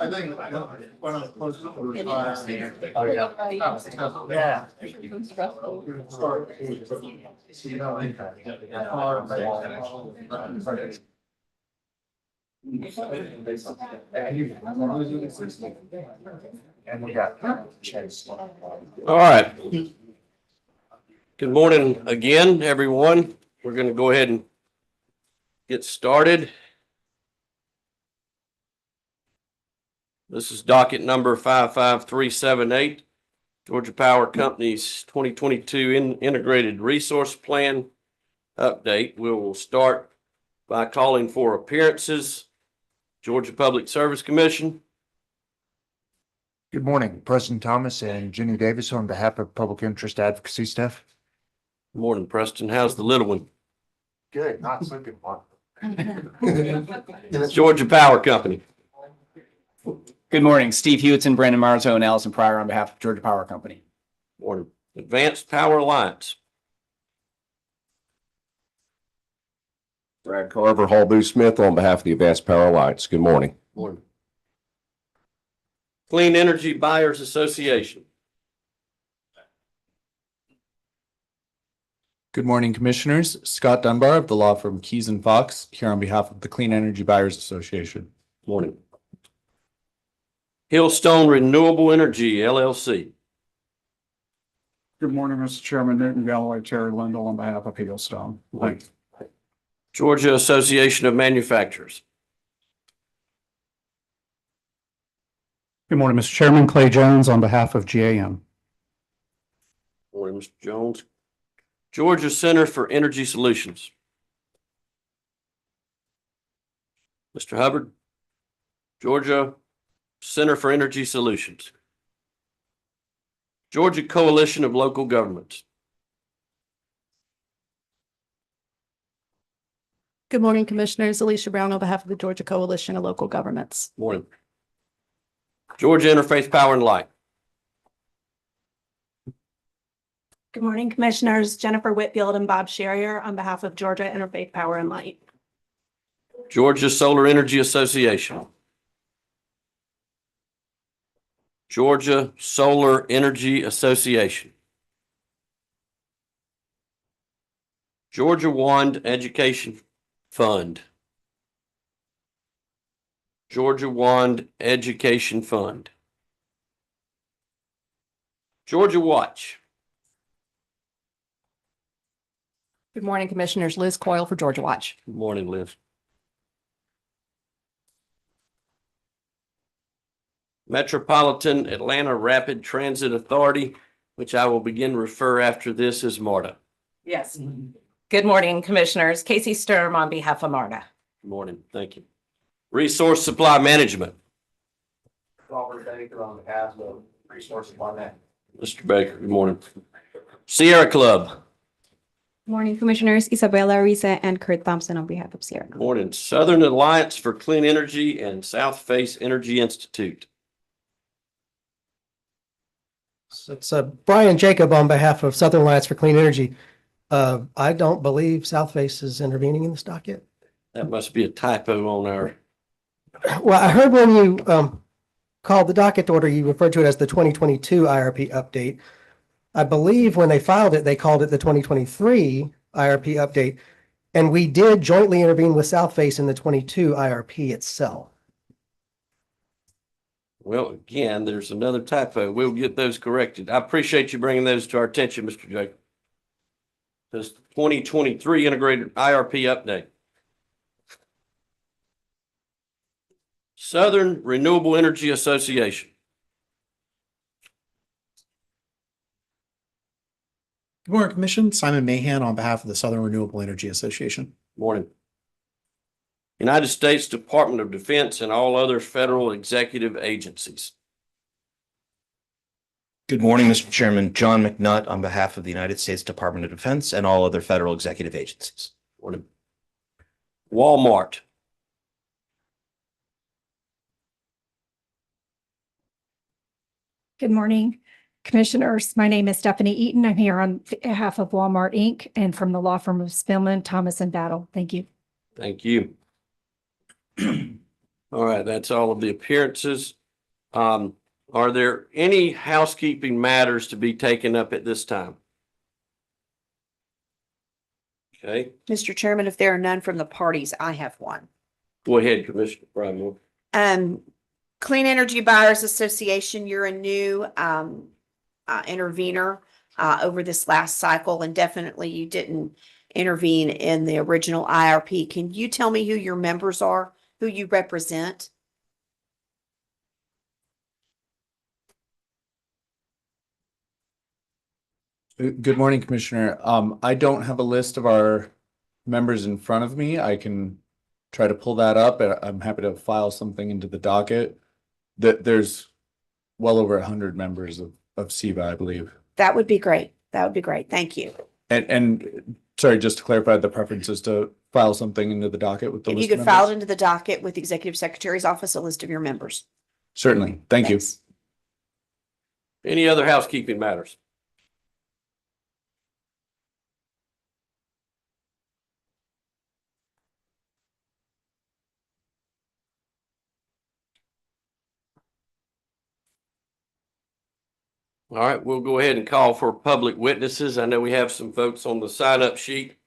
I think when I'm close to retire. Yeah. And we got. All right. Good morning again, everyone. We're going to go ahead and get started. This is docket number 55378, Georgia Power Company's 2022 Integrated Resource Plan update. We will start by calling for appearances. Georgia Public Service Commission. Good morning, President Thomas and Jenny Davis on behalf of Public Interest Advocacy staff. Good morning, Preston. How's the little one? Good, not sleeping one. Georgia Power Company. Good morning, Steve Hewitson, Brandon Marzo, and Allison Pryor on behalf of Georgia Power Company. Morning. Advanced Power Alliance. Brad Carver, Hall Boo Smith on behalf of the Advanced Power Alliance. Good morning. Morning. Clean Energy Buyers Association. Good morning, Commissioners. Scott Dunbar of the law firm Keys and Fox here on behalf of the Clean Energy Buyers Association. Morning. Hillstone Renewable Energy, LLC. Good morning, Mr. Chairman. Newton Galloway, Terry Lindell on behalf of Hillstone. Thanks. Georgia Association of Manufacturers. Good morning, Mr. Chairman. Clay Jones on behalf of GAM. Morning, Mr. Jones. Georgia Center for Energy Solutions. Mr. Hubbard. Georgia Center for Energy Solutions. Georgia Coalition of Local Governments. Good morning, Commissioners. Alicia Brown on behalf of the Georgia Coalition of Local Governments. Morning. Georgia Interfaith Power and Light. Good morning, Commissioners. Jennifer Whitfield and Bob Sherrier on behalf of Georgia Interfaith Power and Light. Georgia Solar Energy Association. Georgia Solar Energy Association. Georgia Wand Education Fund. Georgia Wand Education Fund. Georgia Watch. Good morning, Commissioners. Liz Coyle for Georgia Watch. Good morning, Liz. Metropolitan Atlanta Rapid Transit Authority, which I will begin to refer after this as MARTA. Yes. Good morning, Commissioners. Casey Sturm on behalf of MARTA. Good morning. Thank you. Resource Supply Management. Robert Baker on behalf of Resource Supply Management. Mr. Baker, good morning. Sierra Club. Good morning, Commissioners. Isabella Ariza and Kurt Thompson on behalf of Sierra. Good morning. Southern Alliance for Clean Energy and South Face Energy Institute. So it's Brian Jacob on behalf of Southern Alliance for Clean Energy. I don't believe South Face is intervening in this docket. That must be a typo on our. Well, I heard when you called the docket order, you referred to it as the 2022 IRP update. I believe when they filed it, they called it the 2023 IRP update. And we did jointly intervene with South Face in the 22 IRP itself. Well, again, there's another typo. We'll get those corrected. I appreciate you bringing those to our attention, Mr. Jacob. This 2023 Integrated IRP update. Southern Renewable Energy Association. Good morning, Commission. Simon Mahan on behalf of the Southern Renewable Energy Association. Morning. United States Department of Defense and all other federal executive agencies. Good morning, Mr. Chairman. John McNutt on behalf of the United States Department of Defense and all other federal executive agencies. Morning. Walmart. Good morning, Commissioners, my name is Stephanie Eaton. I'm here on behalf of Walmart Inc. and from the law firm of Spillman, Thomas and Battle. Thank you. Thank you. All right, that's all of the appearances. Are there any housekeeping matters to be taken up at this time? Okay, Mr. Chairman, if there are none from the parties, I have one. go ahead, Commissioner Brimore. Clean Energy Buyers Association, you're a new intervener over this last cycle, and definitely you didn't intervene in the original IRP. Can you tell me who your members are, who you represent? Good morning, Commissioner. I don't have a list of our members in front of me. I can try to pull that up, and I'm happy to file something into the docket. There's well over 100 members of SEBA, I believe. That would be great. That would be great. Thank you. And sorry, just to clarify, the preference is to file something into the docket with the If you list could of file it members? into the docket with the Executive Secretary's office, a list of your members. Certainly. Thank you. Thanks. Any other housekeeping matters? All right, we'll go ahead and call for public witnesses. I know we have some folks on the sign-up sheet.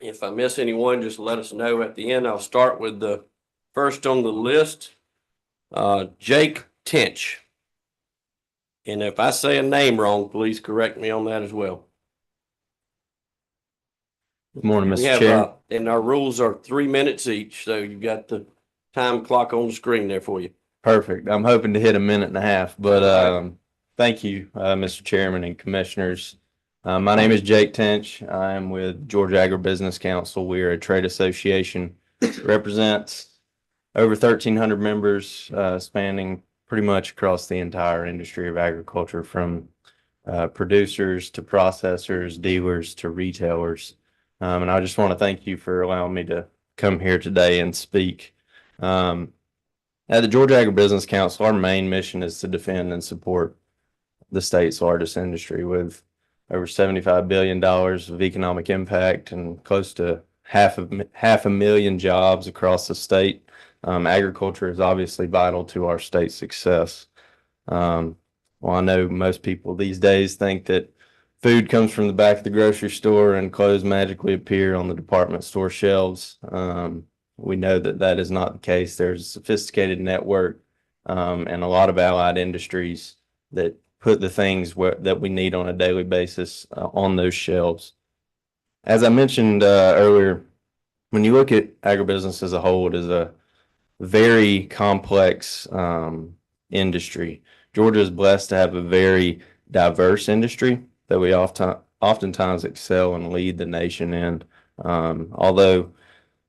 If I miss anyone, just let us know at the end. I'll start with the first on the list, Jake Tench. And if I say a name wrong, please correct me on that as well. Good morning, We Mr. have, Chair. and our rules are 3 minutes each, so you've got the time clock on the screen there for you. Perfect. I'm hoping to hit a minute and a half, but All right. thank you, Mr. Chairman and Commissioners. My name is Jake Tench. I am with Georgia Agribusiness Council. We are a trade association, represents over 1,300 members, spanning pretty much across the entire industry of agriculture, from producers to processors, dealers to retailers. And I just want to thank you for allowing me to come here today and speak. At the Georgia Agribusiness Council, our main mission is to defend and support the state's largest industry with over $75 billion of economic impact and close to half a million jobs across the state. Agriculture is obviously vital to our state's success. Well, I know most people these days think that food comes from the back of the grocery store and clothes magically appear on the department store shelves. We know that that is not the case. There's a sophisticated network and a lot of allied industries that put the things that we need on a daily basis on those shelves. As I mentioned earlier, when you look at agribusiness as a whole, it is a very complex industry. Georgia is blessed to have a very diverse industry that we oftentimes excel and lead the nation in. Although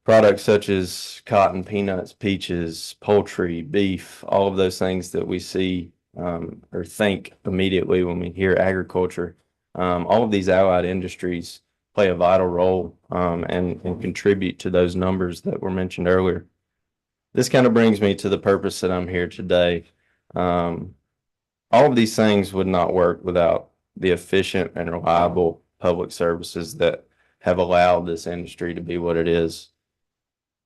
products such as cotton, peanuts, peaches, poultry, beef, all of those things that we see or think immediately when we hear agriculture, all of these allied industries play a vital role and contribute to those numbers that were mentioned earlier. This kind of brings me to the purpose that I'm here today. All of these things would not work without the efficient and reliable public services that have allowed this industry to be what it is.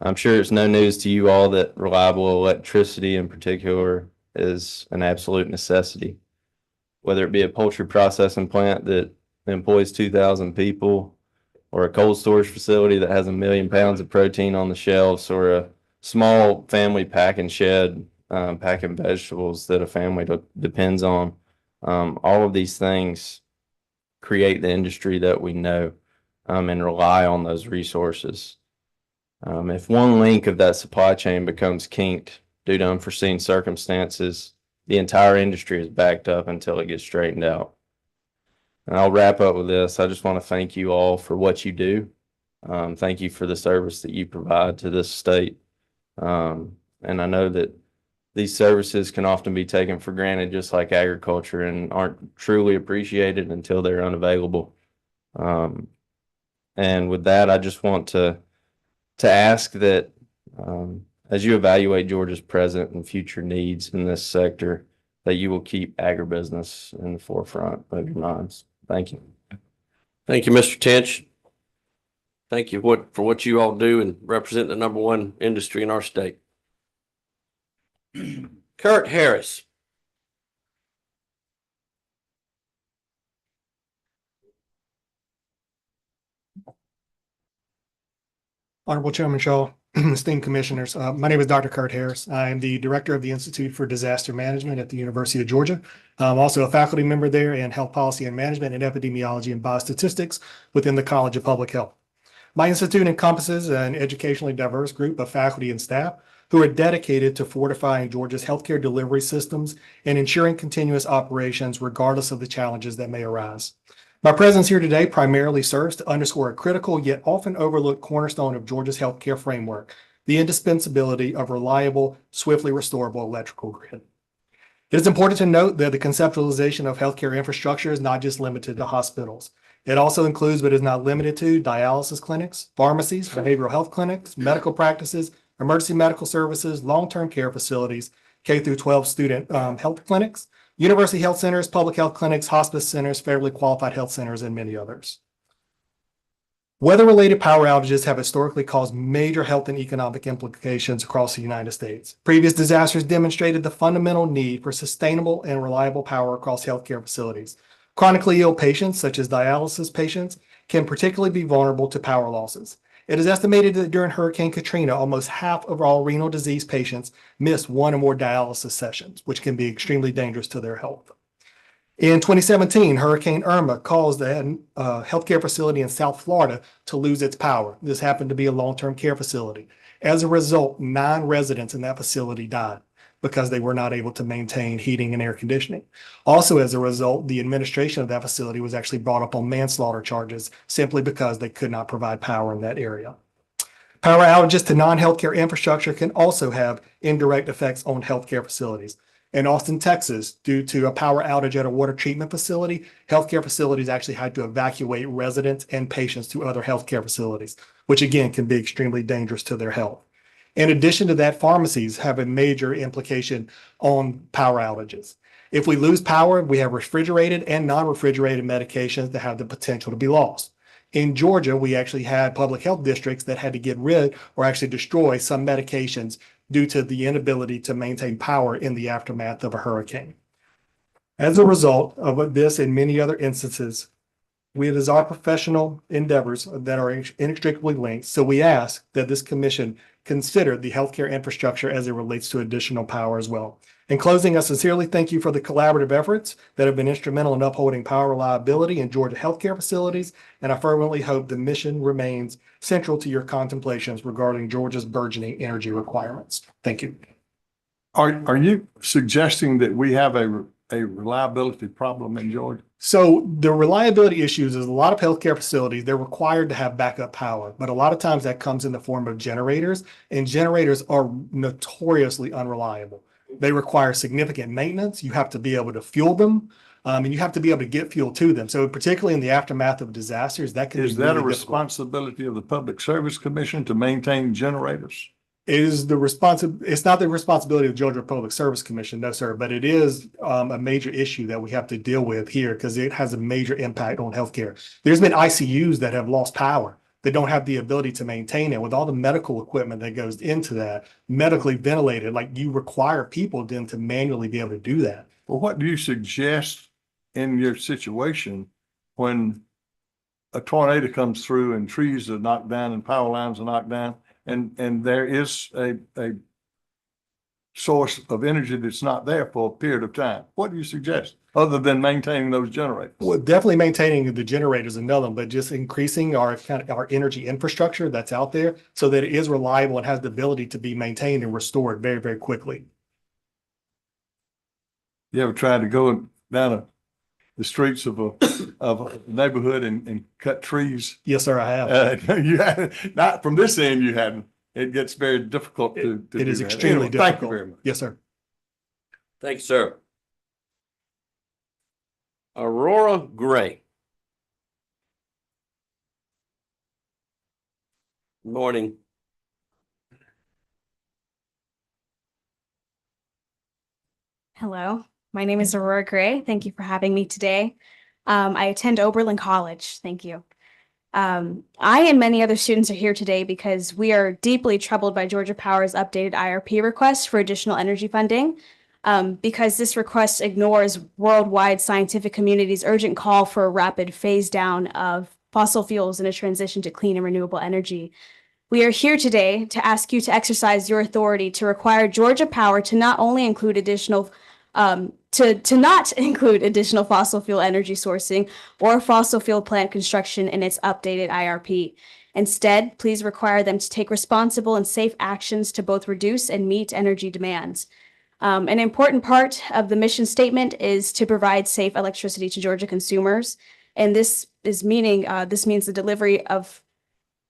I'm sure it's no news to you all that reliable electricity in particular is an absolute necessity. Whether it be a poultry processing plant that employs 2,000 people, or a cold storage facility that has 1 million pounds of protein on the shelves, or a small family packing shed packing vegetables that a family depends on. All of these things create the industry that we know and rely on those resources. If one link of that supply chain becomes kinked due to unforeseen circumstances, the entire industry is backed up until it gets straightened out. And I'll wrap up with this. I just want to thank you all for what you do. Thank you for the service that you provide to this state. And I know that these services can often be taken for granted, just like agriculture, and aren't truly appreciated until they're unavailable. And with that, I just want to ask that as you evaluate Georgia's present and future needs in this sector, that you will keep agribusiness in the forefront of your minds. Thank you. Thank you, Mr. Tench. Thank you for what you all do and represent the number one industry in our state. Kurt Harris. Honorable Chairman Shaw, esteemed commissioners, my name is Dr. Kurt Harris. I am the director of the Institute for Disaster Management at the University of Georgia. I'm also a faculty member there in health policy and management and epidemiology and biostatistics within the College of Public Health. My institute encompasses an educationally diverse group of faculty and staff who are dedicated to fortifying Georgia's healthcare delivery systems and ensuring continuous operations regardless of the challenges that may arise. My presence here today primarily serves to underscore a critical yet often overlooked cornerstone of Georgia's healthcare framework, the indispensability of reliable, swiftly restorable electrical grid. It is important to note that the conceptualization of healthcare infrastructure is not just limited to hospitals. It also includes, but is not limited to, dialysis clinics, pharmacies, behavioral health clinics, medical practices, emergency medical services, long-term care facilities, K through 12 student health clinics, university health centers, public health clinics, hospice centers, federally qualified health centers, and many others. Weather-related power outages have historically caused major health and economic implications across the United States. Previous disasters demonstrated the fundamental need for sustainable and reliable power across healthcare facilities. Chronically ill patients, such as dialysis patients, can particularly be vulnerable to power losses. It is estimated that during Hurricane Katrina, almost half of all renal disease patients missed one or more dialysis sessions, which can be extremely dangerous to their health. In 2017, Hurricane Irma caused a healthcare facility in South Florida to lose its power. This happened to be a long-term care facility. As a result, 9 residents in that facility died because they were not able to maintain heating and air conditioning. Also, as a result, the administration of that facility was actually brought up on manslaughter charges simply because they could not provide power in that area. Power outages to non-healthcare infrastructure can also have indirect effects on healthcare facilities. In Austin, Texas, due to a power outage at a water treatment facility, healthcare facilities actually had to evacuate residents and patients to other healthcare facilities, which again can be extremely dangerous to their health. In addition to that, pharmacies have a major implication on power outages. If we lose power, we have refrigerated and non-refrigerated medications that have the potential to be lost. In Georgia, we actually had public health districts that had to get rid or actually destroy some medications due to the inability to maintain power in the aftermath of a hurricane. As a result of this and many other instances, it is our professional endeavors that are inextricably linked. So we ask that this commission consider the healthcare infrastructure as it relates to additional power as well. In closing, I sincerely thank you for the collaborative efforts that have been instrumental in upholding power reliability in Georgia healthcare facilities, and I fervently hope the mission remains central to your contemplations regarding Georgia's burgeoning energy requirements. Thank you. Are you suggesting that we have a reliability problem in Georgia? So the reliability issues is a lot of healthcare facilities, they're required to have backup power, but a lot of times that comes in the form of generators, and generators are notoriously unreliable. They require significant maintenance. You have to be able to fuel them, and you have to be able to get fuel to them. So particularly in the aftermath of disasters, that can be Is that really a difficult. responsibility of the Public Service Commission to maintain generators? It's not the responsibility of the Georgia Public Service Commission, no, sir, but it is a major issue that we have to deal with here because it has a major impact on healthcare. There's been ICUs that have lost power. They don't have the ability to maintain it with all the medical equipment that goes into that, medically ventilated, like you require people then to manually be able to do that. Well, what do you suggest in your situation when a tornado comes through and trees are knocked down and power lines are knocked down? And there is a source of energy that's not there for a period of time. What do you suggest other than maintaining those generators? Well, definitely maintaining the generators another, but just increasing our energy infrastructure that's out there so that it is reliable and has the ability to be maintained and restored very, very quickly. You ever tried to go down the streets of a neighborhood and cut trees? Yes, sir, I have. You had not from this end. You hadn't. It gets very difficult to It is do that. extremely Anyway, difficult. Thank you very much. Yes, sir. Thank you, sir. Aurora Gray. Morning. Hello, My name is Aurora Gray. Thank you for having me today. I attend Oberlin College. Thank you. I and many other students are here today because we are deeply troubled by Georgia Power's updated IRP request for additional energy funding. Because this request ignores worldwide scientific community's urgent call for a rapid phase down of fossil fuels and a transition to clean and renewable energy. We are here today to ask you to exercise your authority to require Georgia Power to not only include additional to not include additional fossil fuel energy sourcing or fossil fuel plant construction in its updated IRP. Instead, please require them to take responsible and safe actions to both reduce and meet energy demands. An important part of the mission statement is to provide safe electricity to Georgia consumers. And this means the delivery of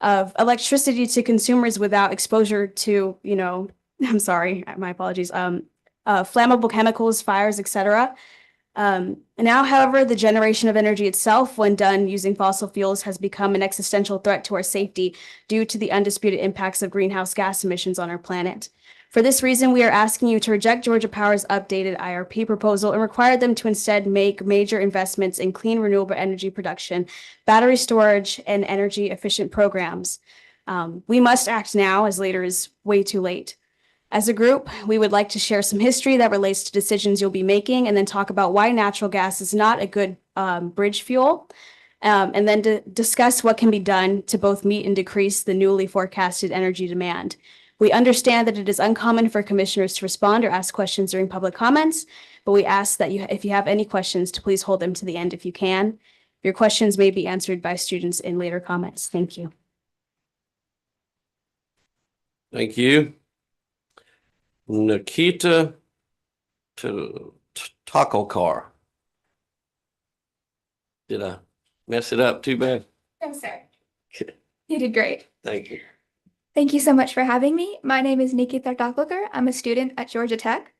electricity to consumers without exposure to, I'm sorry, my apologies, flammable chemicals, fires, etc. Now, however, the generation of energy itself, when done using fossil fuels, has become an existential threat to our safety due to the undisputed impacts of greenhouse gas emissions on our planet. For this reason, we are asking you to reject Georgia Power's updated IRP proposal and require them to instead make major investments in clean renewable energy production, battery storage, and energy efficient programs. We must act now, as later is way too late. As a group, we would like to share some history that relates to decisions you'll be making and then talk about why natural gas is not a good bridge fuel, and then to discuss what can be done to both meet and decrease the newly forecasted energy demand. We understand that it is uncommon for commissioners to respond or ask questions during public comments, but we ask that if you have any questions, to please hold them to the end if you can. Your questions may be answered by students in later comments. Thank you. Thank you. Nikita Takolkar. Did I mess it up too bad? No, sir. You did great. Thank you. Thank you so much for having me. My name is Nikita Takolkar. I'm a student at Georgia Tech.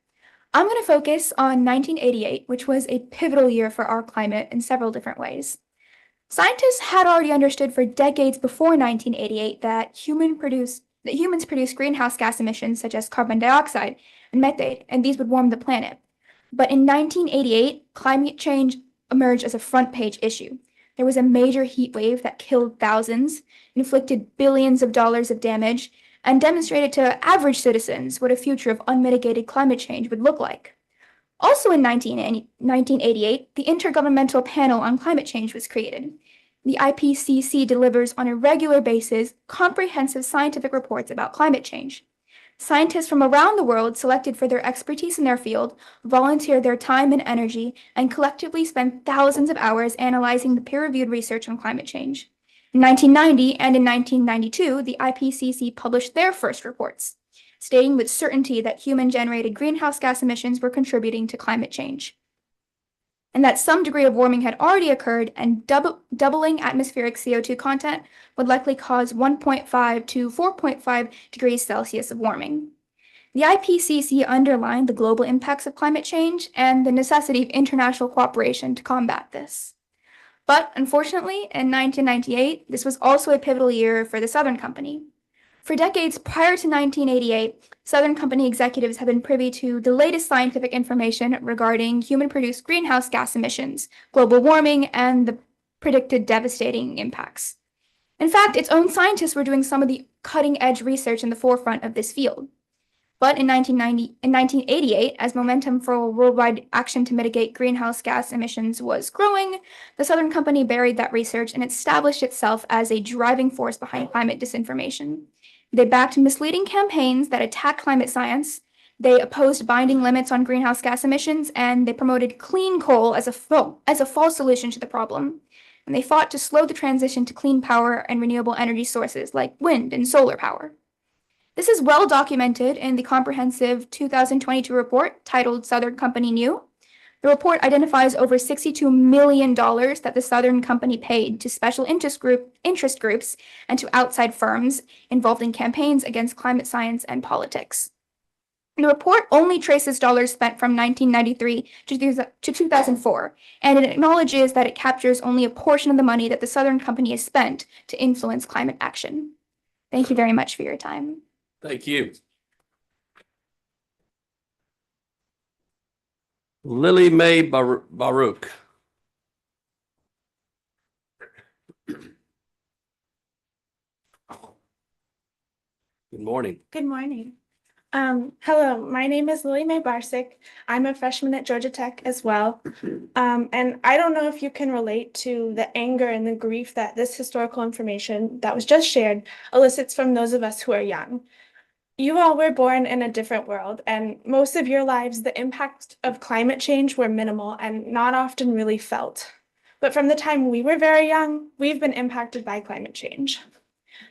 I'm going to focus on 1988, which was a pivotal year for our climate in several different ways. Scientists had already understood for decades before 1988 that humans produce greenhouse gas emissions such as carbon dioxide and methane, and these would warm the planet. But in 1988, climate change emerged as a front-page issue. There was a major heat wave that killed thousands, inflicted billions of dollars of damage, and demonstrated to average citizens what a future of unmitigated climate change would look like. Also in 1988, the Intergovernmental Panel on Climate Change was created. The IPCC delivers on a regular basis comprehensive scientific reports about climate change. Scientists from around the world selected for their expertise in their field, volunteer their time and energy, and collectively spend thousands of hours analyzing the peer-reviewed research on climate change. In 1990 and in 1992, the IPCC published their first reports, stating with certainty that human-generated greenhouse gas emissions were contributing to climate change, and that some degree of warming had already occurred, and doubling atmospheric CO2 content would likely cause 1.5 to 4.5 degrees Celsius of warming. The IPCC underlined the global impacts of climate change and the necessity of international cooperation to combat this. But unfortunately, in 1998, this was also a pivotal year for the Southern Company. For decades prior to 1988, Southern Company executives have been privy to the latest scientific information regarding human-produced greenhouse gas emissions, global warming, and the predicted devastating impacts. In fact, its own scientists were doing some of the cutting-edge research in the forefront of this field. But in 1988, as momentum for worldwide action to mitigate greenhouse gas emissions was growing, the Southern Company buried that research and established itself as a driving force behind climate disinformation. They backed misleading campaigns that attacked climate science, they opposed binding limits on greenhouse gas emissions, and they promoted clean coal as a false solution to the problem. And they fought to slow the transition to clean power and renewable energy sources like wind and solar power. This is well documented in the comprehensive 2022 report titled Southern Company New. The report identifies over $62 million that the Southern Company paid to special interest groups and to outside firms involved in campaigns against climate science and politics. The report only traces dollars spent from 1993 to 2004, and it acknowledges that it captures only a portion of the money that the Southern Company has spent to influence climate action. Thank you very much for your time. Thank you. Lily Mae Baruch. Good morning. Good morning. Hello, my name is Lily Mae Barsick. I'm a freshman at Georgia Tech as well. And I don't know if you can relate to the anger and the grief that this historical information that was just shared elicits from those of us who are young. You all were born in a different world, and most of your lives, the impacts of climate change were minimal and not often really felt. But from the time we were very young, we've been impacted by climate change.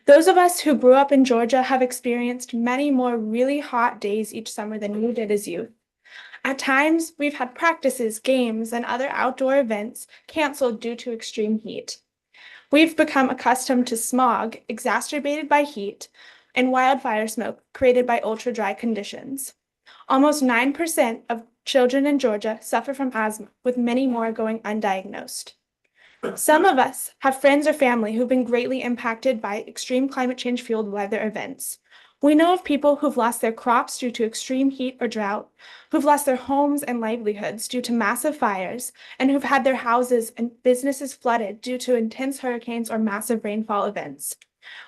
Those of us who grew up in Georgia have experienced many more really hot days each summer than you did as youth. At times, we've had practices, games, and other outdoor events canceled due to extreme heat. We've become accustomed to smog, exacerbated by heat, and wildfire smoke created by ultra-dry conditions. Almost 9% of children in Georgia suffer from asthma, with many more going undiagnosed. Some of us have friends or family who've been greatly impacted by extreme climate change fueled weather events. We know of people who've lost their crops due to extreme heat or drought, who've lost their homes and livelihoods due to massive fires, and who've had their houses and businesses flooded due to intense hurricanes or massive rainfall events.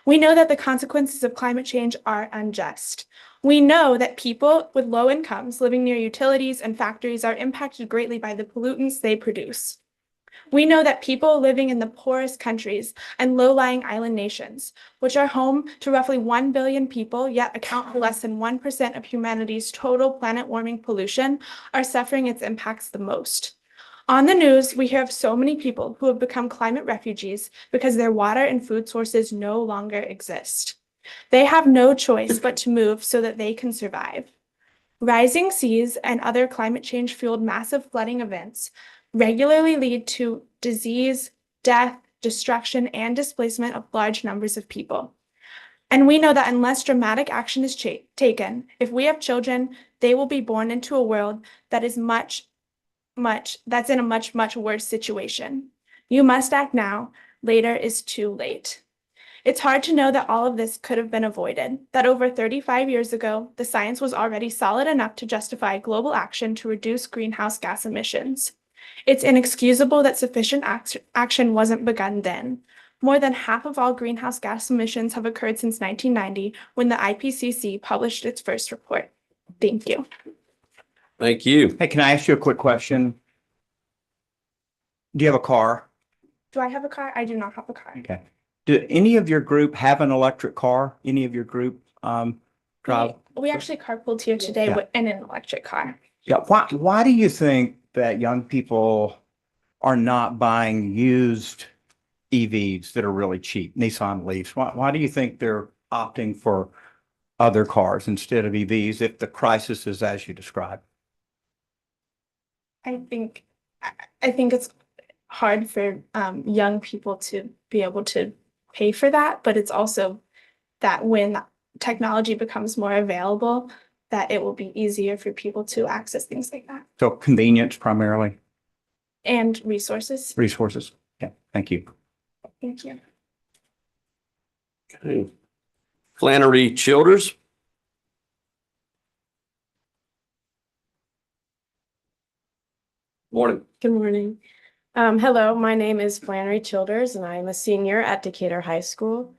We know that the consequences of climate change are unjust. We know that people with low incomes living near utilities and factories are impacted greatly by the pollutants they produce. We know that people living in the poorest countries and low-lying island nations, which are home to roughly 1 billion people, yet account for less than 1% of humanity's total planet warming pollution, are suffering its impacts the most. On the news, we hear of so many people who have become climate refugees because their water and food sources no longer exist. They have no choice but to move so that they can survive. Rising seas and other climate change-fueled massive flooding events regularly lead to disease, death, destruction, and displacement of large numbers of people. And we know that unless dramatic action is taken, if we have children, they will be born into a world that is that's in a much worse situation. You must act now. Later is too late. It's hard to know that all of this could have been avoided, that over 35 years ago, the science was already solid enough to justify global action to reduce greenhouse gas emissions. It's inexcusable that sufficient action wasn't begun then. More than half of all greenhouse gas emissions have occurred since 1990, when the IPCC published its first report. Thank you. Thank you. Hey, can I ask you a quick question? Do you have a car? Do I have a car? I do not have a car. Okay. Do any of your group have an electric car? Any of your group drive? We actually carpooled here today in an electric car. Yeah. Why do you think that young people are not buying used EVs that are really cheap, Nissan Leafs? Why do you think they're opting for other cars instead of EVs if the crisis is as you described? I think it's hard for young people to be able to pay for that, but it's also that when technology becomes more available, that it will be easier for people to access things like that. So convenience primarily, And resources. resources. Yeah, thank you. Thank you. Okay. Flannery Childers. Morning. Good morning. Hello, my name is Flannery Childers, and I am a senior at Decatur High School.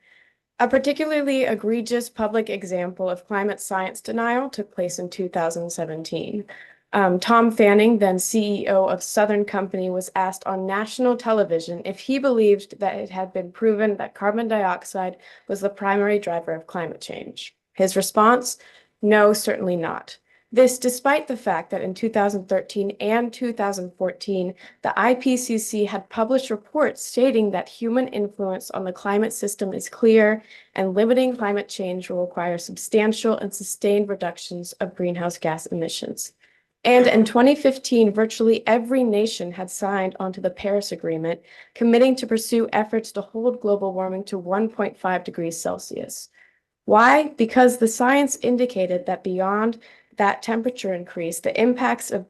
A particularly egregious public example of climate science denial took place in 2017. Tom Fanning, then CEO of Southern Company, was asked on national television if he believed that it had been proven that carbon dioxide was the primary driver of climate change. His response, no, certainly not. This despite the fact that in 2013 and 2014, the IPCC had published reports stating that human influence on the climate system is clear and limiting climate change will require substantial and sustained reductions of greenhouse gas emissions. And in 2015, virtually every nation had signed onto the Paris Agreement, committing to pursue efforts to hold global warming to 1.5 degrees Celsius. Why? Because the science indicated that beyond that temperature increase, the impacts of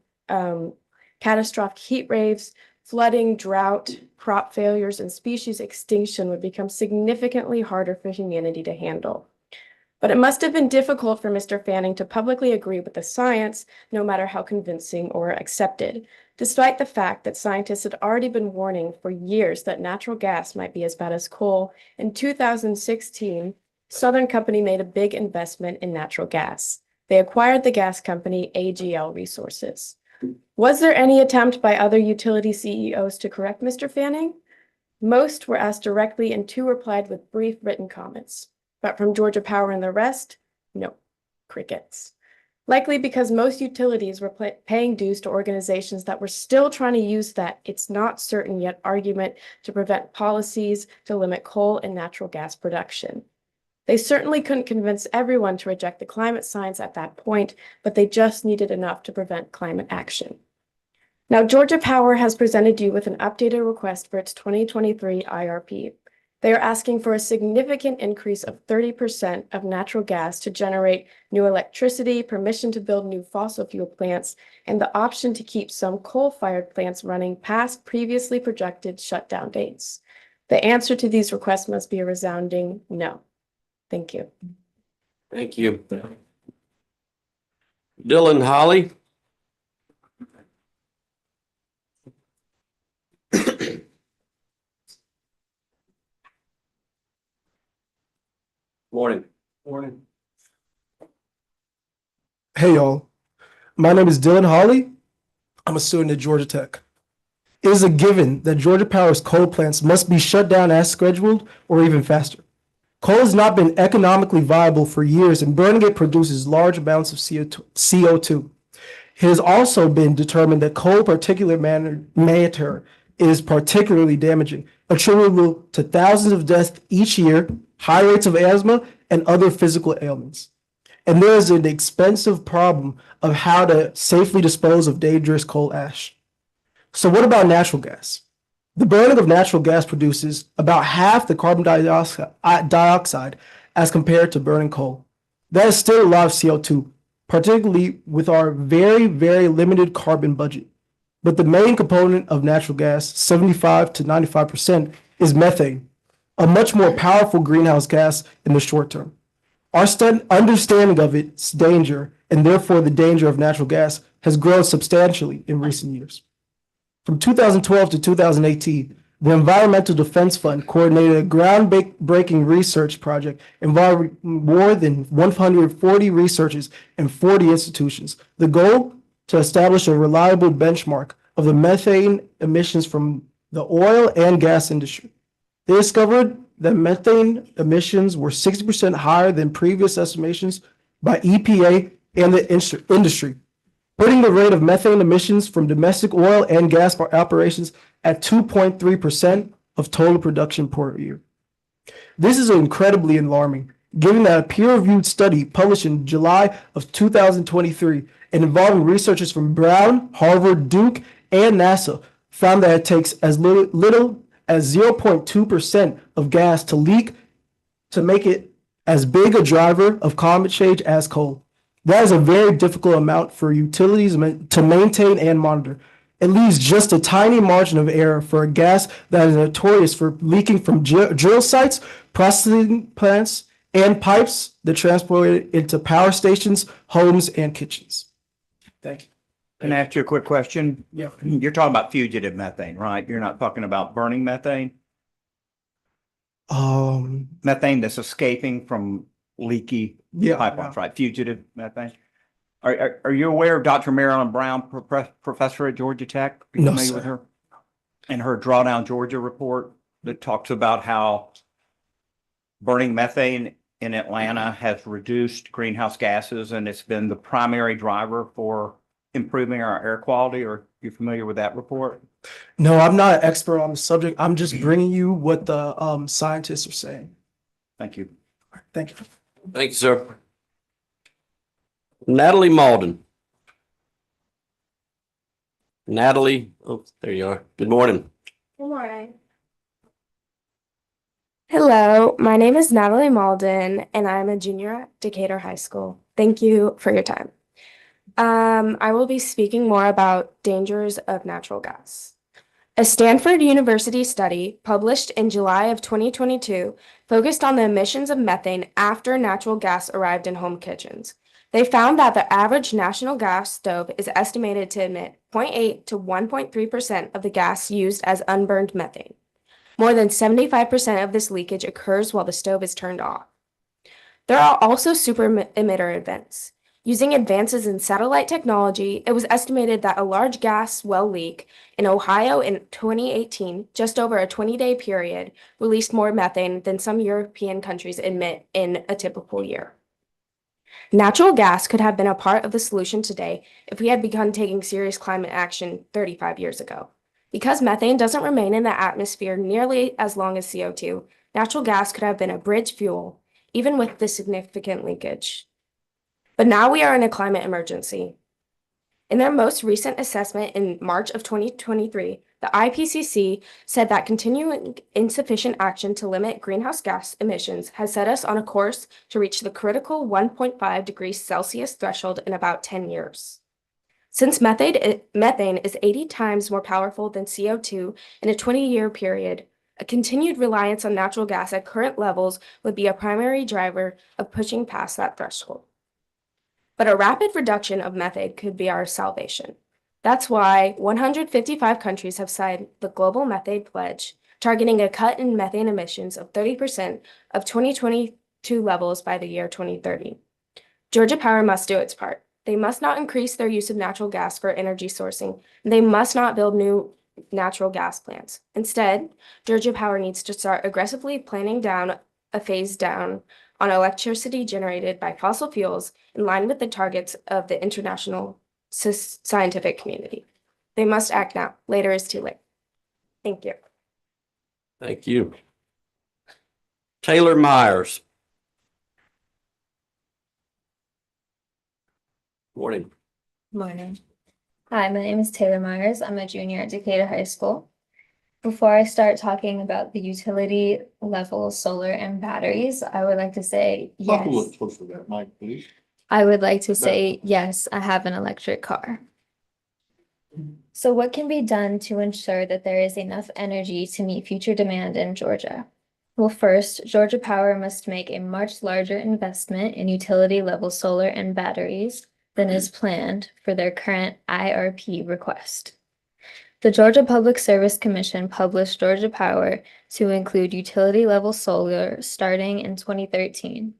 catastrophic heat waves, flooding, drought, crop failures, and species extinction would become significantly harder for humanity to handle. But it must have been difficult for Mr. Fanning to publicly agree with the science, no matter how convincing or accepted, despite the fact that scientists had already been warning for years that natural gas might be as bad as coal. In 2016, Southern Company made a big investment in natural gas. They acquired the gas company AGL Resources. Was there any attempt by other utility CEOs to correct Mr. Fanning? Most were asked directly and 2 replied with brief written comments. But from Georgia Power and the rest, no, crickets. Likely because most utilities were paying dues to organizations that were still trying to use that "it's not certain yet" argument to prevent policies to limit coal and natural gas production. They certainly couldn't convince everyone to reject the climate science at that point, but they just needed enough to prevent climate action. Now, Georgia Power has presented you with an updated request for its 2023 IRP. They are asking for a significant increase of 30% of natural gas to generate new electricity, permission to build new fossil fuel plants, and the option to keep some coal-fired plants running past previously projected shutdown dates. The answer to these requests must be a resounding no. Thank you. Thank you. Dylan Holly. Morning. Morning. Hey y'all, my name is Dylan Hawley. I'm a student at Georgia Tech. It is a given that Georgia Power's coal plants must be shut down as scheduled or even faster. Coal has not been economically viable for years, and burning it produces large amounts of CO2. It has also been determined that coal particulate matter is particularly damaging, attributable to thousands of deaths each year, high rates of asthma, and other physical ailments. And there is an expensive problem of how to safely dispose of dangerous coal ash. So what about natural gas? The burning of natural gas produces about half the carbon dioxide as compared to burning coal. That is still a lot of CO2, particularly with our very, very limited carbon budget. But the main component of natural gas, 75 to 95%, is methane, a much more powerful greenhouse gas in the short term. Our understanding of its danger, and therefore the danger of natural gas, has grown substantially in recent years. From 2012 to 2018, the Environmental Defense Fund coordinated a groundbreaking research project involving more than 140 researchers and 40 institutions. The goal? To establish a reliable benchmark of the methane emissions from the oil and gas industry. They discovered that methane emissions were 60% higher than previous estimations by EPA and the industry, putting the rate of methane emissions from domestic oil and gas operations at 2.3% of total production per year. This is incredibly alarming, given that a peer-reviewed study published in July of 2023 and involving researchers from Brown, Harvard, Duke, and NASA found that it takes as little as 0.2% of gas to leak to make it as big a driver of climate change as coal. That is a very difficult amount for utilities to maintain and monitor. It leaves just a tiny margin of error for a gas that is notorious for leaking from drill sites, processing plants, and pipes that transport it into power stations, homes, and kitchens. Thank you. Can I ask you a quick question? Yeah. You're talking about fugitive methane, right? You're not talking about burning methane? Methane that's escaping from leaky pipelines, right? Fugitive methane. Are you aware of Dr. Marilyn Brown, professor at Georgia Tech? Are you No, familiar sir. with her? And her Drawdown Georgia report that talks about how burning methane in Atlanta has reduced greenhouse gases, and it's been the primary driver for improving our air quality. Are you familiar with that report? No, I'm not an expert on the subject. I'm just bringing you what the scientists are saying. Thank you. Thank you. Thank you, sir. Natalie Malden. Natalie, oh, there you are. Good morning. Good morning. Hello, my name is Natalie Malden, and I'm a junior at Decatur High School. Thank you for your time. I will be speaking more about dangers of natural gas. A Stanford University study published in July of 2022 focused on the emissions of methane after natural gas arrived in home kitchens. They found that the average national gas stove is estimated to emit 0.8 to 1.3% of the gas used as unburned methane. More than 75% of this leakage occurs while the stove is turned off. There are also super emitter events. Using advances in satellite technology, it was estimated that a large gas well leak in Ohio in 2018, just over a 20-day period, released more methane than some European countries emit in a typical year. Natural gas could have been a part of the solution today if we had begun taking serious climate action 35 years ago. Because methane doesn't remain in the atmosphere nearly as long as CO2, natural gas could have been a bridge fuel, even with the significant leakage. But now we are in a climate emergency. In their most recent assessment in March of 2023, the IPCC said that continuing insufficient action to limit greenhouse gas emissions has set us on a course to reach the critical 1.5 degrees Celsius threshold in about 10 years. Since methane is 80 times more powerful than CO2 in a 20-year period, a continued reliance on natural gas at current levels would be a primary driver of pushing past that threshold. But a rapid reduction of methane could be our salvation. That's why 155 countries have signed the Global Methane Pledge, targeting a cut in methane emissions of 30% of 2022 levels by the year 2030. Georgia Power must do its part. They must not increase their use of natural gas for energy sourcing, and they must not build new natural gas plants. Instead, Georgia Power needs to start aggressively planning down a phase down on electricity generated by fossil fuels in line with the targets of the international scientific community. They must act now. Later is too late. Thank you. Thank you. Taylor Myers. Morning. Morning. Hi, my name is Taylor Myers. I'm a junior at Decatur High School. Before I start talking about the utility level solar and batteries, I would like to say yes. Close to that mic, please. I would like to say yes, I have an electric car. So what can be done to ensure that there is enough energy to meet future demand in Georgia? Well, first, Georgia Power must make a much larger investment in utility level solar and batteries than is planned for their current IRP request. The Georgia Public Service Commission published Georgia Power to include utility-level solar starting in 2013.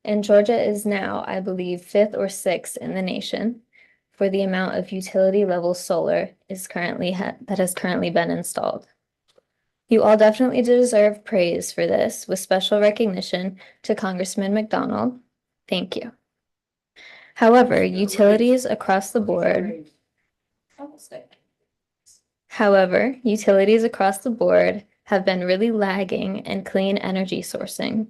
And Georgia is now, I believe, 5th or 6th in the nation for the amount of utility-level solar that has currently been installed. You all definitely deserve praise for this, with special recognition to Congressman McDonald. Thank you. However, utilities across the board have been really lagging in clean energy sourcing.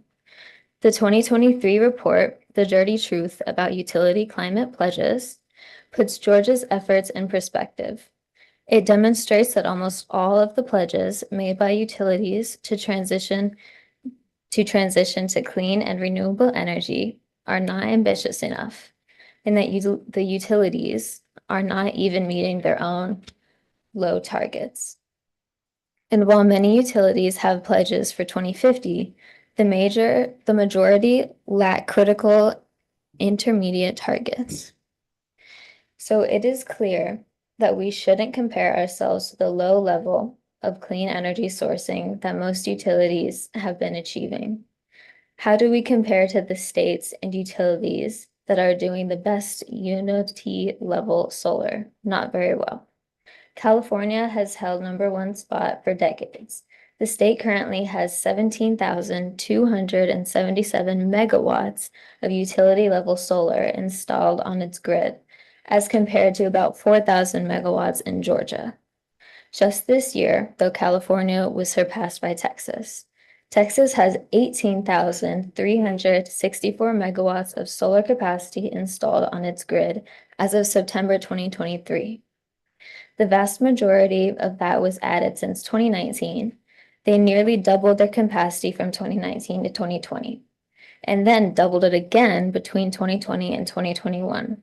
The 2023 report, The Dirty Truth About Utility Climate Pledges, puts Georgia's efforts in perspective. It demonstrates that almost all of the pledges made by utilities to transition to clean and renewable energy are not ambitious enough, and that the utilities are not even meeting their own low targets. And while many utilities have pledges for 2050, the majority lack critical intermediate targets. So it is clear that we shouldn't compare ourselves to the low level of clean energy sourcing that most utilities have been achieving. How do we compare to the states and utilities that are doing the best utility level solar? Not very well. California has held #1 spot for decades. The state currently has 17,277 megawatts of utility level solar installed on its grid, as compared to about 4,000 megawatts in Georgia. Just this year, though, California was surpassed by Texas. Texas has 18,364 megawatts of solar capacity installed on its grid as of September 2023. The vast majority of that was added since 2019. They nearly doubled their capacity from 2019 to 2020, and then doubled it again between 2020 and 2021.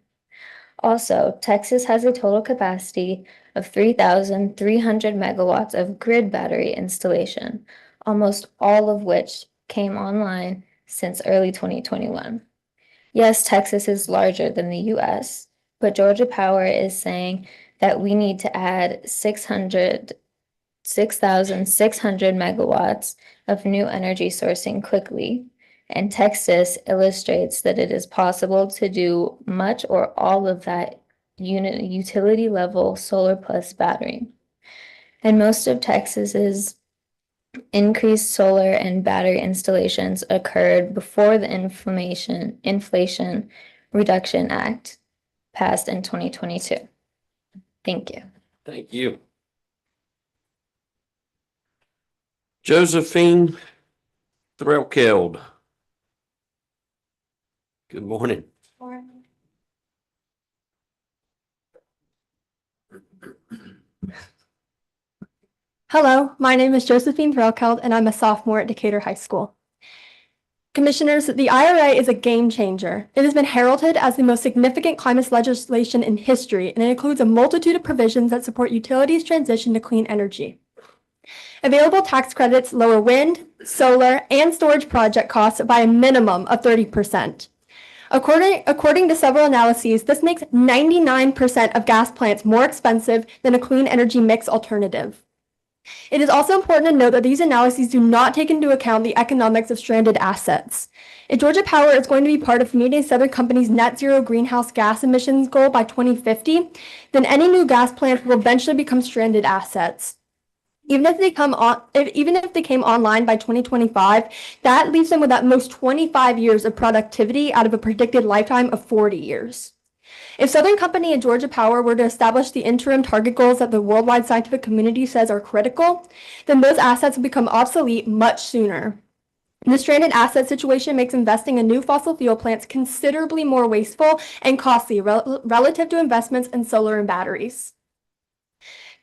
Also, Texas has a total capacity of 3,300 megawatts of grid battery installation, almost all of which came online since early 2021. Yes, Texas is larger than the US, but Georgia Power is saying that we need to add 6,600 megawatts of new energy sourcing quickly. And Texas illustrates that it is possible to do much or all of that utility level solar plus battery. And most of Texas's increased solar and battery installations occurred before the Inflation Reduction Act passed in 2022. Thank you. Thank you. Josephine Threlkeld. Good morning. Hello, my name is Josephine Threlkeld, and I'm a sophomore at Decatur High School. Commissioners, the IRA is a game changer. It has been heralded as the most significant climate legislation in history, and it includes a multitude of provisions that support utilities' transition to clean energy. Available tax credits lower wind, solar, and storage project costs by a minimum of 30%. According to several analyses, this makes 99% of gas plants more expensive than a clean energy mix alternative. It is also important to note that these analyses do not take into account the economics of stranded assets. If Georgia Power is going to be part of meeting Southern Company's net zero greenhouse gas emissions goal by 2050, then any new gas plants will eventually become stranded assets. Even if they came online by 2025, that leaves them with at most 25 years of productivity out of a predicted lifetime of 40 years. If Southern Company and Georgia Power were to establish the interim target goals that the worldwide scientific community says are critical, then those assets will become obsolete much sooner. The stranded asset situation makes investing in new fossil fuel plants considerably more wasteful and costly relative to investments in solar and batteries.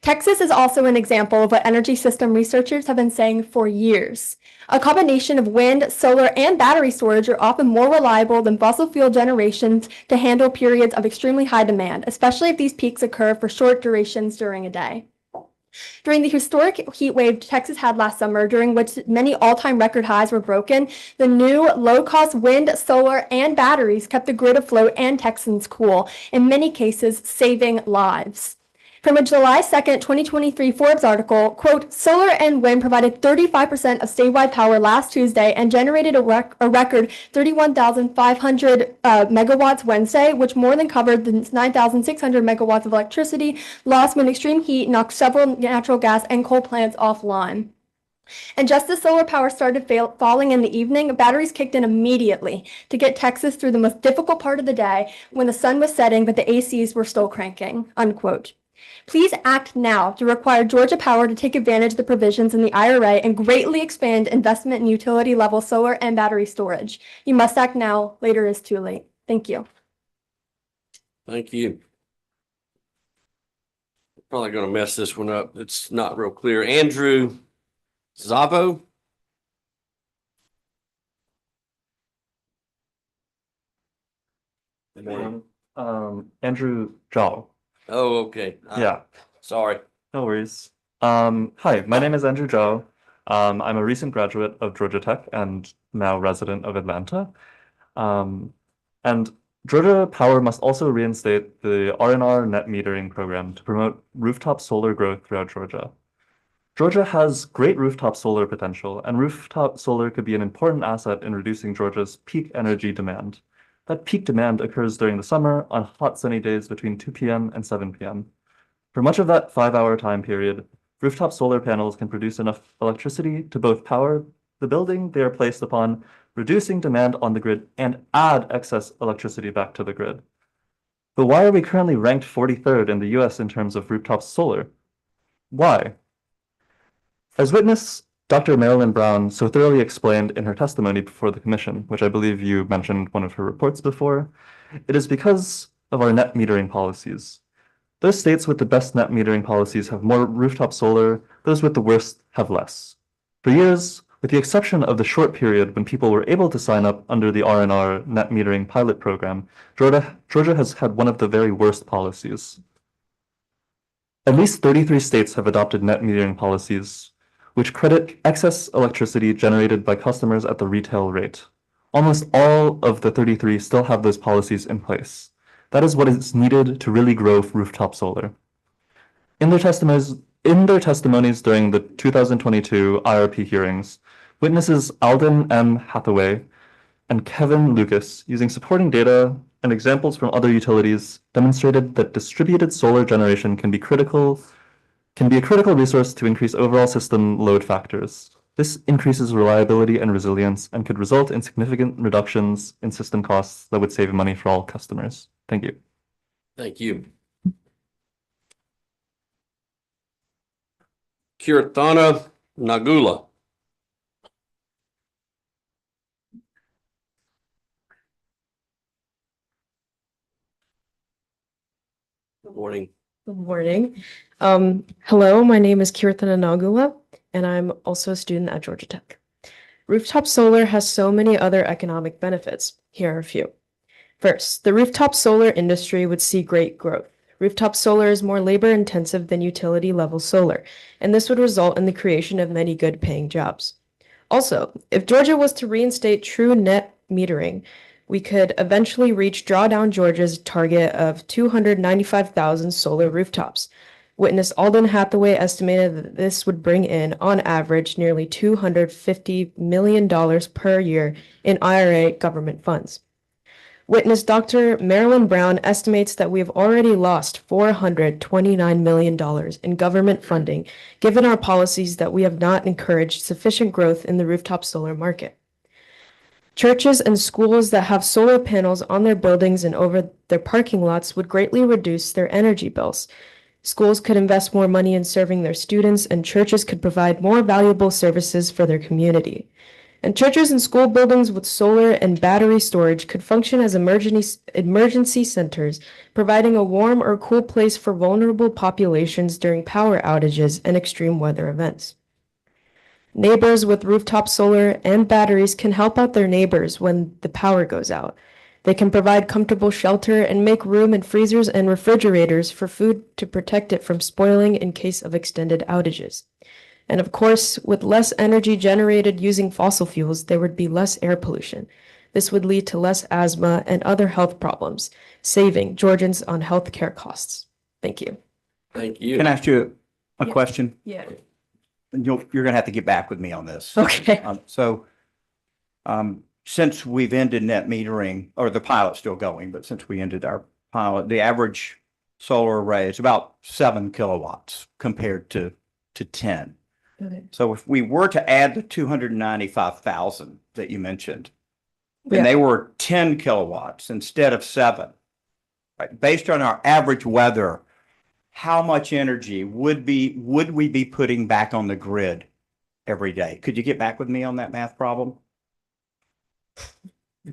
Texas is also an example of what energy system researchers have been saying for years. A combination of wind, solar, and battery storage are often more reliable than fossil fuel generations to handle periods of extremely high demand, especially if these peaks occur for short durations during a day. During the historic heat wave Texas had last summer, during which many all-time record highs were broken, the new low-cost wind, solar, and batteries kept the grid afloat and Texans cool, in many cases saving lives. From a July 2nd, 2023 Forbes article, quote, solar and wind provided 35% of statewide power last Tuesday and generated a record 31,500 megawatts Wednesday, which more than covered the 9,600 megawatts of electricity lost when extreme heat knocked several natural gas and coal plants offline. And just as solar power started falling in the evening, batteries kicked in immediately to get Texas through the most difficult part of the day when the sun was setting but the ACs were still cranking, unquote. Please act now to require Georgia Power to take advantage of the provisions in the IRA and greatly expand investment in utility-level solar and battery storage. You must act now. Later is too late. Thank you. Thank you. Probably going to mess this one up. It's not real clear. Andrew Zavo. Andrew Zhao. Oh, okay. Yeah. Sorry. No worries. Hi, my name is Andrew Zhao. I'm a recent graduate of Georgia Tech and now resident of Atlanta. And Georgia Power must also reinstate the R&R net metering program to promote rooftop solar growth throughout Georgia. Georgia has great rooftop solar potential, and rooftop solar could be an important asset in reducing Georgia's peak energy demand. That peak demand occurs during the summer on hot sunny days between 2 p.m. and 7 p.m. For much of that 5-hour time period, rooftop solar panels can produce enough electricity to both power the building they are placed upon, reducing demand on the grid, and add excess electricity back to the grid. But why are we currently ranked 43rd in the US in terms of rooftop solar? Why? As witness Dr. Marilyn Brown so thoroughly explained in her testimony before the commission, which I believe you mentioned one of her reports before, it is because of our net metering policies. Those states with the best net metering policies have more rooftop solar, those with the worst have less. For years, With the exception of the short period when people were able to sign up under the R&R net metering pilot program, Georgia has had one of the very worst policies. At least 33 states have adopted net metering policies, which credit excess electricity generated by customers at the retail rate. Almost all of the 33 still have those policies in place. That is what is needed to really grow rooftop solar. In their testimonies during the 2022 IRP hearings, witnesses Alden M. Hathaway and Kevin Lucas, using supporting data and examples from other utilities, demonstrated that distributed solar generation can be a critical resource to increase overall system load factors. This increases reliability and resilience and could result in significant reductions in system costs that would save money for all customers. Thank you. Thank you. Kirtana Nagula. Good morning. Good morning. Hello, my name is Kirtana Nagula, and I'm also a student at Georgia Tech. Rooftop solar has so many other economic benefits. Here are a few. First, the rooftop solar industry would see great growth. Rooftop solar is more labor intensive than utility level solar, and this would result in the creation of many good paying jobs. Also, if Georgia was to reinstate true net metering, we could eventually reach Drawdown Georgia's target of 295,000 solar rooftops. Witness Alden Hathaway estimated that this would bring in, on average, nearly $250 million per year in IRA government funds. Witness Dr. Marilyn Brown estimates that we have already lost $429 million in government funding, given our policies that we have not encouraged sufficient growth in the rooftop solar market. Churches and schools that have solar panels on their buildings and over their parking lots would greatly reduce their energy bills. Schools could invest more money in serving their students, and churches could provide more valuable services for their community. And churches and school buildings with solar and battery storage could function as emergency centers, providing a warm or cool place for vulnerable populations during power outages and extreme weather events. Neighbors with rooftop solar and batteries can help out their neighbors when the power goes out. They can provide comfortable shelter and make room in freezers and refrigerators for food to protect it from spoiling in case of extended outages. And of course, with less energy generated using fossil fuels, there would be less air pollution. This would lead to less asthma and other health problems, saving Georgians on health care costs. Thank you. Thank you. Can I ask you a question? Yeah. You're going to have to get back with me on this. Okay. Since we've ended net metering, or the pilot's still going, but since we ended our pilot, the average solar array is about 7 kilowatts compared to 10. Okay. So if we were to add the 295,000 that you mentioned, Yeah. and they were 10 kilowatts instead of 7, right? Based on our average weather, how much energy would we be putting back on the grid every day? Could you get back with me on that math problem?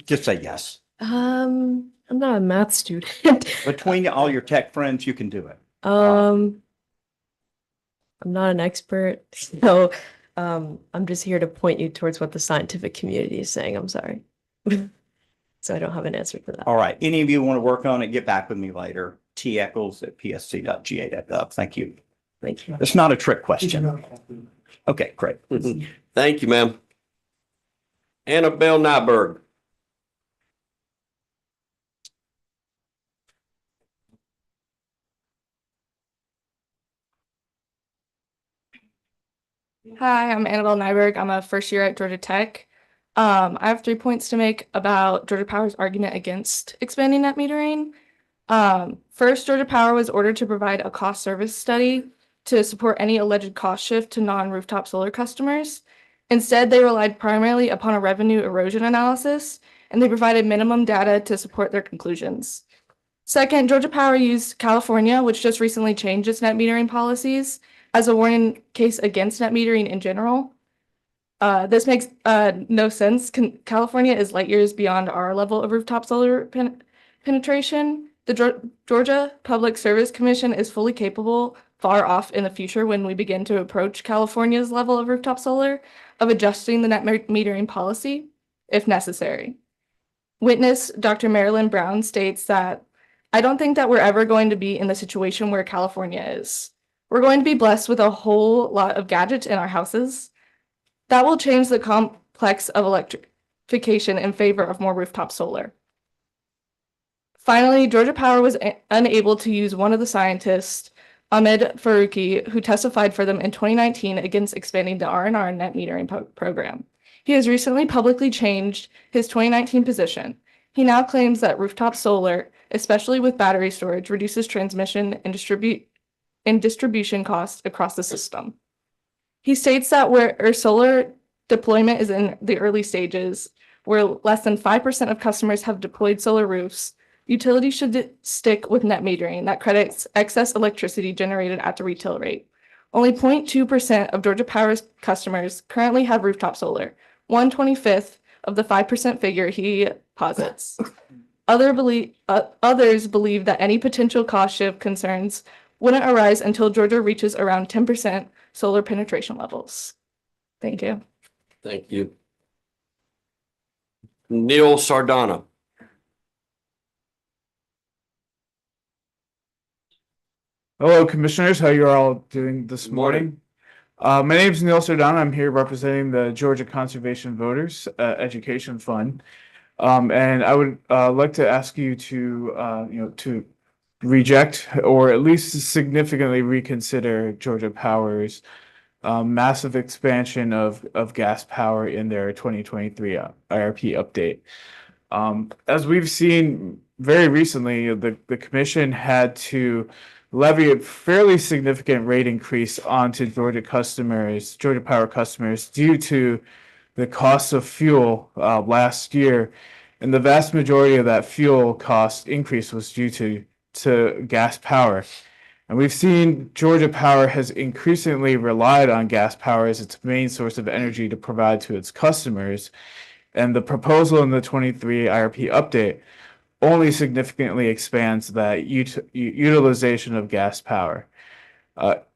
Just say yes. I'm not a math student. Between all your tech friends, you can do it. I'm not an expert, so I'm just here to point you towards what the scientific community is saying. I'm sorry. So I don't have an answer for that. All right. Any of you want to work on it, get back with me later. techols@psc.ga.gov. Thank you. Thank you. It's not a trick question. Okay, great. Thank you, ma'am. Annabelle Nyberg. Hi, I'm Annabelle Nyberg. I'm a first year at Georgia Tech. I have 3 points to make about Georgia Power's argument against expanding net metering. First, Georgia Power was ordered to provide a cost service study to support any alleged cost shift to non-rooftop solar customers. Instead, they relied primarily upon a revenue erosion analysis, and they provided minimum data to support their conclusions. Second, Georgia Power used California, which just recently changed its net metering policies, as a warning case against net metering in general. This makes no sense. California is light years beyond our level of rooftop solar penetration. The Georgia Public Service Commission is fully capable far off in the future when we begin to approach California's level of rooftop solar. of adjusting the net metering policy if necessary. Witness Dr. Marilyn Brown states that, "I don't think that we're ever going to be in the situation where California is. We're going to be blessed with a whole lot of gadgets in our houses. That will change the complex of electrification in favor of more rooftop solar." Finally, Georgia Power was unable to use one of the scientists, Ahmed Faruqi, who testified for them in 2019 against expanding the R&R net metering program. He has recently publicly changed his 2019 position. He now claims that rooftop solar, especially with battery storage, reduces transmission and distribution costs across the system. He states that where solar deployment is in the early stages, where less than 5% of customers have deployed solar roofs, utilities should stick with net metering that credits excess electricity generated at the retail rate. Only 0.2% of Georgia Power's customers currently have rooftop solar, 1/25 of the 5% figure he posits. Others believe that any potential cost shift concerns wouldn't arise until Georgia reaches around 10% solar penetration levels. Thank you. Thank you. Neil Sardana. Hello, Commissioners. How you're all doing this morning? My name is Neil Sardana. I'm here representing the Georgia Conservation Voters Education Fund. And I would like to ask you to reject or at least significantly reconsider Georgia Power's massive expansion of gas power in their 2023 IRP update. As we've seen very recently, the commission had to levy a fairly significant rate increase onto Georgia Power customers due to the cost of fuel last year. And the vast majority of that fuel cost increase was due to gas power. And we've seen Georgia Power has increasingly relied on gas power as its main source of energy to provide to its customers. And the proposal in the 23 IRP update only significantly expands that utilization of gas power.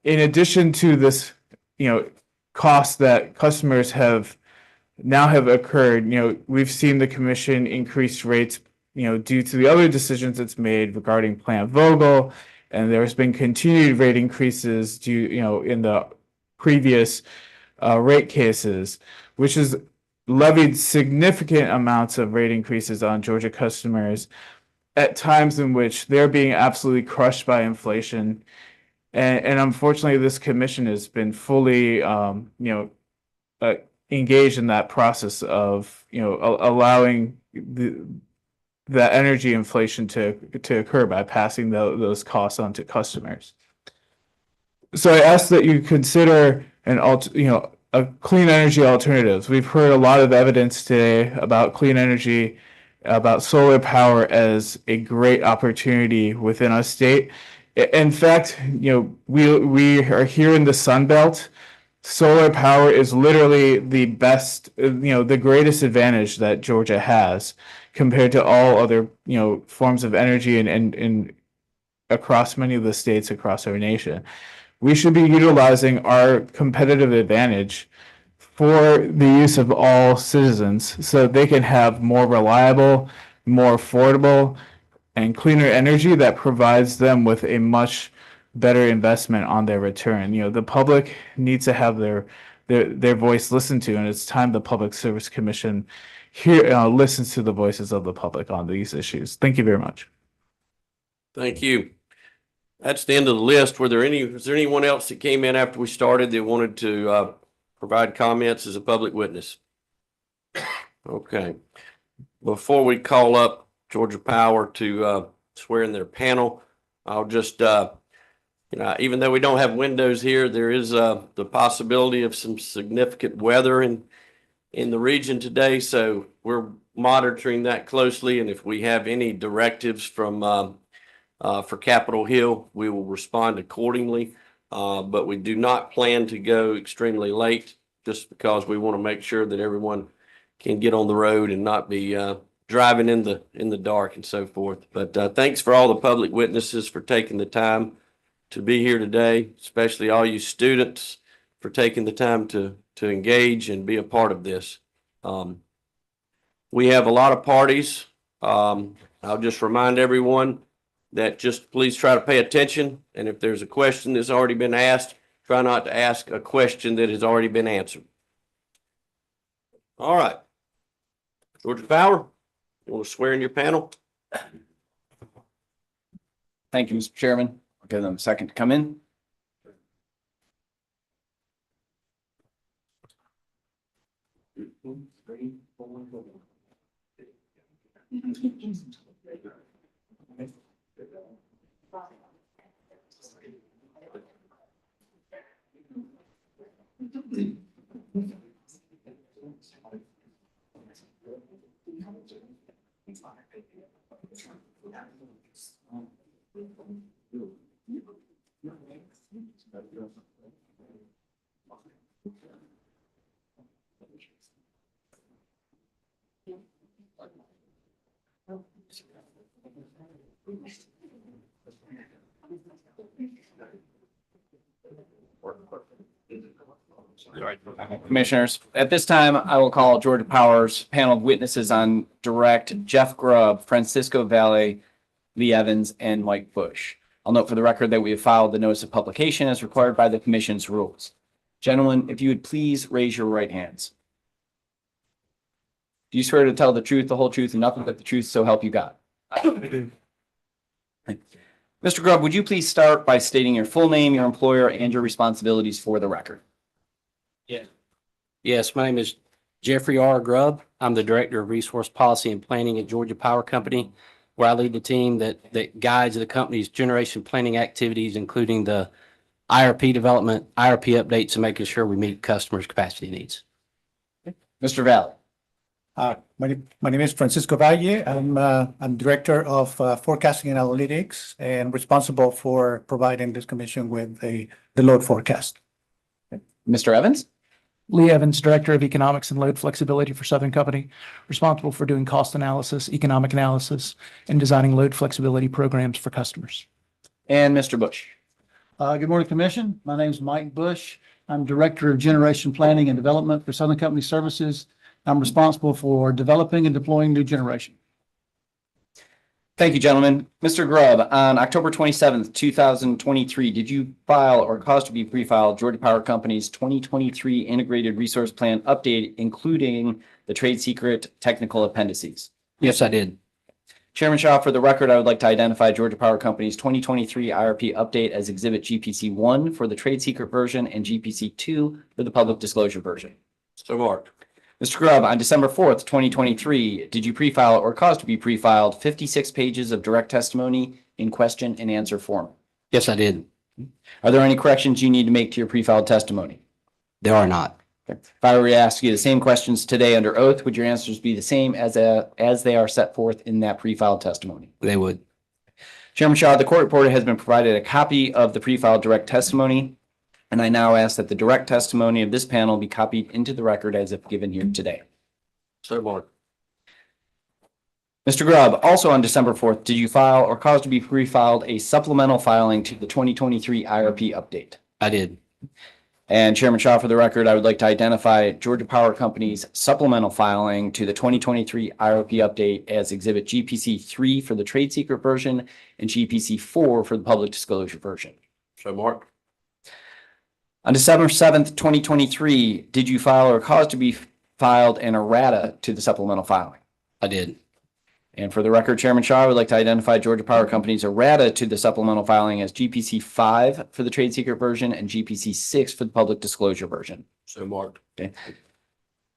In addition to this, cost that customers have occurred, we've seen the commission increase rates, due to the other decisions it's made regarding Plant Vogel, and there's been continued rate increases due, in the previous rate cases, which has levied significant amounts of rate increases on Georgia customers at times in which they're being absolutely crushed by inflation. And unfortunately, this commission has been fully, engaged in that process of, allowing the energy inflation to occur by passing those costs on to customers. So I ask that you consider a clean energy alternatives. We've heard a lot of evidence today about clean energy, about solar power as a great opportunity within our state. In fact, we are here in the Sun Belt. Solar power is literally the best, the greatest advantage that Georgia has compared to all other, forms of energy and across many of the states across our nation. We should be utilizing our competitive advantage for the use of all citizens so they can have more reliable, more affordable, and cleaner energy that provides them with a much better investment on their return. The public needs to have their voice listened to, and it's time the Public Service Commission listens to the voices of the public on these issues. Thank you very much. Thank you. That's the end of the list. Was there anyone else that came in after we started that wanted to provide comments as a public witness? Okay. Before we call up Georgia Power to swear in their panel, I'll just, even though we don't have windows here, there is the possibility of some significant weather in the region today. So we're monitoring that closely. And if we have any directives from for Capitol Hill, we will respond accordingly. But we do not plan to go extremely late just because we want to make sure that everyone can get on the road and not be driving in the dark and so forth. But thanks for all the public witnesses for taking the time to be here today, especially all you students for taking the time to to engage and be a part of this. We have a lot of parties. I'll just remind everyone that just please try to pay attention. And if there's a question that's already been asked, try not to ask a question that has already been answered. All right. Georgia Power, you want to swear in your panel? Thank you, Mr. Chairman. I'll give them a second to come in. Commissioners, at this time, I will call Georgia Power's panel of witnesses on direct: Jeff Grubb, Francisco Valle, Lee Evans, and Mike Bush. I'll note for the record that we have filed the notice of publication as required by the commission's rules. Gentlemen, if you would please raise your right hands. Do you swear to tell the truth, the whole truth, and nothing but the truth, so help you God? Mr. Grubb, would you please start by stating your full name, your employer, and your responsibilities for the record? Yes, my name is Jeffrey R. Grubb. I'm the Director of Resource Policy and Planning at Georgia Power Company, where I lead the team that guides the company's generation planning activities, including the IRP development, IRP updates, and making sure we meet customers' capacity needs. Mr. Valle. My name is Francisco Valle. I'm Director of Forecasting and Analytics and responsible for providing this commission with the load forecast. Mr. Evans. Lee Evans, Director of Economics and Load Flexibility for Southern Company, responsible for doing cost analysis, economic analysis, and designing load flexibility programs for customers. And Mr. Bush. Good morning, Commission. My name is Mike Bush. I'm Director of Generation Planning and Development for Southern Company Services. I'm responsible for developing and deploying new generation. Thank you, gentlemen. Mr. Grubb, on October 27th, 2023, did you file or cause to be pre-filed Georgia Power Company's 2023 Integrated Resource Plan update, including the trade secret technical appendices? Yes, I did. Chairman Shaw, for the record, I would like to identify Georgia Power Company's 2023 IRP update as Exhibit GPC 1 for the trade secret version and GPC 2 for the public disclosure version. So marked. Mr. Grubb, on December 4th, 2023, did you pre-file or cause to be pre-filed 56 pages of direct testimony in question and answer form? Yes, I did. Are there any corrections you need to make to your pre-filed testimony? There are not. Okay. If I were to ask you the same questions today under oath, would your answers be the same as they are set forth in that pre-filed testimony? They would. Chairman Shaw, the court reporter has been provided a copy of the pre-filed direct testimony, and I now ask that the direct testimony of this panel be copied into the record as if given here today. So marked. Mr. Grubb, also on December 4th, did you file or cause to be pre-filed a supplemental filing to the 2023 IRP update? I did. And Chairman Shaw, for the record, I would like to identify Georgia Power Company's supplemental filing to the 2023 IRP update as Exhibit GPC 3 for the trade secret version and GPC 4 for the public disclosure version. So marked. On December 7th, 2023, did you file or cause to be filed an errata to the supplemental filing? I did. And for the record, Chairman Shaw, I would like to identify Georgia Power Company's errata to the supplemental filing as GPC 5 for the trade secret version and GPC 6 for the public disclosure version. So marked. Okay.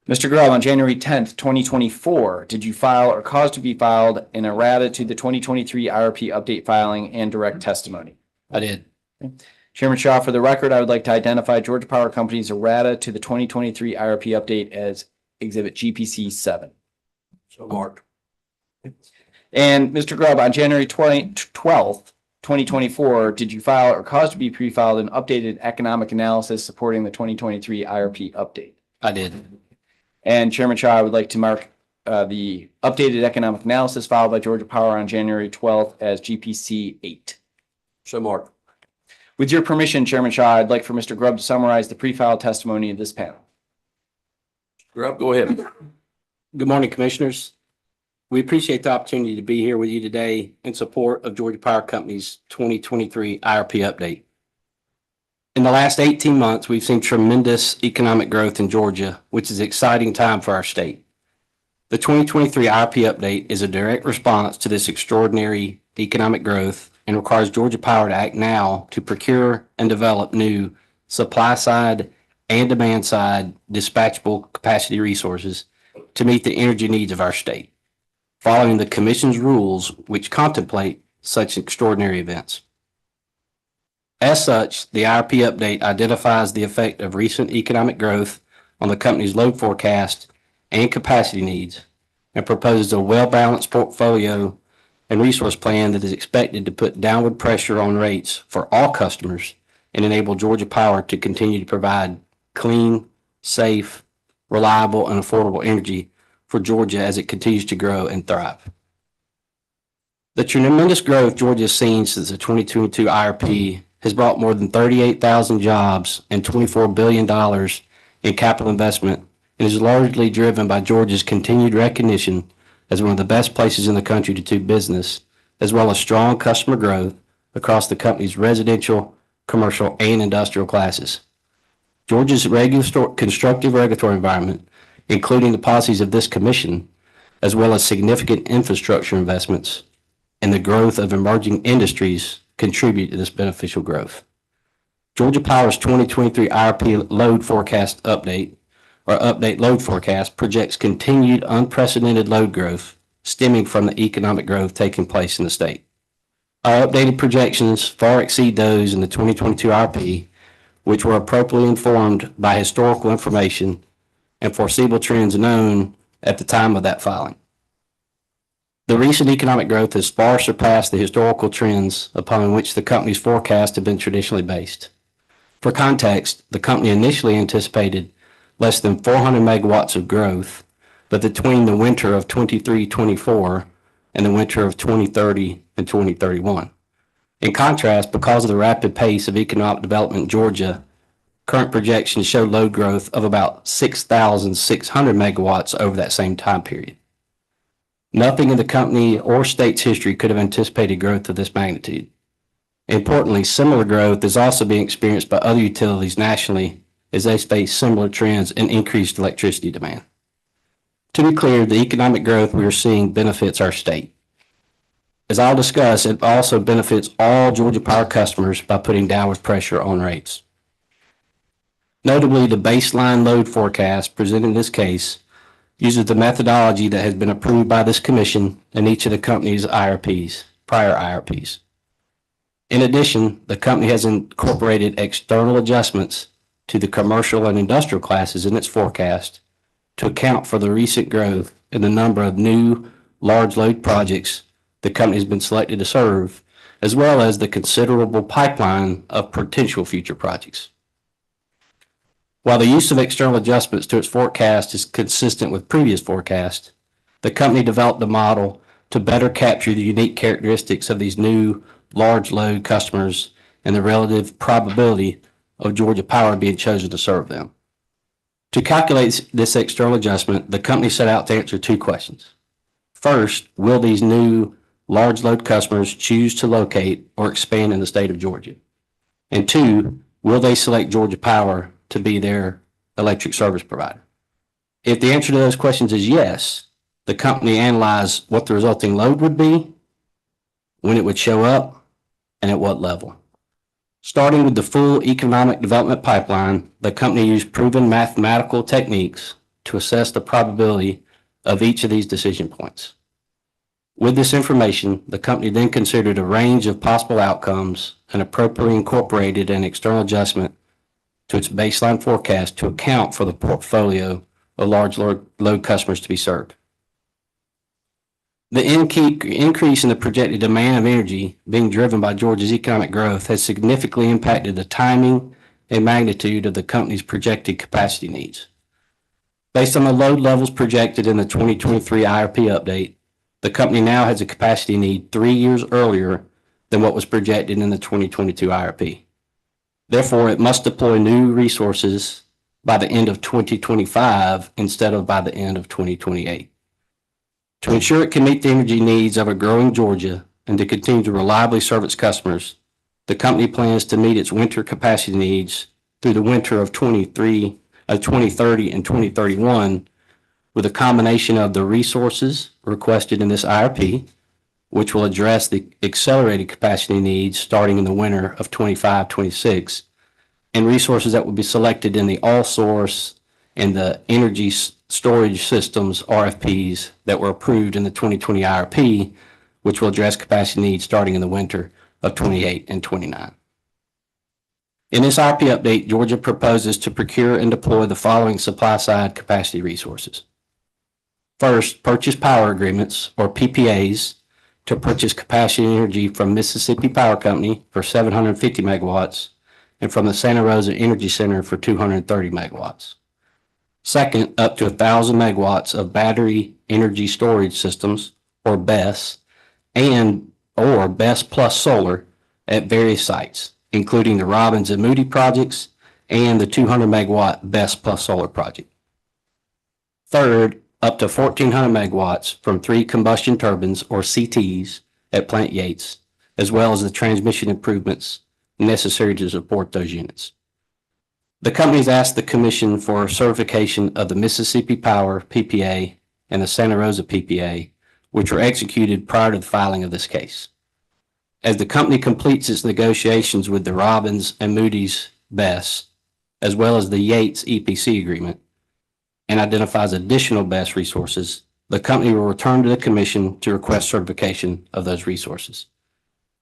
Mr. Grubb, on January 10th, 2024, did you file or cause to be filed an errata to the 2023 IRP update filing and direct testimony? I did. Okay. Chairman Shaw, for the record, I would like to identify Georgia Power Company's errata to the 2023 IRP update as Exhibit GPC 7. So marked. And Mr. Grubb, on January 12th, 2024, did you file or cause to be pre-filed an updated economic analysis supporting the 2023 IRP update? I did. And Chairman Shaw, I would like to mark the updated economic analysis filed by Georgia Power on January 12th as GPC 8. So marked. With your permission, Chairman Shaw, I'd like for Mr. Grubb to summarize the pre-filed testimony of this panel. Rob, go ahead. Good morning, Commissioners. We appreciate the opportunity to be here with you today in support of Georgia Power Company's 2023 IRP update. In the last 18 months, we've seen tremendous economic growth in Georgia, which is an exciting time for our state. The 2023 IRP update is a direct response to this extraordinary economic growth and requires Georgia Power to act now to procure and develop new supply-side and demand-side dispatchable capacity resources to meet the energy needs of our state, following the Commission's rules which contemplate such extraordinary events. As such, the IRP update identifies the effect of recent economic growth on the company's load forecast and capacity needs, and proposes a well-balanced portfolio and resource plan that is expected to put downward pressure on rates for all customers and enable Georgia Power to continue to provide clean, safe, reliable, and affordable energy for Georgia as it continues to grow and thrive. The tremendous growth Georgia has seen since the 2022 IRP has brought more than 38,000 jobs and $24 billion in capital investment, and is largely driven by Georgia's continued recognition as one of the best places in the country to do business, as well as strong customer growth across the company's residential, commercial, and industrial classes. Georgia's constructive regulatory environment, including the policies of this commission, as well as significant infrastructure investments and the growth of emerging industries, contribute to this beneficial growth. Georgia Power's 2023 IRP load forecast update, or update load forecast, projects continued unprecedented load growth stemming from the economic growth taking place in the state. Our updated projections far exceed those in the 2022 IRP, which were appropriately informed by historical information and foreseeable trends known at the time of that filing. The recent economic growth has far surpassed the historical trends upon which the company's forecasts have been traditionally based. For context, the company initially anticipated less than 400 megawatts of growth, but between the winter of 23-24 and the winter of 2030 and 2031. In contrast, because of the rapid pace of economic development in Georgia, current projections show load growth of about 6,600 megawatts over that same time period. Nothing in the company or state's history could have anticipated growth of this magnitude. Importantly, similar growth is also being experienced by other utilities nationally as they face similar trends in increased electricity demand. To be clear, the economic growth we are seeing benefits our state. As I'll discuss, it also benefits all Georgia Power customers by putting downward pressure on rates. Notably, the baseline load forecast presented in this case uses the methodology that has been approved by this commission and each of the company's IRPs, prior IRPs. In addition, the company has incorporated external adjustments to the commercial and industrial classes in its forecast to account for the recent growth in the number of new large load projects the company has been selected to serve, as well as the considerable pipeline of potential future projects. While the use of external adjustments to its forecast is consistent with previous forecasts, the company developed a model to better capture the unique characteristics of these new large load customers and the relative probability of Georgia Power being chosen to serve them. To calculate this external adjustment, the company set out to answer two questions. First, will these new large load customers choose to locate or expand in the state of Georgia? And two, will they select Georgia Power to be their electric service provider? If the answer to those questions is yes, the company analyzed what the resulting load would be, when it would show up, and at what level. Starting with the full economic development pipeline, the company used proven mathematical techniques to assess the probability of each of these decision points. With this information, the company then considered a range of possible outcomes and appropriately incorporated an external adjustment to its baseline forecast to account for the portfolio of large load customers to be served. The increase in the projected demand of energy being driven by Georgia's economic growth has significantly impacted the timing and magnitude of the company's projected capacity needs. Based on the load levels projected in the 2023 IRP update, the company now has a capacity need 3 years earlier than what was projected in the 2022 IRP. Therefore, it must deploy new resources by the end of 2025 instead of by the end of 2028. To ensure it can meet the energy needs of a growing Georgia and to continue to reliably serve its customers, the company plans to meet its winter capacity needs through the winter of 2030 and 2031 with a combination of the resources requested in this IRP, which will address the accelerated capacity needs starting in the winter of 25-26, and resources that will be selected in the all source and the energy storage systems RFPs that were approved in the 2020 IRP, which will address capacity needs starting in the winter of 28 and 29. In this IRP update, Georgia proposes to procure and deploy the following supply side capacity resources. First, purchase power agreements or PPAs to purchase capacity energy from Mississippi Power Company for 750 megawatts and from the Santa Rosa Energy Center for 230 megawatts. Second, up to 1,000 megawatts of battery energy storage systems or BESS or BESS plus solar at various sites, including the Robbins and Moody projects and the 200 megawatt BESS plus solar project. Third, up to 1,400 megawatts from 3 combustion turbines or CTs at Plant Yates, as well as the transmission improvements necessary to support those units. The companies asked the Commission for certification of the Mississippi Power PPA and the Santa Rosa PPA, which were executed prior to the filing of this case. As the company completes its negotiations with the Robbins and Moody's BESS, as well as the Yates EPC agreement, and identifies additional BESS resources, the company will return to the Commission to request certification of those resources.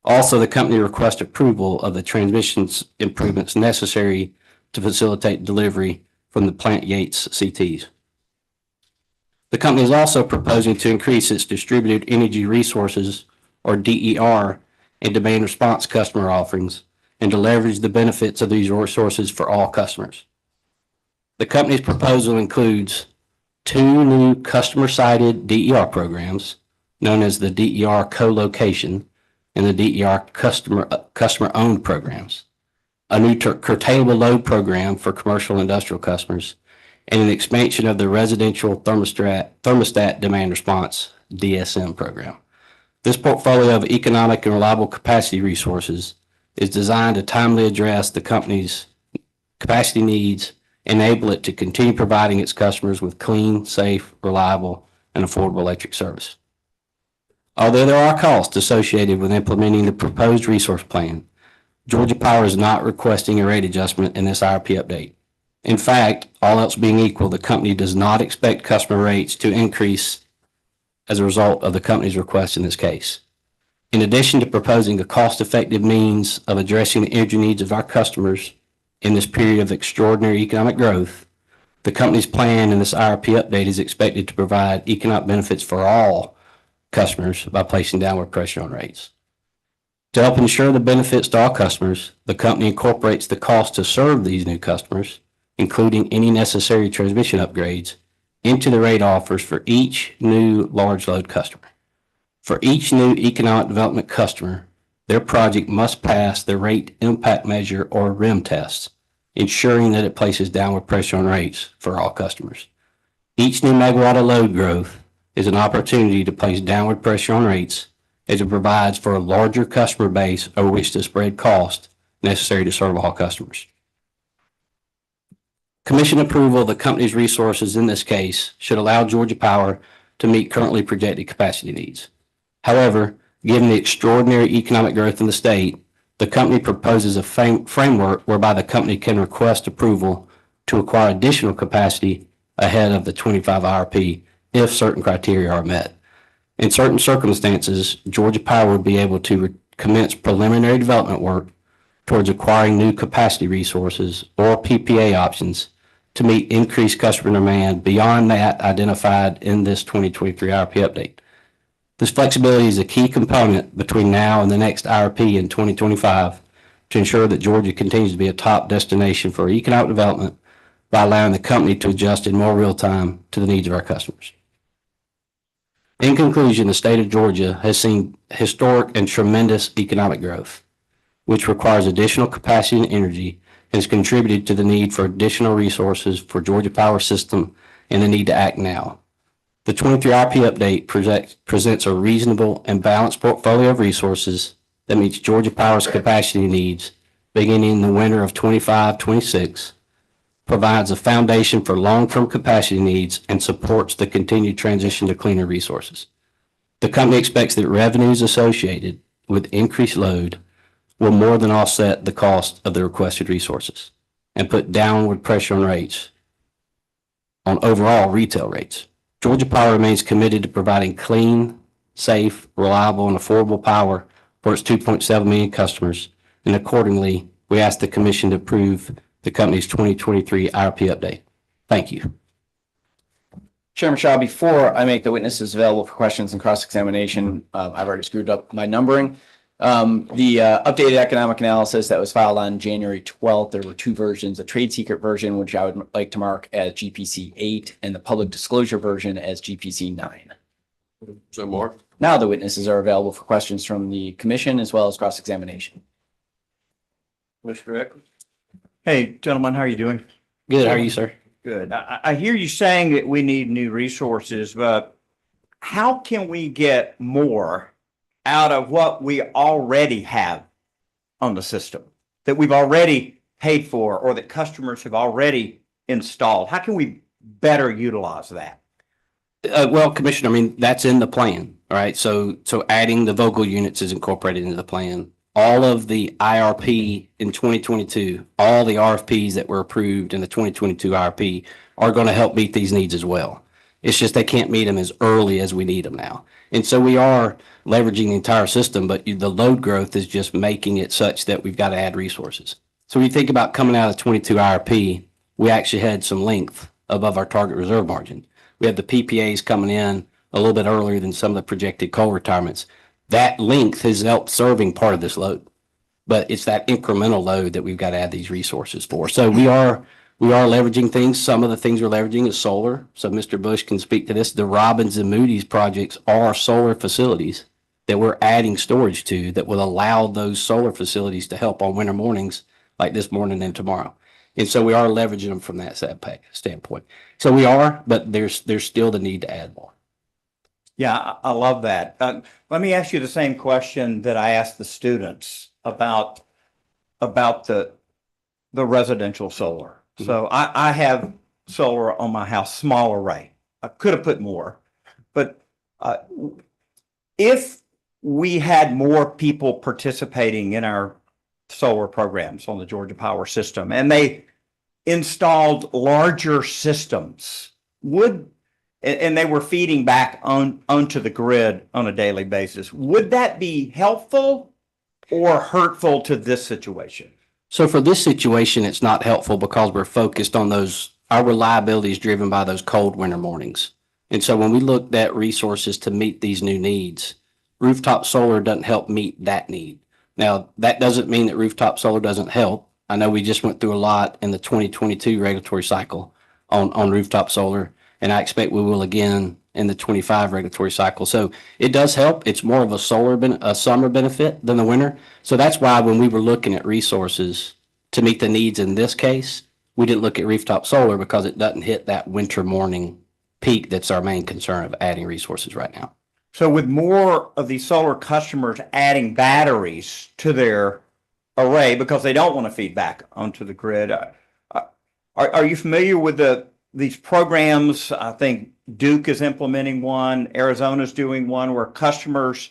Also, the company requests approval of the transmission improvements necessary to facilitate delivery from the Plant Yates CTs. The company is also proposing to increase its distributed energy resources, or DER, and demand response customer offerings, and to leverage the benefits of these resources for all customers. The company's proposal includes 2 new customer-sided DER programs, known as the DER co-location and the DER customer-owned programs, a new curtailable load program for commercial and industrial customers, and an expansion of the residential thermostat demand response DSM program. This portfolio of economic and reliable capacity resources is designed to timely address the company's capacity needs, enable it to continue providing its customers with clean, safe, reliable, and affordable electric service. Although there are costs associated with implementing the proposed resource plan, Georgia Power is not requesting a rate adjustment in this IRP update. In fact, all else being equal, the company does not expect customer rates to increase as a result of the company's request in this case. In addition to proposing a cost-effective means of addressing the energy needs of our customers in this period of extraordinary economic growth, the company's plan in this IRP update is expected to provide economic benefits for all customers by placing downward pressure on rates. To help ensure the benefits to all customers, the company incorporates the cost to serve these new customers, including any necessary transmission upgrades, into the rate offers for each new large load customer. For each new economic development customer, their project must pass the rate impact measure or RIM test, ensuring that it places downward pressure on rates for all customers. Each new megawatt of load growth is an opportunity to place downward pressure on rates as it provides for a larger customer base over which to spread costs necessary to serve all customers. Commission approval of the company's resources in this case should allow Georgia Power to meet currently projected capacity needs. However, given the extraordinary economic growth in the state, the company proposes a framework whereby the company can request approval to acquire additional capacity ahead of the 25 IRP if certain criteria are met. In certain circumstances, Georgia Power would be able to commence preliminary development work towards acquiring new capacity resources or PPA options to meet increased customer demand beyond that identified in this 2023 IRP update. This flexibility is a key component between now and the next IRP in 2025 to ensure that Georgia continues to be a top destination for economic development by allowing the company to adjust in more real time to the needs of our customers. In conclusion, the state of Georgia has seen historic and tremendous economic growth, which requires additional capacity and energy and has contributed to the need for additional resources for Georgia Power System and the need to act now. The 23 RP update presents a reasonable and balanced portfolio of resources that meets Georgia Power's capacity needs beginning in the winter of 25-26, provides a foundation for long-term capacity needs, and supports the continued transition to cleaner resources. The company expects that revenues associated with increased load will more than offset the cost of the requested resources and put downward pressure on rates, on overall retail rates. Georgia Power remains committed to providing clean, safe, reliable, and affordable power for its 2.7 million customers, and accordingly, we ask the Commission to approve the company's 2023 IRP update. Thank you. Chairman Shaw, before I make the witnesses available for questions and cross-examination, I've already screwed up my numbering. The updated economic analysis that was filed on January 12th, there were two versions, a trade secret version, which I would like to mark as GPC 8, and the public disclosure version as GPC 9. So Mark. Now the witnesses are available for questions from the commission as well as cross-examination. Mr. Eckles. Hey, gentlemen, how are you doing? Good. How are you, sir? Good. I hear you saying that we need new resources, but how can we get more out of what we already have on the system that we've already paid for or that customers have already installed? How can we better utilize that? Well, Commissioner, I mean, that's in the plan, all right? So adding the Vogel units is incorporated into the plan. All of the IRP in 2022, all the RFPs that were approved in the 2022 IRP are going to help meet these needs as well. It's just they can't meet them as early as we need them now. And so we are leveraging the entire system, but the load growth is just making it such that we've got to add resources. So when you think about coming out of 22 IRP, we actually had some length above our target reserve margin. We had the PPAs coming in a little bit earlier than some of the projected coal retirements. That length has helped serving part of this load, but it's that incremental load that we've got to add these resources for. So we are leveraging things. Some of the things we're leveraging is solar. So Mr. Bush can speak to this. The Robbins and Moody's projects are solar facilities that we're adding storage to that will allow those solar facilities to help on winter mornings like this morning and tomorrow. And so we are leveraging them from that standpoint. So we are, but there's still the need to add more. Yeah, I love that. Let me ask you the same question that I asked the students about the residential solar. Mm-hmm. So I have solar on my house, small array. I could have put more, but if we had more people participating in our solar programs on the Georgia Power System and they installed larger systems, and they were feeding back onto the grid on a daily basis, would that be helpful or hurtful to this situation? So for this situation, it's not helpful because we're focused on our reliability is driven by those cold winter mornings. And so when we looked at resources to meet these new needs, rooftop solar doesn't help meet that need. Now, that doesn't mean that rooftop solar doesn't help. I know we just went through a lot in the 2022 regulatory cycle on rooftop solar, and I expect we will again in the 25 regulatory cycle. So it does help. It's more of a summer benefit than the winter. So that's why when we were looking at resources to meet the needs in this case, we didn't look at rooftop solar because it doesn't hit that winter morning peak. That's our main concern of adding resources right now. So with more of these solar customers adding batteries to their array because they don't want to feed back onto the grid, are you familiar with these programs? I think Duke is implementing one, Arizona's doing one, where customers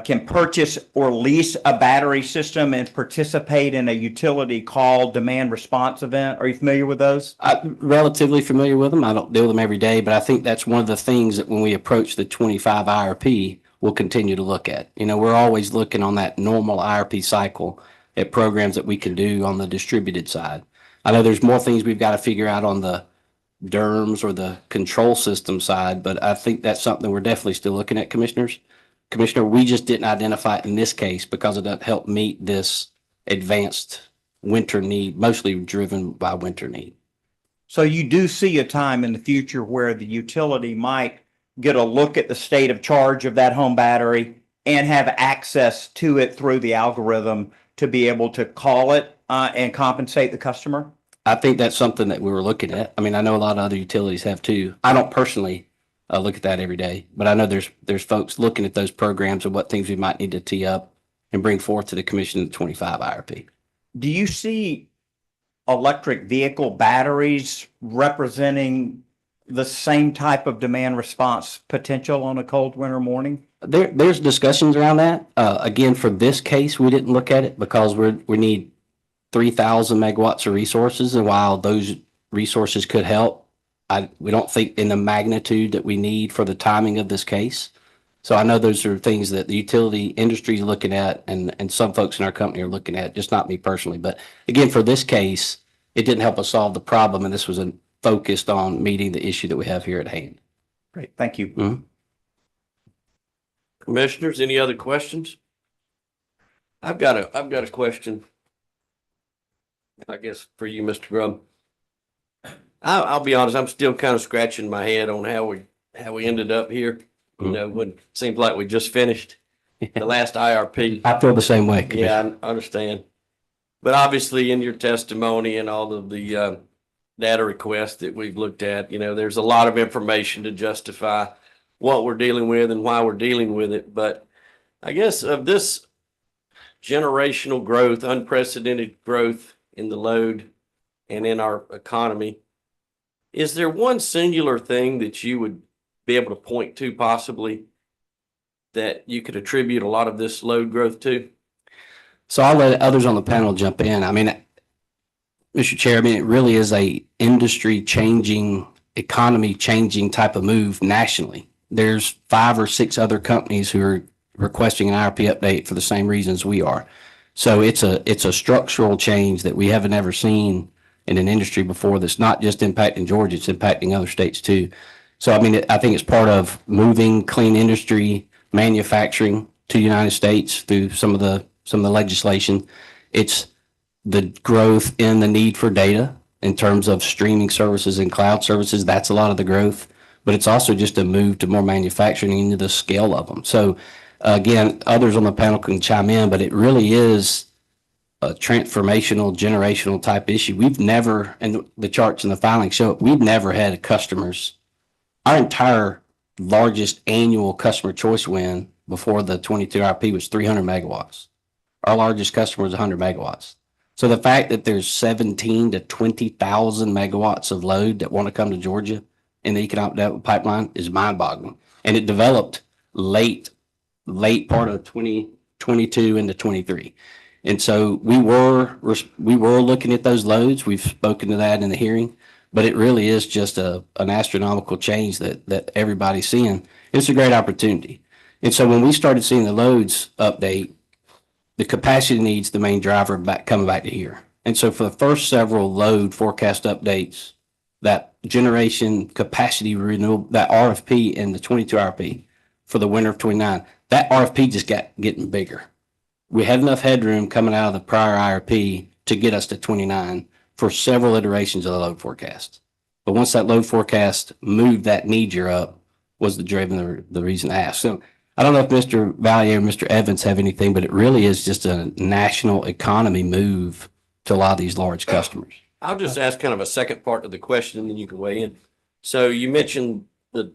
can purchase or lease a battery system and participate in a utility call demand response event. Are you familiar with those? I'm relatively familiar with them. I don't deal with them every day, but I think that's one of the things that when we approach the 25 IRP, we'll continue to look at. You know, we're always looking on that normal IRP cycle at programs that we can do on the distributed side. I know there's more things we've got to figure out on the DERMS or the control system side, but I think that's something we're definitely still looking at, Commissioner, we just didn't identify it in this case because it doesn't help meet this advanced winter need, mostly driven by winter need. So you do see a time in the future where the utility might get a look at the state of charge of that home battery and have access to it through the algorithm to be able to call it and compensate the customer? I think that's something that we were looking at. I mean, I know a lot of other utilities have too. I don't personally look at that every day, but I know there's folks looking at those programs and what things we might need to tee up and bring forth to the commission in the 25 IRP. Do you see electric vehicle batteries representing the same type of demand response potential on a cold winter morning? There's discussions around that. Again, for this case, we didn't look at it because we need 3,000 megawatts of resources, and while those resources could help, we don't think in the magnitude that we need for the timing of this case. So I know those are things that the utility industry is looking at, and some folks in our company are looking at, just not me personally. But again, for this case, it didn't help us solve the problem, and this was focused on meeting the issue that we have here at hand. Great, thank you. Mhm. Commissioners, any other questions? I've got a question. I guess for you, Mr. Grubb. I'll be honest, I'm still kind of scratching my head on how we ended up here. You know, when it seems like we just finished the last IRP. I feel the same way. Yeah, I understand. But obviously in your testimony and all of the data requests that we've looked at, you know, there's a lot of information to justify what we're dealing with and why we're dealing with it. But I guess of this generational growth, unprecedented growth in the load and in our economy, is there one singular thing that you would be able to point to possibly that you could attribute a lot of this load growth to? So I'll let others on the panel jump in. I mean, Mr. Chair, I mean, it really is a industry changing, economy changing type of move nationally. There's 5 or 6 other companies who are requesting an IRP update for the same reasons we are. So it's a structural change that we haven't ever seen in an industry before that's not just impacting Georgia, it's impacting other states too. So, I mean, I think it's part of moving clean industry manufacturing to the United States through some of the legislation. It's the growth in the need for data in terms of streaming services and cloud services. That's a lot of the growth, but it's also just a move to more manufacturing into the scale of them. So again, others on the panel can chime in, but it really is a transformational, generational type issue. We've never, and the charts and the filings show it, we've never had customers. Our entire largest annual customer choice win before the 22 RP was 300 megawatts. Our largest customer is 100 megawatts. So the fact that there's 17 to 20,000 megawatts of load that want to come to Georgia in the economic development pipeline is mind-boggling. And it developed late part of 2022 into 23. And so we were looking at those loads. We've spoken to that in the hearing, but it really is just an astronomical change that everybody's seeing. It's a great opportunity. And so when we started seeing the loads update, the capacity needs the main driver coming back to here. And so for the first several load forecast updates, that generation capacity renewal, that RFP in the 22 RP for the winter of 29, that RFP just got getting bigger. We had enough headroom coming out of the prior IRP to get us to 29 for several iterations of the load forecast. But once that load forecast moved that need year up was the reason to ask. So I don't know if Mr. Valier or Mr. Evans have anything, but it really is just a national economy move to a lot of these large customers. I'll just ask kind of a second part of the question and then you can weigh in. So you mentioned the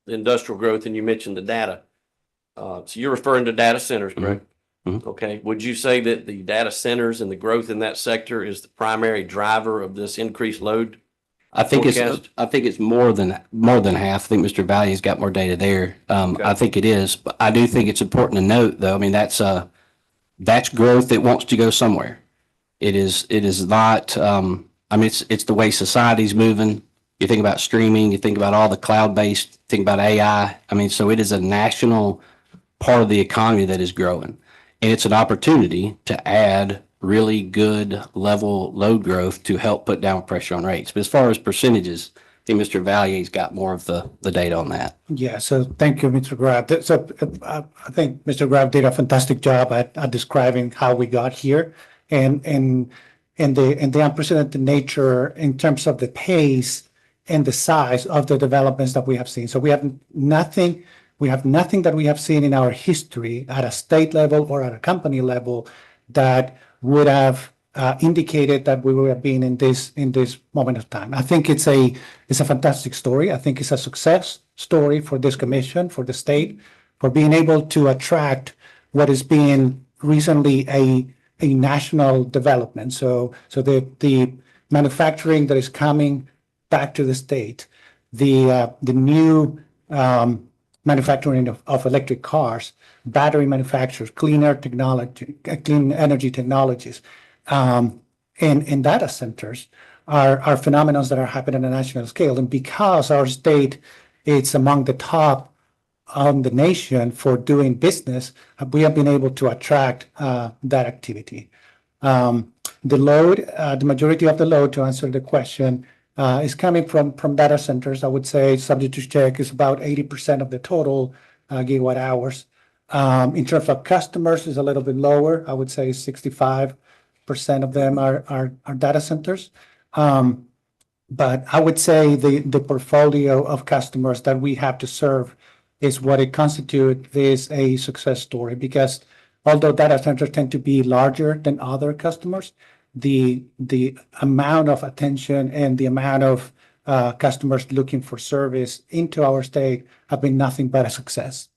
industrial growth and you mentioned the data. So you're referring to data centers, correct? Mm-hmm. Okay. Would you say that the data centers and the growth in that sector is the primary driver of this increased load? I think it's more than half. I think Mr. Valier's got more data there. I think it is, but I do think it's important to note though. I mean, that's growth that wants to go somewhere. It is not, I mean, it's the way society's moving. You think about streaming, you think about all the cloud-based, think about AI. I mean, so it is a national part of the economy that is growing. And it's an opportunity to add really good level load growth to help put down pressure on rates. But as far as percentages, I think Mr. Valier's got more of the data on that. Yeah, so thank you, Mr. Graff. So I think Mr. Graff did a fantastic job at describing how we got here and the unprecedented nature in terms of the pace and the size of the developments that we have seen. So we have nothing that we have seen in our history at a state level or at a company level that would have indicated that we were being in this moment of time. I think it's a fantastic story. I think it's a success story for this commission, for the state, for being able to attract what is being recently a national development. So the manufacturing that is coming back to the state, the new manufacturing of electric cars, battery manufacturers, clean energy technologies, and data centers are phenomena that are happening on a national scale. And because our state is among the top on the nation for doing business, we have been able to attract that activity. The load, the majority of the load, to answer the question, is coming from data centers. I would say, subject to check, is about 80% of the total gigawatt hours. In terms of customers, is a little bit lower. I would say 65% of them are data centers. But I would say the portfolio of customers that we have to serve is what it constitutes is a success story, because although data centers tend to be larger than other customers, the amount of attention and the amount of customers looking for service into our state have been nothing but a success.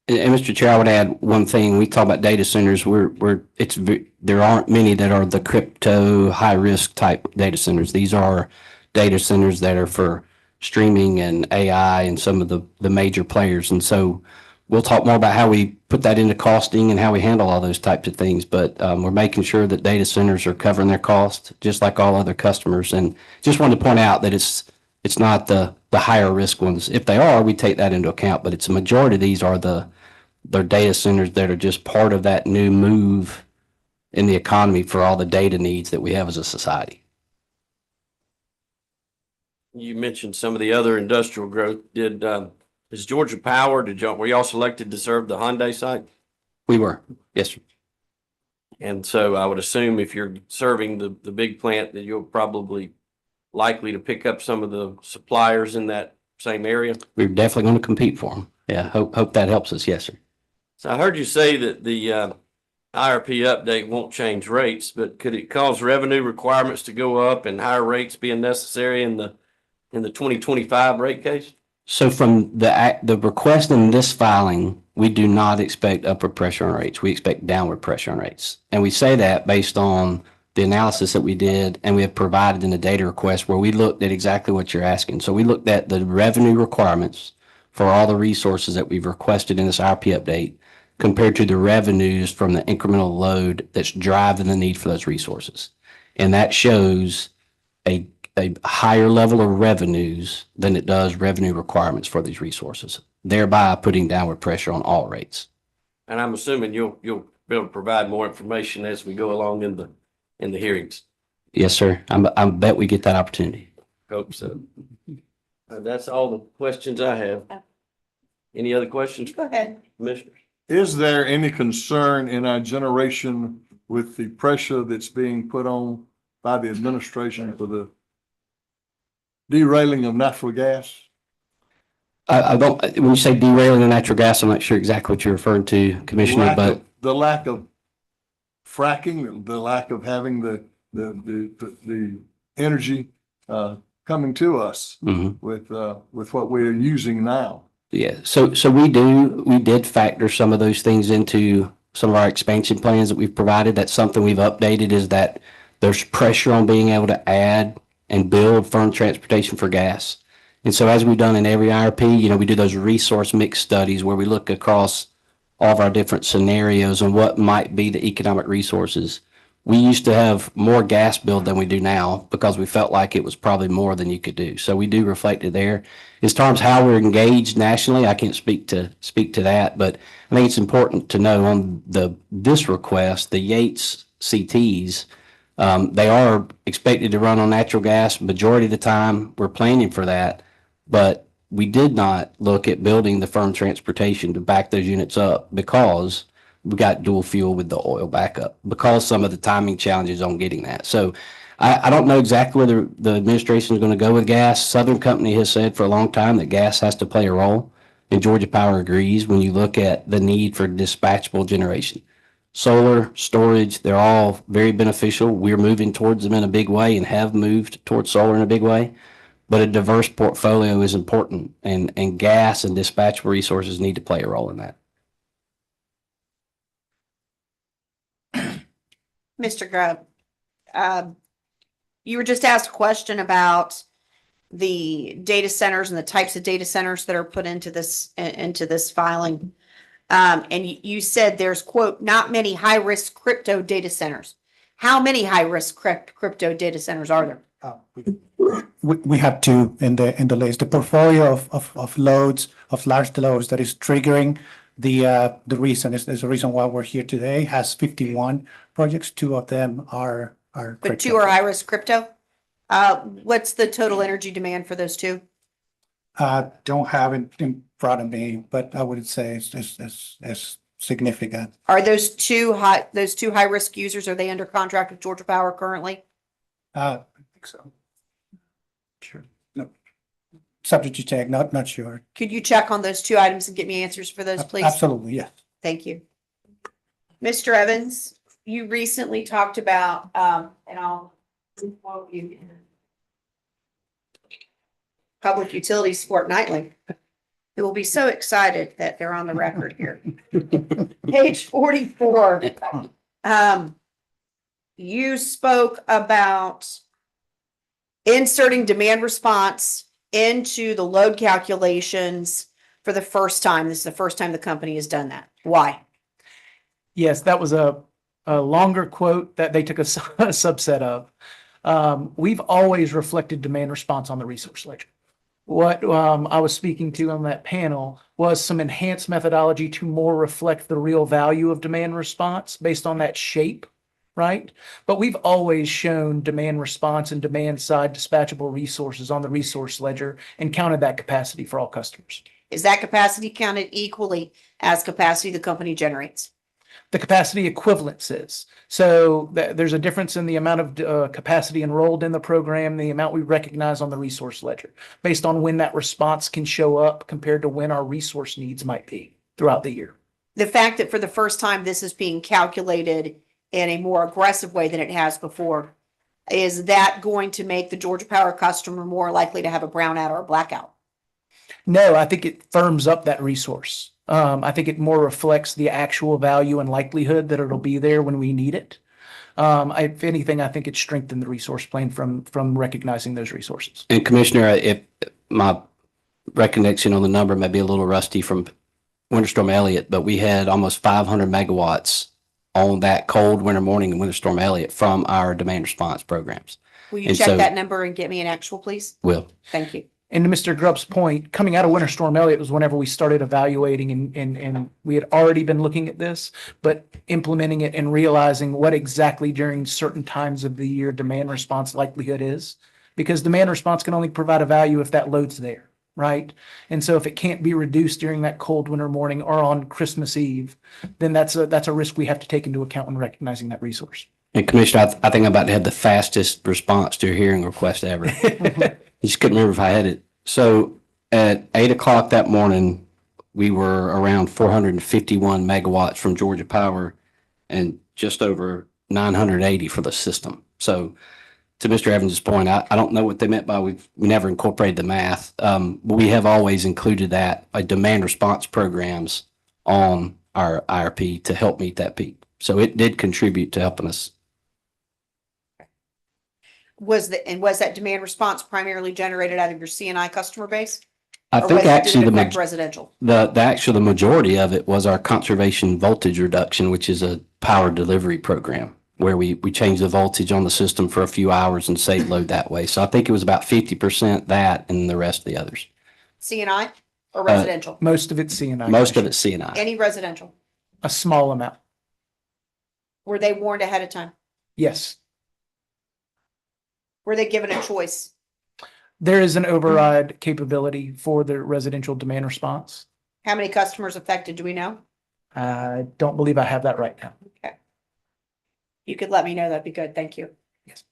And Mr. Chair, I would add one thing. We talk about data centers. There aren't many that are the crypto high risk type data centers. These are data centers that are for streaming and AI and some of the major players. And so we'll talk more about how we put that into costing and how we handle all those types of things. But we're making sure that data centers are covering their costs just like all other customers. And just wanted to point out that it's not the higher risk ones. If they are, we take that into account. But it's a majority of these are they're data centers that are just part of that new move in the economy for all the data needs that we have as a society. You mentioned some of the other industrial growth. Is Georgia Power, were y'all selected to serve the Hyundai site? We were, yes, sir. And so I would assume if you're serving the big plant that you're probably likely to pick up some of the suppliers in that same area. We're definitely going to compete for them. Yeah, hope that helps us. Yes, sir. So I heard you say that the IRP update won't change rates, but could it cause revenue requirements to go up and higher rates being necessary in the 2025 rate case? So from the request in this filing, we do not expect upward pressure on rates. We expect downward pressure on rates. And we say that based on the analysis that we did and we have provided in the data request where we looked at exactly what you're asking. So we looked at the revenue requirements for all the resources that we've requested in this IRP update compared to the revenues from the incremental load that's driving the need for those resources. And that shows a higher level of revenues than it does revenue requirements for these resources, thereby putting downward pressure on all rates. And I'm assuming you'll be able to provide more information as we go along in the hearings. Yes, sir. I bet we get that opportunity. Hope so. That's all the questions I have. Any other questions? Go ahead. Commissioners? Is there any concern in our generation with the pressure that's being put on by the administration for the derailing of natural gas? I don't, when you say derailing the natural gas, I'm not sure exactly what you're referring to, Commissioner, but The lack of fracking, the lack of having the energy coming to us with what we're using now. yeah, so we did factor some of those things into some of our expansion plans that we've provided. That's something we've updated, is that there's pressure on being able to add and build firm transportation for gas. And so as we've done in every IRP, we do those resource mix studies where we look across all of our different scenarios and what might be the economic resources. We used to have more gas build than we do now because we felt like it was probably more than you could do. So we do reflect it there. As terms of how we're engaged nationally, I can't speak to that, but I think it's important to know on this request, the Yates CTs, they are expected to run on natural gas majority of the time. We're planning for that, but we did not look at building the firm transportation to back those units up because we got dual fuel with the oil backup, because some of the timing challenges on getting that. So I don't know exactly whether the administration is going to go with gas. Southern Company has said for a long time that gas has to play a role, and Georgia Power agrees when you look at the need for dispatchable generation. solar, storage, they're all very beneficial. We're moving towards them in a big way and have moved towards solar in a big way. But a diverse portfolio is important, and gas and dispatchable resources need to play a role in that. Mr. Grubb, you were just asked a question about the data centers and the types of data centers that are put into this filing. And you said there's, quote, not many high-risk crypto data centers. How many high-risk crypto data centers are there? We have two in the list. The portfolio of loads, of large loads that is triggering the reason is the reason why we're here today has 51 projects. Two of them are But crypto. two are high-risk crypto? What's the total energy demand for those two? Don't have it in front of me, but I would say it's significant. Are those two high-risk users, are they under contract with Georgia Power currently? I think so. Sure. No. Subject to check, not sure. Could you check on those two items and get me answers for those, please? Absolutely, yes. Thank you. Mr. Evans, you recently talked about, and I'll quote you. Public Utilities Fortnightly. They will be so excited that they're on the record here. Page 44. You spoke about inserting demand response into the load calculations for the first time. This is the first time the company has done that. Why? Yes, that was a longer quote that they took a subset of. We've always reflected demand response on the resource ledger. What I was speaking to on that panel was some enhanced methodology to more reflect the real value of demand response based on that shape, right? But we've always shown demand response and demand side dispatchable resources on the resource ledger and counted that capacity for all customers. Is that capacity counted equally as capacity the company generates? The capacity equivalence is. So there's a difference in the amount of capacity enrolled in the program, the amount we recognize on the resource ledger, based on when that response can show up compared to when our resource needs might be throughout the year. The fact that for the first time this is being calculated in a more aggressive way than it has before, is that going to make the Georgia Power customer more likely to have a brownout or a blackout? No, I think it firms up that resource. I think it more reflects the actual value and likelihood that it'll be there when we need it. If anything, I think it strengthened the resource plan from recognizing those resources. And Commissioner, if my recollection on the number may be a little rusty from Winter Storm Elliott, but we had almost 500 megawatts on that cold winter morning in Winter Storm Elliott from our demand response programs. Will you And check so- that number and get me an actual, please? Will. Thank you. And to Mr. Grubb's point, coming out of Winter Storm Elliott was whenever we started evaluating and we had already been looking at this, but implementing it and realizing what exactly during certain times of the year demand response likelihood is. Because demand response can only provide a value if that load's there, right? And so if it can't be reduced during that cold winter morning or on Christmas Eve, then that's a risk we have to take into account when recognizing that resource. And Commissioner, I think I'm about to have the fastest response to a hearing request ever. I just couldn't remember if I had it. So at 8 o'clock that morning, we were around 451 megawatts from Georgia Power and just over 980 for the system. So to Mr. Evans' point, I don't know what they meant by we never incorporated the math. But we have always included that demand response programs on our IRP to help meet that peak. So it did contribute to helping us. Was that demand response primarily generated out of your C&I customer base? I Or think did it actually affect residential? the majority of it was our conservation voltage reduction, which is a power delivery program where we change the voltage on the system for a few hours and save load that way. So I think it was about 50% that and the rest of the others. C&I or residential? Most of it's C&I. Most of it's C&I. Any residential? A small amount. Were they warned ahead of time? Yes. Were they given a choice? There is an override capability for the residential demand response. How many customers affected, do we know? I don't believe I have that right now. Okay. You could let me know, that'd be good. Thank you. Yes.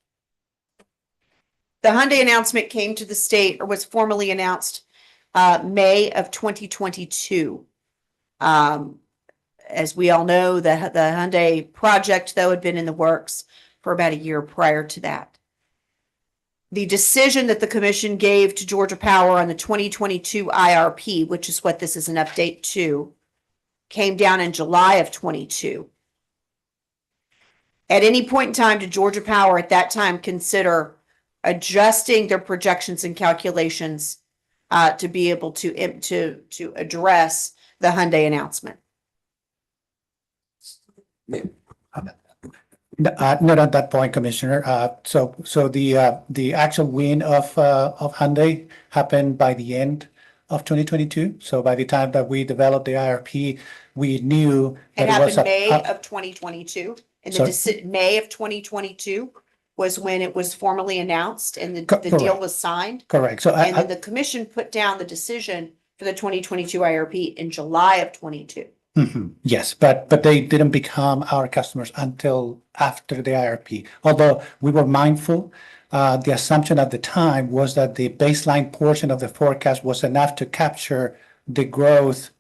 The Hyundai announcement came to the state or was formally announced May of 2022. As we all know, the Hyundai project, though, had been in the works for about a year prior to that. The decision that the commission gave to Georgia Power on the 2022 IRP, which is what this is an update to, came down in July of 22. At any point in time, did Georgia Power at that time consider adjusting their projections and calculations to be able to address the Hyundai announcement? Not at that point, Commissioner. So the actual win of Hyundai happened by the end of 2022. So by the time that we developed the IRP, we knew It that it was happened May of 2022, and May of 2022 was when it was formally announced and the deal correct. was signed. Correct. So And then the commission put down the decision for the 2022 IRP in July of 22. Yes, but they didn't become our customers until after the IRP. Although we were mindful, the assumption at the time was that the baseline portion of the forecast was enough to capture the growth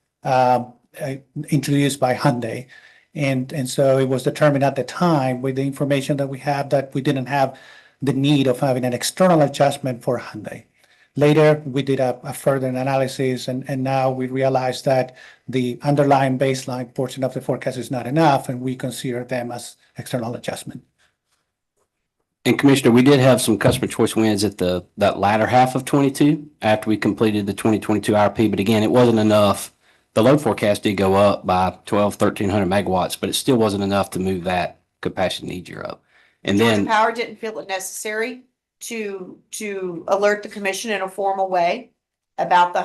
introduced by Hyundai. And so it was determined at the time with the information that we have that we didn't have the need of having an external adjustment for Hyundai. Later, we did a further analysis, and now we realize that the underlying baseline portion of the forecast is not enough, and we consider them as external adjustment. And Commissioner, we did have some customer choice wins at that latter half of 22 after we completed the 2022 IRP. But again, it wasn't enough. The load forecast did go up by 1,300 megawatts, but it still wasn't enough to move that capacity need year up. And Georgia then Power didn't feel it necessary to alert the commission in a formal way about the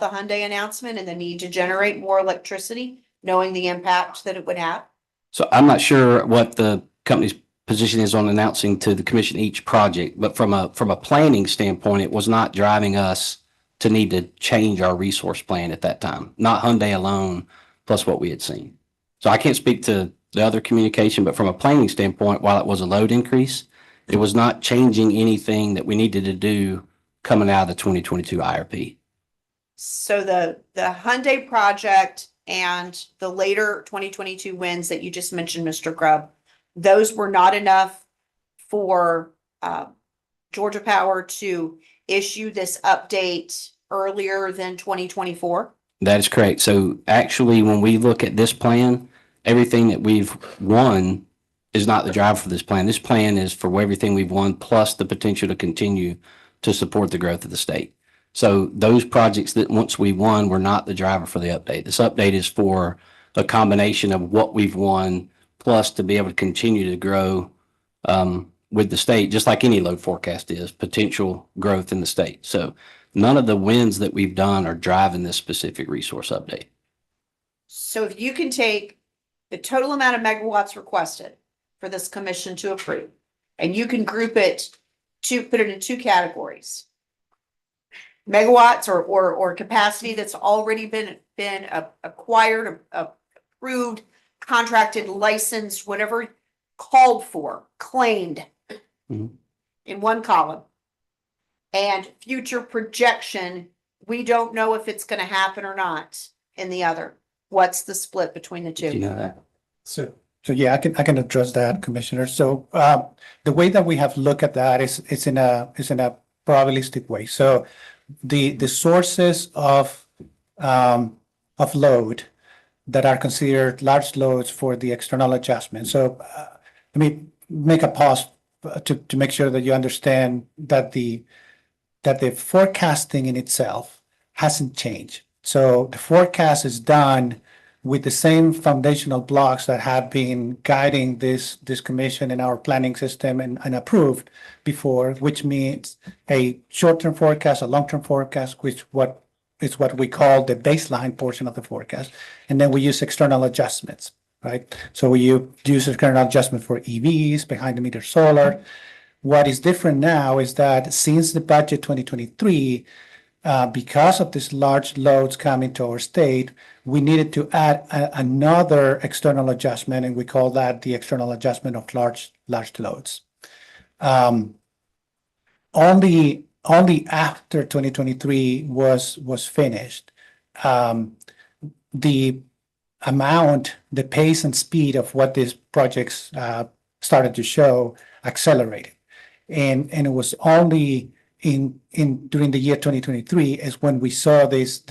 Hyundai announcement and the need to generate more electricity, knowing the impact that it would have. So I'm not sure what the company's position is on announcing to the commission each project, but from a planning standpoint, it was not driving us to need to change our resource plan at that time, not Hyundai alone, plus what we had seen. So I can't speak to the other communication, but from a planning standpoint, while it was a load increase, it was not changing anything that we needed to do coming out of the 2022 IRP. So the Hyundai project and the later 2022 wins that you just mentioned, Mr. Grubb, those were not enough for Georgia Power to issue this update earlier than 2024? That is correct. So actually, when we look at this plan, everything that we've won is not the driver for this plan. This plan is for everything we've won, plus the potential to continue to support the growth of the state. So those projects that once we won were not the driver for the update. This update is for a combination of what we've won, plus to be able to continue to grow with the state, just like any load forecast is, potential growth in the state. So none of the wins that we've done are driving this specific resource update. So if you can take the total amount of megawatts requested for this commission to approve, and you can group it to put it in two categories. Megawatts or capacity that's already been acquired, approved, contracted, licensed, whatever called for, claimed in one column. And future projection, we don't know if it's going to happen or not in the other. What's the split between the two? Do you know that? So yeah, I can address that, Commissioner. So the way that we have looked at that is it's in a probabilistic way. So the sources of load that are considered large loads for the external adjustment. So let me make a pause to make sure that you understand that the forecasting in itself hasn't changed. So the forecast is done with the same foundational blocks that have been guiding this commission and our planning system and approved before, which means a short-term forecast, a long-term forecast, which is what we call the baseline portion of the forecast. And then we use external adjustments, right? So we use external adjustment for EVs, behind the meter solar. What is different now is that since the budget 2023, because of these large loads coming to our state, we needed to add another external adjustment, and we call that the external adjustment of large loads. Only after 2023 was finished, the amount, the pace and speed of what these projects started to show accelerated. And it was only during the year 2023 is when we saw this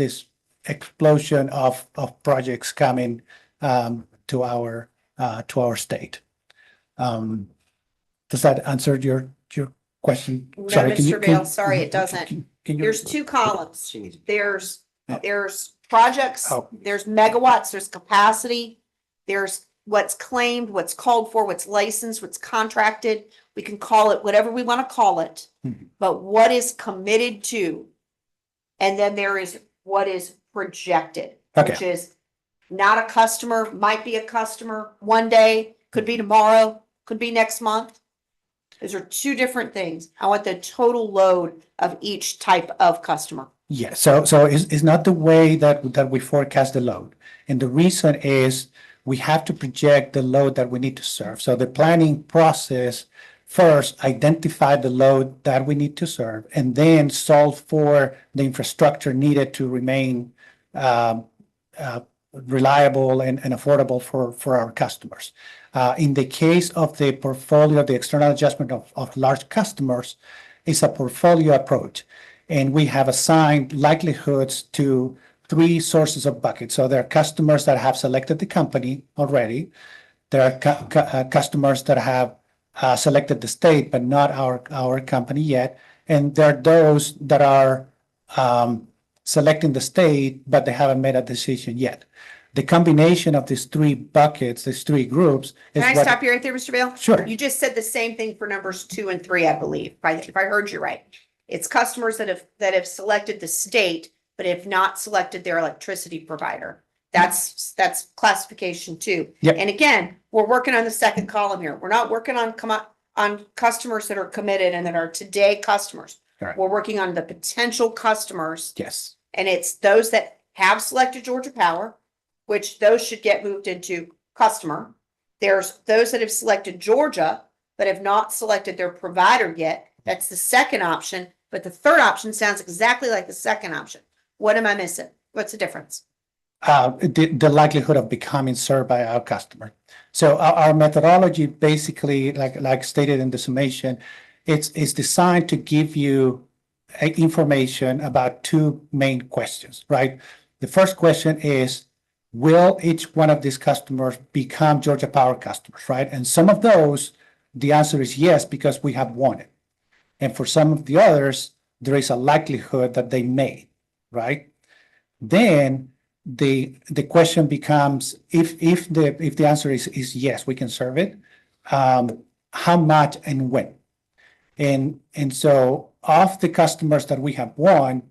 explosion of projects coming to our state. Does that answer your question? No, Sorry, Mr. Vale, sorry, it doesn't. can you- There's two columns. There's projects, there's megawatts, there's capacity, there's what's claimed, what's called for, what's licensed, what's contracted. We can call it whatever we want to call it, but what is committed to? And then there is what is projected, which is not a customer, might be a customer one day, could be tomorrow, could be next month. Those are two different things. I want the total load of each type of customer. Yeah, so it's not the way that we forecast the load. And the reason is we have to project the load that we need to serve. So the planning process first identify the load that we need to serve and then solve for the infrastructure needed to remain reliable and affordable for our customers. In the case of the portfolio, the external adjustment of large customers is a portfolio approach. And we have assigned likelihoods to 3 sources of buckets. So there are customers that have selected the company already. There are customers that have selected the state, but not our company yet. And there are those that are selecting the state, but they haven't made a decision yet. The combination of these 3 buckets, these 3 groups. Can I stop you right there, Mr. Vale? Sure. You just said the same thing for numbers 2 and 3, I believe, if I heard you right. It's customers that have selected the state, but have not selected their electricity provider. That's classification 2. Yep. And again, we're working on the second column here. We're not working on customers that are committed and that are today customers. Correct. We're working on the potential customers. Yes. And it's those that have selected Georgia Power, which those should get moved into customer. There's those that have selected Georgia, but have not selected their provider yet. That's the second option. But the third option sounds exactly like the second option. What am I missing? What's the difference? The likelihood of becoming served by our customer. So our methodology, basically, like stated in the summation, it's designed to give you information about 2 main questions, right? The first question is, will each one of these customers become Georgia Power customers, right? And some of those, the answer is yes, because we have won it. And for some of the others, there is a likelihood that they may, right? Then the question becomes, if the answer is yes, we can serve it, how much and when? And so of the customers that we have won,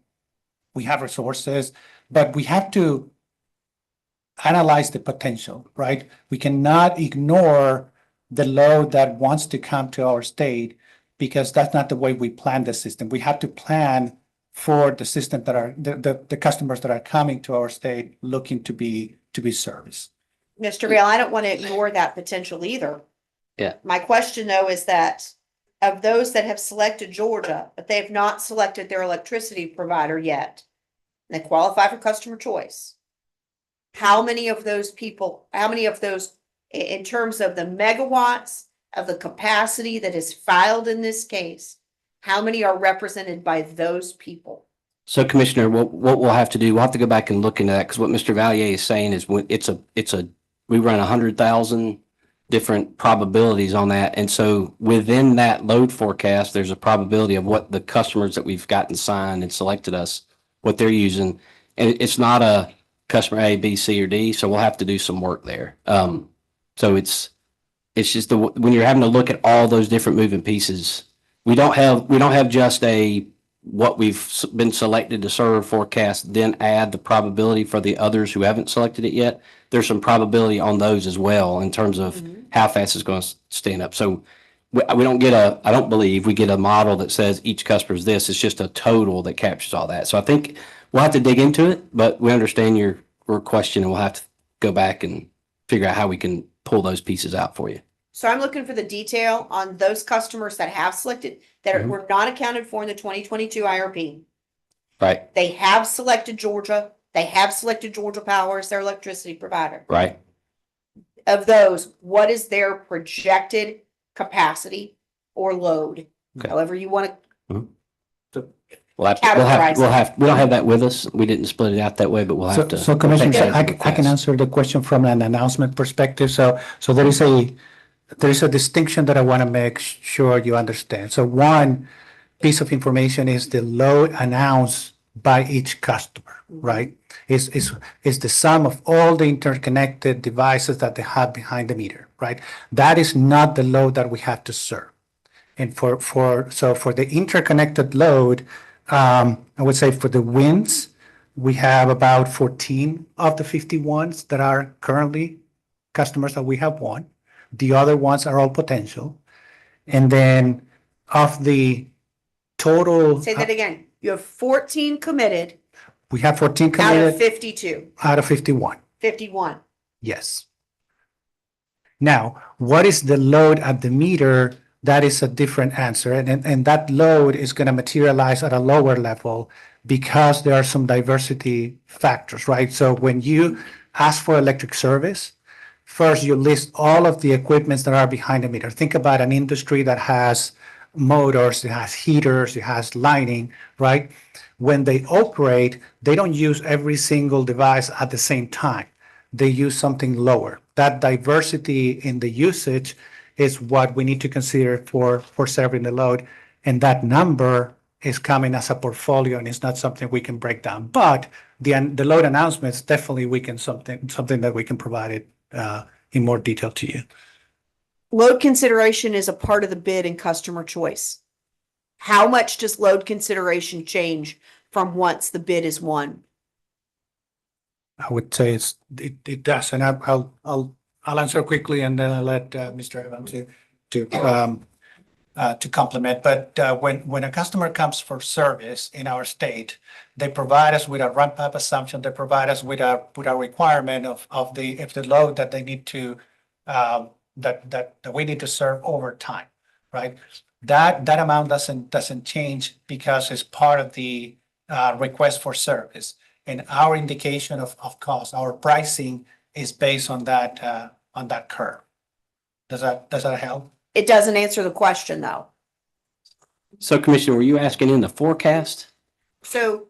we have resources, but we have to analyze the potential, right? We cannot ignore the load that wants to come to our state because that's not the way we plan the system. We have to plan for the system that are the customers that are coming to our state looking to be serviced. Mr. Vale, I don't want to ignore that potential either. Yeah. My question though is that of those that have selected Georgia, but they have not selected their electricity provider yet, and they qualify for customer choice. How many of those people, in terms of the megawatts of the capacity that is filed in this case, how many are represented by those people? So Commissioner, what we'll have to do, we'll have to go back and look into that because what Mr. Valier is saying is when we run 100,000 different probabilities on that. And so within that load forecast, there's a probability of what the customers that we've gotten signed and selected us, what they're using. And it's not a customer A, B, C, or D. So we'll have to do some work there. So it's just when you're having to look at all those different moving pieces, we don't have just what we've been selected to serve forecast, then add the probability for the others who haven't selected it yet. There's some probability on those as well in terms of how fast it's going to stand up. So I don't believe we get a model that says each customer is this. It's just a total that captures all that. So I think we'll have to dig into it, but we understand your question and we'll have to go back and figure out how we can pull those pieces out for you. So I'm looking for the detail on those customers that have selected, that were not accounted for in the 2022 IRP. Right. They have selected Georgia, They have selected Georgia Power as their electricity provider. Right. Of those, what is their projected capacity or load? Okay. However you want to. We don't have that with us. We didn't split it out that way, but we'll have to. So we'll take Commissioner, that I as a can request. answer the question from an announcement perspective. So there is a distinction that I want to make sure you understand. So one piece of information is the load announced by each customer, right? Is the sum of all the interconnected devices that they have behind the meter, right? That is not the load that we have to serve. And for the interconnected load, I would say for the winds, we have about 14 of the 51s that are currently customers that we have won. The other ones are all potential. And then of the total. Say that again. You have 14 committed We have 14 out of committed 52, out of 51. 51. Yes. Now, what is the load at the meter? That is a different answer. And that load is going to materialize at a lower level because there are some diversity factors, right? So when you ask for electric service, first you list all of the equipments that are behind the meter. Think about an industry that has motors, it has heaters, it has lighting, right? When they operate, they don't use every single device at the same time. They use something lower. That diversity in the usage is what we need to consider for serving the load. And that number is coming as a portfolio and it's not something we can break down. But the load announcements, definitely we can something that we can provide it in more detail to you. Load consideration is a part of the bid and customer choice. How much does load consideration change from once the bid is won? I would say it does, and I'll answer quickly, and then I'll let Mr. Evans to complement. But when a customer comes for service in our state, they provide us with a ramp-up assumption. They provide us with a requirement of the load that they need to that we need to serve over time, right? That amount doesn't change because it's part of the request for service. And our indication of cost, our pricing is based on that curve. Does that help? It doesn't answer the question though. So Commissioner, were you asking in the forecast? So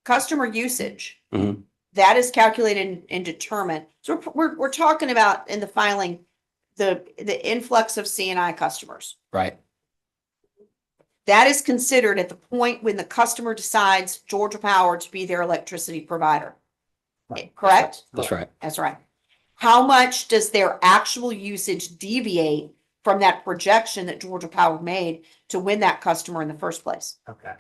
customer usage, Mhm. that is calculated and determined. So we're talking about in the filing, the influx of C&I customers. Right. That is considered at the point when the customer decides Georgia Power to be their electricity provider. Correct? That's right. That's right. How much does their actual usage deviate from that projection that Georgia Power made to win that customer in the first place? Okay.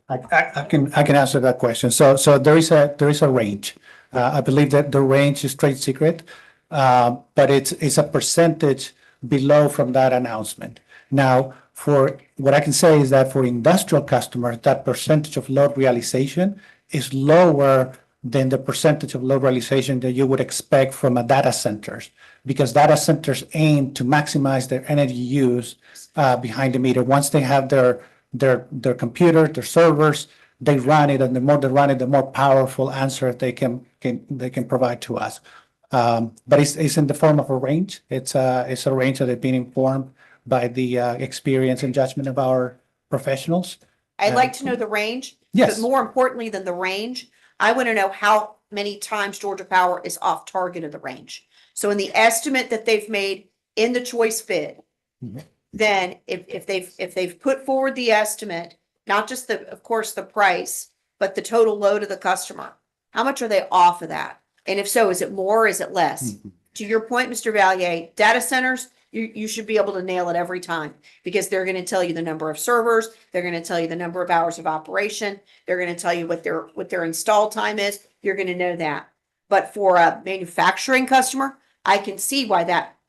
I can answer that question. So there is a range. I believe that the range is trade secret, but it's a percentage below from that announcement. Now, for what I can say is that for industrial customers, that percentage of load realization is lower than the percentage of load realization that you would expect from a data centers, because data centers aim to maximize their energy use behind the meter. Once they have their computer, their servers, they run it, and the more they run it, the more powerful answer they can provide to us. But it's in the form of a range. It's a range that has been informed by the experience and judgment of our professionals. I'd like to know the range. Yes. But more importantly than the range, I want to know how many times Georgia Power is off target of the range. So in the estimate that they've made in the choice bid, then if they've put forward the estimate, not just of course, the price, but the total load of the customer, how much are they off of that? And if so, is it more, or is it less? To your point, Mr. Valier, data centers, you should be able to nail it every time, because they're going to tell you the number of servers. They're going to tell you the number of hours of operation. They're going to tell you what their install time is. You're going to know that. But for a manufacturing customer, I can see why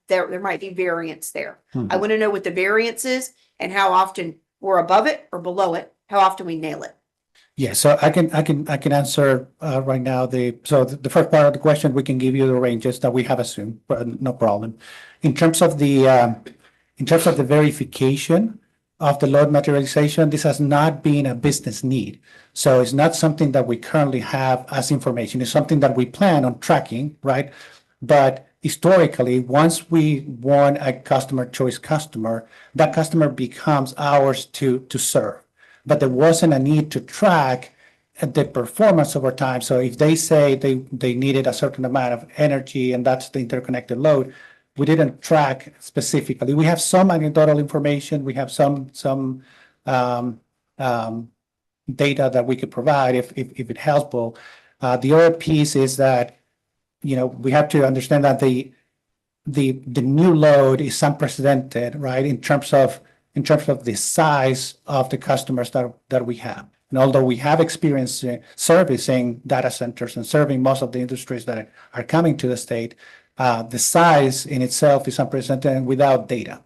there might be variance there. I want to know what the variance is and how often we're above it or below it, how often we nail it. Yeah, so I can answer right now. The first part of the question, we can give you the ranges that we have assumed, but no problem. In terms of the verification of the load materialization, this has not been a business need. So it's not something that we currently have as information. It's something that we plan on tracking, right? But historically, once we won a customer choice customer, that customer becomes ours to serve. But there wasn't a need to track the performance over time. So if they say they needed a certain amount of energy and that's the interconnected load, we didn't track specifically. We have some anecdotal information. We have some data that we could provide if it's helpful. The other piece is that, you know, we have to understand that the new load is unprecedented, right? In terms of the size of the customers that we have. And although we have experience servicing data centers and serving most of the industries that are coming to the state, the size in itself is unprecedented and without data.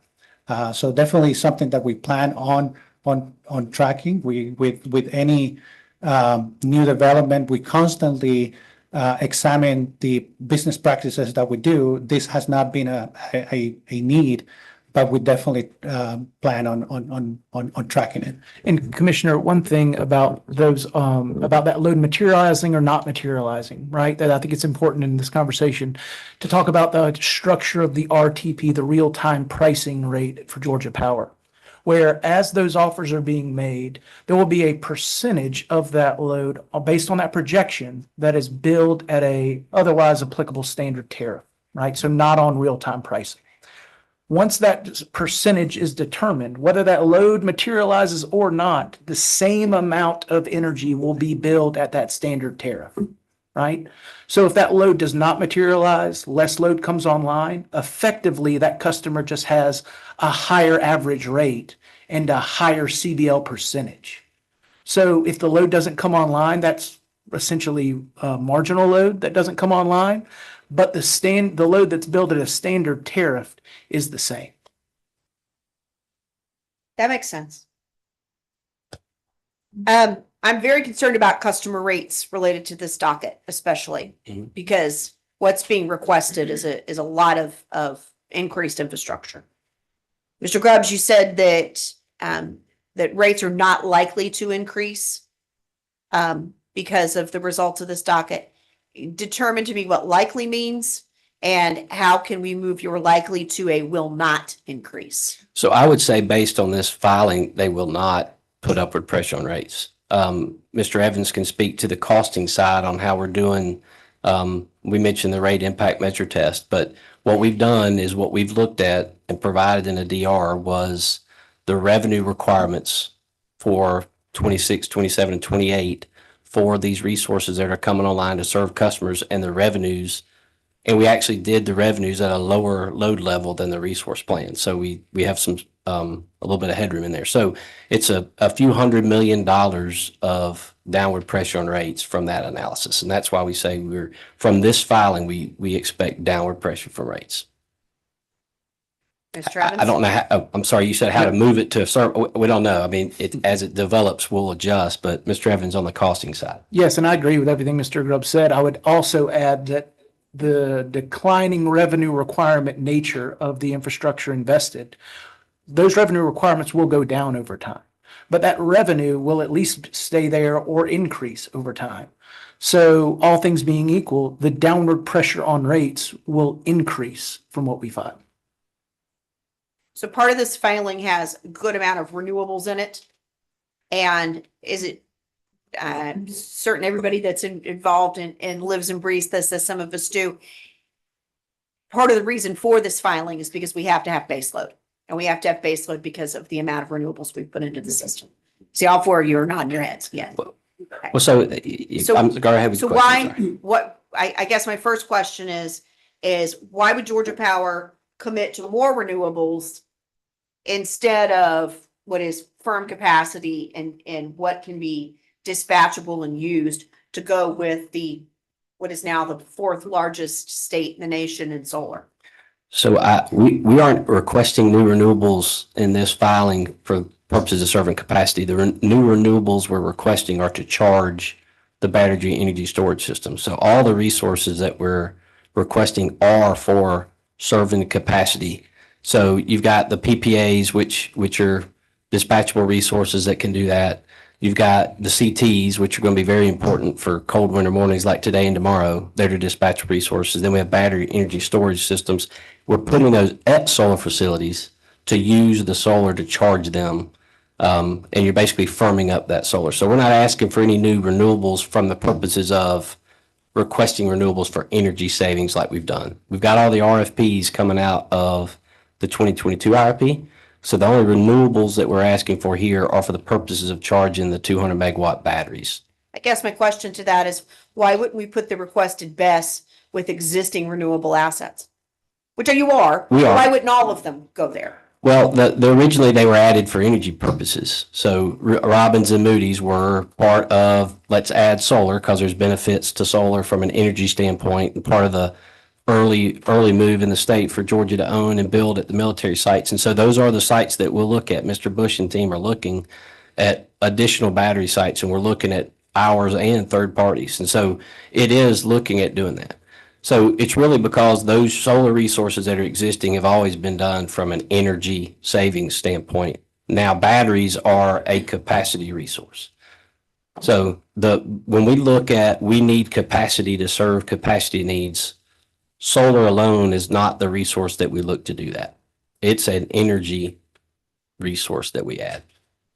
So definitely something that we plan on tracking. With any new development, we constantly examine the business practices that we do. This has not been a need, but we definitely plan on tracking it. And Commissioner, one thing about those, about that load materializing or not materializing, right? That I think it's important in this conversation to talk about the structure of the RTP, the real-time pricing rate for Georgia Power, where as those offers are being made, there will be a percentage of that load based on that projection that is billed at a otherwise applicable standard tariff, right? So not on real-time pricing. Once that percentage is determined, whether that load materializes or not, the same amount of energy will be billed at that standard tariff, right? So if that load does not materialize, less load comes online, effectively that customer just has a higher average rate and a higher CBL percentage. So if the load doesn't come online, that's essentially a marginal load that doesn't come online, but the load that's billed at a standard tariff is the same. That makes sense. I'm very concerned about customer rates related to this docket, especially because what's being requested is a lot of increased infrastructure. Mr. Grubbs, you said that that rates are not likely to increase because of the results of this docket. Determine to me what likely means and how can we move your likely to a will not increase? So I would say based on this filing, they will not put upward pressure on rates. Mr. Evans can speak to the costing side on how we're doing. We mentioned the rate impact measure test, but what we've done is what we've looked at and provided in a DR was the revenue requirements for 26, 27, and 28 for these resources that are coming online to serve customers and the revenues. And we actually did the revenues at a lower load level than the resource plan. So we have some a little bit of headroom in there. So it's a few $100 million of downward pressure on rates from that analysis. And that's why we say from this filing, we expect downward pressure for rates. Mr. Evans? I don't know how, I'm sorry, you said how to move it to a certain, we don't know. I mean, as it develops, we'll adjust, but Mr. Evans on the costing side. Yes, and I agree with everything Mr. Grubbs said. I would also add that the declining revenue requirement nature of the infrastructure invested, those revenue requirements will go down over time, but that revenue will at least stay there or increase over time. So all things being equal, the downward pressure on rates will increase from what we filed. So part of this filing has a good amount of renewables in it. And is it certain everybody that's involved and lives and breathes this, as some of us do, part of the reason for this filing is because we have to have base load. And we have to have base load because of the amount of renewables we put into the system. See, all four of you are nodding your heads. Yeah. Okay. Well, so I'm go ahead with so the question. why, I guess my first question is why would Georgia Power commit to more renewables instead of what is firm capacity and what can be dispatchable and used to go with what is now the fourth largest state in the nation in solar? So we aren't requesting new renewables in this filing for purposes of serving capacity. The new renewables we're requesting are to charge the battery energy storage system. So all the resources that we're requesting are for serving the capacity. So you've got the PPAs, which are dispatchable resources that can do that. You've got the CTs, which are going to be very important for cold winter mornings like today and tomorrow. They're the dispatchable resources. Then we have battery energy storage systems. We're putting those at solar facilities to use the solar to charge them. And you're basically firming up that solar. So we're not asking for any new renewables from the purposes of requesting renewables for energy savings like we've done. We've got all the RFPs coming out of the 2022 IRP. So the only renewables that we're asking for here are for the purposes of charging the 200 megawatt batteries. I guess my question to that is, why wouldn't we put the requested BESS with existing renewable assets? Which you are. We are. Why wouldn't all of them go there? Well, originally they were added for energy purposes. So Robbins and Moody's were part of, let's add solar because there's benefits to solar from an energy standpoint, and part of the early move in the state for Georgia to own and build at the military sites. And so those are the sites that we'll look at. Mr. Bush and team are looking at additional battery sites, and we're looking at ours and third parties. And so it is looking at doing that. So it's really because those solar resources that are existing have always been done from an energy savings standpoint. Now batteries are a capacity resource. So when we look at, we need capacity to serve capacity needs, solar alone is not the resource that we look to do that. It's an energy resource that we add.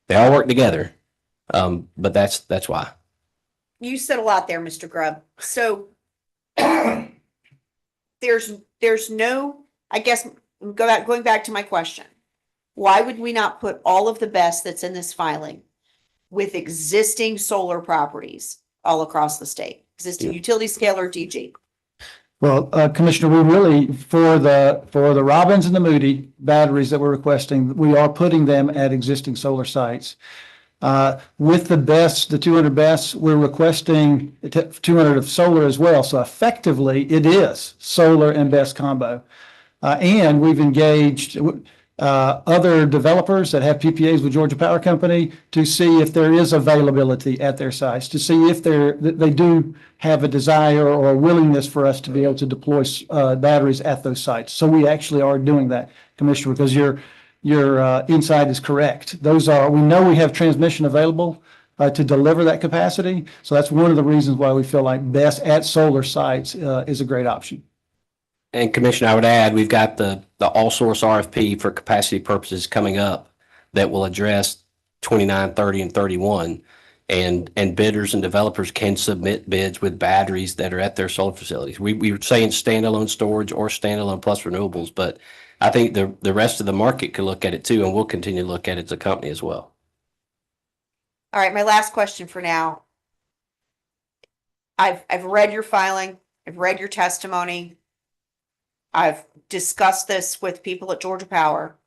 They all work together, but that's why. You said a lot there, Mr. Grubb. So there's no, I guess, going back to my question. Why would we not put all of the best that's in this filing with existing solar properties all across the state, existing utility scale or DG? Well, Commissioner, we really, for the Robbins and the Moody batteries that we're requesting, we are putting them at existing solar sites. With the BESS, the 200 BESS, we're requesting 200 of solar as well. So effectively, it is solar and BESS combo. And we've engaged other developers that have PPAs with Georgia Power Company to see if there is availability at their sites, to see if they do have a desire or a willingness for us to be able to deploy batteries at those sites. So we actually are doing that, Commissioner, because your insight is correct. We know we have transmission available to deliver that capacity. So that's one of the reasons why we feel like BESS at solar sites is a great option. And Commissioner, I would add, we've got the all source RFP for capacity purposes coming up that will address 29, 30, and 31. And bidders and developers can submit bids with batteries that are at their solar facilities. We were saying standalone storage or standalone plus renewables, but I think the rest of the market could look at it too, and we'll continue to look at it as a company as well. All right, my last question for now. I've read your filing, I've read your testimony. I've discussed this with people at Georgia Power.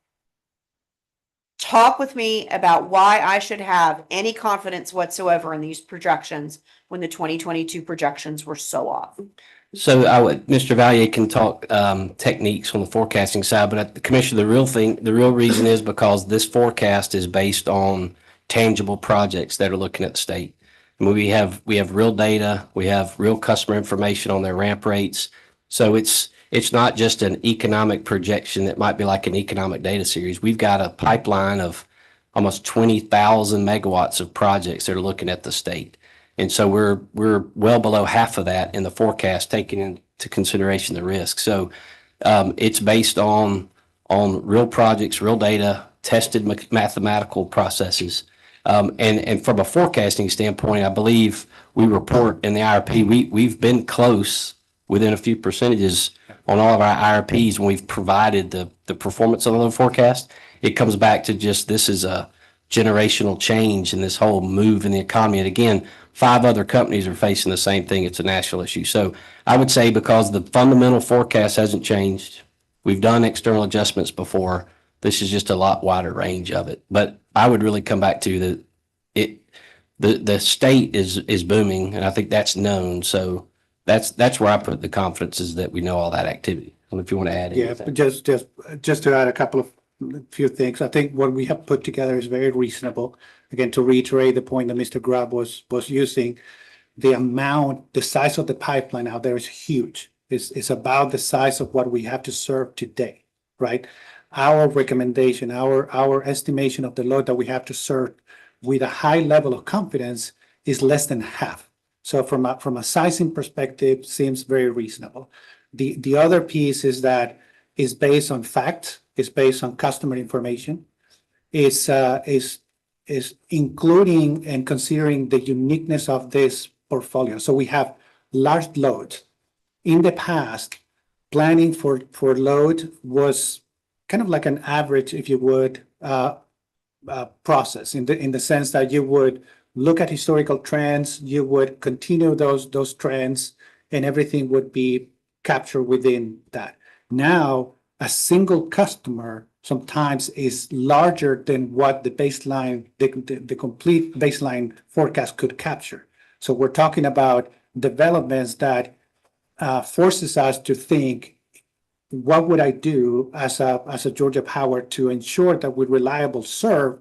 Talk with me about why I should have any confidence whatsoever in these projections when the 2022 projections were so off. So Mr. Valier can talk techniques on the forecasting side, but Commissioner, the real reason is because this forecast is based on tangible projects that are looking at the state. I mean, we have real data, we have real customer information on their ramp rates. So it's not just an economic projection that might be like an economic data series. We've got a pipeline of almost 20,000 megawatts of projects that are looking at the state. And so we're well below half of that in the forecast, taking into consideration the risk. So it's based on real projects, real data, tested mathematical processes. And from a forecasting standpoint, I believe we report in the IRP, we've been close within a few percentages on all of our IRPs when we've provided the performance of the forecast. It comes back to just this is a generational change in this whole move in the economy. And again, 5 other companies are facing the same thing. It's a national issue. So I would say because the fundamental forecast hasn't changed, we've done external adjustments before. This is just a lot wider range of it. But I would really come back to the state is booming, and I think that's known. So that's where I put the confidence is that we know all that activity. I don't know if you want to add anything. Yeah, but just to add a few things, I think what we have put together is very reasonable. Again, to reiterate the point that Mr. Grubb was using, the size of the pipeline out there is huge. It's about the size of what we have to serve today, right? our recommendation, our estimation of the load that we have to serve with a high level of confidence is less than half. So from a sizing perspective, seems very reasonable. The other piece is that is based on facts, is based on customer information, is including and considering the uniqueness of this portfolio. So we have large loads. In the past, planning for load was kind of like an average, if you would, process in the sense that you would look at historical trends, you would continue those trends, and everything would be captured within that. Now, a single customer sometimes is larger than what the baseline, the complete baseline forecast could capture. So we're talking about developments that forces us to think, what would I do as a Georgia Power to ensure that we reliably serve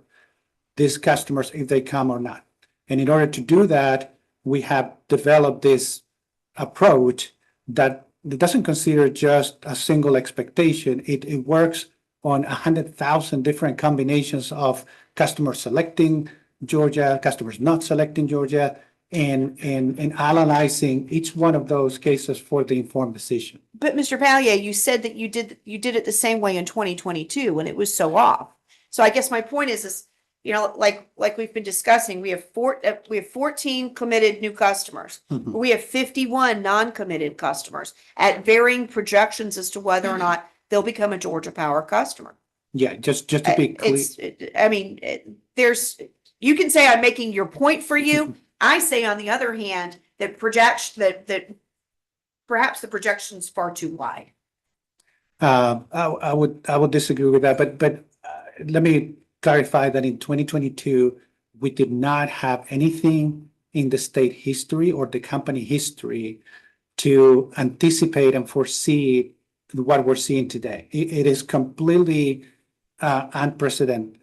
these customers if they come or not? And in order to do that, we have developed this approach that doesn't consider just a single expectation. It works on 100,000 different combinations of customers selecting Georgia, customers not selecting Georgia, and analyzing each one of those cases for the informed decision. But Mr. Valier, you said that you did it the same way in 2022 when it was so off. So I guess my point is, you know, like we've been discussing, we have 14 committed new customers. We have 51 non-committed customers at varying projections as to whether or not they'll become a Georgia Power customer. Yeah, just to be clear. You can say I'm making your point for you. I say, on the other hand, that perhaps the projection's far too wide. I would disagree with that, but let me clarify that in 2022, we did not have anything in the state history or the company history to anticipate and foresee what we're seeing today. It is completely unprecedented.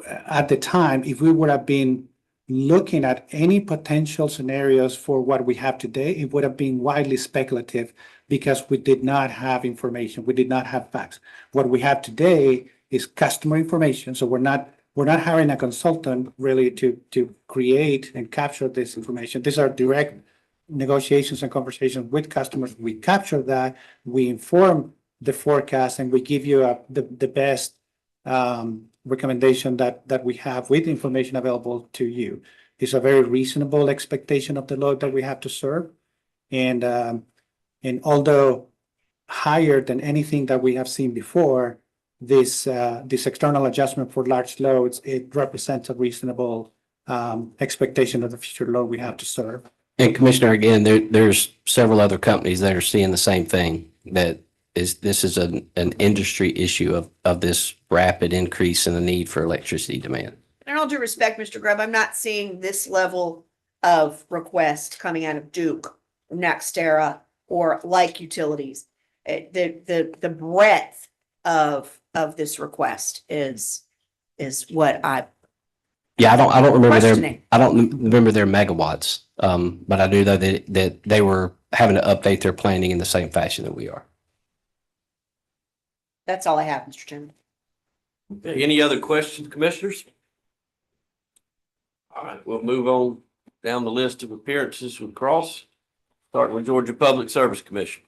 At the time, if we would have been looking at any potential scenarios for what we have today, it would have been widely speculative because we did not have information. We did not have facts. What we have today is customer information. So we're not hiring a consultant really to create and capture this information. These are direct negotiations and conversations with customers. We capture that, we inform the forecast, and we give you the best recommendation that we have with information available to you. It's a very reasonable expectation of the load that we have to serve. And although higher than anything that we have seen before, this external adjustment for large loads, it represents a reasonable expectation of the future load we have to serve. And Commissioner, again, there's several other companies that are seeing the same thing, that this is an industry issue of this rapid increase in the need for electricity demand. And all due respect, Mr. Grubb, I'm not seeing this level of request coming out of Duke, NextEra, or like utilities. The breadth of this request is what Yeah, I don't remember questioning. I don't remember their megawatts. But I do know that they were having to update their planning in the same fashion that we are. That's all I have, Mr. Chairman. Okay, any other questions, commissioners? All right, we'll move on down the list of appearances with Cross, starting with Georgia Public Service Commission.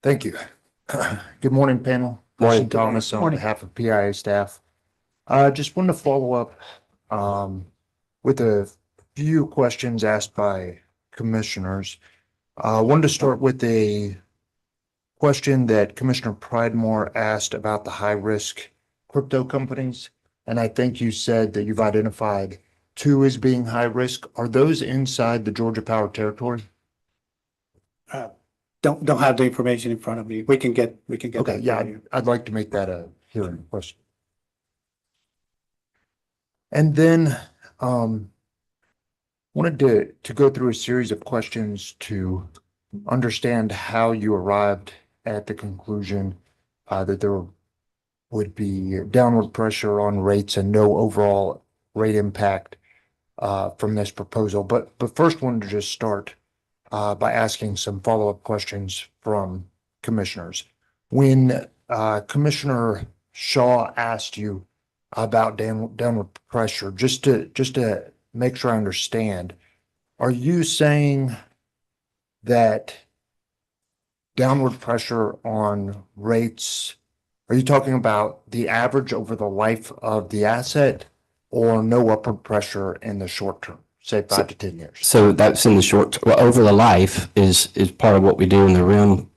Thank you. Good morning, panel. Morning. Thomas on Morning. behalf of PIA staff. Just wanted to follow up with a few questions asked by commissioners. Wanted to start with a question that Commissioner Pridemore asked about the high-risk crypto companies. And I think you said that you've identified 2 as being high risk. Are those inside the Georgia Power territory? Don't have the information in front of me. We can get Okay, that yeah, for you. I'd like to make that a hearing question. And then wanted to go through a series of questions to understand how you arrived at the conclusion that there would be downward pressure on rates and no overall rate impact from this proposal. But first wanted to just start by asking some follow-up questions from commissioners. When Commissioner Shaw asked you about downward pressure, just to make sure I understand, are you saying that downward pressure on rates, are you talking about the average over the life of the asset or no upward pressure in the short term, say 5 to 10 years? So that's in the short, well, over the life is part of what we do in the RIM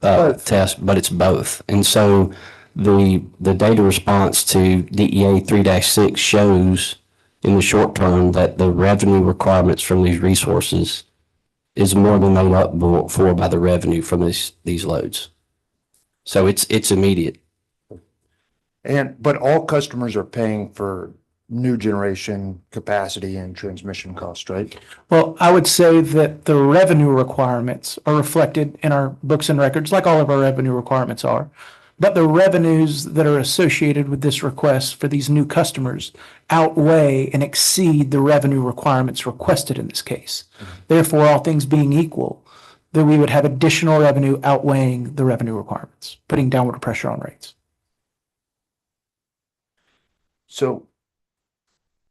test, but it's both. And so the data response to DEA 3-6 shows in the short term that the revenue requirements from these resources is more than made up for by the revenue from these loads. So it's immediate. But all customers are paying for new generation capacity and transmission cost, right? Well, I would say that the revenue requirements are reflected in our books and records, like all of our revenue requirements are. But the revenues that are associated with this request for these new customers outweigh and exceed the revenue requirements requested in this case. Therefore, all things being equal, that we would have additional revenue outweighing the revenue requirements, putting downward pressure on rates. So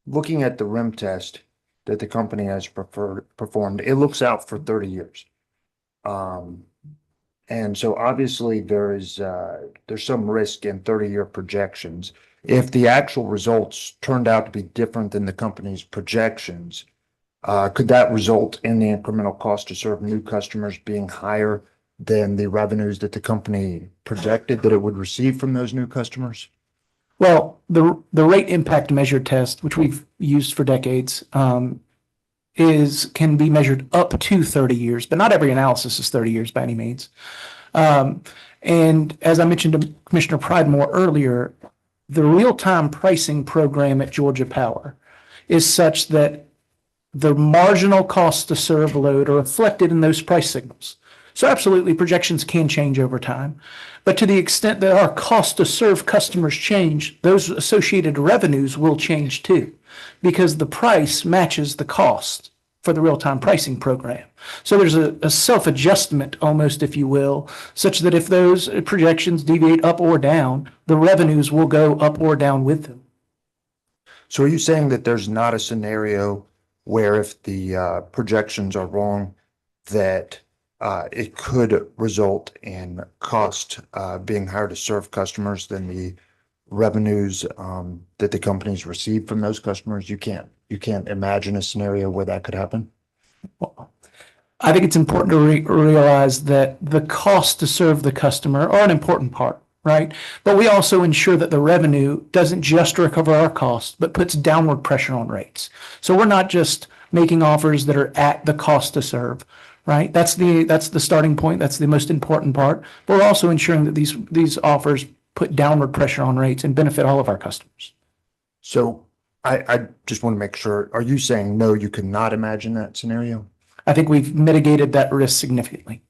looking at the RIM test that the company has performed, it looks out for 30 years. And so obviously there's some risk in 30-year projections. If the actual results turned out to be different than the company's projections, could that result in the incremental cost to serve new customers being higher than the revenues that the company projected that it would receive from those new customers? Well, the rate impact measure test, which we've used for decades, can be measured up to 30 years, but not every analysis is 30 years by any means. And as I mentioned to Commissioner Pridemore earlier, the real-time pricing program at Georgia Power is such that the marginal cost to serve load are reflected in those price signals. So absolutely, projections can change over time. But to the extent that our cost to serve customers change, those associated revenues will change too, because the price matches the cost for the real-time pricing program. So there's a self-adjustment almost, if you will, such that if those projections deviate up or down, the revenues will go up or down with them. So are you saying that there's not a scenario where if the projections are wrong, that it could result in cost being higher to serve customers than the revenues that the companies receive from those customers? You can't imagine a scenario where that could happen? Well, I think it's important to realize that the cost to serve the customer are an important part, right? But we also ensure that the revenue doesn't just recover our costs, but puts downward pressure on rates. So we're not just making offers that are at the cost to serve, right? That's the starting point. That's the most important part. But we're also ensuring that these offers put downward pressure on rates and benefit all of our customers. So I just want to make sure, are you saying, no, you cannot imagine that scenario? I think we've mitigated that risk significantly.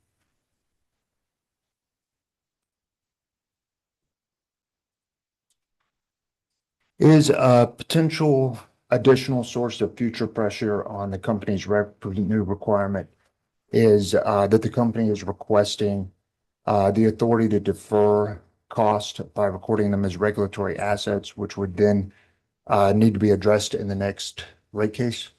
Is a potential additional source of future pressure on the company's revenue requirement is that the company is requesting the authority to defer cost by recording them as regulatory assets, which would then need to be addressed in the next rate case?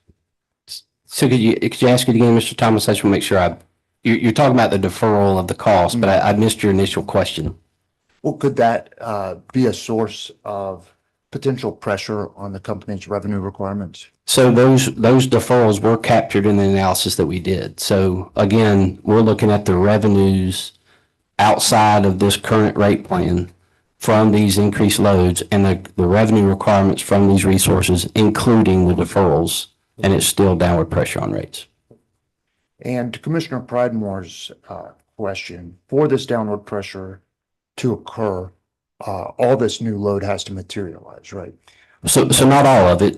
So could you ask it again, Mr. Thomas? I just want to make sure you're talking about the deferral of the cost, but I missed your initial question. Well, could that be a source of potential pressure on the company's revenue requirements? So those deferrals were captured in the analysis that we did. So again, we're looking at the revenues outside of this current rate plan from these increased loads and the revenue requirements from these resources, including the deferrals, and it's still downward pressure on rates. And Commissioner Pridemore's question, for this downward pressure to occur, all this new load has to materialize, right? So not all of it.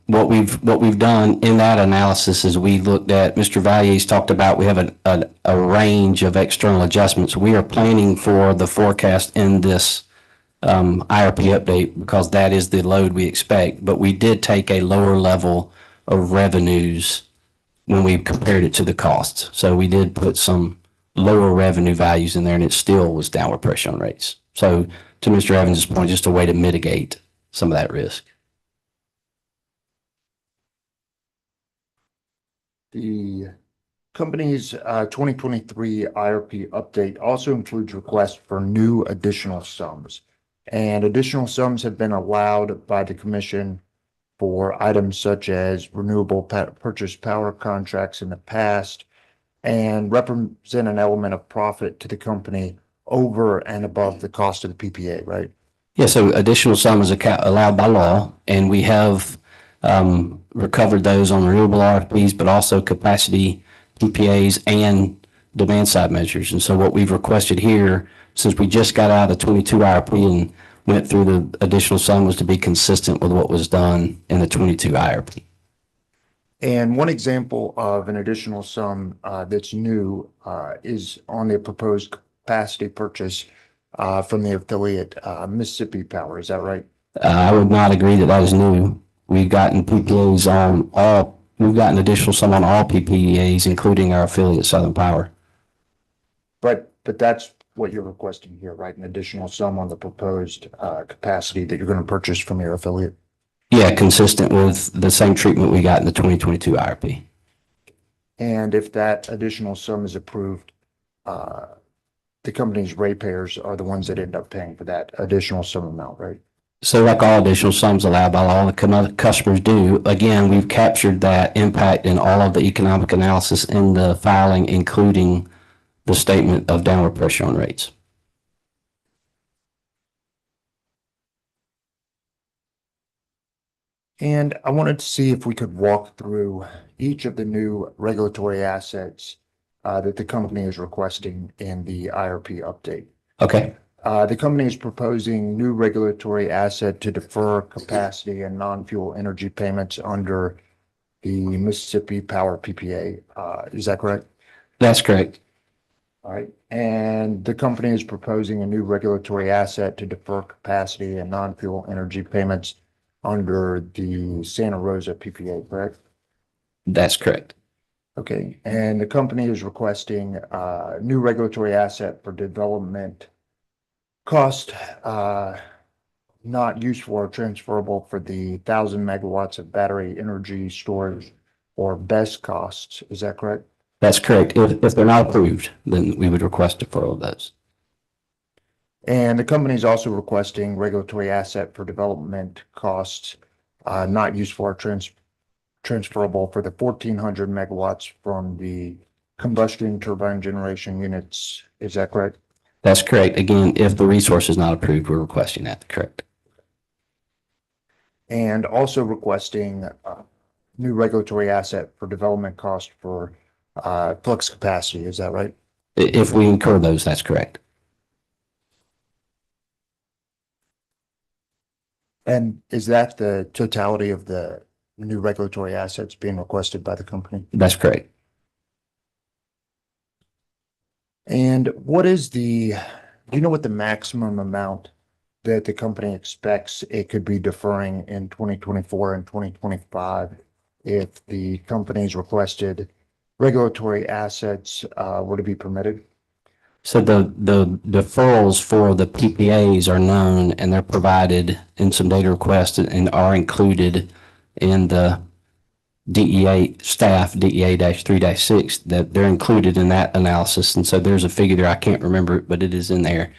What we've done in that analysis is we looked at, Mr. Valier's talked about, we have a range of external adjustments. We are planning for the forecast in this IRP update because that is the load we expect. But we did take a lower level of revenues when we compared it to the costs. So we did put some lower revenue values in there, and it still was downward pressure on rates. So to Mr. Evans' point, just a way to mitigate some of that risk. The company's 2023 IRP update also includes requests for new additional sums. And additional sums have been allowed by the commission for items such as renewable purchase power contracts in the past and represent an element of profit to the company over and above the cost of the PPA, right? Yeah, so additional sum is allowed by law, and we have recovered those on renewable RFPs, but also capacity PPAs and demand side measures. And so what we've requested here, since we just got out of the 22 IRP and went through the additional sum, was to be consistent with what was done in the 22 IRP. And one example of an additional sum that's new is on the proposed capacity purchase from the affiliate Mississippi Power. Is that right? I would not agree that that is new. We've gotten PPAs on all, we've gotten additional sum on all PPAs, including our affiliate Southern Power. But that's what you're requesting here, right? An additional sum on the proposed capacity that you're going to purchase from your affiliate? Yeah, consistent with the same treatment we got in the 2022 IRP. And if that additional sum is approved, the company's ratepayers are the ones that end up paying for that additional sum amount, right? So like all additional sums allowed by law, the customers do. Again, we've captured that impact in all of the economic analysis in the filing, including the statement of downward pressure on rates. And I wanted to see if we could walk through each of the new regulatory assets that the company is requesting in the IRP update. Okay. The company is proposing new regulatory asset to defer capacity and non-fuel energy payments under the Mississippi Power PPA. Is that correct? That's correct. All right. And the company is proposing a new regulatory asset to defer capacity and non-fuel energy payments under the Santa Rosa PPA, correct? That's correct. Okay. And the company is requesting a new regulatory asset for development cost not useful or transferable for the 1,000 megawatts of battery energy storage or BESS costs. Is that correct? That's correct. If they're not approved, then we would request deferral of those. And the company is also requesting regulatory asset for development costs not useful or transferable for the 1,400 megawatts from the combustion turbine generation units. Is that correct? That's correct. Again, if the resource is not approved, we're requesting that. Correct. And also requesting new regulatory asset for development cost for flux capacity. Is that right? If we incur those, that's correct. And is that the totality of the new regulatory assets being requested by the company? That's correct. And what is do you know what the maximum amount that the company expects it could be deferring in 2024 and 2025 if the company's requested regulatory assets were to be permitted? So the deferrals for the PPAs are known, and they're provided in some data requests and are included in the DEA staff, DEA-3-6, that they're included in that analysis. And so there's a figure there, I can't remember it, but it is in there.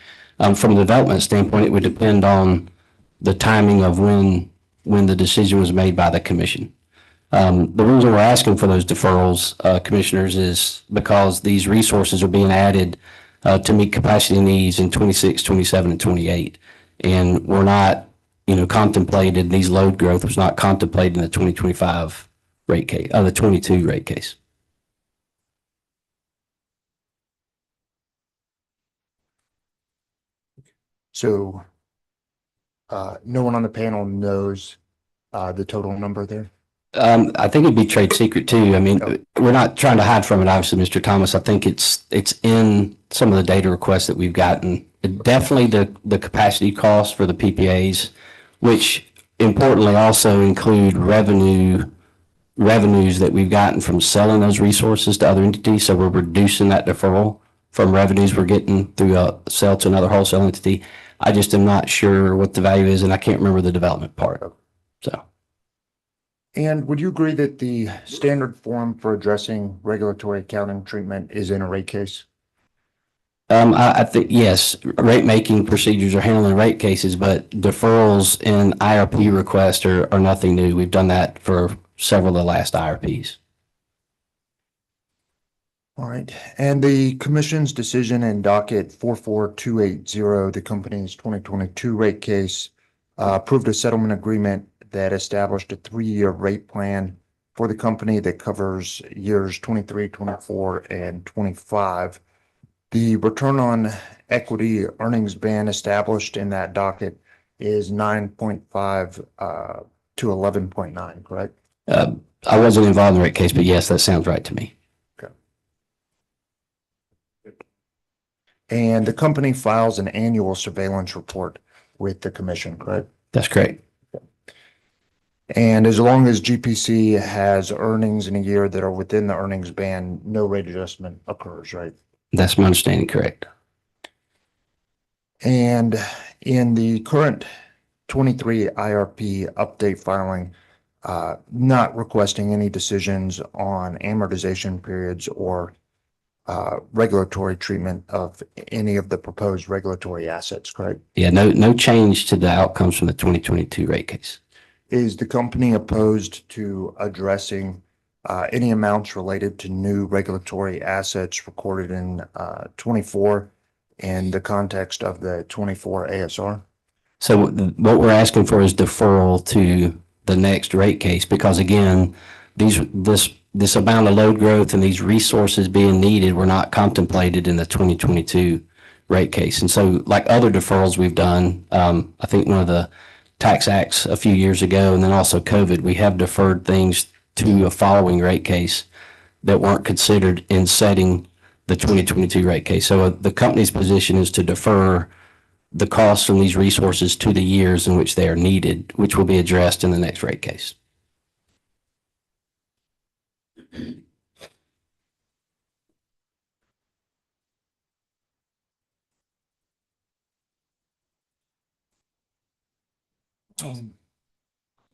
From a development standpoint, it would depend on the timing of when the decision was made by the commission. The reason we're asking for those deferrals, commissioners, is because these resources are being added to meet capacity needs in 26, 27, and 28. And we're not, contemplated, these load growth was not contemplated in the 2025 rate case, the 22 rate case. So no one on the panel knows the total number there? I think it'd be trade secret too. I mean, we're not trying to hide from it, obviously, Mr. Thomas. I think it's in some of the data requests that we've gotten. Definitely the capacity costs for the PPAs, which importantly also include revenue revenues that we've gotten from selling those resources to other entities. So we're reducing that deferral from revenues we're getting through a sale to another wholesale entity. I just am not sure what the value is, and I can't remember the development part. So. And would you agree that the standard form for addressing regulatory accounting treatment is in a rate case? I think, yes, rate making procedures are handling rate cases, but deferrals and IRP requests are nothing new. We've done that for several of the last IRPs. All right, and the commission's decision in docket 44280, the company's 2022 rate case, approved a settlement agreement that established a 3-year rate plan for the company that covers years 23, 24, and 25. The return on equity earnings band established in that docket is 9.5 to 11.9, correct? I wasn't involved in the rate case, but yes, that sounds right to me. Okay. And the company files an annual surveillance report with the commission, correct? That's correct. And as long as GPC has earnings in a year that are within the earnings band, no rate adjustment occurs, right? That's my understanding, correct. And in the current 23 IRP update filing, not requesting any decisions on amortization periods or regulatory treatment of any of the proposed regulatory assets, correct? Yeah, no change to the outcomes from the 2022 rate case. Is the company opposed to addressing any amounts related to new regulatory assets recorded in 24 in the context of the 24 ASR? So what we're asking for is deferral to the next rate case, because again, this amount of load growth and these resources being needed were not contemplated in the 2022 rate case. And so like other deferrals we've done, I think one of the tax acts a few years ago, and then also COVID, we have deferred things to a following rate case that weren't considered in setting the 2022 rate case. So the company's position is to defer the costs from these resources to the years in which they are needed, which will be addressed in the next rate case.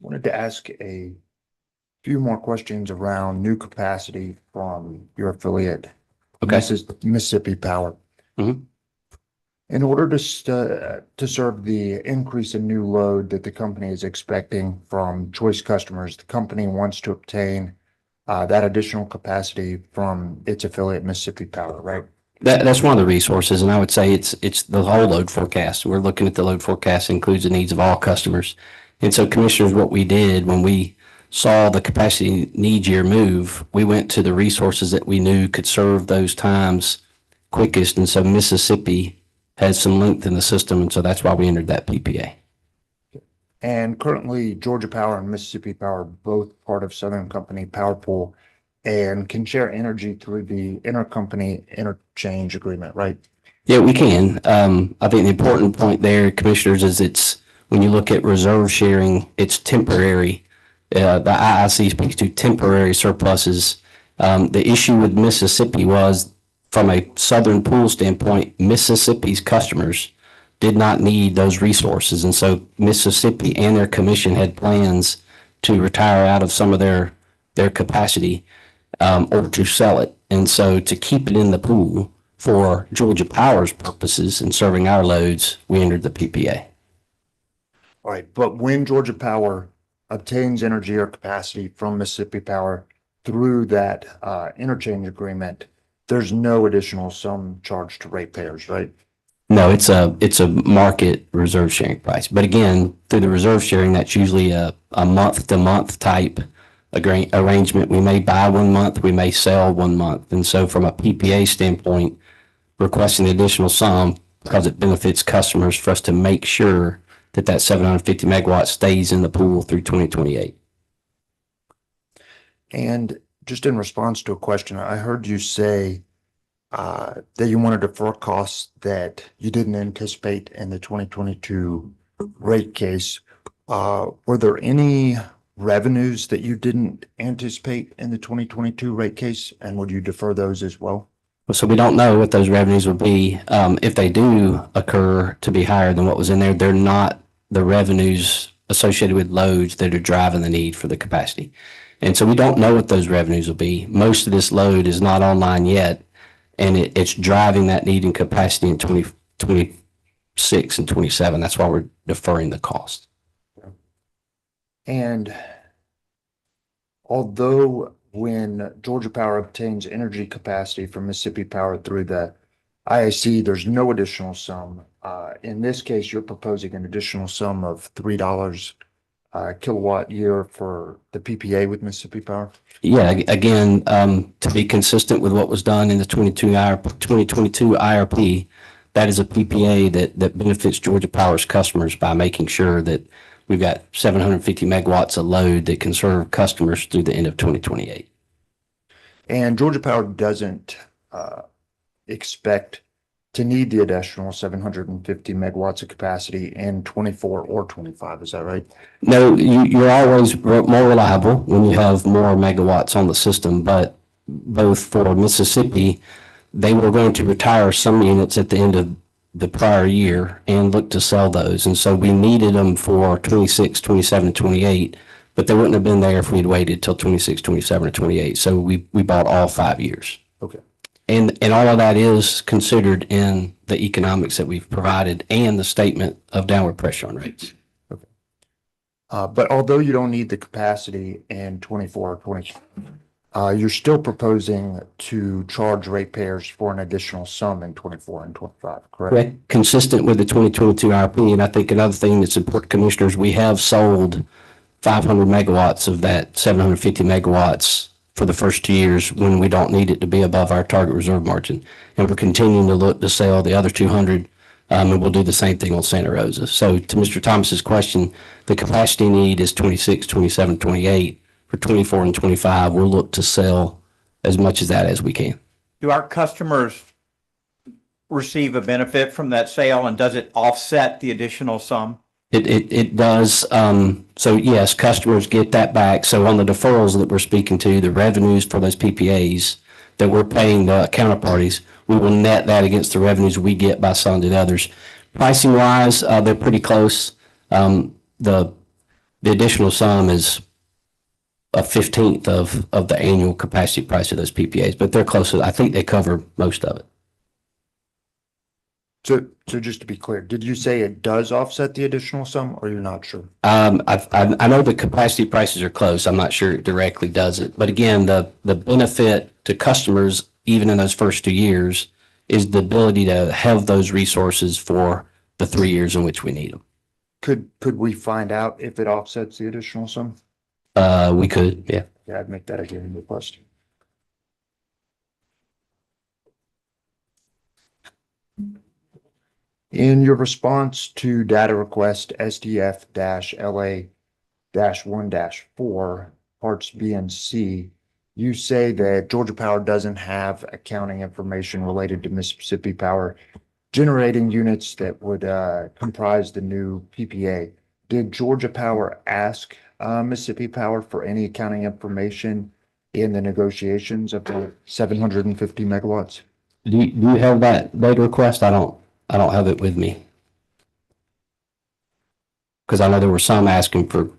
Wanted to ask a few more questions around new capacity from your affiliate, Okay. Mississippi Power. Mhm. In order to serve the increase in new load that the company is expecting from choice customers, the company wants to obtain that additional capacity from its affiliate, Mississippi Power, right? That's one of the resources, and I would say it's the whole load forecast. We're looking at the load forecast includes the needs of all customers. And so commissioners, what we did when we saw the capacity need year move, we went to the resources that we knew could serve those times quickest. And so Mississippi had some length in the system, and so that's why we entered that PPA. And currently, Georgia Power and Mississippi Power are both part of Southern Company Power Pool and can share energy through the intercompany interchange agreement, right? Yeah, we can. I think the important point there, commissioners, is it's when you look at reserve sharing, it's temporary. The IIC speaks to temporary surpluses. The issue with Mississippi was, from a Southern pool standpoint, Mississippi's customers did not need those resources. And so Mississippi and their commission had plans to retire out of some of their capacity or to sell it. And so to keep it in the pool for Georgia Power's purposes and serving our loads, we entered the PPA. All right, but when Georgia Power obtains energy or capacity from Mississippi Power through that interchange agreement, there's no additional sum charged to ratepayers, right? No, it's a market reserve sharing price. But again, through the reserve sharing, that's usually a month to month type arrangement. We may buy 1 month, we may sell 1 month. And so from a PPA standpoint, requesting the additional sum because it benefits customers for us to make sure that that 750 megawatts stays in the pool through 2028. And just in response to a question, I heard you say that you want to defer costs that you didn't anticipate in the 2022 rate case. Were there any revenues that you didn't anticipate in the 2022 rate case? And would you defer those as well? So we don't know what those revenues will be. If they do occur to be higher than what was in there, they're not the revenues associated with loads that are driving the need for the capacity. And so we don't know what those revenues will be. Most of this load is not online yet, and it's driving that need in capacity in 2026 and 27. That's why we're deferring the cost. And although when Georgia Power obtains energy capacity from Mississippi Power through the IAC, there's no additional sum. In this case, you're proposing an additional sum of $3 kilowatt year for the PPA with Mississippi Power. Yeah, again, to be consistent with what was done in the 2022 IRP, that is a PPA that benefits Georgia Power's customers by making sure that we've got 750 megawatts of load that can serve customers through the end of 2028. And Georgia Power doesn't expect to need the additional 750 megawatts of capacity in 24 or 25. Is that right? No, you're always more reliable when you have more megawatts on the system, but both for Mississippi, they were going to retire some units at the end of the prior year and look to sell those. And so we needed them for 26, 27, 28, but they wouldn't have been there if we'd waited till 26, 27, or 28. So we bought all 5 years. Okay. And all of that is considered in the economics that we've provided and the statement of downward pressure on rates. Okay. But although you don't need the capacity in 24 or 25, you're still proposing to charge ratepayers for an additional sum in 24 and 25, correct? Consistent with the 2022 IRP. And I think another thing that's important, commissioners, we have sold 500 megawatts of that 750 megawatts for the first 2 years when we don't need it to be above our target reserve margin. And we're continuing to look to sell the other 200, and we'll do the same thing on Santa Rosa. So to Mr. Thomas's question, the capacity need is 26, 27, 28. For 24 and 25, we'll look to sell as much of that as we can. Do our customers receive a benefit from that sale, and does it offset the additional sum? It does. So yes, customers get that back. So on the deferrals that we're speaking to, the revenues for those PPAs that we're paying the counterparties, we will net that against the revenues we get by selling to others. Pricing wise, they're pretty close. The additional sum is a 15th of the annual capacity price of those PPAs, but they're close. I think they cover most of it. So just to be clear, did you say it does offset the additional sum, or you're not sure? I know the capacity prices are close. I'm not sure it directly does it, but again, the benefit to customers, even in those first 2 years, is the ability to have those resources for the 3 years in which we need them. Could we find out if it offsets the additional sum? We could, yeah. Yeah, I'd make that a hearing request. In your response to data request SDF-LA-1-4, parts B and C, you say that Georgia Power doesn't have accounting information related to Mississippi Power generating units that would comprise the new PPA. Did Georgia Power ask Mississippi Power for any accounting information in the negotiations of the 750 megawatts? Do you have that data request? I don't have it with me. Because I know there were some asking for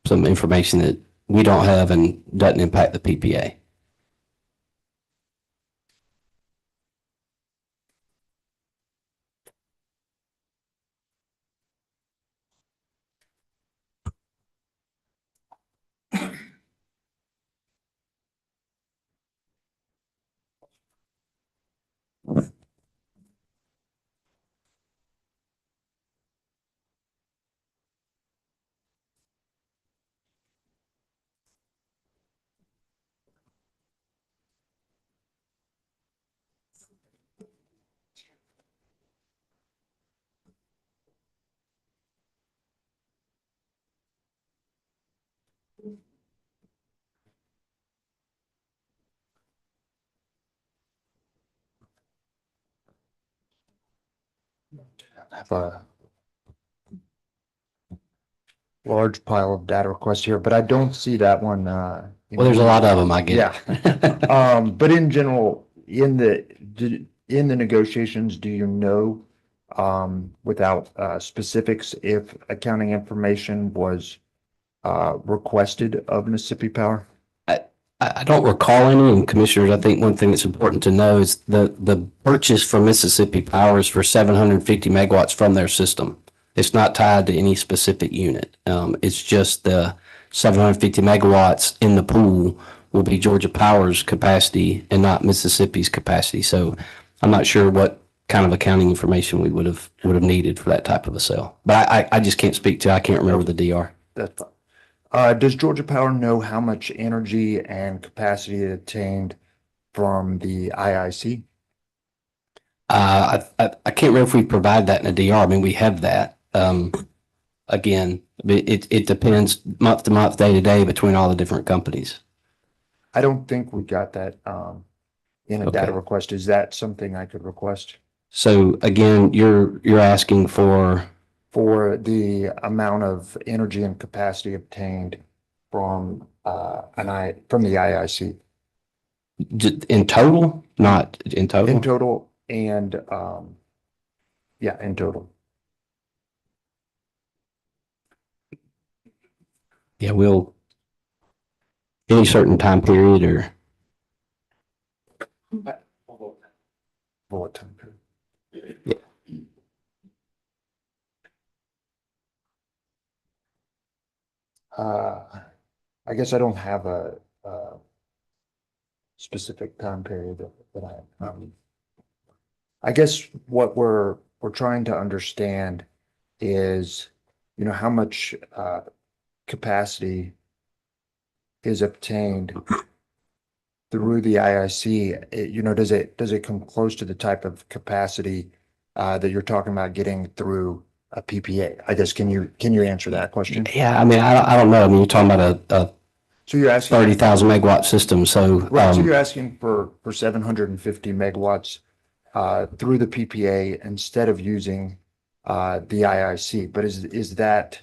some information that we don't have and doesn't impact the PPA. Have a large pile of data requests here, but I don't see that one. Well, there's a lot of them, I get Yeah. But in general, in the negotiations, do you know, without specifics, if accounting information was requested of Mississippi Power? I don't recall any, and commissioners, I think one thing that's important to know is the purchase from Mississippi Power is for 750 megawatts from their system. It's not tied to any specific unit. It's just the 750 megawatts in the pool will be Georgia Power's capacity and not Mississippi's capacity. So I'm not sure what kind of accounting information we would have needed for that type of a sale. But I just can't speak to, I can't remember the DR. That's fine. Does Georgia Power know how much energy and capacity it obtained from the IIC? I can't remember if we provide that in a DR. I mean, we have that. Again, it depends month to month, day to day between all the different companies. I don't think we got that in a Okay. data request. Is that something I could request? So again, you're asking for The amount of energy and capacity obtained from from the IIC in total, not in total. in total and yeah, in total. Yeah, we'll any certain time period or Bullet time period. yeah. I guess I don't have a specific time period that I guess what we're trying to understand is, you know, how much capacity is obtained through the IIC. You know, does it come close to the type of capacity that you're talking about getting through a PPA? I guess can you answer that question? Yeah, I mean, I don't know. I mean, you're talking about a So you're asking 30,000 megawatt system. So right, so you're asking for 750 megawatts through the PPA instead of using the IIC. But is that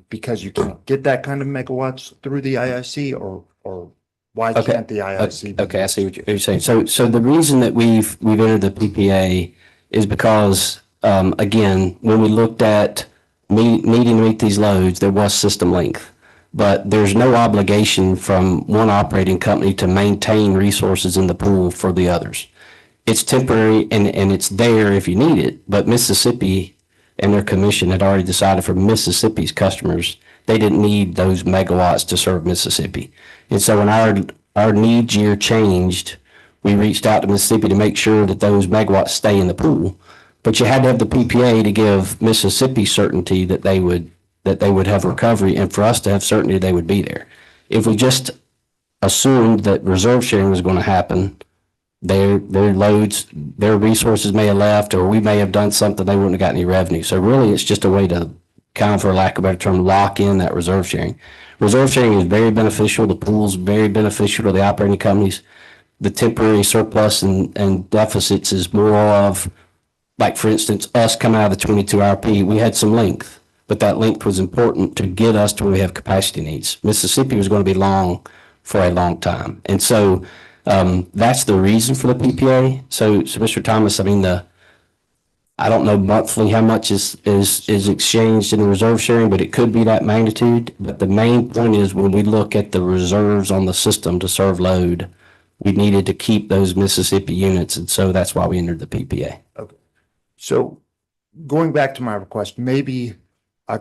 because you can't get that kind of megawatts through the IIC, or why Okay. can't the IIC? Okay, I see what you're saying. So the reason that we've entered the PPA is because, again, when we looked at needing to meet these loads, there was system length. But there's no obligation from one operating company to maintain resources in the pool for the others. It's temporary and it's there if you need it, but Mississippi and their commission had already decided for Mississippi's customers, they didn't need those megawatts to serve Mississippi. And so when our needs year changed, we reached out to Mississippi to make sure that those megawatts stay in the pool. But you had to have the PPA to give Mississippi certainty that they would have recovery, and for us to have certainty they would be there. If we just assumed that reserve sharing was going to happen, their loads, their resources may have left, or we may have done something, they wouldn't have got any revenue. So really, it's just a way to kind of, for lack of a better term, lock in that reserve sharing. Reserve sharing is very beneficial. The pool's very beneficial to the operating companies. The temporary surplus and deficits is more of, like, for instance, us coming out of the 22 RP, we had some length, but that length was important to get us to where we have capacity needs. Mississippi was going to be long for a long time. And so that's the reason for the PPA. So Mr. Thomas, I mean, I don't know monthly how much is exchanged in the reserve sharing, but it could be that magnitude. But the main point is when we look at the reserves on the system to serve load, we needed to keep those Mississippi units. And so that's why we entered the PPA. Okay. So going back to my request, maybe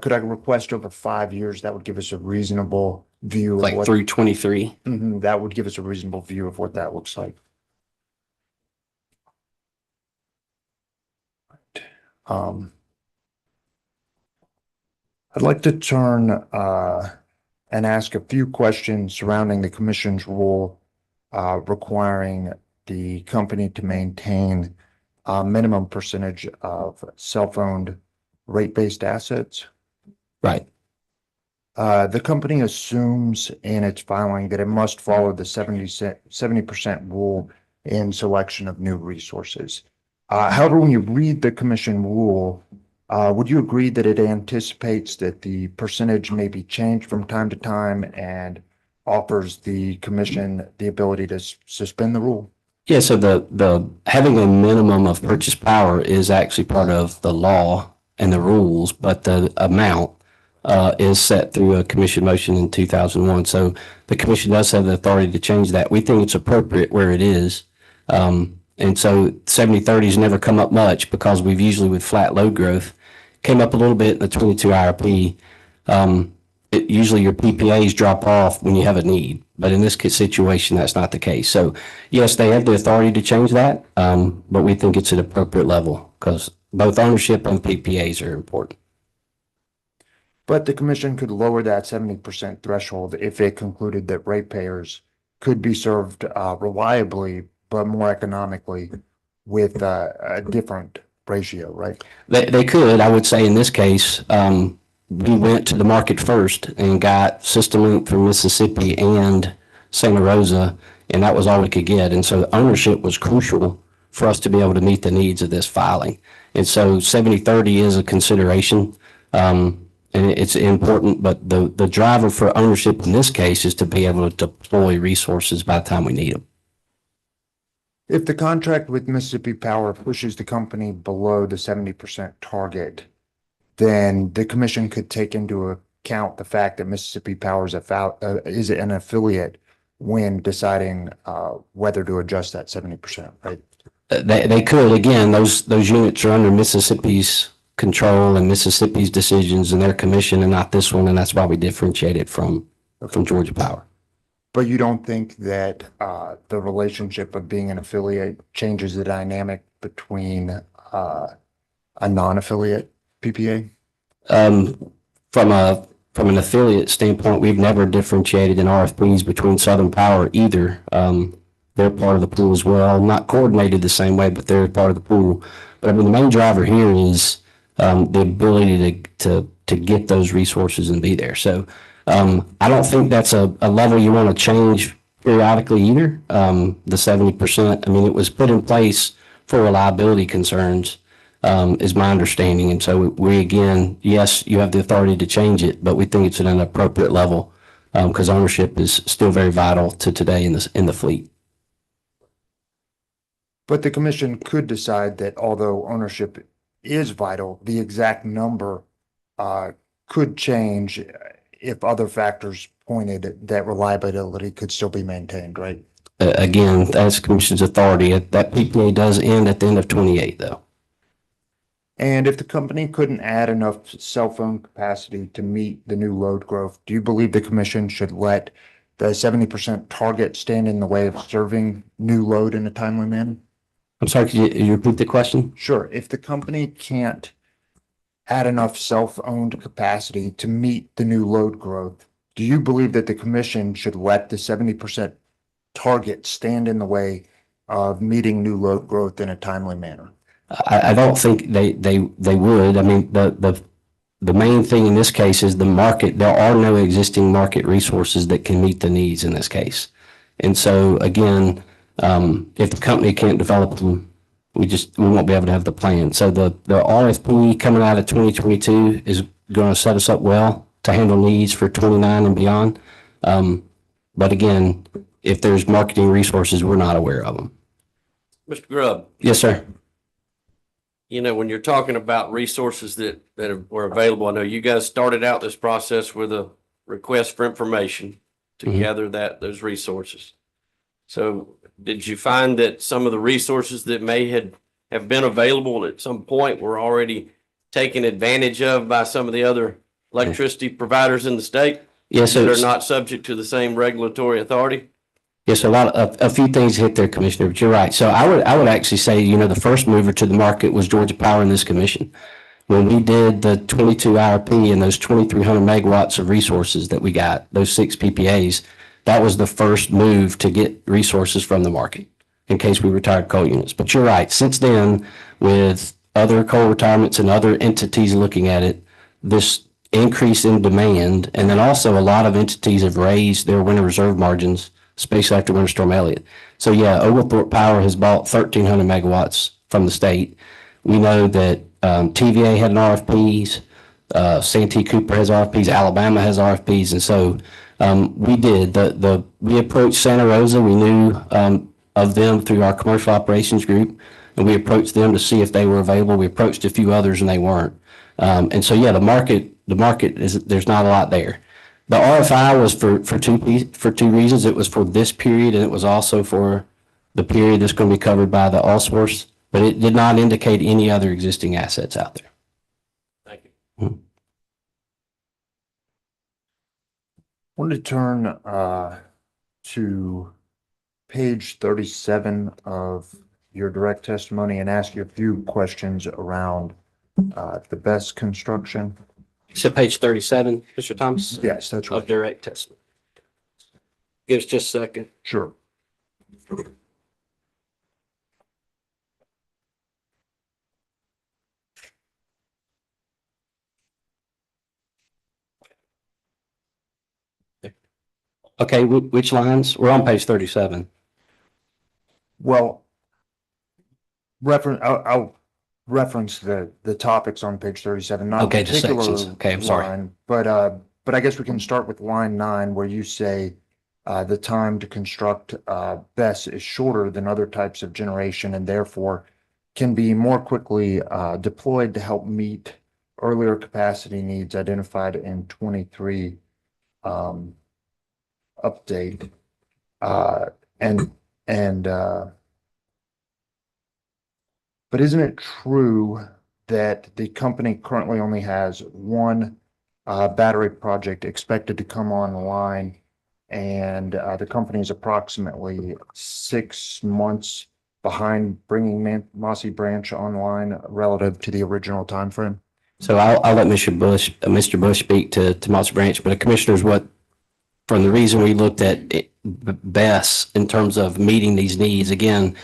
could I request over 5 years? That would give us a reasonable view of Like what through 23. that would give us a reasonable view of what that looks like. I'd like to turn and ask a few questions surrounding the commission's rule requiring the company to maintain a minimum percentage of self-owned rate-based assets. Right. The company assumes in its filing that it must follow the 70% rule in selection of new resources. However, when you read the commission rule, Would you agree that it anticipates that the percentage may be changed from time to time and offers the commission the ability to suspend the rule? Yeah, so the having a minimum of purchase power is actually part of the law and the rules, but the amount is set through a commission motion in 2001. So the commission does have the authority to change that. We think it's appropriate where it is. And so 70/30 has never come up much because we've usually with flat load growth came up a little bit in the 22 IRP. Usually your PPAs drop off when you have a need, but in this situation, that's not the case. So yes, they have the authority to change that, but we think it's at appropriate level because both ownership and PPAs are important. But the commission could lower that 70% threshold if it concluded that ratepayers could be served reliably, but more economically with a different ratio, right? They could, I would say in this case, we went to the market first and got System Link from Mississippi and Santa Rosa, and that was all we could get. And so ownership was crucial for us to be able to meet the needs of this filing. And so 70/30 is a consideration. And it's important, but the driver for ownership in this case is to be able to deploy resources by the time we need them. If the contract with Mississippi Power pushes the company below the 70% target, then the commission could take into account the fact that Mississippi Power is an affiliate when deciding whether to adjust that 70%, right? They could, again, those units are under Mississippi's control and Mississippi's decisions and their commission and not this one, and that's why we differentiate it from Georgia Power. But you don't think that the relationship of being an affiliate changes the dynamic between a non-affiliate PPA? From an affiliate standpoint, we've never differentiated in RFPs between Southern Power either. They're part of the pool as well, not coordinated the same way, but they're part of the pool. But I mean, the main driver here is the ability to get those resources and be there. So I don't think that's a level you want to change periodically either. The 70%, I mean, it was put in place for reliability concerns, is my understanding. And so we, again, yes, you have the authority to change it, but we think it's at an appropriate level because ownership is still very vital to today in the fleet. But the commission could decide that although ownership is vital, the exact number could change if other factors pointed that reliability could still be maintained, right? Again, that's the commission's authority. That PPA does end at the end of 28, though. And if the company couldn't add enough cell phone capacity to meet the new load growth, do you believe the commission should let the 70% target stand in the way of serving new load in a timely manner? I'm sorry, could you repeat the question? Sure. If the company can't add enough self-owned capacity to meet the new load growth, do you believe that the commission should let the 70% target stand in the way of meeting new load growth in a timely manner? I don't think they would. I mean, the main thing in this case is the market. There are no existing market resources that can meet the needs in this case. And so again, if the company can't develop them, we won't be able to have the plan. So the RFP coming out of 2022 is going to set us up well to handle needs for 29 and beyond. But again, if there's marketing resources, we're not aware of them. Mr. Grubb. Yes, sir. You know, when you're talking about resources that were available, I know you guys started out this process with a request for information to gather those resources. So did you find that some of the resources that may have been available at some point were already taken advantage of by some of the other electricity providers in the state? Yes, that are not subject to the same regulatory authority? Yes, a few things hit there, Commissioner, but you're right. So I would actually say, you know, the first mover to the market was Georgia Power in this commission. When we did the 22 IRP and those 2,300 megawatts of resources that we got, those 6 PPAs, that was the first move to get resources from the market in case we retired coal units. But you're right. Since then, with other coal retirements and other entities looking at it, this increase in demand, and then also a lot of entities have raised their winter reserve margins, especially after Winter Storm Elliott. So yeah, Oglethorpe Power has bought 1,300 megawatts from the state. We know that TVA had an RFPs, Santee Cooper has RFPs, Alabama has RFPs, and so we approached Santa Rosa. We knew of them through our commercial operations group, and we approached them to see if they were available. We approached a few others, and they weren't. And so, yeah, the market is, there's not a lot there. The RFI was for two reasons. It was for this period, and it was also for the period that's going to be covered by the all source, but it did not indicate any other existing assets out there. Thank you. Wanted to turn to page 37 of your direct testimony and ask you a few questions around the best construction. So page 37, Mr. Thomas? Yes, that's right. Of direct testimony. Give us just a second. Sure. Okay, which lines? We're on page 37. Well, I'll reference the topics on page 37, not Okay, a the particular sections. Okay, I'm sorry. line, but I guess we can start with line 9 where you say the time to construct BESS is shorter than other types of generation and therefore can be more quickly deployed to help meet earlier capacity needs identified in 23 update. But isn't it true that the company currently only has one battery project expected to come online, and the company is approximately 6 months behind bringing Mossy Branch online relative to the original timeframe? So I'll let Mr. Bush speak to Mossy Branch, but the commissioners, from the reason we looked at BESS in terms of meeting these needs, again,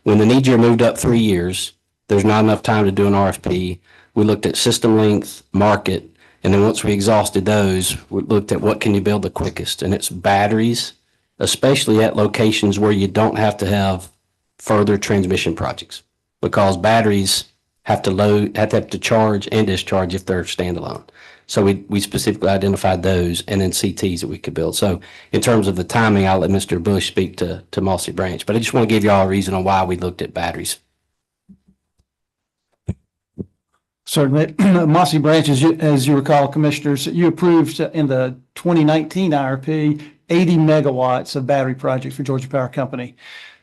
when the need year moved up 3 years, there's not enough time to do an RFP. We looked at system length, market, and then once we exhausted those, we looked at what can you build the quickest, and it's batteries, especially at locations where you don't have to have further transmission projects, because batteries have to charge and discharge if they're standalone. So we specifically identified those and then CTs that we could build. So in terms of the timing, I'll let Mr. Bush speak to Mossy Branch, but I just want to give you all a reason on why we looked at batteries. Certainly. Mossy Branch, as you recall, commissioners, you approved in the 2019 IRP 80 megawatts of battery projects for Georgia Power Company.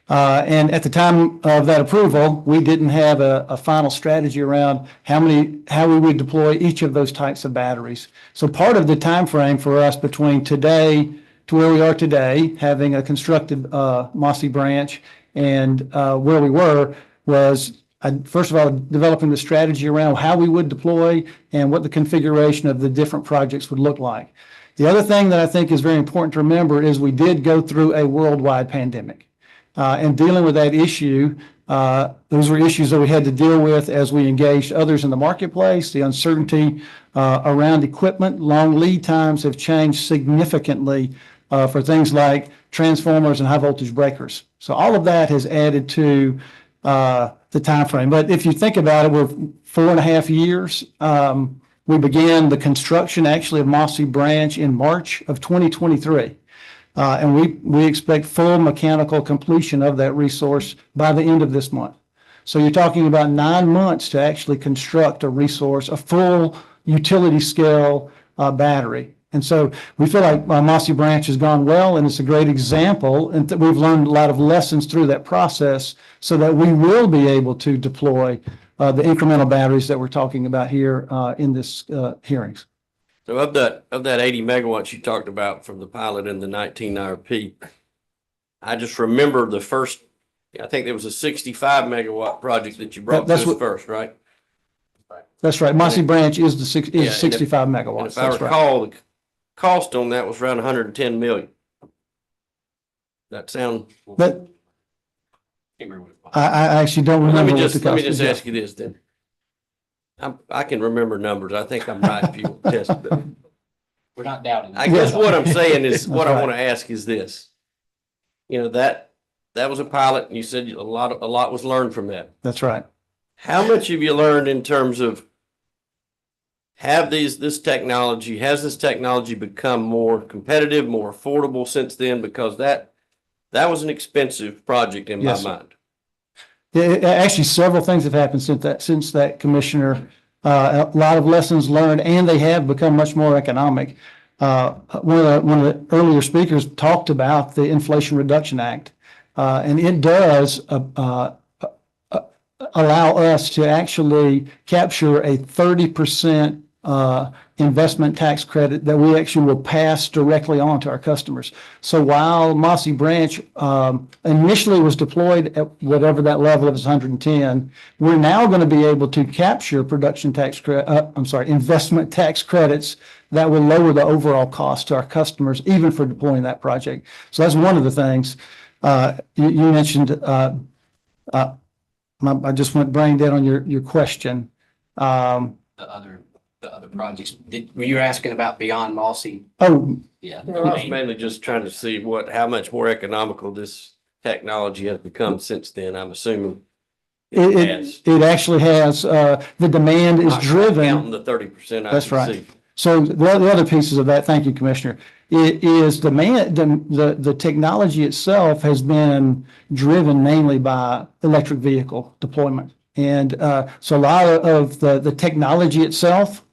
And at the time of that approval, we didn't have a final strategy around how we would deploy each of those types of batteries. So part of the time frame for us between today to where we are today, having a constructed Mossy Branch, and where we were was first of all, developing the strategy around how we would deploy and what the configuration of the different projects would look like. The other thing that I think is very important to remember is we did go through a worldwide pandemic. And dealing with that issue, those were issues that we had to deal with as we engaged others in the marketplace. The uncertainty around equipment, long lead times have changed significantantly for things like transformers and high voltage breakers. So all of that has added to the time frame. But if you think about it, we're 4.5 years. We began the construction actually of Mossy Branch in March of 2023. And we expect full mechanical completion of that resource by the end of this month. So you're talking about 9 months to actually construct a resource, a full utility scale battery. And so we feel like Mossy Branch has gone well, and it's a great example, and we've learned a lot of lessons through that process so that we will be able to deploy the incremental batteries that we're talking about here in this hearings. So of that 80 megawatts you talked about from the pilot in the 19 IRP, I just remember the first, I think there was a 65 megawatt project that you brought to us first, right? That's right. Mossy Branch is 65 megawatts. And if I recall, the cost on that was around 110 million. That sound? I actually don't remember. Let me just ask you this then. I can remember numbers. I think I'm right if you test it. We're not doubting. I guess what I'm saying is, what I want to ask is this. You know, that was a pilot, and you said a lot was learned from that. That's right. How much have you learned in terms of has this technology become more competitive, more affordable since then? Because that was an expensive project in my Yes, sir. mind. Actually, several things have happened since that, Commissioner. A lot of lessons learned, and they have become much more economic. One of the earlier speakers talked about the Inflation Reduction Act, and it does allow us to actually capture a 30% investment tax credit that we actually will pass directly on to our customers. So while Mossy Branch initially was deployed at whatever that level of is 110, we're now going to be able to capture investment tax credits that will lower the overall cost to our customers, even for deploying that project. So that's one of the things. You mentioned, I just went brain dead on your question. The other projects, were you asking about beyond Mossy? Oh, Yeah. I was mainly just trying to see how much more economical this technology has become since then. I'm assuming it actually has, the demand is not driven. counting the 30% I That's can right. see. So the other pieces of that, thank you, Commissioner, it is the technology itself has been driven mainly by electric vehicle deployment. And so a lot of the technology itself,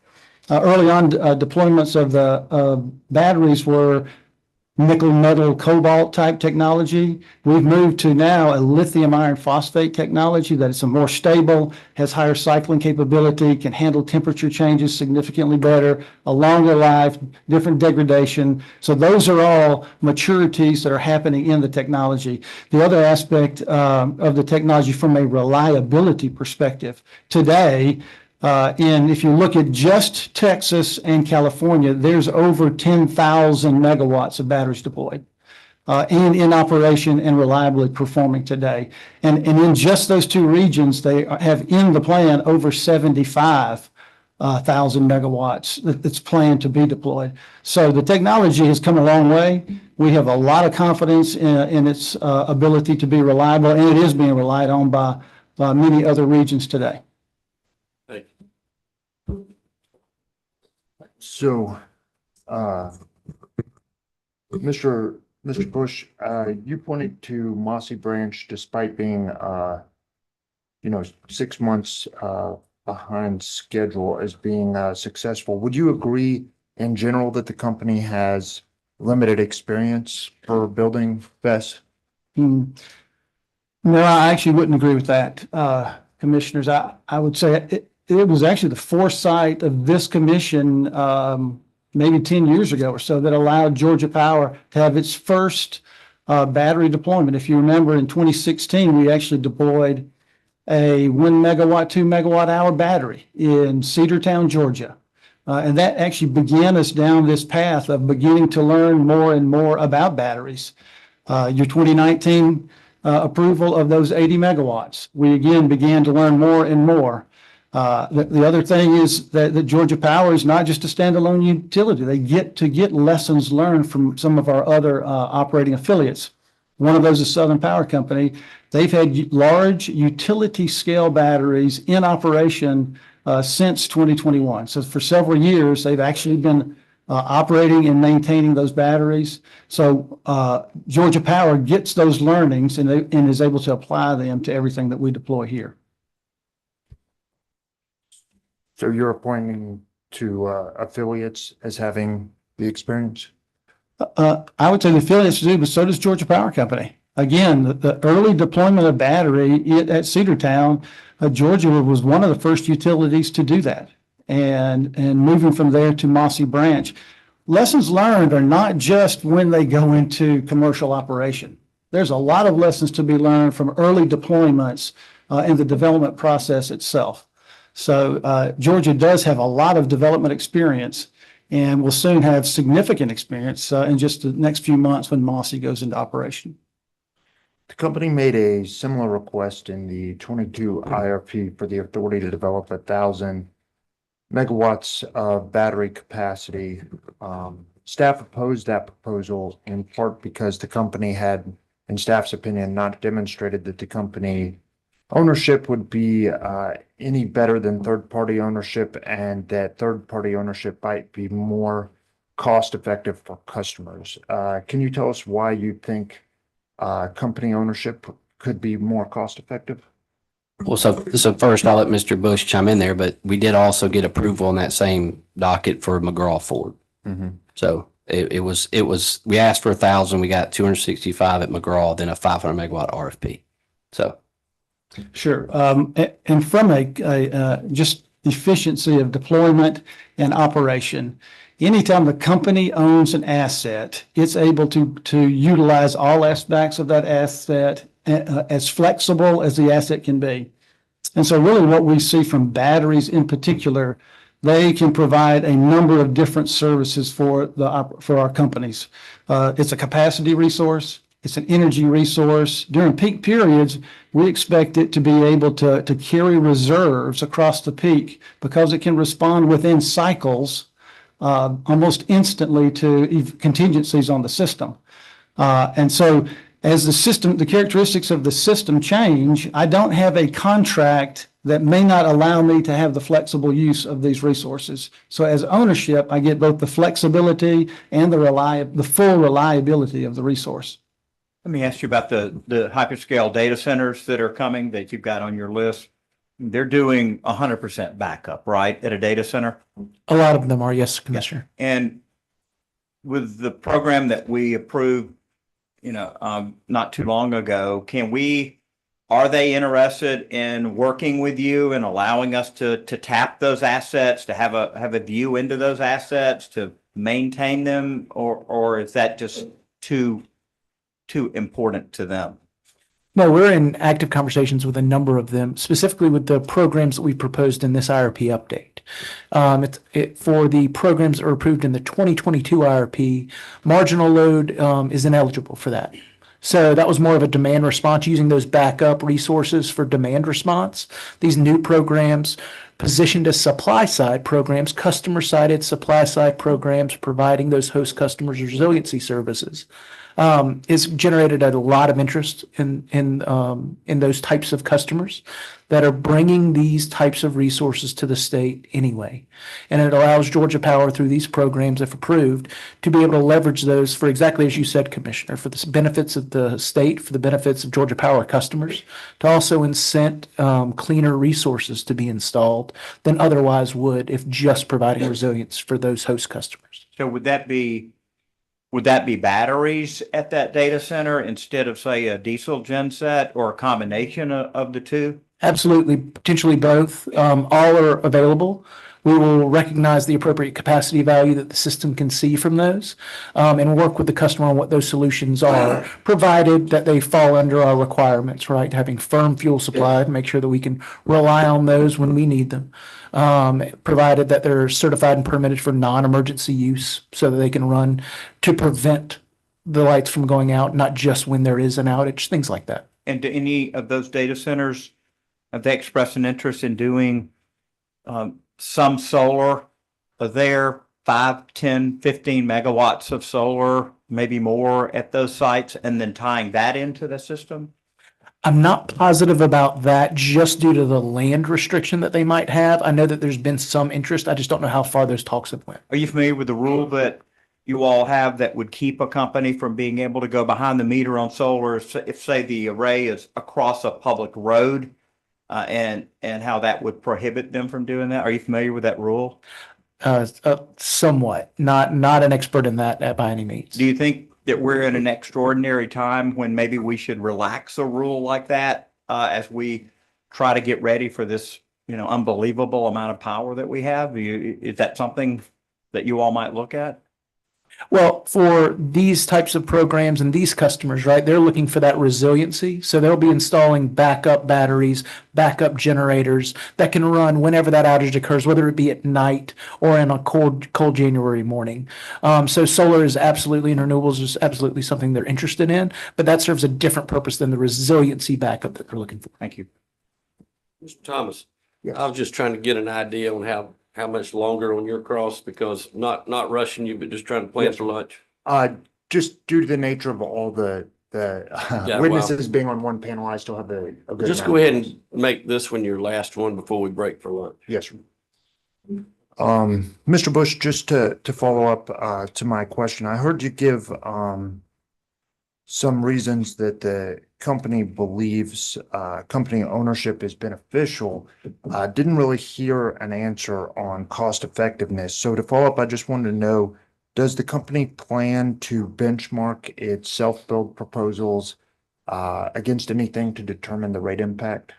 early on deployments of the batteries were nickel, metal, cobalt type technology. We've moved to now a lithium iron phosphate technology that is more stable, has higher cycling capability, can handle temperature changes significantly better, a longer life, different degradation. So those are all maturities that are happening in the technology. The other aspect of the technology from a reliability perspective today, and if you look at just Texas and California, there's over 10,000 megawatts of batteries deployed and in operation and reliably performing today. And in just those two regions, they have in the plan over 75,000 megawatts that's planned to be deployed. So the technology has come a long way. We have a lot of confidence in its ability to be reliable, and it is being relied on by many other regions today. Thank you. So, Mr. Bush, you pointed to Mossy Branch despite being, 6 months behind schedule as being successful. Would you agree in general that the company has limited experience for building BESS? No, I actually wouldn't agree with that, commissioners. I would say it was actually the foresight of this commission, maybe 10 years ago or so, that allowed Georgia Power to have its first battery deployment. If you remember, in 2016, we actually deployed a 1 megawatt, 2 megawatt hour battery in Cedartown, Georgia. And that actually began us down this path of beginning to learn more and more about batteries. Your 2019 approval of those 80 megawatts, we again began to learn more and more. The other thing is that Georgia Power is not just a standalone utility. They get lessons learned from some of our other operating affiliates. One of those is Southern Power Company. They've had large utility scale batteries in operation since 2021. So for several years, they've actually been operating and maintaining those batteries. So Georgia Power gets those learnings and is able to apply them to everything that we deploy here. So you're pointing to affiliates as having the experience? I would say the affiliates do, but so does Georgia Power Company. Again, the early deployment of battery at Cedartown, Georgia was one of the first utilities to do that. And moving from there to Mossy Branch, lessons learned are not just when they go into commercial operation. There's a lot of lessons to be learned from early deployments in the development process itself. So Georgia does have a lot of development experience and will soon have significant experience in just the next few months when Mossy goes into operation. The company made a similar request in the 22 IRP for the authority to develop 1,000 megawatts of battery capacity. Staff opposed that proposal in part because the company had, in staff's opinion, not demonstrated that the company ownership would be any better than third-party ownership, and that third-party ownership might be more cost-effective for customers. Can you tell us why you think company ownership could be more cost-effective? Well, so first I'll let Mr. Bush chime in there, but we did also get approval on that same docket for McGraw Ford. So it was, we asked for 1,000, we got 265 at McGraw, then a 500 megawatt RFP. So. Sure. And from a just efficiency of deployment and operation, anytime the company owns an asset, it's able to utilize all aspects of that asset as flexible as the asset can be. And so really what we see from batteries in particular, they can provide a number of different services for our companies. It's a capacity resource. It's an energy resource. During peak periods, we expect it to be able to carry reserves across the peak because it can respond within cycles almost instantly to contingencies on the system. And so as the characteristics of the system change, I don't have a contract that may not allow me to have the flexible use of these resources. So as ownership, I get both the flexibility and the full reliability of the resource. Let me ask you about the hyperscale data centers that are coming that you've got on your list. They're doing 100% backup, right, at a data center? A lot of them are, yes, Commissioner. And with the program that we approved, not too long ago, are they interested in working with you and allowing us to tap those assets, to have a view into those assets, to maintain them, or is that just too important to them? No, we're in active conversations with a number of them, specifically with the programs that we proposed in this IRP update. For the programs that were approved in the 2022 IRP, marginal load is ineligible for that. So that was more of a demand response, using those backup resources for demand response. These new programs positioned as supply side programs, customer sided supply side programs, providing those host customers resiliency services. It's generated a lot of interest in those types of customers that are bringing these types of resources to the state anyway. And it allows Georgia Power, through these programs, if approved, to be able to leverage those for exactly as you said, Commissioner, for the benefits of the state, for the benefits of Georgia Power customers, to also incent cleaner resources to be installed than otherwise would if just providing resilience for those host customers. So would that be batteries at that data center instead of, say, a diesel genset, or a combination of the two? Absolutely, potentially both. All are available. We will recognize the appropriate capacity value that the system can see from those, and work with the customer on what those solutions are, provided that they fall under our requirements, right? Having firm fuel supply to make sure that we can rely on those when we need them. Provided that they're certified and permitted for non-emergency use so that they can run to prevent the lights from going out, not just when there is an outage, things like that. And do any of those data centers, have they expressed an interest in doing some solar? Are there 5, 10, 15 megawatts of solar, maybe more at those sites, and then tying that into the system? I'm not positive about that just due to the land restriction that they might have. I know that there's been some interest. I just don't know how far those talks have went. Are you familiar with the rule that you all have that would keep a company from being able to go behind the meter on solar if say the array is across a public road, and how that would prohibit them from doing that? Are you familiar with that rule? Somewhat, not an expert in that by any means. Do you think that we're in an extraordinary time when maybe we should relax a rule like that as we try to get ready for this, unbelievable amount of power that we have? Is that something that you all might look at? Well, for these types of programs and these customers, right, they're looking for that resiliency. So they'll be installing backup batteries, backup generators that can run whenever that outage occurs, whether it be at night or in a cold January morning. So solar is absolutely, and renewables is absolutely something they're interested in, but that serves a different purpose than the resiliency backup that they're looking for. Thank you. Mr. Thomas, I was just trying to get an idea on how much longer on your cross, because not rushing you, but just trying to plan for lunch. Just due to the nature of all the the Yeah, witnesses being on one panel, I still have a good. Just go ahead and make this one your last one before we break for lunch. Yes, sir. Mr. Bush, just to follow up, to my question, I heard you give, some reasons that the company believes, company ownership is beneficial. Didn't really hear an answer on cost effectiveness. So to follow up, I just wanted to know, does the company plan to benchmark its self-build proposals, against anything to determine the rate impact?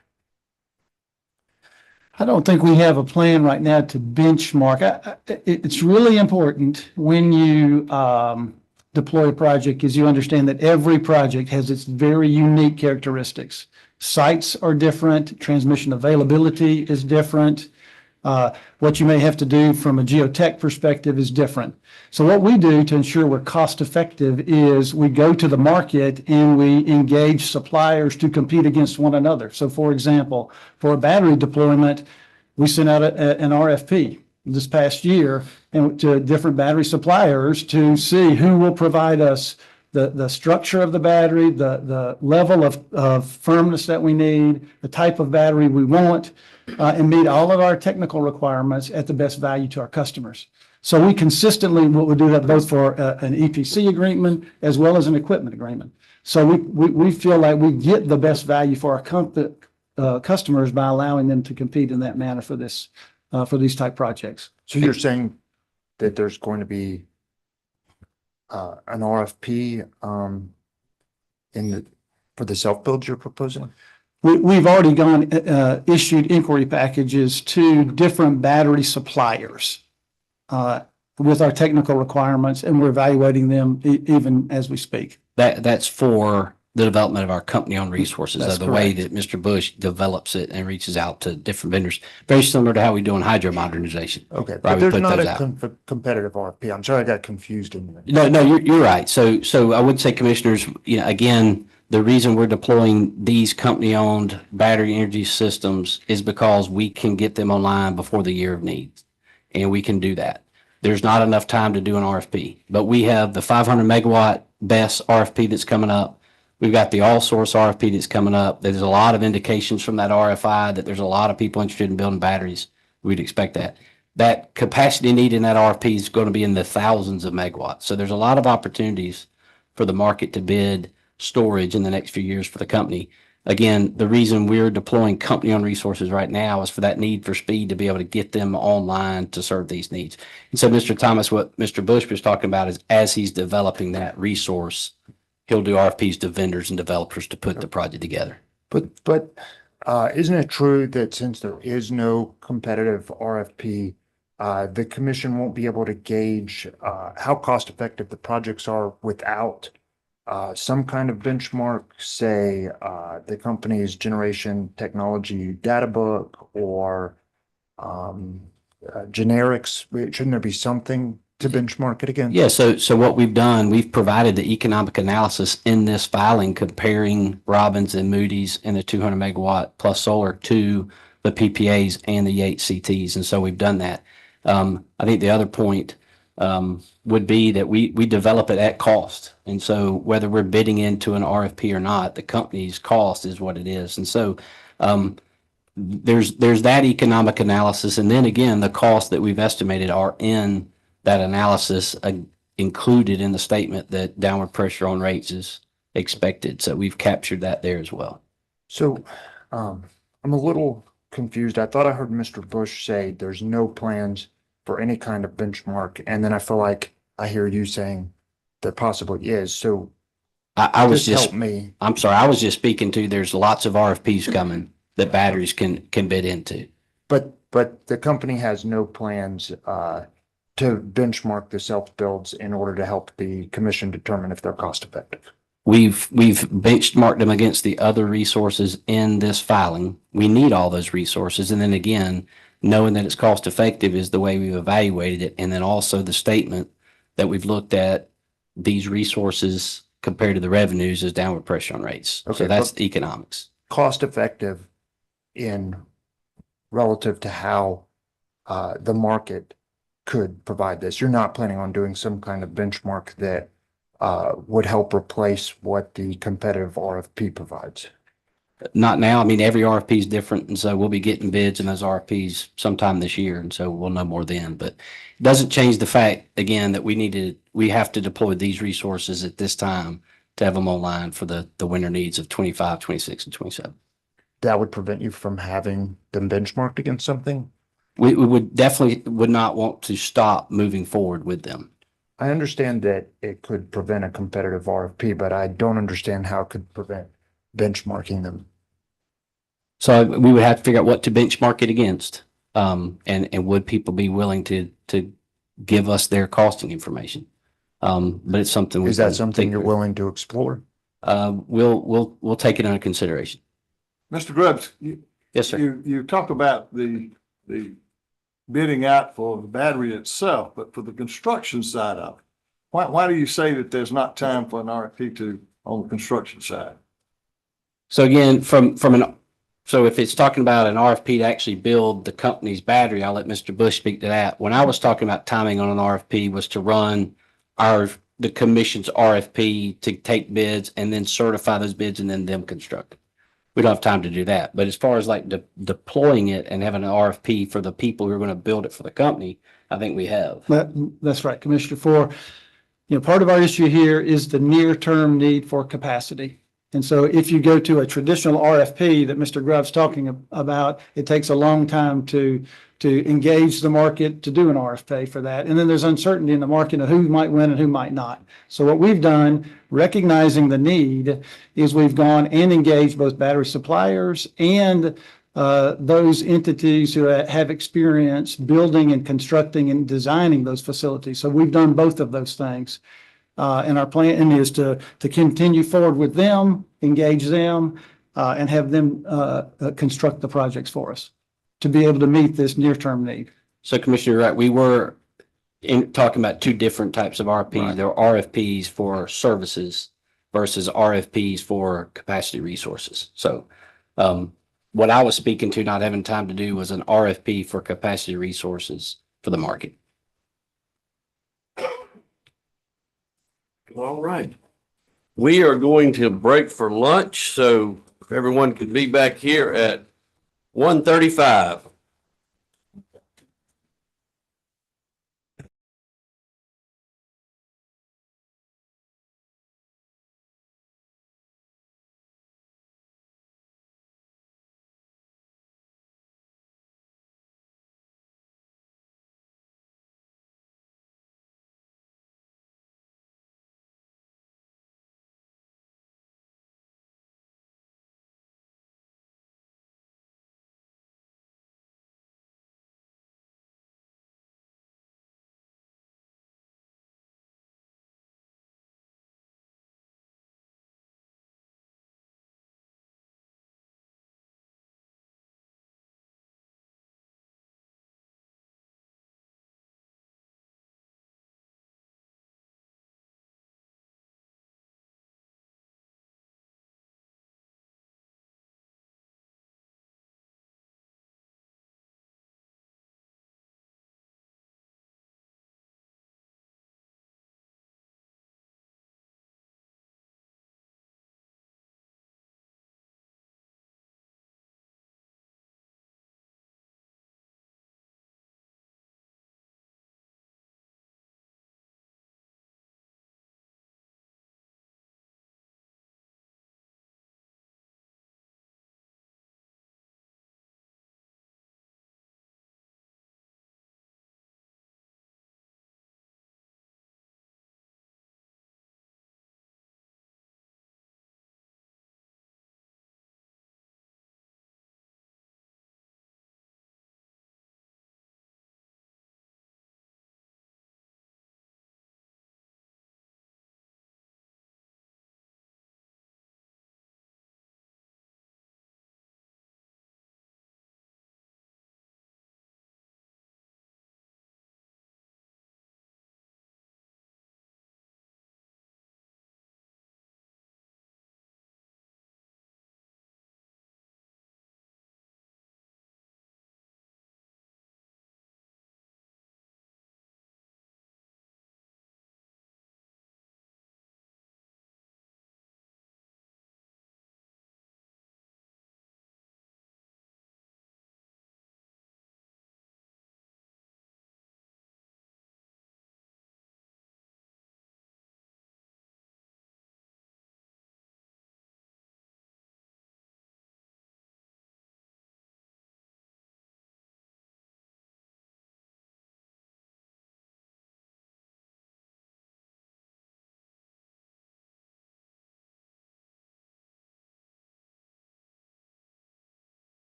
I don't think we have a plan right now to benchmark. It's really important when you deploy a project is you understand that every project has its very unique characteristics. Sites are different, transmission availability is different. What you may have to do from a geotech perspective is different. So what we do to ensure we're cost effective is we go to the market and we engage suppliers to compete against one another. So for example, for a battery deployment, we sent out an RFP this past year and to different battery suppliers to see who will provide us the structure of the battery, the level of firmness that we need, the type of battery we want, and meet all of our technical requirements at the best value to our customers. So we consistently will do that both for an EPC agreement as well as an equipment agreement. So we feel like we get the best value for our customers by allowing them to compete in that manner for this, for these type projects. So you're saying that there's going to be an RFP for the self-build you're proposing? We've already issued inquiry packages to different battery suppliers with our technical requirements, and we're evaluating them even as we speak. That's for the development of our company-owned resources, That's the way correct. that Mr. Bush develops it and reaches out to different vendors, very similar to how we do in hydro modernization. Okay, Right, but we there's put not those a out. competitive RFP. I'm sorry, I got confused in there. No, you're right. So I would say, commissioners, again, the reason we're deploying these company-owned battery energy systems is because we can get them online before the year of needs, and we can do that. There's not enough time to do an RFP, but we have the 500 megawatt BESS RFP that's coming up. We've got the all source RFP that's coming up. There's a lot of indications from that RFI that there's a lot of people interested in building batteries. We'd expect that. That capacity need in that RFP is going to be in the thousands of megawatts. So there's a lot of opportunities for the market to bid storage in the next few years for the company. Again, the reason we're deploying company-owned resources right now is for that need for speed to be able to get them online to serve these needs. And so, Mr. Thomas, what Mr. Bush was talking about is as he's developing that resource, he'll do RFPs to vendors and developers to put the project together. But isn't it true that since there is no competitive RFP, the commission won't be able to gauge how cost effective the projects are without some kind of benchmark, say the company's generation technology data book or generics? Shouldn't there be something to benchmark it against? Yeah, so what we've done, we've provided the economic analysis in this filing comparing Robbins and Moody's and the 200 megawatt plus solar to the PPAs and the HCTs. And so we've done that. I think the other point would be that we develop it at cost. And so whether we're bidding into an RFP or not, the company's cost is what it is. And so there's that economic analysis. And then again, the costs that we've estimated are in that analysis included in the statement that downward pressure on rates is expected. So we've captured that there as well. So I'm a little confused. I thought I heard Mr. Bush say there's no plans for any kind of benchmark. And then I feel like I hear you saying there possibly is. So I was just, help me. I'm sorry, I was just speaking to, there's lots of RFPs coming that batteries can bid into. But the company has no plans to benchmark the self-builds in order to help the commission determine if they're cost effective. We've benchmarked them against the other resources in this filing. We need all those resources. And then again, knowing that it's cost effective is the way we've evaluated it. And then also the statement that we've looked at these resources compared to the revenues is downward pressure on rates. Okay, So that's the economics. Cost effective in relative to how the market could provide this. You're not planning on doing some kind of benchmark that would help replace what the competitive RFP provides? Not now. I mean, every RFP is different, and so we'll be getting bids in those RFPs sometime this year, and so we'll know more then. But it doesn't change the fact, again, that we have to deploy these resources at this time to have them online for the winter needs of 25, 26, and 27. That would prevent you from having them benchmarked against something? We would definitely would not want to stop moving forward with them. I understand that it could prevent a competitive RFP, but I don't understand how it could prevent benchmarking them. So we would have to figure out what to benchmark it against. And would people be willing to give us their costing information? But it's something. Is that something you're willing to explore? We'll take it under consideration. Mr. Grubbs, Yes, sir. you talk about the bidding out for the battery itself, but for the construction side of it, why do you say that there's not time for an RFP on the construction side? So again, so if it's talking about an RFP to actually build the company's battery, I'll let Mr. Bush speak to that. When I was talking about timing on an RFP was to run the commission's RFP to take bids and then certify those bids and then them construct it. We don't have time to do that. But as far as like deploying it and having an RFP for the people who are going to build it for the company, I think we have. That's right, Commissioner. Part of our issue here is the near-term need for capacity. And so if you go to a traditional RFP that Mr. Grubb's talking about, it takes a long time to engage the market to do an RFP for that. And then there's uncertainty in the market of who might win and who might not. So what we've done, recognizing the need, is we've gone and engaged both battery suppliers and those entities who have experience building and constructing and designing those facilities. So we've done both of those things. And our plan is to continue forward with them, engage them, and have them construct the projects for us to be able to meet this near-term need. So Commissioner, right, we were talking about two different types of RFPs. Right. There are RFPs for services versus RFPs for capacity resources. So what I was speaking to, not having time to do, was an RFP for capacity resources for the market. All right. We are going to break for lunch, so if everyone could be back here at 1:35.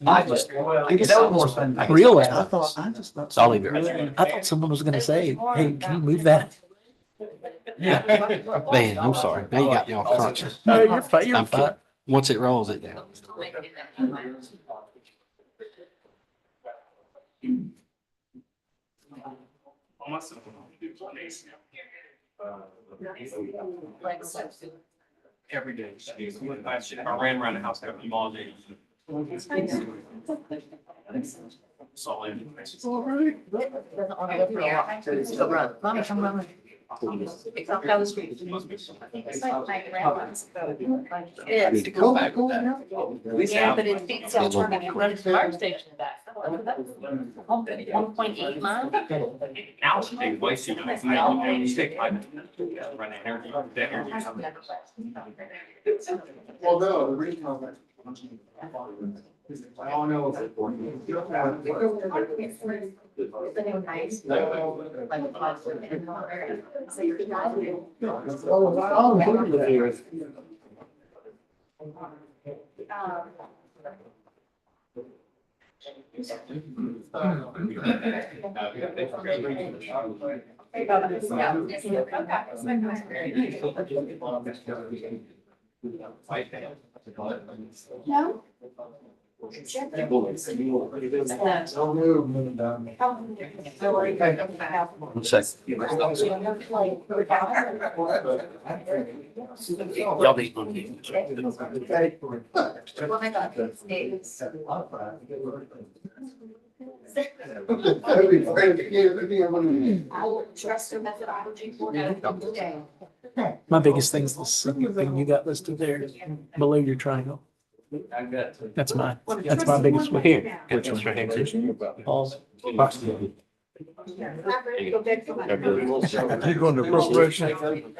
I guess that was more fun. Real loud. I thought, So I'll leave it right there. I thought someone was gonna say, hey, can you move that? Man, I'm sorry. Now you got me all conscious. No, you're fine, you're I'm fine. kidding. Once it rolls it down. Every day. I ran around the house all day. Solid. All right. I need to come back with that. Yeah, but it beats alternative run to the fire station back. 1.8 miles. Now it's taking way too long. You take 5 minutes. Run the energy. The energy. Well, no, the reason I don't know if it's No. One second. Y'all be on here. My biggest thing is the second thing you got listed there below your triangle. That's mine. That's my biggest one. Here. Which one's right here? Paul's. You going to appropriation?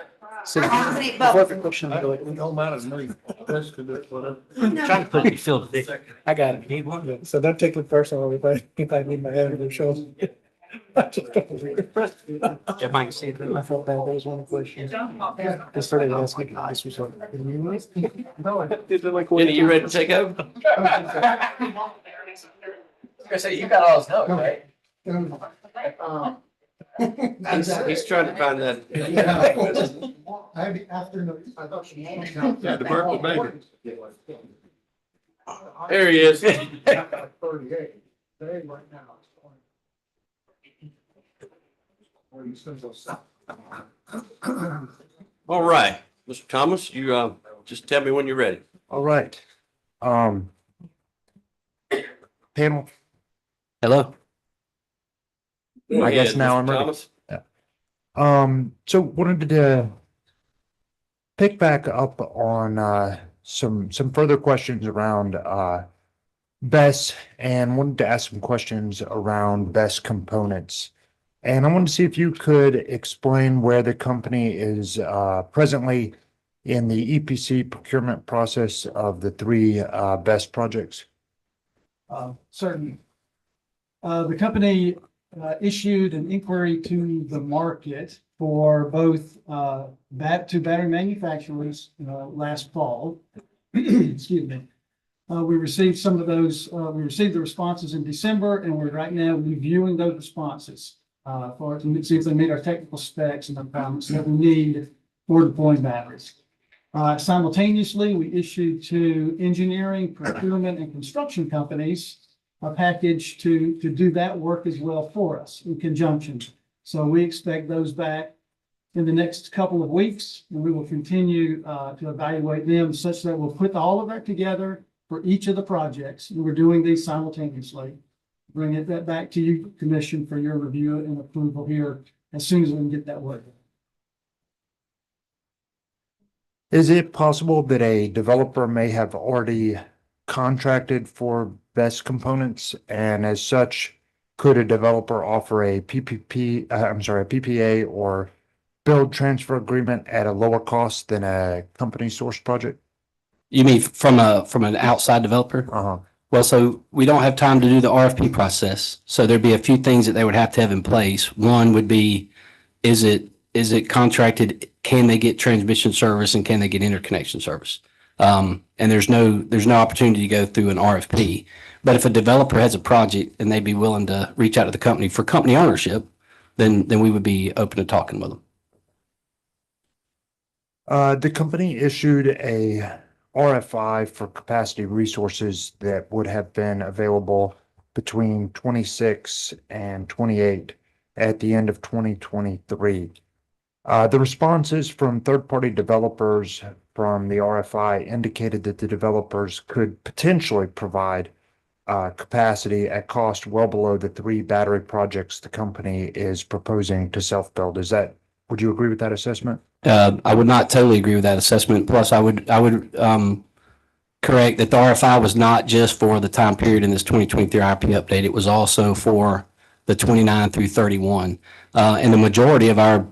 So, Honestly, before but the question, I go like, It don't matter to me. That's good, that's whatever. Trying to put you feel thick. I got it. Need one. So don't take it personal if I need my editor shows. If I can see it. I felt bad. That was one question. They started asking me this was like. Jenny, you ready to take over? I say, you got all his notes, right? He's trying to find that. Yeah, the purple baby. There he is. All right, Mr. Thomas, you just tell me when you're ready. All right. Panel, Hello. Go I guess ahead, now Mr. I'm ready. Thomas. So wanted to pick back up on some further questions around BESS and wanted to ask some questions around BESS components. And I wanted to see if you could explain where the company is presently in the EPC procurement process of the three BESS projects. Certainly. The company issued an inquiry to the market for both battery manufacturers last fall. Excuse me. We received some of those, we received the responses in December, and we're right now reviewing those responses to see if they meet our technical specs and the requirements that we need for deploying batteries. Simultaneously, we issued to engineering, procurement, and construction companies a package to do that work as well for us in conjunction. So we expect those back in the next couple of weeks, and we will continue to evaluate them such that we'll put all of that together for each of the projects. And we're doing these simultaneously. Bring that back to you, Commission, for your review and approval here as soon as we can get that work. Is it possible that a developer may have already contracted for BESS components, and as such, could a developer offer a PPA or build transfer agreement at a lower cost than a company source project? You mean from an outside developer? Uh-huh. Well, so we don't have time to do the RFP process. So there'd be a few things that they would have to have in place. One would be, is it contracted? Can they get transmission service and can they get interconnection service? And there's no opportunity to go through an RFP. But if a developer has a project and they'd be willing to reach out to the company for company ownership, then we would be open to talking with them. The company issued a RFI for capacity resources that would have been available between 26 and 28 at the end of 2023. The responses from third-party developers from the RFI indicated that the developers could potentially provide capacity at cost well below the 3 battery projects the company is proposing to self-build. Would you agree with that assessment? I would not totally agree with that assessment. Plus, I would correct that the RFI was not just for the time period in this 2023 IRP update. It was also for the 29 through 31. And the majority of our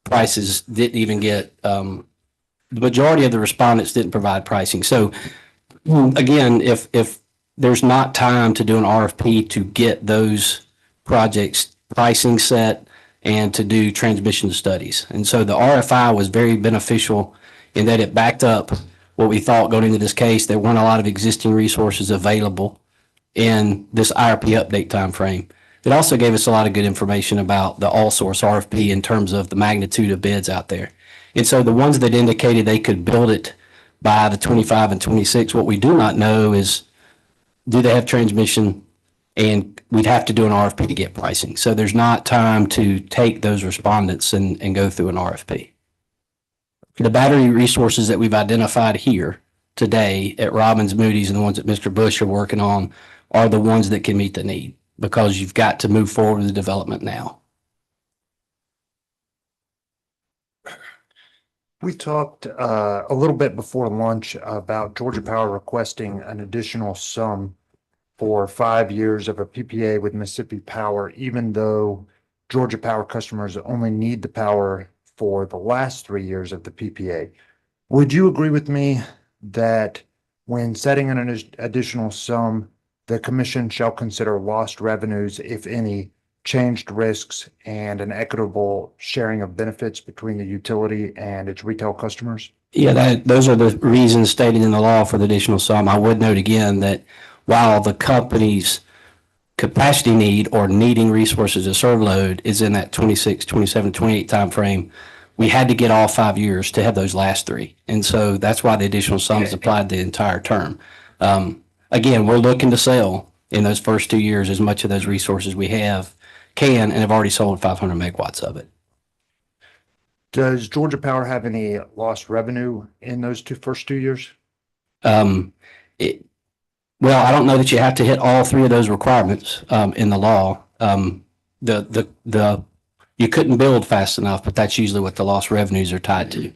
prices didn't even get, the majority of the respondents didn't provide pricing. So again, if there's not time to do an RFP to get those projects pricing set and to do transmission studies. And so the RFI was very beneficial in that it backed up what we thought going into this case. There weren't a lot of existing resources available in this IRP update timeframe. It also gave us a lot of good information about the all source RFP in terms of the magnitude of bids out there. And so the ones that indicated they could build it by the 25 and 26, what we do not know is, do they have transmission? And we'd have to do an RFP to get pricing. So there's not time to take those respondents and go through an RFP. The battery resources that we've identified here today at Robbins, Moody's, and the ones that Mr. Bush are working on are the ones that can meet the need, because you've got to move forward with the development now. We talked a little bit before lunch about Georgia Power requesting an additional sum for 5 years of a PPA with Mississippi Power, even though Georgia Power customers only need the power for the last 3 years of the PPA. Would you agree with me that when setting an additional sum, the commission shall consider lost revenues, if any, changed risks, and an equitable sharing of benefits between the utility and its retail customers? Yeah, those are the reasons stated in the law for the additional sum. I would note again that while the company's capacity need or needing resources to serve load is in that 26, 27, 28 timeframe, we had to get all 5 years to have those last 3. And so that's why the additional sum is applied the entire term. Again, we're looking to sell in those first 2 years as much of those resources we can and have already sold 500 megawatts of it. Does Georgia Power have any lost revenue in those first 2 years? Well, I don't know that you have to hit all 3 of those requirements in the law. You couldn't build fast enough, but that's usually what the lost revenues are tied to.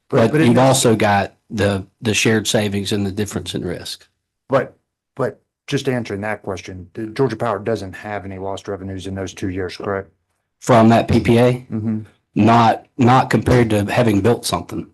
But you've also got the shared savings and the difference in risk. But just answering that question, Georgia Power doesn't have any lost revenues in those 2 years, correct? From that PPA? Mm-hmm. Not compared to having built something.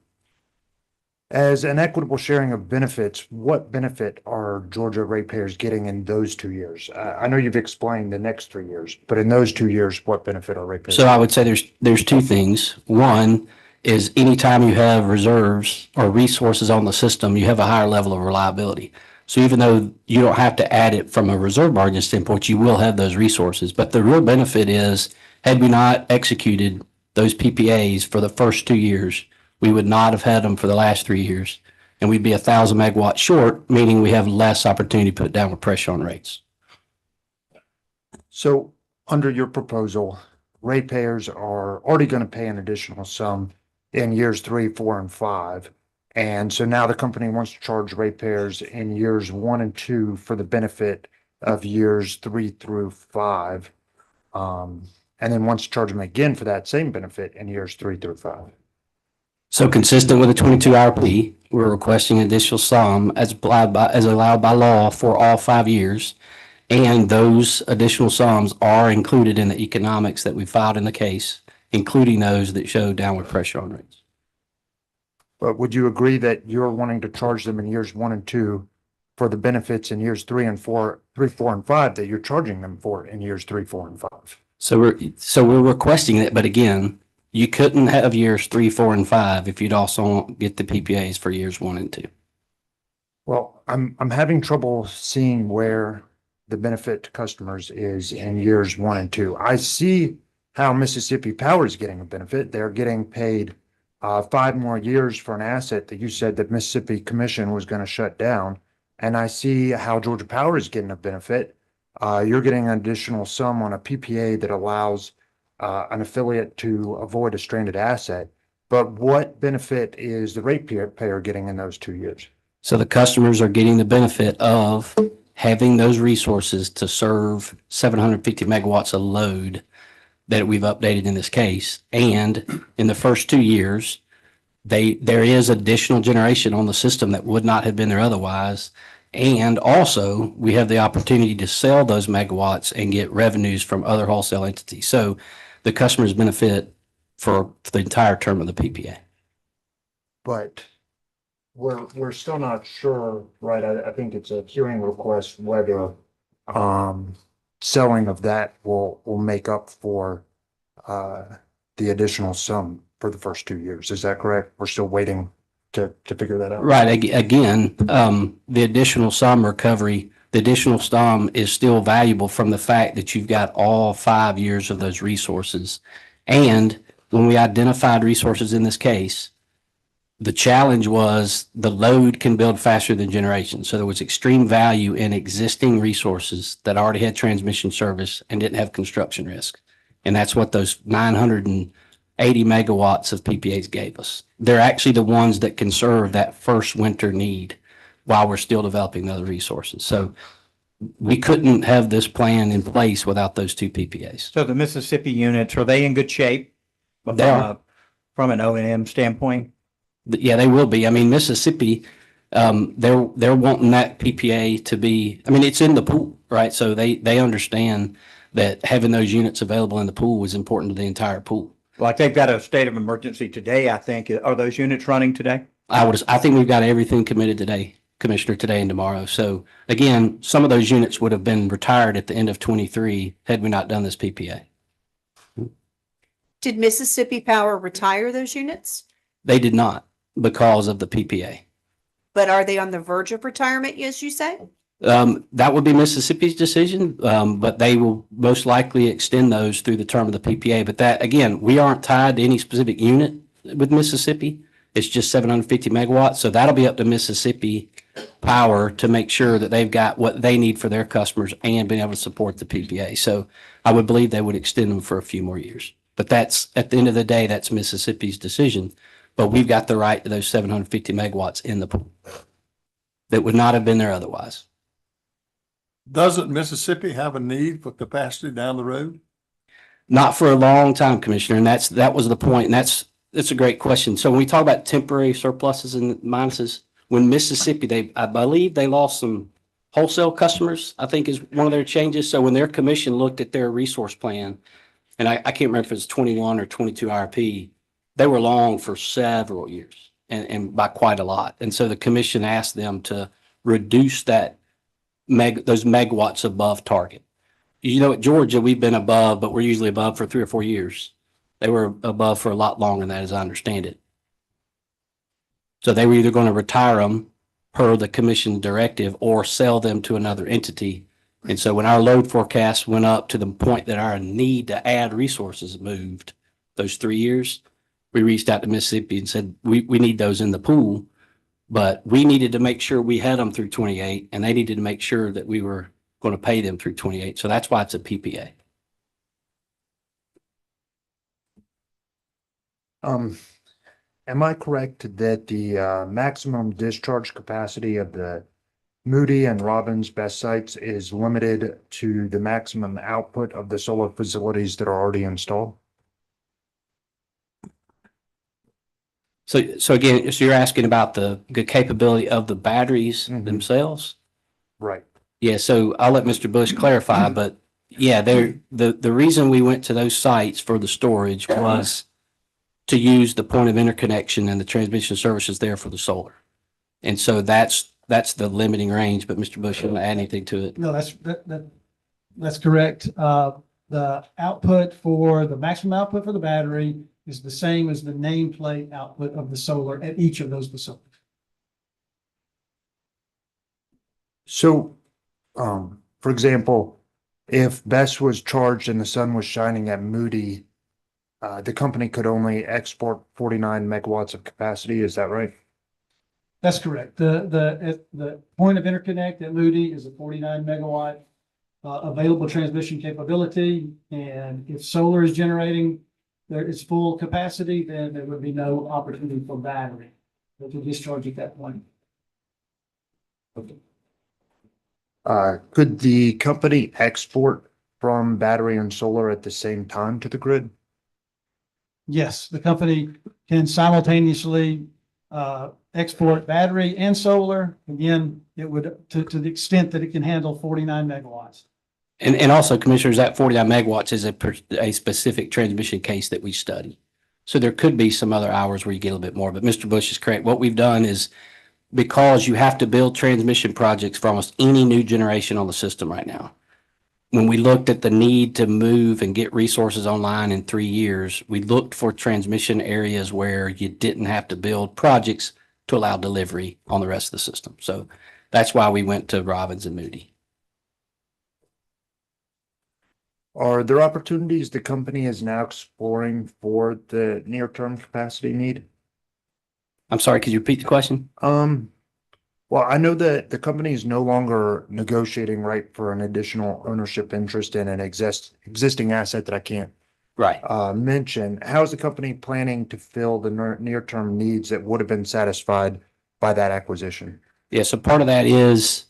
As an equitable sharing of benefits, what benefit are Georgia ratepayers getting in those 2 years? I know you've explained the next 3 years, but in those 2 years, what benefit are ratepayers? So I would say there's 2 things. One is anytime you have reserves or resources on the system, you have a higher level of reliability. So even though you don't have to add it from a reserve margin standpoint, you will have those resources. But the real benefit is, had we not executed those PPAs for the first 2 years, we would not have had them for the last 3 years, and we'd be 1,000 megawatts short, meaning we have less opportunity to put downward pressure on rates. So under your proposal, ratepayers are already going to pay an additional sum in years 3, 4, and 5. And so now the company wants to charge ratepayers in years 1 and 2 for the benefit of years 3 through 5. And then wants to charge them again for that same benefit in years 3 through 5. So consistent with the 22 IRP, we're requesting an additional sum as allowed by law for all 5 years. And those additional sums are included in the economics that we filed in the case, including those that show downward pressure on rates. But would you agree that you're wanting to charge them in years 1 and 2 for the benefits in years 3, 4, and 5 that you're charging them for in years 3, 4, and 5? So we're requesting it, but again, You couldn't have years 3, 4, and 5 if you'd also get the PPAs for years 1 and 2. Well, I'm having trouble seeing where the benefit to customers is in years 1 and 2. I see how Mississippi Power is getting a benefit. They're getting paid 5 more years for an asset that you said that Mississippi Commission was going to shut down. And I see how Georgia Power is getting a benefit. You're getting an additional sum on a PPA that allows an affiliate to avoid a stranded asset. But what benefit is the ratepayer getting in those 2 years? So the customers are getting the benefit of having those resources to serve 750 megawatts of load that we've updated in this case. And in the first 2 years, there is additional generation on the system that would not have been there otherwise. And also, we have the opportunity to sell those megawatts and get revenues from other wholesale entities. So the customers benefit for the entire term of the PPA. But we're still not sure, right? I think it's a hearing request whether selling of that will make up for the additional sum for the first 2 years. Is that correct? We're still waiting to figure that out. Right. Again, the additional sum recovery, the additional sum is still valuable from the fact that you've got all 5 years of those resources. And when we identified resources in this case, the challenge was the load can build faster than generation. So there was extreme value in existing resources that already had transmission service and didn't have construction risk. And that's what those 980 megawatts of PPAs gave us. They're actually the ones that can serve that first winter need while we're still developing the other resources. So we couldn't have this plan in place without those 2 PPAs. So the Mississippi units, are they in good shape? They are. From an O&M standpoint? Yeah, they will be. I mean, Mississippi, they're wanting that PPA to be, I mean, it's in the pool, right? So they understand that having those units available in the pool was important to the entire pool. Like they've got a state of emergency today, I think. Are those units running today? I think we've got everything committed today, Commissioner, today and tomorrow. So again, some of those units would have been retired at the end of 23 had we not done this PPA. Did Mississippi Power retire those units? They did not because of the PPA. But are they on the verge of retirement, as you say? That would be Mississippi's decision, but they will most likely extend those through the term of the PPA. But that, again, we aren't tied to any specific unit with Mississippi. It's just 750 megawatts. So that'll be up to Mississippi Power to make sure that they've got what they need for their customers and being able to support the PPA. So I would believe they would extend them for a few more years. But that's, at the end of the day, that's Mississippi's decision. But we've got the right to those 750 megawatts in the pool that would not have been there otherwise. Doesn't Mississippi have a need for capacity down the road? Not for a long time, Commissioner, and that was the point, and that's a great question. So when we talk about temporary surpluses and minuses, when Mississippi, I believe they lost some wholesale customers, I think is one of their changes. So when their commission looked at their resource plan, and I can't remember if it's 21 or 22 IRP, they were long for several years and by quite a lot. And so the commission asked them to reduce those megawatts above target. You know, at Georgia, we've been above, but we're usually above for 3 or 4 years. They were above for a lot longer than that, as I understand it. So they were either going to retire them per the commission directive or sell them to another entity. And so when our load forecast went up to the point that our need to add resources moved those 3 years, we reached out to Mississippi and said, we need those in the pool, but we needed to make sure we had them through 28 and they needed to make sure that we were going to pay them through 28. So that's why it's a PPA. Am I correct that the maximum discharge capacity of the Moody and Robbins best sites is limited to the maximum output of the solar facilities that are already installed? So again, so you're asking about the capability of the batteries themselves? Right. Yeah, so I'll let Mr. Bush clarify, but yeah, the reason we went to those sites for the storage was to use the point of interconnection and the transmission services there for the solar. And so that's the limiting range, but Mr. Bush, you want to add anything to it? No, that's correct. The output for the maximum output for the battery is the same as the nameplate output of the solar at each of those facilities. So, for example, if BESS was charged and the sun was shining at Moody, the company could only export 49 megawatts of capacity. Is that right? That's correct. The point of interconnect at Moody is a 49 megawatt available transmission capability. And if solar is generating its full capacity, then there would be no opportunity for battery to discharge at that point. Could the company export from battery and solar at the same time to the grid? Yes, the company can simultaneously export battery and solar. Again, it would, to the extent that it can handle 49 megawatts. And also, Commissioners, that 49 megawatts is a specific transmission case that we study. So there could be some other hours where you get a little bit more, but Mr. Bush is correct. What we've done is, because you have to build transmission projects for almost any new generation on the system right now. When we looked at the need to move and get resources online in 3 years, we looked for transmission areas where you didn't have to build projects to allow delivery on the rest of the system. So that's why we went to Robbins and Moody. Are there opportunities the company is now exploring for the near-term capacity need? I'm sorry, could you repeat the question? Well, I know that the company is no longer negotiating right for an additional ownership interest in an existing asset that I can't mention. How is the company planning to fill the near-term needs that would have been satisfied by that acquisition? Yeah, so part of that is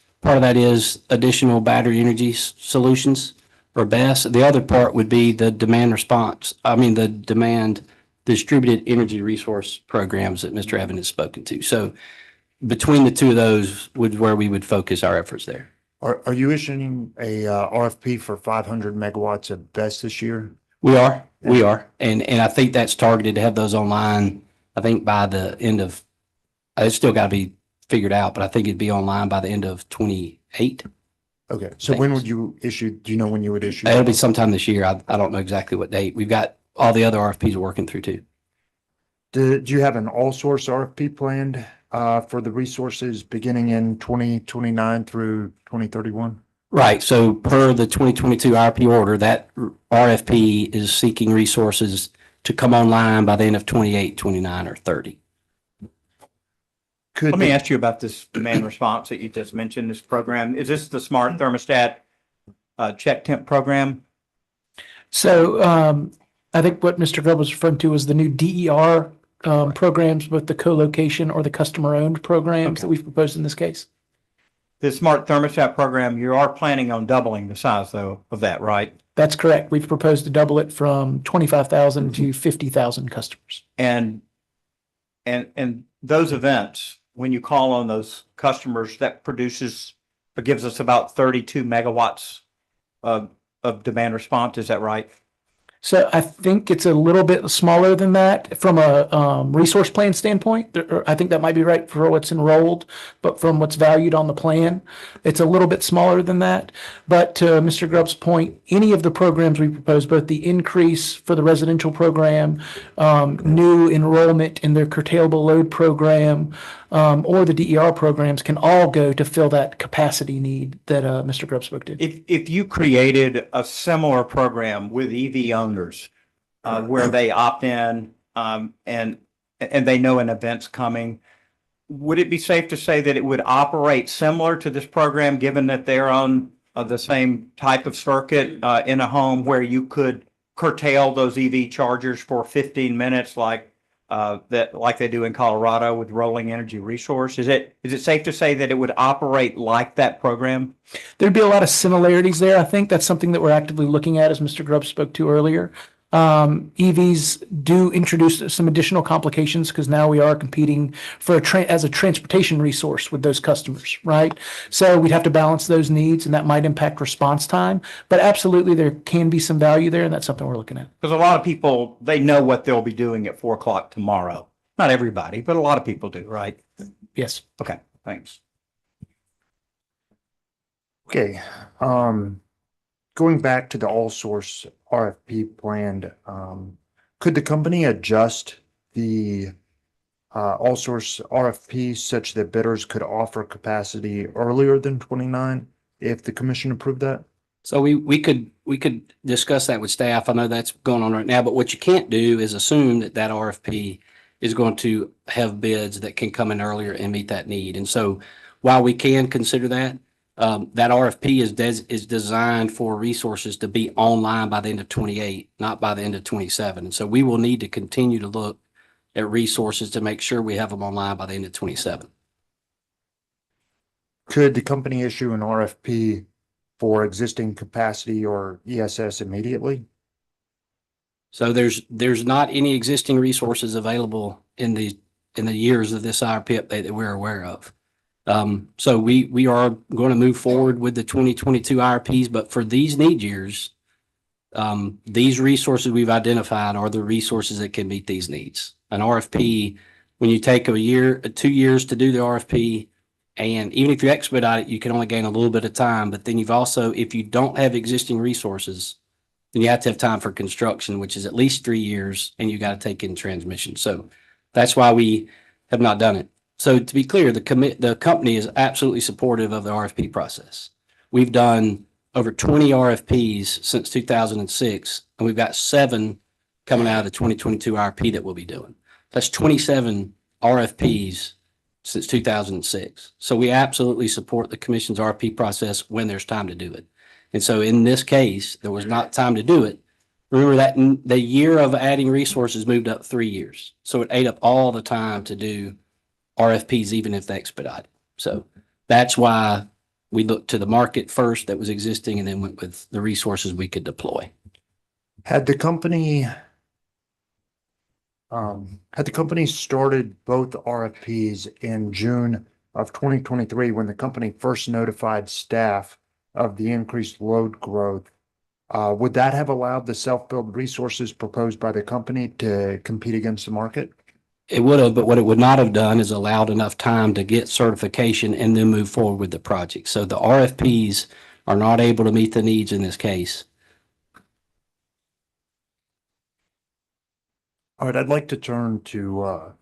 additional battery energy solutions or BESS. The other part would be the demand distributed energy resource programs that Mr. Evans has spoken to. So between the two of those would where we would focus our efforts there. Are you issuing a RFP for 500 megawatts of BESS this year? We are. And I think that's targeted to have those online, I think by the end of, it's still got to be figured out, but I think it'd be online by the end of 28. Okay. So when would you issue, do you know when you would issue? It'll be sometime this year. I don't know exactly what date. We've got all the other RFPs we're working through too. Do you have an all source RFP planned for the resources beginning in 2029 through 2031? Right. So per the 2022 RFP order, that RFP is seeking resources to come online by the end of 28, 29, or 30. Let me ask you about this demand response that you just mentioned, this program. Is this the smart thermostat check temp program? So I think what Mr. Grubb was referring to was the new DER programs, both the co-location or the customer-owned programs that we've proposed in this case. The smart thermostat program, you are planning on doubling the size though of that, right? That's correct. We've proposed to double it from 25,000 to 50,000 customers. And those events, when you call on those customers, that produces or gives us about 32 megawatts of demand response. Is that right? So I think it's a little bit smaller than that from a resource plan standpoint. I think that might be right for what's enrolled, but from what's valued on the plan, it's a little bit smaller than that. But to Mr. Grubb's point, any of the programs we propose, both the increase for the residential program, new enrollment in their curtailable load program, or the DER programs can all go to fill that capacity need that Mr. Grubb spoke to. If you created a similar program with EV owners where they opt in and they know an event's coming, would it be safe to say that it would operate similar to this program, given that they're on the same type of circuit in a home where you could curtail those EV chargers for 15 minutes like they do in Colorado with rolling energy resource? Is it safe to say that it would operate like that program? There'd be a lot of similarities there. I think that's something that we're actively looking at, as Mr. Grubb spoke to earlier. EVs do introduce some additional complications because now we are competing for as a transportation resource with those customers, right? So we'd have to balance those needs, and that might impact response time. But absolutely, there can be some value there, and that's something we're looking at. Because a lot of people, they know what they'll be doing at 4 o'clock tomorrow. Not everybody, but a lot of people do, right? Yes. Okay, thanks. Okay, going back to the all source RFP planned Could the company adjust the all source RFP such that bidders could offer capacity earlier than 29 if the commission approved that? So we could discuss that with staff. I know that's going on right now, but what you can't do is assume that that RFP is going to have bids that can come in earlier and meet that need. And so while we can consider that, that RFP is designed for resources to be online by the end of 28, not by the end of 27. And so we will need to continue to look at resources to make sure we have them online by the end of 27. Could the company issue an RFP for existing capacity or ESS immediately? So there's not any existing resources available in the years of this IRP update that we're aware of. So we are going to move forward with the 2022 IRPs, but for these need years, these resources we've identified are the resources that can meet these needs. An RFP, when you take a year, 2 years to do the RFP, and even if you expedite it, you can only gain a little bit of time, but then you've also, if you don't have existing resources, then you have to have time for construction, which is at least 3 years, and you got to take in transmission. So that's why we have not done it. So to be clear, the company is absolutely supportive of the RFP process. We've done over 20 RFPs since 2006, and we've got 7 coming out of the 2022 RFP that we'll be doing. That's 27 RFPs since 2006. So we absolutely support the commission's RFP process when there's time to do it. And so in this case, there was not time to do it. Remember that the year of adding resources moved up 3 years. So it ate up all the time to do RFPs, even if they expedited. So that's why we looked to the market first that was existing and then went with the resources we could deploy. Had the company started both RFPs in June of 2023 when the company first notified staff of the increased load growth, would that have allowed the self-build resources proposed by the company to compete against the market? It would have, but what it would not have done is allowed enough time to get certification and then move forward with the project. So the RFPs are not able to meet the needs in this case. All right, I'd like to turn to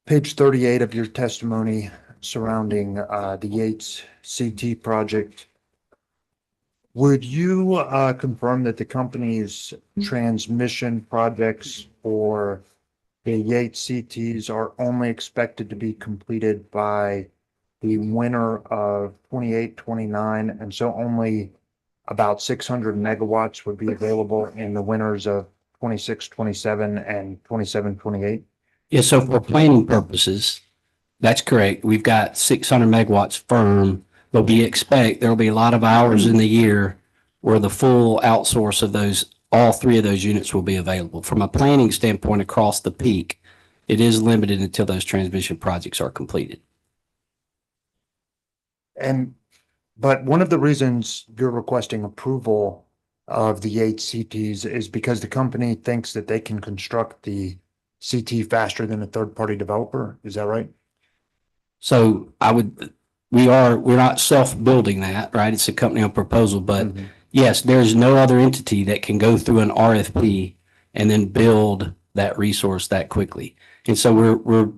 page 38 of your testimony surrounding the Yates CT project. Would you confirm that the company's transmission projects for the Yates CTs are only expected to be completed by the winter of 28-29, and so only about 600 megawatts would be available in the winters of 26-27 and 27-28? Yeah, so for planning purposes, that's correct. We've got 600 megawatts firm, but we expect there'll be a lot of hours in the year where the full outsource of those, all 3 of those units will be available. From a planning standpoint across the peak, it is limited until those transmission projects are completed. But one of the reasons you're requesting approval of the 8 CTs is because the company thinks that they can construct the CT faster than a third-party developer. Is that right? So we're not self-building that, right? It's a company on proposal, but yes, there's no other entity that can go through an RFP and then build that resource that quickly. And so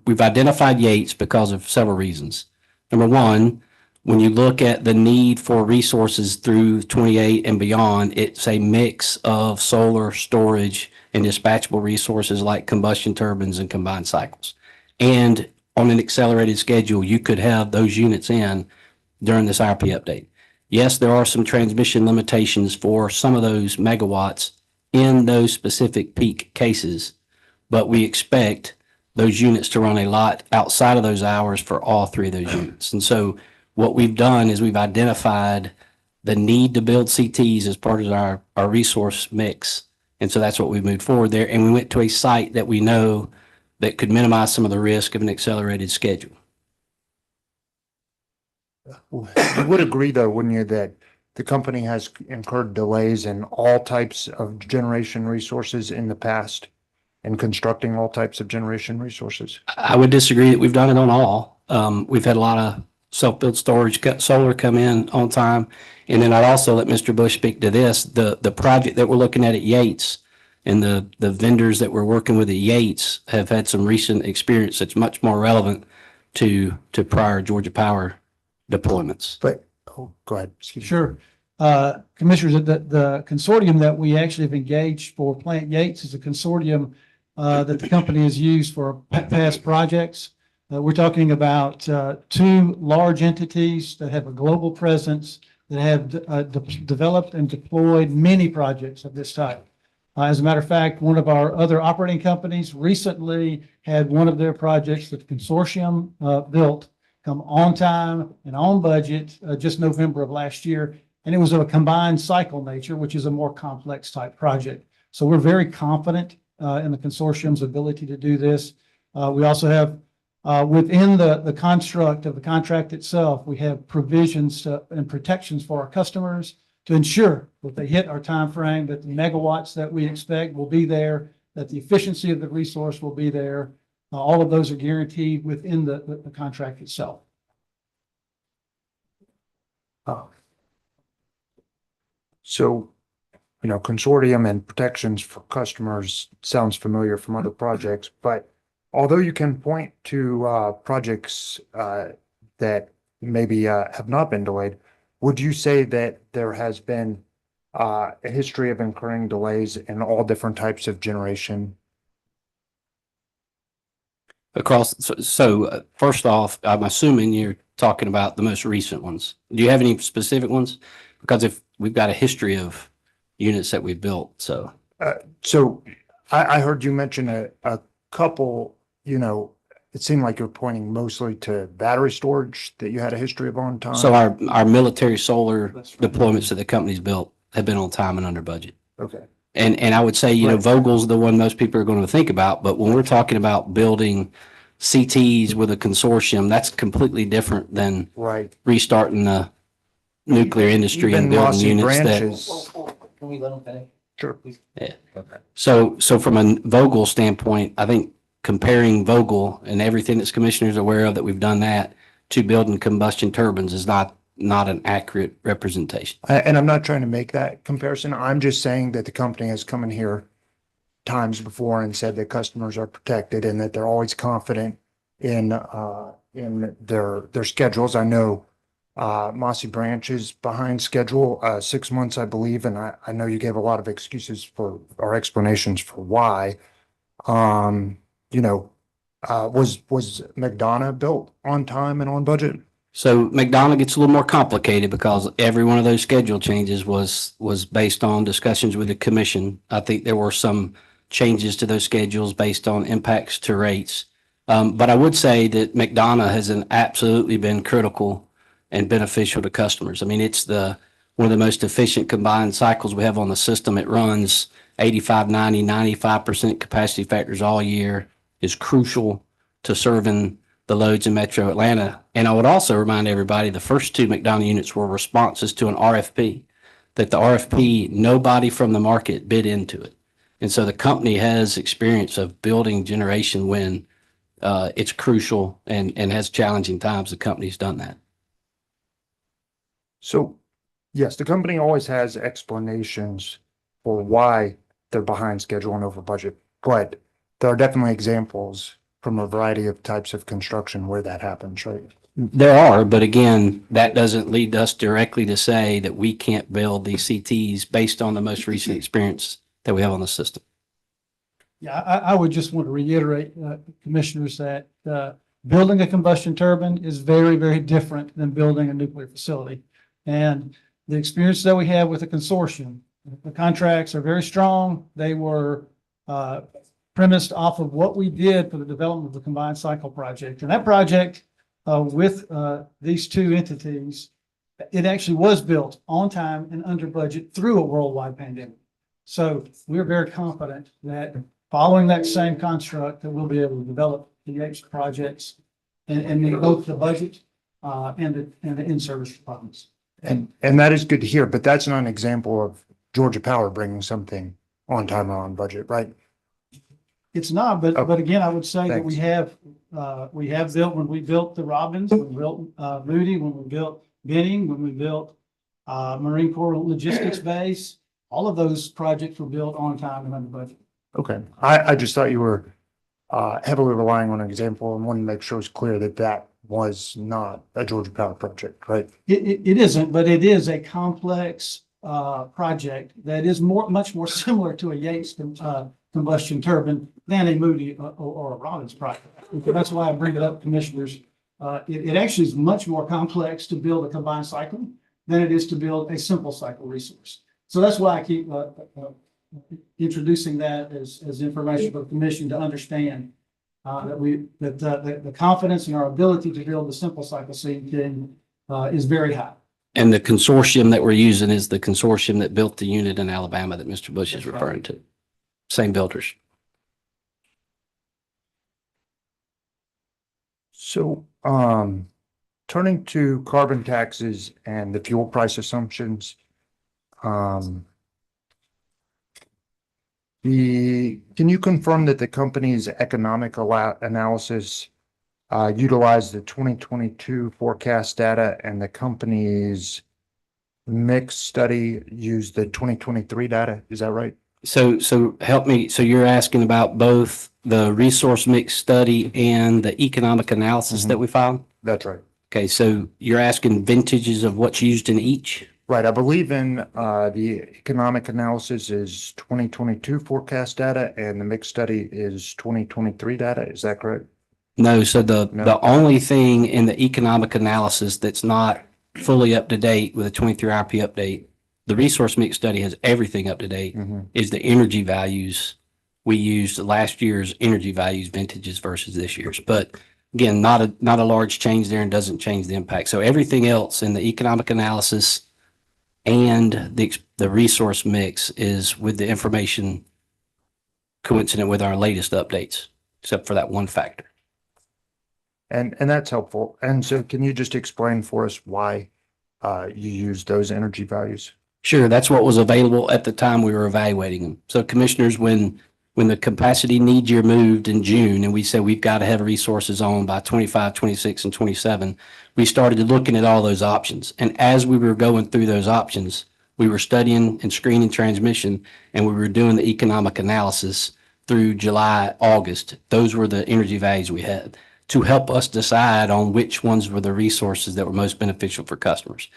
we've identified Yates because of several reasons. Number one, when you look at the need for resources through 28 and beyond, it's a mix of solar, storage, and dispatchable resources like combustion turbines and combined cycles. And on an accelerated schedule, you could have those units in during this IRP update. Yes, there are some transmission limitations for some of those megawatts in those specific peak cases, but we expect those units to run a lot outside of those hours for all 3 of those units. And so what we've done is we've identified the need to build CTs as part of our resource mix. And so that's what we moved forward there. And we went to a site that we know that could minimize some of the risk of an accelerated schedule. You would agree, though, wouldn't you, that the company has incurred delays in all types of generation resources in the past and constructing all types of generation resources? I would disagree that we've done it on all. We've had a lot of self-built storage, solar come in on time. And then I'd also let Mr. Bush speak to this. The project that we're looking at Yates And the vendors that we're working with at Yates have had some recent experience that's much more relevant to prior Georgia Power deployments. But, oh, go ahead. Excuse me. Sure. Commissioners, the consortium that we actually have engaged for Plant Yates is a consortium that the company has used for past projects. We're talking about two large entities that have a global presence that have developed and deployed many projects of this type. As a matter of fact, one of our other operating companies recently had one of their projects that the consortium built come on time and on budget just November of last year. And it was of a combined cycle nature, which is a more complex type project. So we're very confident in the consortium's ability to do this. We also have within the construct of the contract itself, we have provisions and protections for our customers to ensure that they hit our time frame, that the megawatts that we expect will be there, that the efficiency of the resource will be there. All of those are guaranteed within the contract itself. So, consortium and protections for customers sounds familiar from other projects, but although you can point to projects that maybe have not been delayed, would you say that there has been a history of incurring delays in all different types of generation? So first off, I'm assuming you're talking about the most recent ones. Do you have any specific ones? Because if we've got a history of units that we've built, so. So I heard you mention a couple, it seemed like you're pointing mostly to battery storage that you had a history of on time. So our military solar deployments that the company's built have been on time and under budget. Okay. And I would say, Right. Vogel's the one most people are going to think about, but when we're talking about building CTs with a consortium, that's completely different than Right. restarting the nuclear industry Even and building Mossy units that. Branches. Can we let them finish? Sure. Yeah. So from a Vogel standpoint, I think comparing Vogel and everything that's commissioners aware of that we've done that to building combustion turbines is not an accurate representation. And I'm not trying to make that comparison. I'm just saying that the company has come in here times before and said that customers are protected and that they're always confident in their schedules. I know Mossy Branch is behind schedule 6 months, I believe, and I know you gave a lot of excuses for or explanations for why. Was McDonough built on time and on budget? So McDonough gets a little more complicated because every one of those schedule changes was based on discussions with the commission. I think there were some changes to those schedules based on impacts to rates. But I would say that McDonough has absolutely been critical and beneficial to customers. I mean, it's one of the most efficient combined cycles we have on the system. It runs 85, 90, 95% capacity factors all year, is crucial to serving the loads in Metro Atlanta. And I would also remind everybody, the first two McDonough units were responses to an RFP, that the RFP, nobody from the market bid into it. And so the company has experience of building generation when it's crucial and has challenging times. The company's done that. So, yes, the company always has explanations for why they're behind schedule and over budget, but there are definitely examples from a variety of types of construction where that happens, right? There are, but again, that doesn't lead us directly to say that we can't build these CTs based on the most recent experience that we have on the system. Yeah, I would just want to reiterate, commissioners, that building a combustion turbine is very, very different than building a nuclear facility. And the experience that we have with the consortium, the contracts are very strong. They were premised off of what we did for the development of the combined cycle project. And that project with these two entities, it actually was built on time and under budget through a worldwide pandemic. So we're very confident that following that same construct, that we'll be able to develop the Yates projects and meet both the budget and the in-service requirements. And that is good to hear, but that's not an example of Georgia Power bringing something on time or on budget, right? It's not, but again, I would say that Thanks. we have built, when we built the Robbins, when we built Moody, when we built Benning, when we built Marine Corps Logistics Base, all of those projects were built on time and under budget. Okay, I just thought you were heavily relying on an example and wanted to make sure it's clear that that was not a Georgia Power project, right? It isn't, but it is a complex project that is much more similar to a Yates combustion turbine than a Moody or a Robbins project. That's why I bring it up, commissioners. It actually is much more complex to build a combined cycle than it is to build a simple cycle resource. So that's why I keep introducing that as information for the commission to understand that the confidence in our ability to build the simple cycle thing is very high. And the consortium that we're using is the consortium that built the unit in Alabama that Mr. Bush is referring to. Same builders. So, turning to carbon taxes and the fuel price assumptions, can you confirm that the company's economic analysis utilized the 2022 forecast data and the company's mix study used the 2023 data? Is that right? So help me. So you're asking about both the resource mix study and the economic analysis that we filed? That's right. Okay, so you're asking vintages of what's used in each? Right. I believe in the economic analysis is 2022 forecast data and the mix study is 2023 data. Is that correct? No, so the only thing in the economic analysis that's not fully up to date with a 23 RP update, the resource mix study has everything up to date, is the energy values. We used last year's energy values vintages versus this year's, but again, not a large change there and doesn't change the impact. So everything else in the economic analysis and the resource mix is with the information coincident with our latest updates, except for that one factor. And that's helpful. And so can you just explain for us why you use those energy values? Sure, that's what was available at the time we were evaluating them. So commissioners, when the capacity need year moved in June and we said we've got to have resources on by 25, 26, and 27, we started looking at all those options. And as we were going through those options, we were studying and screening transmission and we were doing the economic analysis through July, August. Those were the energy values we had to help us decide on which ones were the resources that were most beneficial for customers.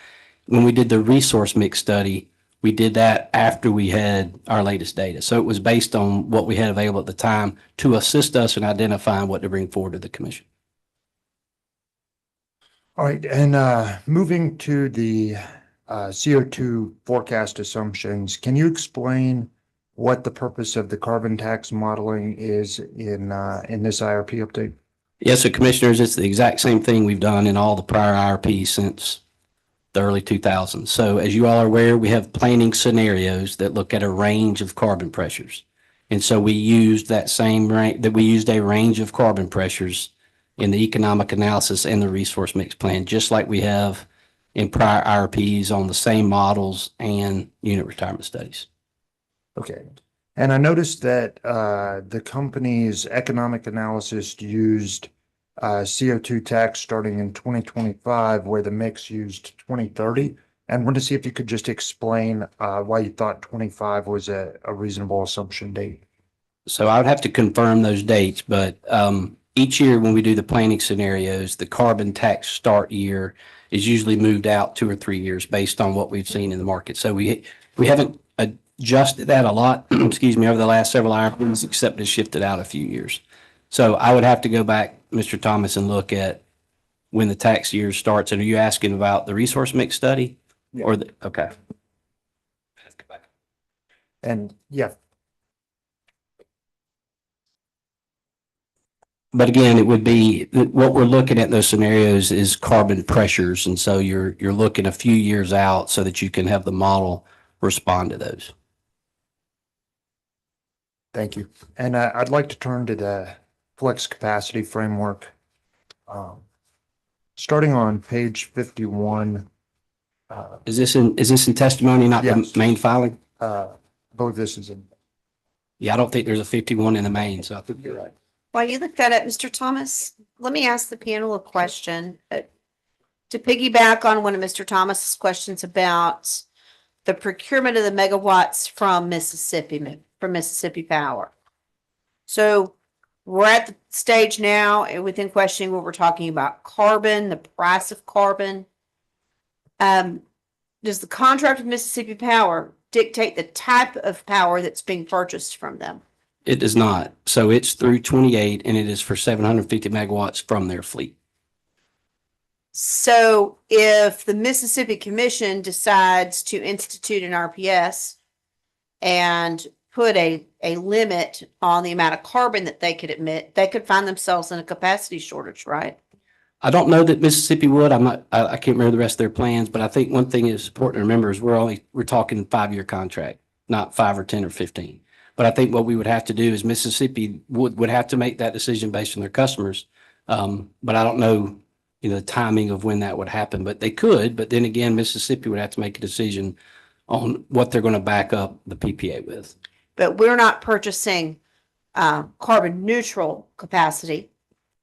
When we did the resource mix study, we did that after we had our latest data. So it was based on what we had available at the time to assist us in identifying what to bring forward to the commission. All right. And moving to the CO2 forecast assumptions, can you explain what the purpose of the carbon tax modeling is in this IRP update? Yes, so commissioners, it's the exact same thing we've done in all the prior IRPs since the early 2000s. So as you all are aware, we have planning scenarios that look at a range of carbon pressures. And so we used that same we used a range of carbon pressures in the economic analysis and the resource mix plan, just like we have in prior IRPs on the same models and unit retirement studies. Okay. And I noticed that the company's economic analysis used CO2 tax starting in 2025, where the mix used 2030. And wanted to see if you could just explain why you thought 25 was a reasonable assumption date. So I would have to confirm those dates, but each year when we do the planning scenarios, the carbon tax start year is usually moved out 2 or 3 years based on what we've seen in the market. So we haven't adjusted that a lot, excuse me, over the last several IRPs, except to shift it out a few years. So I would have to go back, Mr. Thomas, and look at when the tax year starts. And are you asking about the resource mix study? Yeah. Or okay. And yeah. But again, it would be what we're looking at in those scenarios is carbon pressures. And so you're looking a few years out so that you can have the model respond to those. Thank you. And I'd like to turn to the flex capacity framework. Starting on page 51. Is this in testimony, not the main filing? Both this is in. Yeah, I don't think there's a 51 in the main, so I think you're right. While you look that up, Mr. Thomas, let me ask the panel a question. To piggyback on one of Mr. Thomas's questions about the procurement of the megawatts from Mississippi Power. So we're at the stage now and within questioning where we're talking about carbon, the price of carbon. Does the contract with Mississippi Power dictate the type of power that's being purchased from them? It does not. So it's through 28 and it is for 750 megawatts from their fleet. So if the Mississippi Commission decides to institute an RPS and put a limit on the amount of carbon that they could emit, they could find themselves in a capacity shortage, right? I don't know that Mississippi would. I can't remember the rest of their plans, but I think one thing is important to remember is we're talking 5-year contract, not 5 or 10 or 15. But I think what we would have to do is Mississippi would have to make that decision based on their customers. But I don't know, the timing of when that would happen, but they could. But then again, Mississippi would have to make a decision on what they're going to back up the PPA with. But we're not purchasing carbon neutral capacity.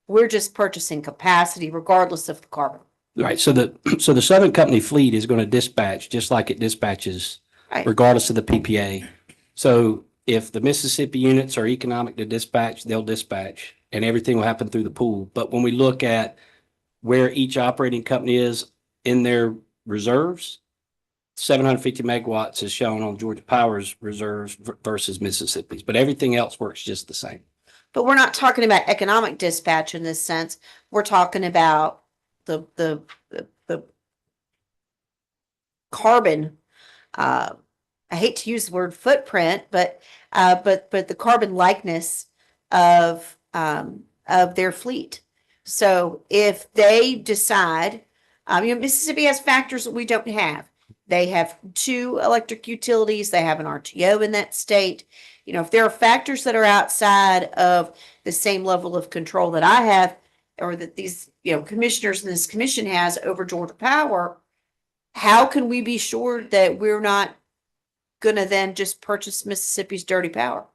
We're just purchasing capacity regardless of the carbon. Right. So the Southern Company fleet is going to dispatch just like it dispatches Right. regardless of the PPA. So if the Mississippi units are economic to dispatch, they'll dispatch and everything will happen through the pool. But when we look at where each operating company is in their reserves, 750 megawatts is shown on Georgia Power's reserves versus Mississippi's, but everything else works just the same. But we're not talking about economic dispatch in this sense. We're talking about the carbon. I hate to use the word footprint, but the carbon likeness of their fleet. So if they decide, Mississippi has factors that we don't have. They have 2 electric utilities. They have an RTO in that state. If there are factors that are outside of the same level of control that I have, or that these, commissioners in this commission has over Georgia Power, how can we be sure that we're not going to then just purchase Mississippi's dirty power?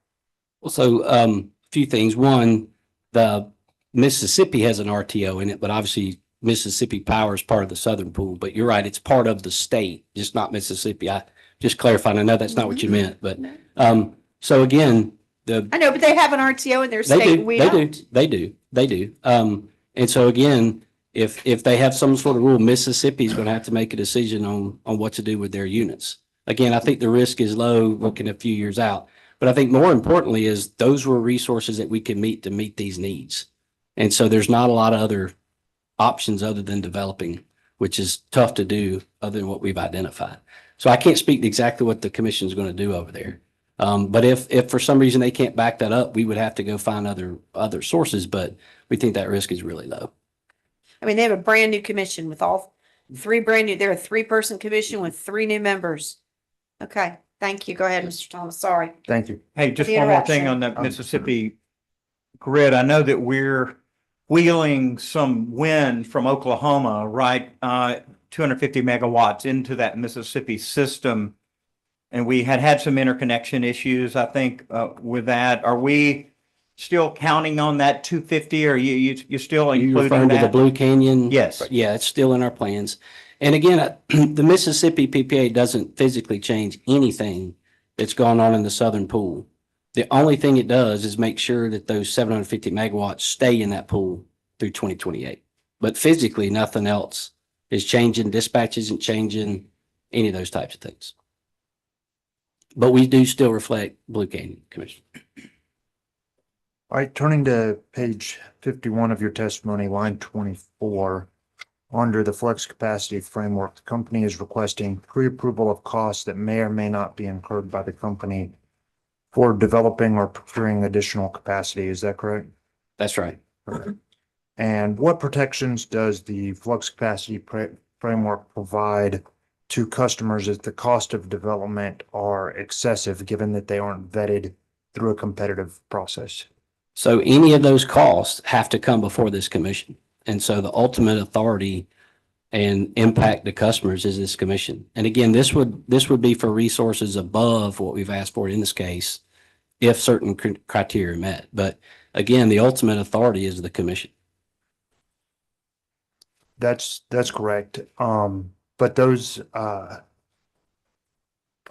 Well, so a few things. One, the Mississippi has an RTO in it, but obviously Mississippi Power is part of the Southern Pool. But you're right, it's part of the state, just not Mississippi. I just clarifying. I know that's not what you meant, but so again, I know, but they have an RTO in their state. We don't. They do. And so again, if they have some sort of rule, Mississippi is going to have to make a decision on what to do with their units. Again, I think the risk is low looking a few years out. But I think more importantly is those were resources that we can meet to meet these needs. And so there's not a lot of other options other than developing, which is tough to do other than what we've identified. So I can't speak to exactly what the commission is going to do over there. But if for some reason they can't back that up, we would have to go find other sources, but we think that risk is really low. They have a brand new commission with all 3 brand new, they're a 3-person commission with 3 new members. Okay, thank you. Go ahead, Mr. Thomas. Sorry. Thank you. Hey, just The one more thing interruption. on the Mississippi grid. I know that we're wheeling some wind from Oklahoma, right? 250 megawatts into that Mississippi system. And we had some interconnection issues, I think, with that. Are we still counting on that 250 or you still Are you including referring to the that? Blue Canyon? Yes. Yeah, it's still in our plans. And again, the Mississippi PPA doesn't physically change anything that's gone on in the Southern Pool. The only thing it does is make sure that those 750 megawatts stay in that pool through 2028. But physically, nothing else is changing. Dispatch isn't changing, any of those types of things. But we do still reflect Blue Canyon, Commissioner. All right, turning to page 51 of your testimony, line 24. Under the flex capacity framework, the company is requesting pre-approval of costs that may or may not be incurred by the company for developing or procuring additional capacity. Is that correct? That's right. Okay. And what protections does the flux capacity framework provide to customers if the cost of development are excessive, given that they aren't vetted through a competitive process? So any of those costs have to come before this commission. And so the ultimate authority and impact to customers is this commission. And again, this would be for resources above what we've asked for in this case, if certain criteria are met. But again, the ultimate authority is the commission. That's correct. But those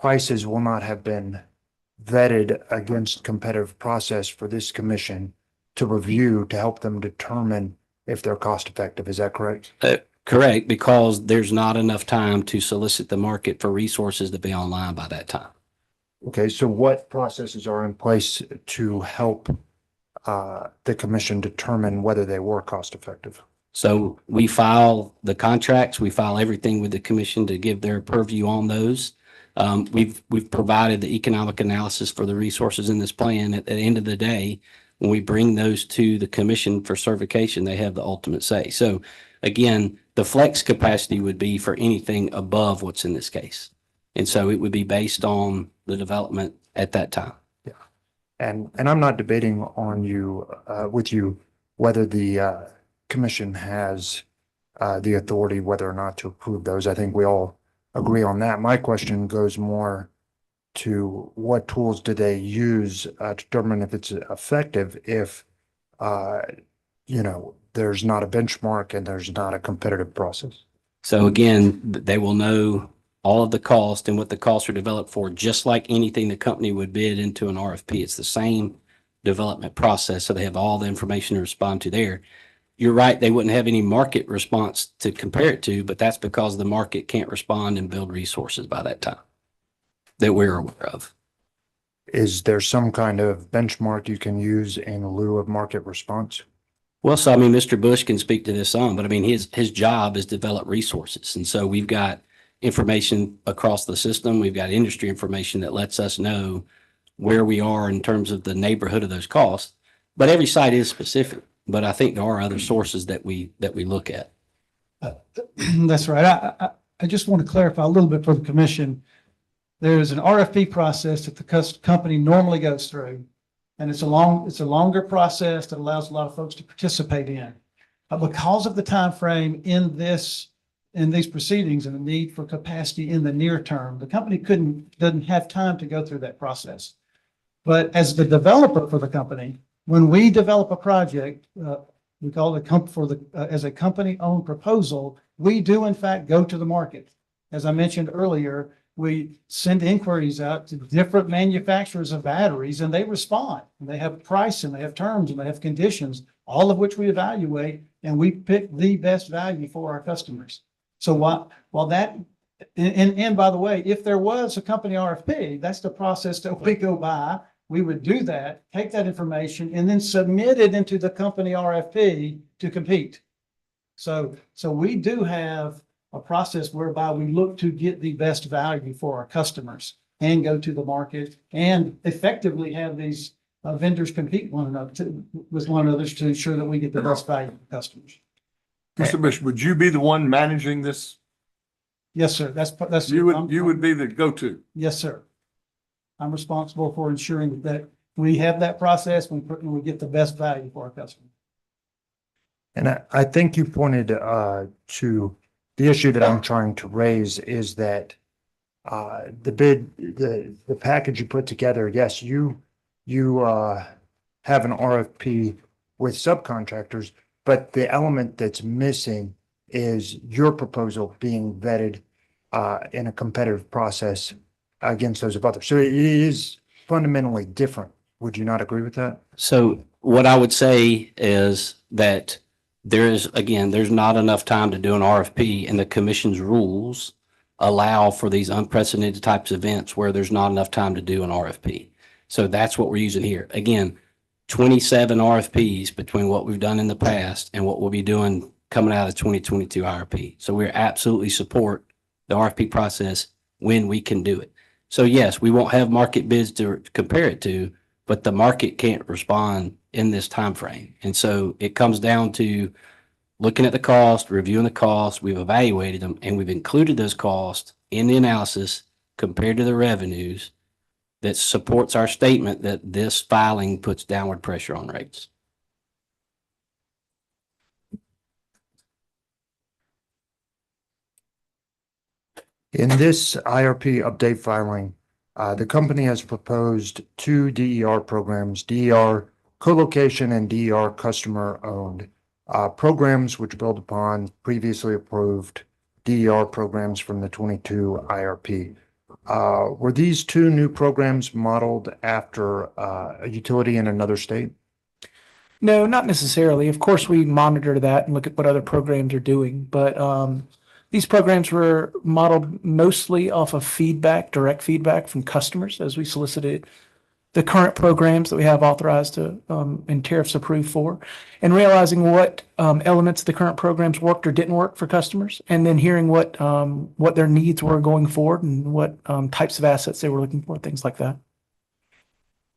prices will not have been vetted against competitive process for this commission to review to help them determine if they're cost effective. Is that correct? Correct, because there's not enough time to solicit the market for resources to be online by that time. Okay, so what processes are in place to help the commission determine whether they were cost effective? So we file the contracts, we file everything with the commission to give their purview on those. We've provided the economic analysis for the resources in this plan. At the end of the day, when we bring those to the commission for certification, they have the ultimate say. So again, the flex capacity would be for anything above what's in this case. And so it would be based on the development at that time. Yeah. And I'm not debating on you, with you, whether the commission has the authority, whether or not to approve those. I think we all agree on that. My question goes more to what tools do they use to determine if it's effective if, there's not a benchmark and there's not a competitive process. So again, they will know all of the cost and what the costs are developed for, just like anything the company would bid into an RFP. It's the same development process. So they have all the information to respond to there. You're right, they wouldn't have any market response to compare it to, but that's because the market can't respond and build resources by that time that we're aware of. Is there some kind of benchmark you can use in lieu of market response? Well, so I mean, Mr. Bush can speak to this some, but I mean, his job is to develop resources. And so we've got information across the system. We've got industry information that lets us know where we are in terms of the neighborhood of those costs. But every site is specific. But I think there are other sources that we look at. That's right. I just want to clarify a little bit for the commission. There's an RFP process that the company normally goes through. And it's a longer process that allows a lot of folks to participate in. Because of the time frame in these proceedings and the need for capacity in the near term, the company doesn't have time to go through that process. But as the developer for the company, when we develop a project, we call it as a company-owned proposal, we do in fact go to the market. As I mentioned earlier, we send inquiries out to different manufacturers of batteries and they respond. And they have price and they have terms and they have conditions, all of which we evaluate, and we pick the best value for our customers. So while that, and by the way, if there was a company RFP, that's the process that we go by. We would do that, take that information, and then submit it into the company RFP to compete. So we do have a process whereby we look to get the best value for our customers and go to the market and effectively have these vendors compete with one another to ensure that we get the best value for customers. Mr. Bush, would you be the one managing this? Yes, sir. That's you would be the go-to. Yes, sir. I'm responsible for ensuring that we have that process when we get the best value for our customers. And I think you pointed to the issue that I'm trying to raise is that the package you put together, yes, you have an RFP with subcontractors, but the element that's missing is your proposal being vetted in a competitive process against those of others. So it is fundamentally different. Would you not agree with that? So what I would say is that there's not enough time to do an RFP, and the commission's rules allow for these unprecedented types of events where there's not enough time to do an RFP. So that's what we're using here. Again, 27 RFPs between what we've done in the past and what we'll be doing coming out of 2022 IRP. So we absolutely support the RFP process when we can do it. So yes, we won't have market bids to compare it to, but the market can't respond in this time frame. And so it comes down to looking at the cost, reviewing the cost. We've evaluated them and we've included those costs in the analysis compared to the revenues that supports our statement that this filing puts downward pressure on rates. In this IRP update filing, the company has proposed 2 DER programs, DER co-location and DER customer owned programs, which build upon previously approved DER programs from the 22 IRP. Were these two new programs modeled after a utility in another state? No, not necessarily. Of course, we monitor that and look at what other programs are doing, but these programs were modeled mostly off of feedback, direct feedback from customers as we solicited the current programs that we have authorized to and tariffs approved for, and realizing what elements of the current programs worked or didn't work for customers, and then hearing what their needs were going forward and what types of assets they were looking for, things like that.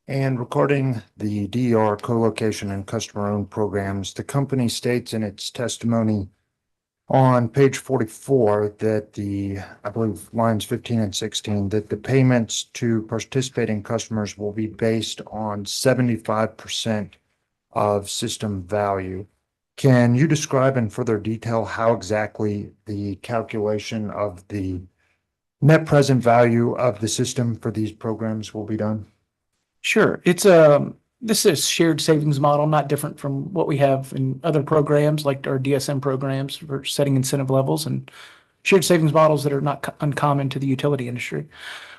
And regarding the DER co-location and customer-owned programs, the company states in its testimony on page 44 that I believe lines 15 and 16, that the payments to participating customers will be based on 75% of system value. Can you describe in further detail how exactly the calculation of the net present value of the system for these programs will be done? Sure. This is a shared savings model, not different from what we have in other programs like our DSM programs for setting incentive levels, and shared savings models that are not uncommon to the utility industry.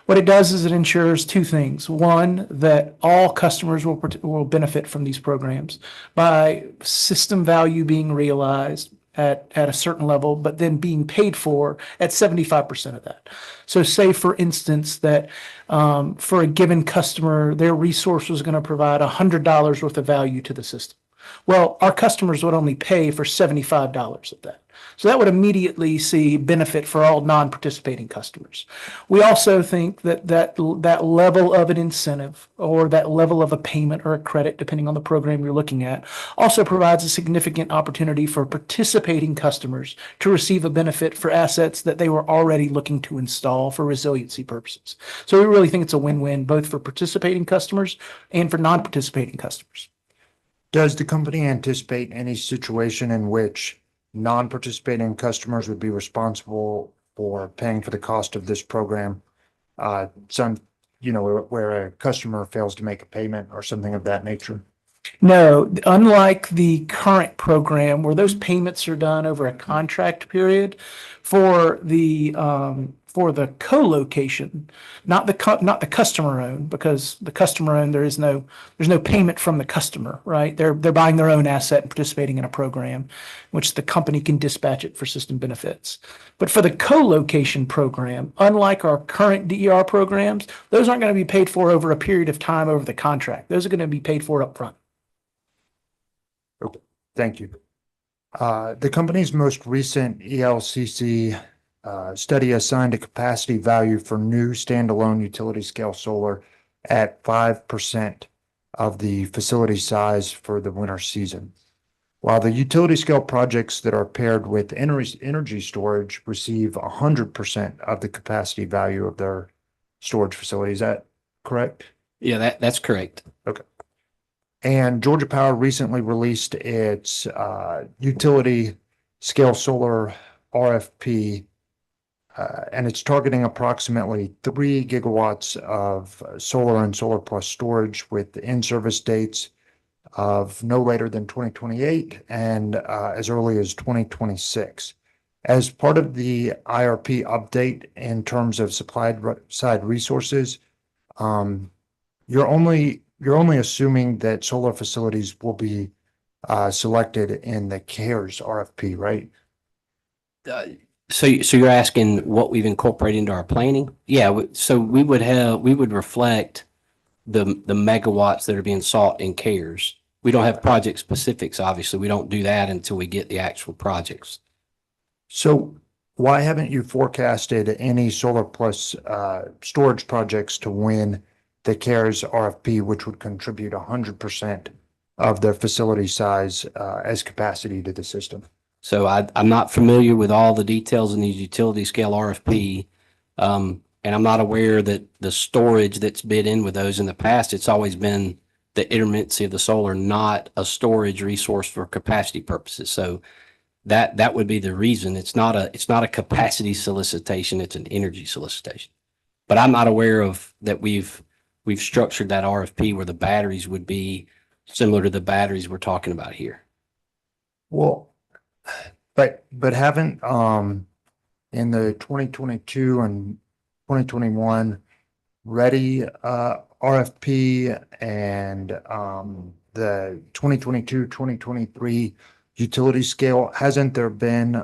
What it does is it ensures two things. One, that all customers will benefit from these programs by system value being realized at a certain level, but then being paid for at 75% of that. So say, for instance, that for a given customer, their resource was going to provide $100 worth of value to the system. Well, our customers would only pay for $75 of that. So that would immediately see benefit for all non-participating customers. We also think that level of an incentive or that level of a payment or a credit, depending on the program you're looking at, also provides a significant opportunity for participating customers to receive a benefit for assets that they were already looking to install for resiliency purposes. So we really think it's a win-win both for participating customers and for non-participating customers. Does the company anticipate any situation in which non-participating customers would be responsible for paying for the cost of this program? Where a customer fails to make a payment or something of that nature? No, unlike the current program where those payments are done over a contract period for the co-location, not the customer owned, because the customer owned, there's no payment from the customer, right? They're buying their own asset and participating in a program, which the company can dispatch it for system benefits. But for the co-location program, unlike our current DER programs, those aren't going to be paid for over a period of time over the contract. Those are going to be paid for upfront. Okay, thank you. The company's most recent ELCC study assigned a capacity value for new standalone utility scale solar at 5% of the facility size for the winter season, while the utility scale projects that are paired with energy storage receive 100% of the capacity value of their storage facility. Is that correct? Yeah, that's correct. Okay. And Georgia Power recently released its utility scale solar RFP, and it's targeting approximately 3 gigawatts of solar and solar plus storage with in-service dates of no later than 2028 and as early as 2026. As part of the IRP update in terms of supply side resources, you're only assuming that solar facilities will be selected in the CARES RFP, right? So you're asking what we've incorporated into our planning? Yeah, so we would reflect the megawatts that are being sought in CARES. We don't have project specifics, obviously. We don't do that until we get the actual projects. So why haven't you forecasted any solar plus storage projects to win the CARES RFP, which would contribute 100% of their facility size as capacity to the system? So I'm not familiar with all the details in these utility scale RFP. And I'm not aware that the storage that's bid in with those in the past, it's always been the intermittency of the solar, not a storage resource for capacity purposes. So that would be the reason. It's not a capacity solicitation, it's an energy solicitation. But I'm not aware of that we've structured that RFP where the batteries would be similar to the batteries we're talking about here. Well, but haven't in the 2022 and 2021 ready RFP and the 2022-2023 utility scale, hasn't there been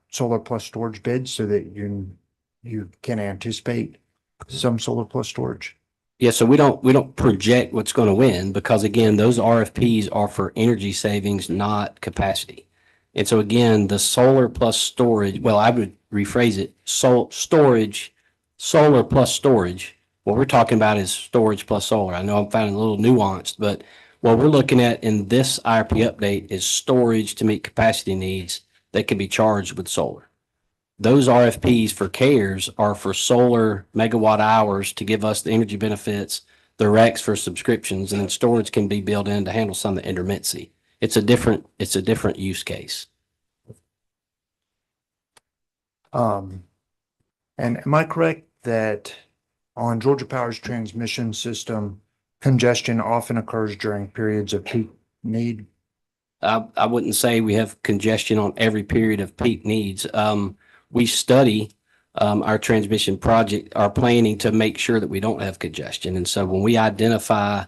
solar plus storage bids so that you can anticipate some solar plus storage? Yeah, so we don't project what's going to win because again, those RFPs are for energy savings, not capacity. And so again, the solar plus storage, well, I would rephrase it, solar plus storage. What we're talking about is storage plus solar. I know I'm finding a little nuanced, but what we're looking at in this IRP update is storage to meet capacity needs that can be charged with solar. Those RFPs for CARES are for solar megawatt hours to give us the energy benefits, the RECs for subscriptions, and then storage can be built in to handle some of the intermittency. It's a different use case. And am I correct that on Georgia Power's transmission system, congestion often occurs during periods of peak need? I wouldn't say we have congestion on every period of peak needs. We study our transmission project, our planning to make sure that we don't have congestion. And so when we identify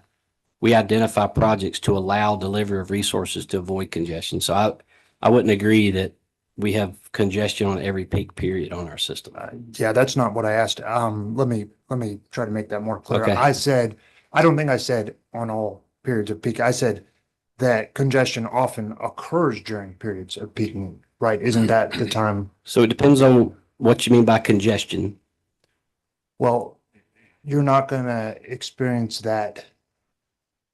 projects to allow delivery of resources to avoid congestion. So I wouldn't agree that we have congestion on every peak period on our system. Yeah, that's not what I asked. Let me try to make that more clear. Okay. I don't think I said on all periods of peak. I said that congestion often occurs during periods of peak need, right? Isn't that the time? So it depends on what you mean by congestion. Well, you're not gonna experience that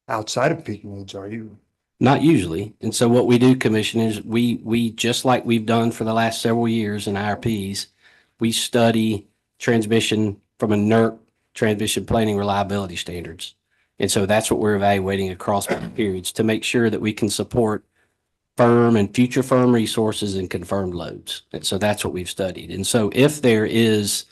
outside of peak needs, are you? Not usually. And so what we do, commissioners, we just like we've done for the last several years in IRPs, we study transmission from a NERC transmission planning reliability standards. And so that's what we're evaluating across periods to make sure that we can support firm and future firm resources and confirmed loads. And so that's what we've studied. And so if there is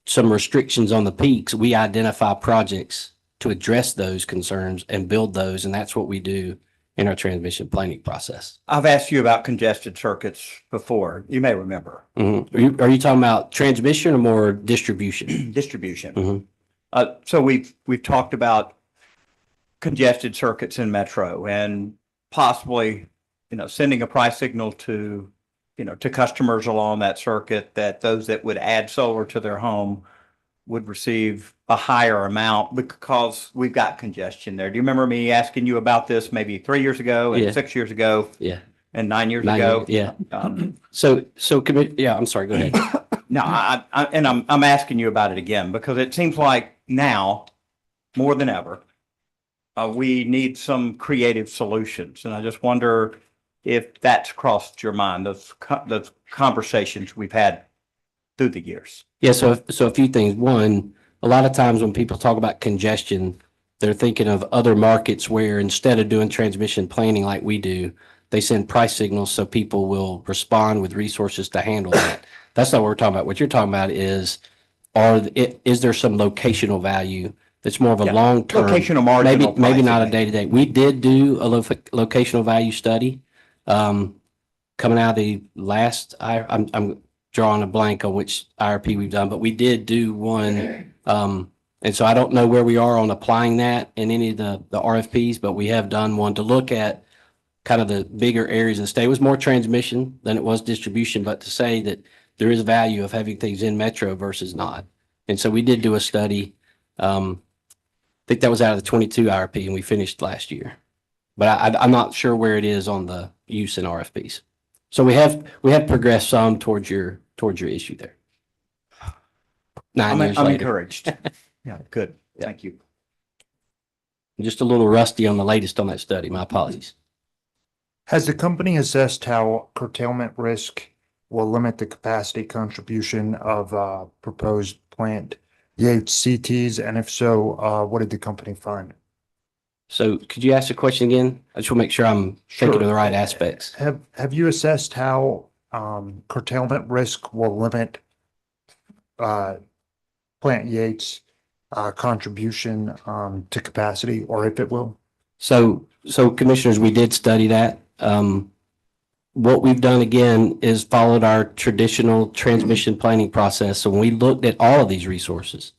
some restrictions on the peaks, we identify projects to address those concerns and build those. And that's what we do in our transmission planning process. I've asked you about congested circuits before. You may remember. Mm-hmm. Are you talking about transmission or more distribution? Distribution. Mm-hmm. So we've talked about congested circuits in Metro and possibly, sending a price signal to, to customers along that circuit that those that would add solar to their home would receive a higher amount because we've got congestion there. Do you remember me asking you about this maybe 3 years ago and Yeah. 6 years ago? Yeah. And 9 years ago? Yeah. Yeah, I'm sorry, go ahead. No, I'm asking you about it again because it seems like now more than ever, we need some creative solutions. And I just wonder if that's crossed your mind, those conversations we've had through the years. Yeah, so a few things. One, a lot of times when people talk about congestion, they're thinking of other markets where instead of doing transmission planning like we do, they send price signals so people will respond with resources to handle that. That's not what we're talking about. What you're talking about is there some locational value that's more of a long-term, Locational marginal maybe not a pricing. day-to-day. We did do a locational value study coming out of the last. I'm drawing a blank on which IRP we've done, but we did do one. And so I don't know where we are on applying that in any of the RFPs, but we have done one to look at kind of the bigger areas of the state. It was more transmission than it was distribution, but to say that there is value of having things in Metro versus not. And so we did do a study. I think that was out of the 22 IRP and we finished last year, but I'm not sure where it is on the use in RFPs. So we have progressed some towards your issue there. 9 years I'm later. encouraged. Yeah, good. Thank you. I'm just a little rusty on the latest on that study. My apologies. Has the company assessed how curtailment risk will limit the capacity contribution of proposed plant Yates CTs? And if so, what did the company find? So could you ask the question again? I just want to make sure I'm thinking of the right aspects. Have you assessed how curtailment risk will limit plant Yates contribution to capacity, or if it will? So commissioners, we did study that. what we've done again is followed our traditional transmission planning process. So when we looked at all of these resources,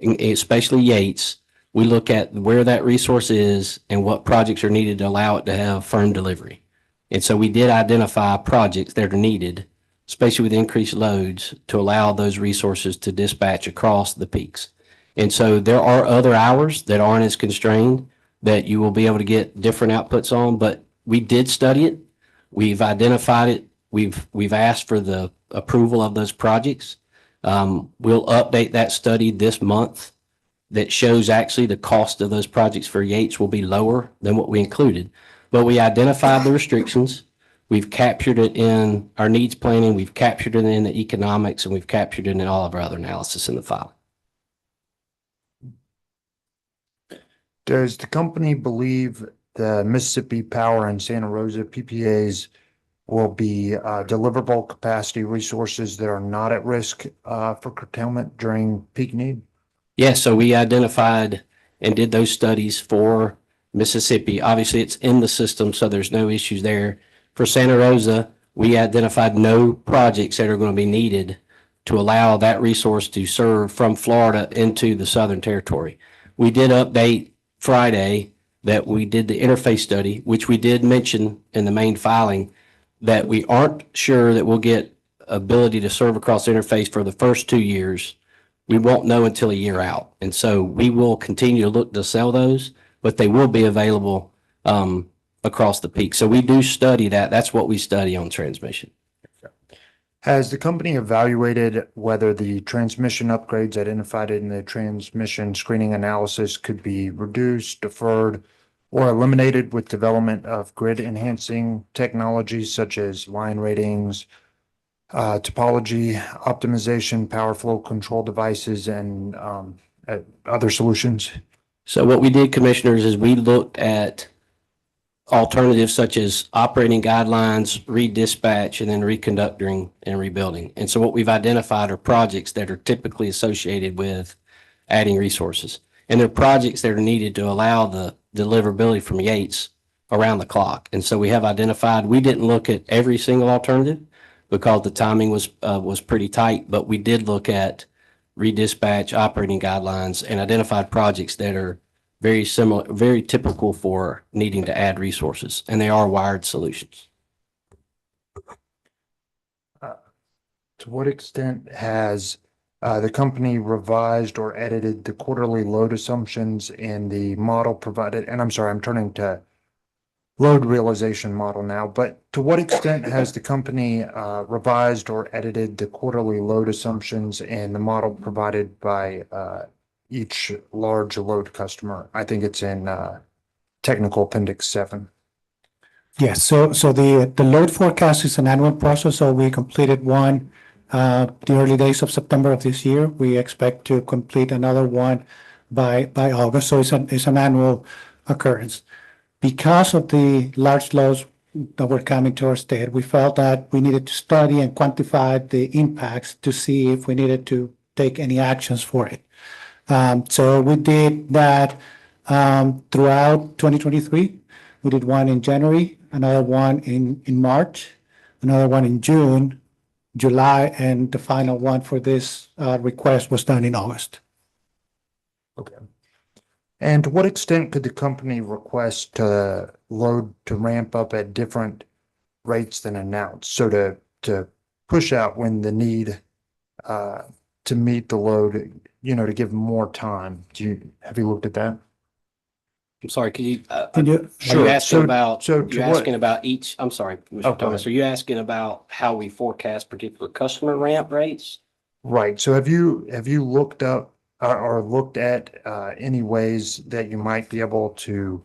especially Yates, we look at where that resource is and what projects are needed to allow it to have firm delivery. And so we did identify projects that are needed, especially with increased loads, to allow those resources to dispatch across the peaks. And so there are other hours that aren't as constrained that you will be able to get different outputs on, but we did study it. We've identified it. We've asked for the approval of those projects. We'll update that study this month that shows actually the cost of those projects for Yates will be lower than what we included. But we identified the restrictions. We've captured it in our needs planning. We've captured it in the economics, and we've captured it in all of our other analysis in the file. Does the company believe the Mississippi Power and Santa Rosa PPAs will be deliverable capacity resources that are not at risk for curtailment during peak need? Yes, so we identified and did those studies for Mississippi. Obviously, it's in the system, so there's no issues there. For Santa Rosa, we identified no projects that are going to be needed to allow that resource to serve from Florida into the Southern Territory. We did update Friday that we did the interface study, which we did mention in the main filing, that we aren't sure that we'll get ability to serve across the interface for the first 2 years. We won't know until a year out. And so we will continue to look to sell those, but they will be available across the peak. So we do study that. That's what we study on transmission. Has the company evaluated whether the transmission upgrades identified in the transmission screening analysis could be reduced, deferred, or eliminated with development of grid enhancing technologies such as line ratings, topology, optimization, power flow control devices, and other solutions? So what we did, commissioners, is we looked at alternatives such as operating guidelines, redispatch, and then reconductoring and rebuilding. And so what we've identified are projects that are typically associated with adding resources. And they're projects that are needed to allow the deliverability from Yates around the clock. And so we have identified, we didn't look at every single alternative because the timing was pretty tight, but we did look at redispatch, operating guidelines, and identified projects that are very similar, very typical for needing to add resources, and they are wired solutions. To what extent has the company revised or edited the quarterly load assumptions in the model provided? And I'm sorry, I'm turning to load realization model now, but to what extent has the company revised or edited the quarterly load assumptions in the model provided by each large load customer? I think it's in technical appendix 7. Yes, so the load forecast is an annual process, so we completed one the early days of September of this year. We expect to complete another one by August, so it's an annual occurrence. Because of the large loads that were coming to our state, we felt that we needed to study and quantify the impacts to see if we needed to take any actions for it. So we did that throughout 2023. We did one in January, another one in March, another one in June, July, and the final one for this request was done in August. Okay. And to what extent could the company request load to ramp up at different rates than announced? So to push out when the need to meet the load, to give more time. Have you looked at that? I'm sorry, can you, Sure. are you asking about, so you're asking about each, I'm sorry, Mr. Thomas, are you asking about how we forecast particular customer ramp rates? Right. So have you looked up or looked at any ways that you might be able to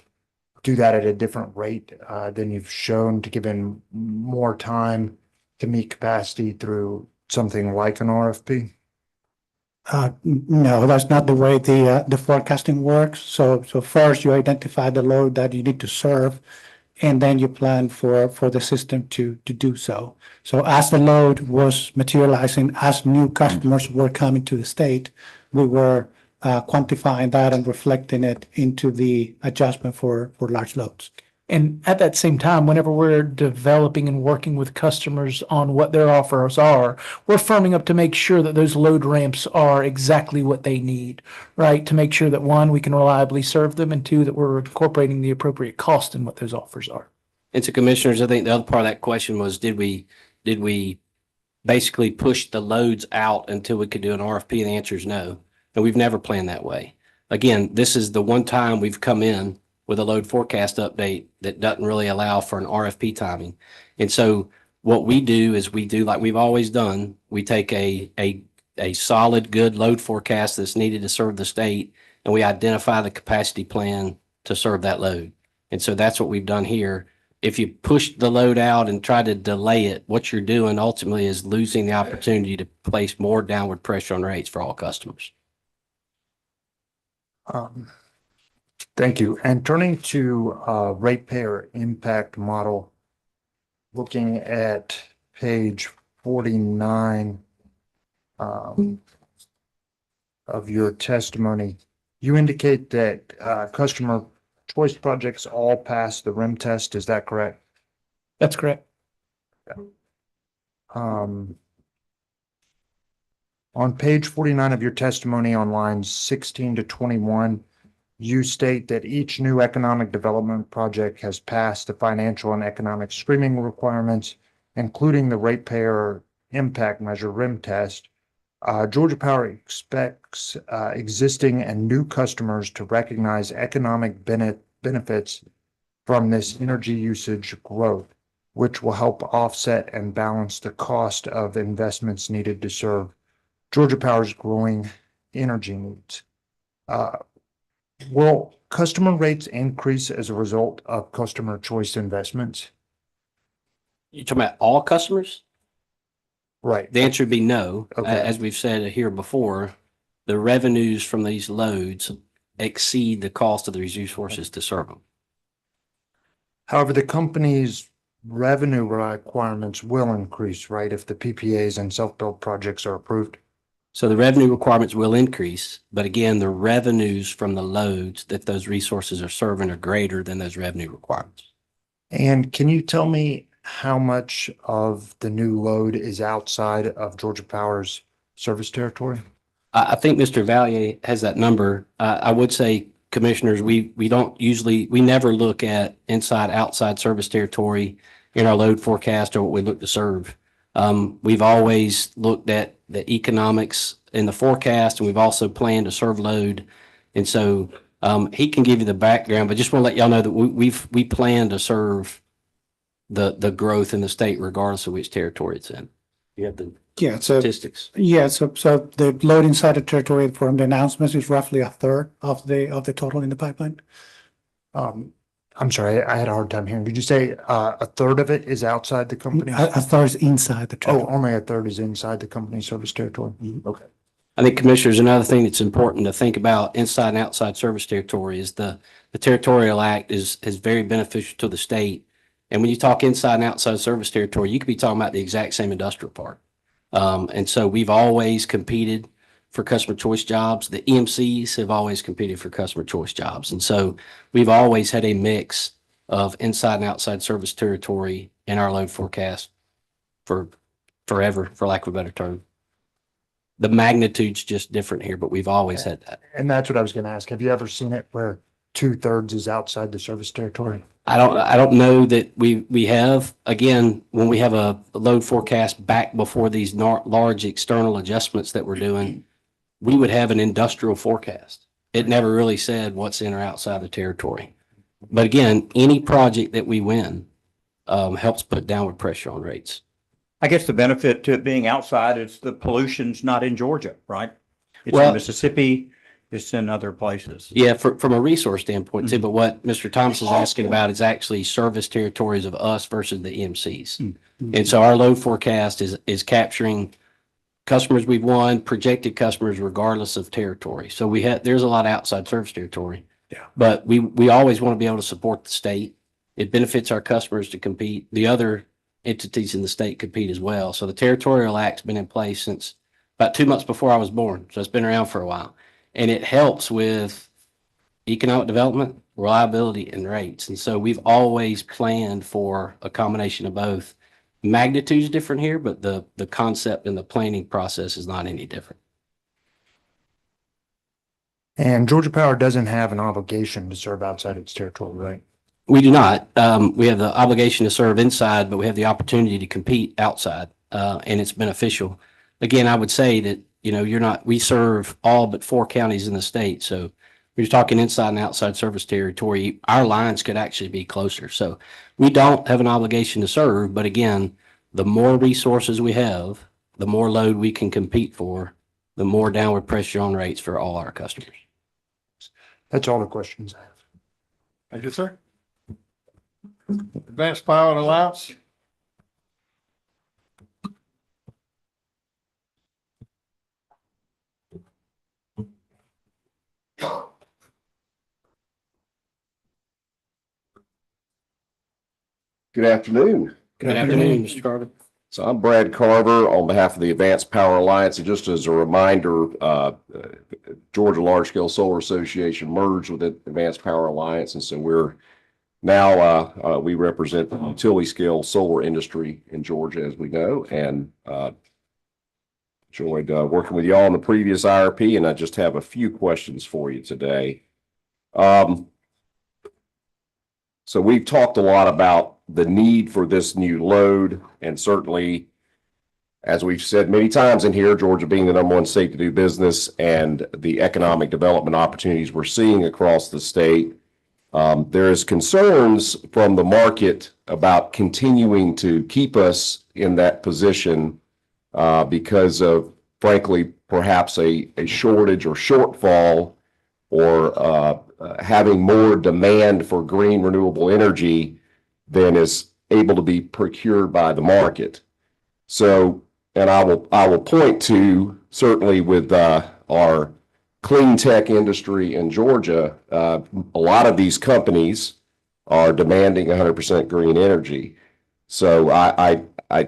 do that at a different rate than you've shown to give in more time to meet capacity through something like an RFP? No, that's not the way the forecasting works. So first you identify the load that you need to serve, and then you plan for the system to do so. So as the load was materializing, as new customers were coming to the state, we were quantifying that and reflecting it into the adjustment for large loads. And at that same time, whenever we're developing and working with customers on what their offers are, we're firming up to make sure that those load ramps are exactly what they need, right? To make sure that one, we can reliably serve them, and two, that we're incorporating the appropriate cost in what those offers are. And so commissioners, I think the other part of that question was, did we basically push the loads out until we could do an RFP? And the answer is no. And we've never planned that way. Again, this is the one time we've come in with a load forecast update that doesn't really allow for an RFP timing. And so what we do is we do like we've always done. We take a solid, good load forecast that's needed to serve the state, and we identify the capacity plan to serve that load. And so that's what we've done here. If you push the load out and try to delay it, what you're doing ultimately is losing the opportunity to place more downward pressure on rates for all customers. Thank you. And turning to ratepayer impact model, looking at page 49 of your testimony, you indicate that customer choice projects all pass the RIM test. Is that correct? That's correct. On page 49 of your testimony on lines 16 to 21, you state that each new economic development project has passed the financial and economic screening requirements, including the ratepayer impact measure RIM test. Georgia Power expects existing and new customers to recognize economic benefits from this energy usage growth, which will help offset and balance the cost of investments needed to serve Georgia Power's growing energy needs. Will customer rates increase as a result of customer choice investments? You're talking about all customers? Right. The answer would be no. Okay. As we've said here before, the revenues from these loads exceed the cost of the resources to serve them. However, the company's revenue requirements will increase, right, if the PPAs and self-build projects are approved? So the revenue requirements will increase, but again, the revenues from the loads that those resources are serving are greater than those revenue requirements. And can you tell me how much of the new load is outside of Georgia Power's service territory? I think Mr. Valier has that number. I would say, commissioners, we never look at inside, outside service territory in our load forecast or what we look to serve. We've always looked at the economics in the forecast, and we've also planned to serve load. And so he can give you the background, but just want to let y'all know that we plan to serve the growth in the state regardless of which territory it's in. You have the statistics. So the load inside the territory from the announcements is roughly a third of the total in the pipeline. I'm sorry, I had a hard time hearing. Did you say a third of it is outside the company? A third is inside the territory. Oh, only a third is inside the company service territory? Okay. I think, commissioners, another thing that's important to think about inside and outside service territory is the Territorial Act is very beneficial to the state. And when you talk inside and outside service territory, you could be talking about the exact same industrial park. And so we've always competed for customer choice jobs. The EMCs have always competed for customer choice jobs. And so we've always had a mix of inside and outside service territory in our load forecast for forever, for lack of a better term. The magnitude's just different here, but we've always had that. And that's what I was going to ask. Have you ever seen it where 2/3 is outside the service territory? I don't know that we have. Again, when we have a load forecast back before these large external adjustments that we're doing, we would have an industrial forecast. It never really said what's in or outside the territory. But again, any project that we win helps put downward pressure on rates. I guess the benefit to it being outside is the pollution's not in Georgia, right? It's Well- in Mississippi, it's in other places. Yeah, from a resource standpoint too, but what Mr. Thomas is asking about is actually service territories of us versus the EMCs. And so our load forecast is capturing customers we've won, projected customers regardless of territory. So there's a lot of outside service territory. Yeah. But we always want to be able to support the state. It benefits our customers to compete. The other entities in the state compete as well. So the Territorial Act's been in place since about 2 months before I was born. So it's been around for a while. And it helps with economic development, reliability, and rates. And so we've always planned for a combination of both. Magnitude's different here, but the concept and the planning process is not any different. And Georgia Power doesn't have an obligation to serve outside its territory, right? We do not. We have the obligation to serve inside, but we have the opportunity to compete outside, and it's beneficial. Again, I would say that, we serve all but 4 counties in the state. So when you're talking inside and outside service territory, our lines could actually be closer. So we don't have an obligation to serve, but again, the more resources we have, the more load we can compete for, the more downward pressure on rates for all our customers. That's all the questions I have. Thank you, sir. Advanced Power and Alliance. Good afternoon. Good afternoon, Mr. Carter. So I'm Brad Carver on behalf of the Advanced Power Alliance. And just as a reminder, Georgia Large Scale Solar Association merged with the Advanced Power Alliance. And so we're now, we represent the utility scale solar industry in Georgia, as we know, and enjoyed working with y'all on the previous IRP. And I just have a few questions for you today. So we've talked a lot about the need for this new load, and certainly, as we've said many times in here, Georgia being the #1 state to do business and the economic development opportunities we're seeing across the state, there is concerns from the market about continuing to keep us in that position because of, frankly, perhaps a shortage or shortfall or having more demand for green renewable energy than is able to be procured by the market. So, and I will point to, certainly with our clean tech industry in Georgia, a lot of these companies are demanding 100% green energy. So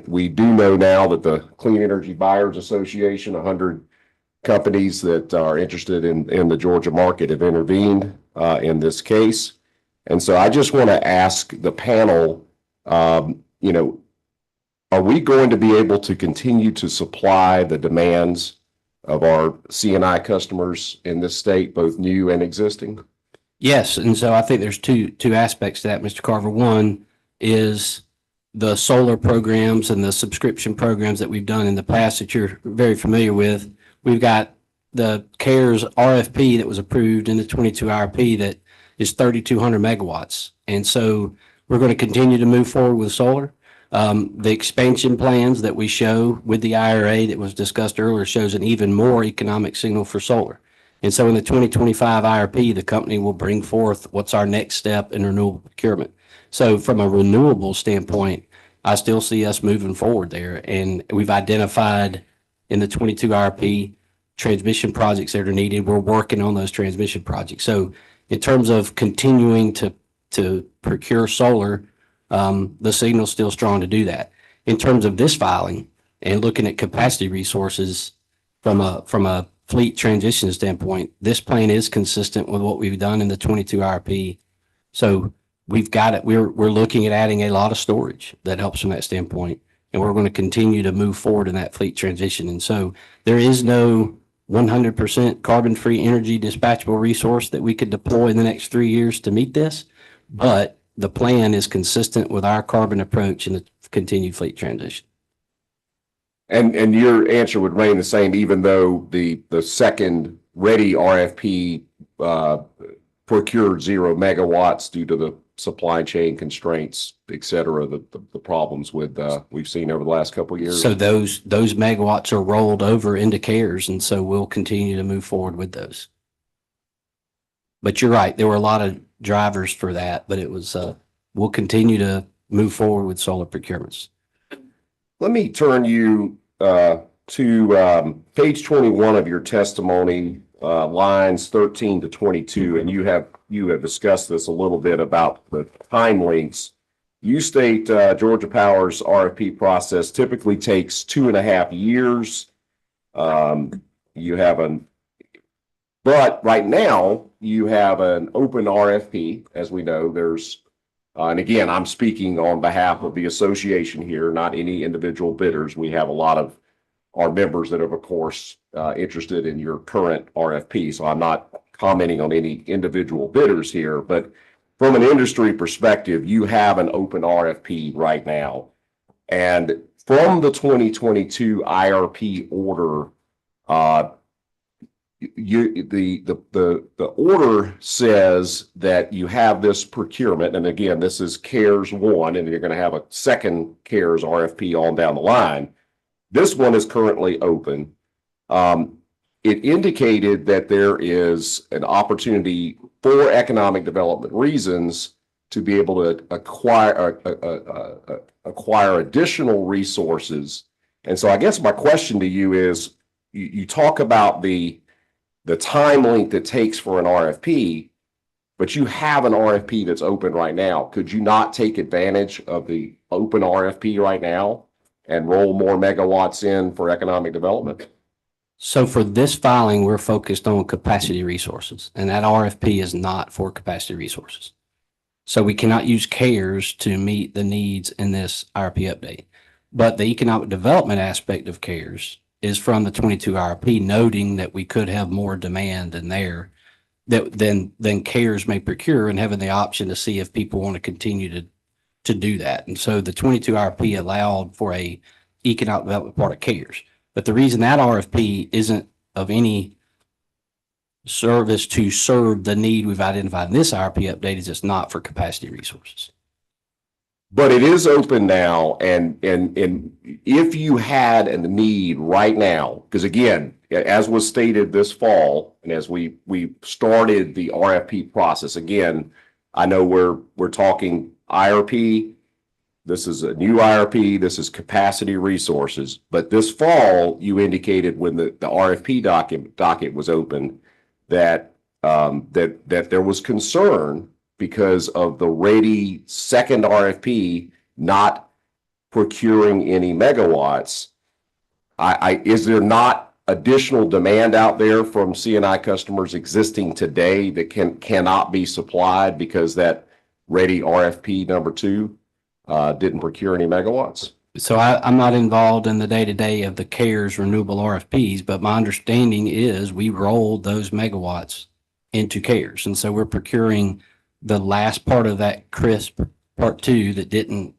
we do know now that the Clean Energy Buyers Association, 100 companies that are interested in the Georgia market, have intervened in this case. And so I just want to ask the panel, are we going to be able to continue to supply the demands of our C&I customers in this state, both new and existing? Yes, and so I think there's two aspects to that, Mr. Carver. One is the solar programs and the subscription programs that we've done in the past that you're very familiar with. We've got the CARES RFP that was approved in the 22 IRP that is 3,200 megawatts. And so we're going to continue to move forward with solar. The expansion plans that we show with the IRA that was discussed earlier shows an even more economic signal for solar. And so in the 2025 IRP, the company will bring forth what's our next step in renewable procurement. So from a renewable standpoint, I still see us moving forward there. And we've identified in the 22 IRP transmission projects that are needed. We're working on those transmission projects. So in terms of continuing to procure solar, the signal's still strong to do that. In terms of this filing and looking at capacity resources from a fleet transition standpoint, this plan is consistent with what we've done in the 22 IRP. So we've got it. We're looking at adding a lot of storage that helps from that standpoint, and we're going to continue to move forward in that fleet transition. And so there is no 100% carbon-free energy dispatchable resource that we could deploy in the next 3 years to meet this, but the plan is consistent with our carbon approach in the continued fleet transition. And your answer would remain the same, even though the second ready RFP procured 0 megawatts due to the supply chain constraints, et cetera, the problems with we've seen over the last couple of years. So those megawatts are rolled over into CARES, and so we'll continue to move forward with those. But you're right, there were a lot of drivers for that, but it was we'll continue to move forward with solar procurements. Let me turn you to page 21 of your testimony, lines 13 to 22, and you have discussed this a little bit about the time links. You state Georgia Power's RFP process typically takes 2.5 years. You have But right now, you have an open RFP. As we know, there's, and again, I'm speaking on behalf of the association here, not any individual bidders. We have a lot of our members that are, of course, interested in your current RFP. So I'm not commenting on any individual bidders here, but from an industry perspective, you have an open RFP right now. And from the 2022 IRP order, the order says that you have this procurement, and again, this is CARES 1, and you're going to have a second CARES RFP on down the line. This one is currently open. It indicated that there is an opportunity for economic development reasons to be able to acquire additional resources. And so I guess my question to you is, you talk about the time length it takes for an RFP, but you have an RFP that's open right now. Could you not take advantage of the open RFP right now and roll more megawatts in for economic development? So for this filing, we're focused on capacity resources, and that RFP is not for capacity resources. So we cannot use CARES to meet the needs in this IRP update. But the economic development aspect of CARES is from the 22 IRP, noting that we could have more demand in there than CARES may procure, and having the option to see if people want to continue to do that. And so the 22 IRP allowed for a economic development part of CARES. But the reason that RFP isn't of any service to serve the need we've identified in this IRP update is it's not for capacity resources. But it is open now, and if you had a need right now, because again, as was stated this fall, and as we started the RFP process, again, I know we're talking IRP. This is a new IRP. This is capacity resources. But this fall, you indicated when the RFP docket was open that that there was concern because of the ready second RFP not procuring any megawatts. Is there not additional demand out there from C&I customers existing today that cannot be supplied because that ready RFP number 2 didn't procure any megawatts? So I'm not involved in the day-to-day of the CARES renewable RFPs, but my understanding is we rolled those megawatts into CARES. And so we're procuring the last part of that CRISP part 2 that didn't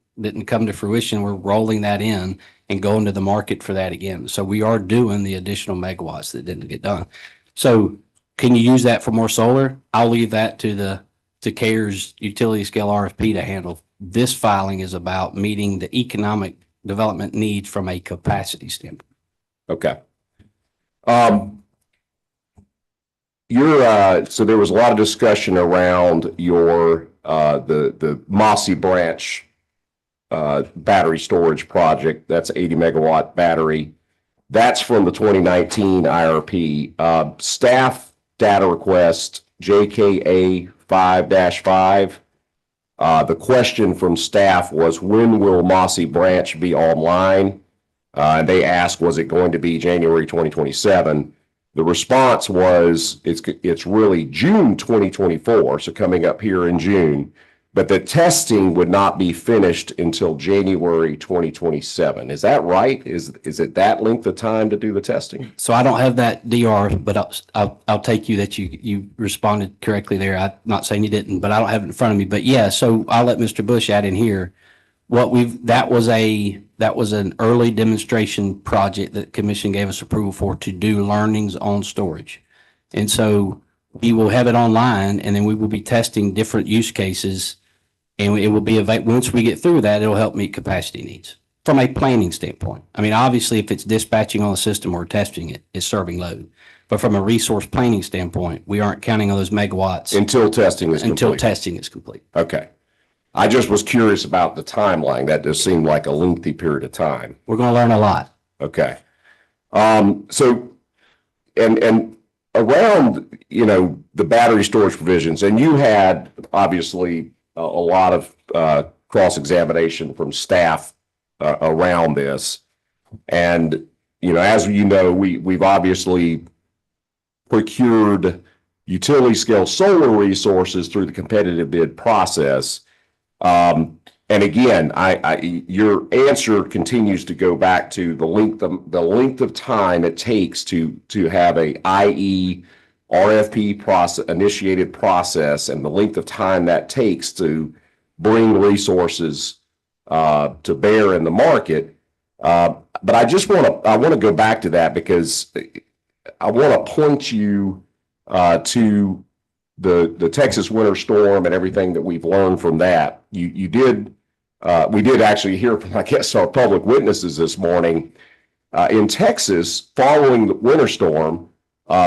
come to fruition. We're rolling that in and going to the market for that again. So we are doing the additional megawatts that didn't get done. So can you use that for more solar? I'll leave that to CARES utility scale RFP to handle. This filing is about meeting the economic development needs from a capacity standpoint. Okay. So there was a lot of discussion around your the Mossy Branch battery storage project. That's 80 megawatt battery. That's from the 2019 IRP. Staff data request JKA 5-5. The question from staff was, when will Mossy Branch be online? And they asked, was it going to be January 2027? The response was, it's really June 2024, so coming up here in June, but the testing would not be finished until January 2027. Is that right? Is it that length of time to do the testing? So I don't have that DR, but I'll take you that you responded correctly there. I'm not saying you didn't, but I don't have it in front of me. But yeah, so I'll let Mr. Bush add in here. That was an early demonstration project that commission gave us approval for to do learnings on storage. And so we will have it online, and then we will be testing different use cases, and it will be available. Once we get through that, it'll help meet capacity needs from a planning standpoint. I mean, obviously, if it's dispatching on the system or testing it, it's serving load. But from a resource planning standpoint, we aren't counting on those megawatts until testing is complete. Okay. I just was curious about the timeline. That just seemed like a lengthy period of time. We're going to learn a lot. Okay. So, and around, the battery storage provisions, and you had obviously a lot of cross-examination from staff around this. And, as you know, we've obviously procured utility scale solar resources through the competitive bid process. And again, your answer continues to go back to the length of time it takes to have a IE RFP process, initiated process, and the length of time that takes to bring resources to bear in the market. But I want to go back to that because I want to point you to the Texas winter storm and everything that we've learned from that. We did actually hear from, I guess, our public witnesses this morning. In Texas, following the winter storm,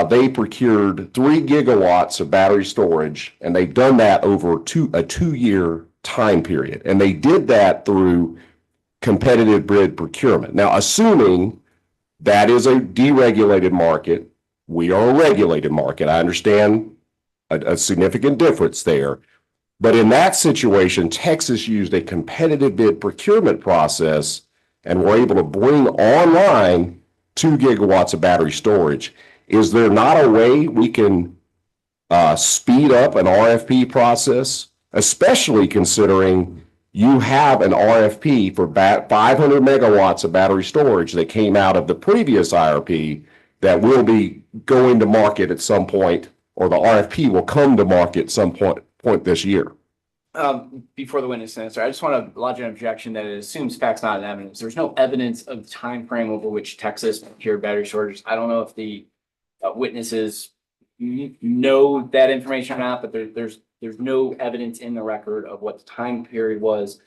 they procured 3 gigawatts of battery storage, and they've done that over a 2-year time period. And they did that through competitive bid procurement. Now, assuming that is a deregulated market, we are a regulated market. I understand a significant difference there. But in that situation, Texas used a competitive bid procurement process and were able to bring online 2 gigawatts of battery storage. Is there not a way we can speed up an RFP process, especially considering you have an RFP for 500 megawatts of battery storage that came out of the previous IRP that will be going to market at some point, or the RFP will come to market at some point this year? Before the witness answer, I just want to lodge an objection that it assumes facts, not evidence. There's no evidence of the time frame over which Texas procured battery storage. I don't know if the witnesses know that information or not, but there's no evidence in the record of what the time period was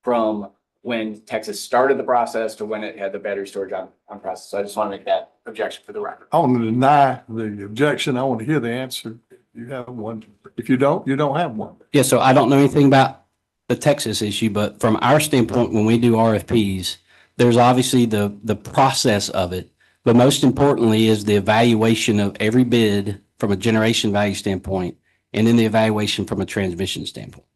from when Texas started the process to when it had the battery storage on process. So I just want to make that objection for the record. I want to deny the objection. I want to hear the answer. You have one. If you don't have one. Yeah, so I don't know anything about the Texas issue, but from our standpoint, when we do RFPs, there's obviously the process of it, but most importantly is the evaluation of every bid from a generation value standpoint, and then the evaluation from a transmission standpoint.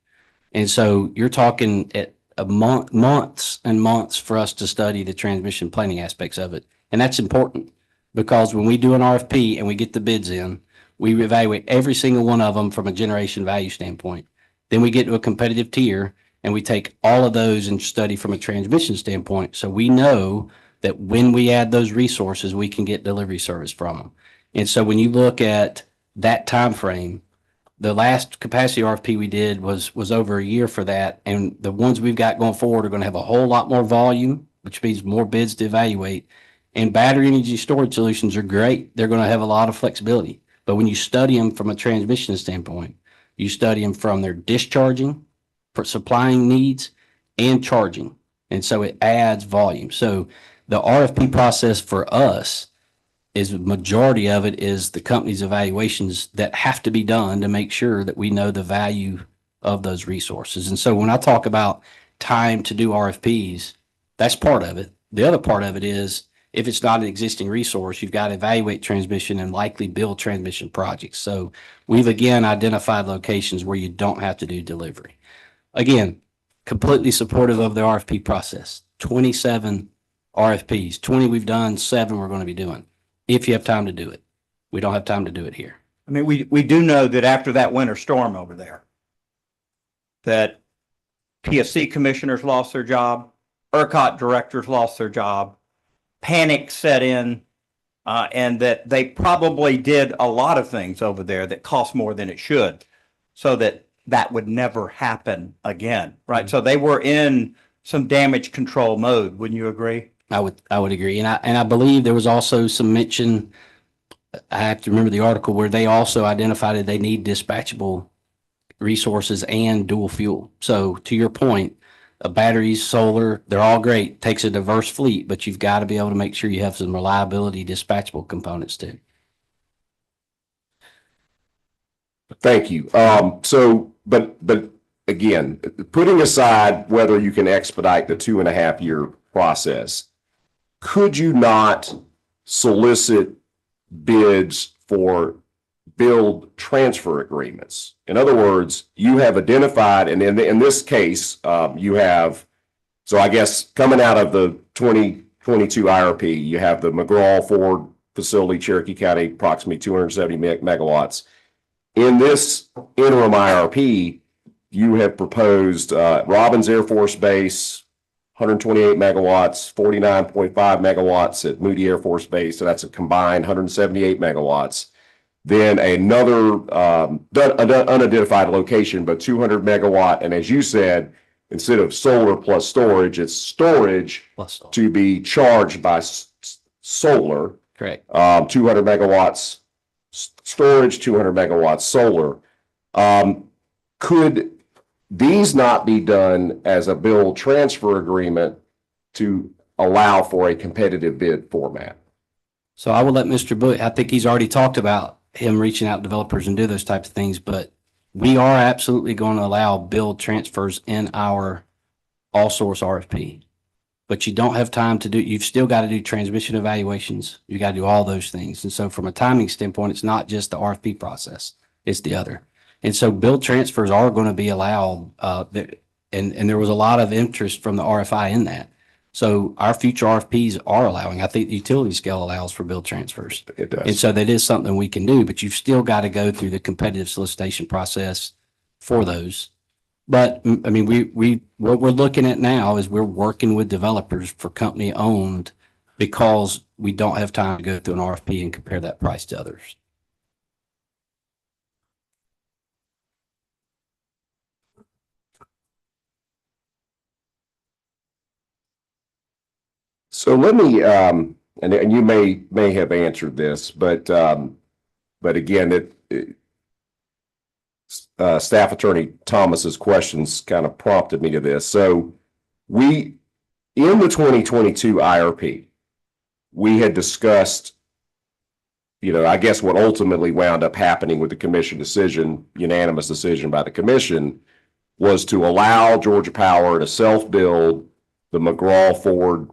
And so you're talking at months and months for us to study the transmission planning aspects of it. And that's important because when we do an RFP and we get the bids in, we evaluate every single one of them from a generation value standpoint. Then we get to a competitive tier and we take all of those and study from a transmission standpoint. So we know that when we add those resources, we can get delivery service from them. And so when you look at that time frame, the last capacity RFP we did was over a year for that. And the ones we've got going forward are going to have a whole lot more volume, which means more bids to evaluate. And battery energy storage solutions are great. They're going to have a lot of flexibility. But when you study them from a transmission standpoint, you study them from their discharging, for supplying needs, and charging. And so it adds volume. So the RFP process for us is the majority of it is the company's evaluations that have to be done to make sure that we know the value of those resources. And so when I talk about time to do RFPs, that's part of it. The other part of it is if it's not an existing resource, you've got to evaluate transmission and likely build transmission projects. So we've again identified locations where you don't have to do delivery. Again, completely supportive of the RFP process. 27 RFPs, 20 we've done, 7 we're going to be doing. If you have time to do it. We don't have time to do it here. I mean, we do know that after that winter storm over there, that PSC commissioners lost their job, ERCOT directors lost their job, panic set in, and that they probably did a lot of things over there that cost more than it should, so that would never happen again, right? Mm-hmm. So they were in some damage control mode. Wouldn't you agree? I would agree. And I believe there was also some mention, I have to remember the article, where they also identified that they need dispatchable resources and dual fuel. So to your point, batteries, solar, they're all great. Takes a diverse fleet, but you've got to be able to make sure you have some reliability, dispatchable components too. Thank you. But again, putting aside whether you can expedite the 2.5-year process, could you not solicit bids for build transfer agreements? In other words, you have identified, and in this case, you have, so I guess coming out of the 2022 IRP, you have the McGraw facility, Cherokee County, approximately 270 megawatts. In this interim IRP, you have proposed Robbins Air Force Base, 128 megawatts, 49.5 megawatts at Moody Air Force Base. So that's a combined 178 megawatts. Then another unidentified location, but 200 megawatt. And as you said, instead of solar plus storage, it's storage to be charged by solar. Correct. 200 megawatts storage, 200 megawatts solar. Could these not be done as a bill transfer agreement to allow for a competitive bid format? So I will let Mr. Bush, I think he's already talked about him reaching out to developers and do those types of things, but we are absolutely going to allow build transfers in our all source RFP. But you don't have time to do, you've still got to do transmission evaluations. You got to do all those things. And so from a timing standpoint, it's not just the RFP process, it's the other. And so build transfers are going to be allowed, and there was a lot of interest from the RFI in that. So our future RFPs are allowing, I think the utility scale allows for build transfers. It does. And so that is something we can do, but you've still got to go through the competitive solicitation process for those. But I mean, what we're looking at now is we're working with developers for company owned because we don't have time to go through an RFP and compare that price to others. So let me, and you may have answered this, but again, Staff Attorney Thomas's questions kind of prompted me to this. So in the 2022 IRP, we had discussed, I guess what ultimately wound up happening with the commission decision, unanimous decision by the commission, was to allow Georgia Power to self-build the McGraw-Ford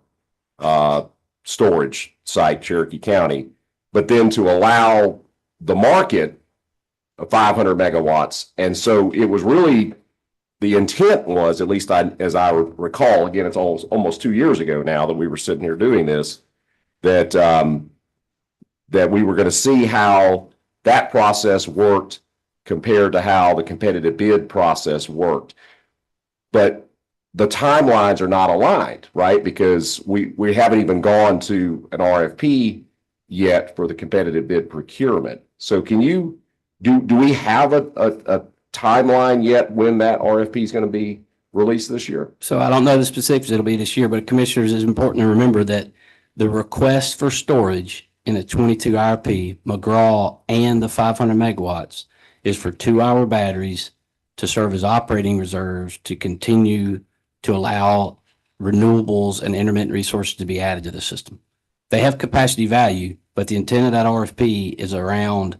storage site, Cherokee County, but then to allow the market of 500 megawatts. And so it was really, the intent was, at least as I recall, again, it's almost 2 years ago now that we were sitting here doing this, that we were going to see how that process worked compared to how the competitive bid process worked. But the timelines are not aligned, right? Because we haven't even gone to an RFP yet for the competitive bid procurement. So can you, do we have a timeline yet when that RFP is going to be released this year? So I don't know the specifics, it'll be this year, but commissioners, it's important to remember that the request for storage in the 22 IRP, McGraw and the 500 megawatts is for 2-hour batteries to serve as operating reserves to continue to allow renewables and intermittent resources to be added to the system. They have capacity value, but the intent of that RFP is around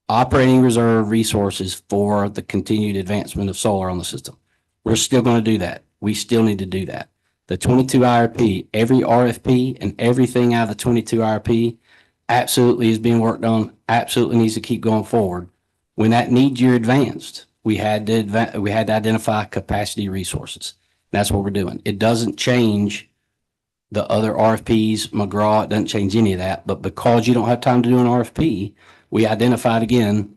operating reserve resources for the continued advancement of solar on the system. We're still going to do that. We still need to do that. The 22 IRP, every RFP and everything out of the 22 IRP absolutely is being worked on, absolutely needs to keep going forward. When that need year advanced, we had to identify capacity resources. That's what we're doing. It doesn't change the other RFPs, McGraw, it doesn't change any of that. But because you don't have time to do an RFP, we identified again,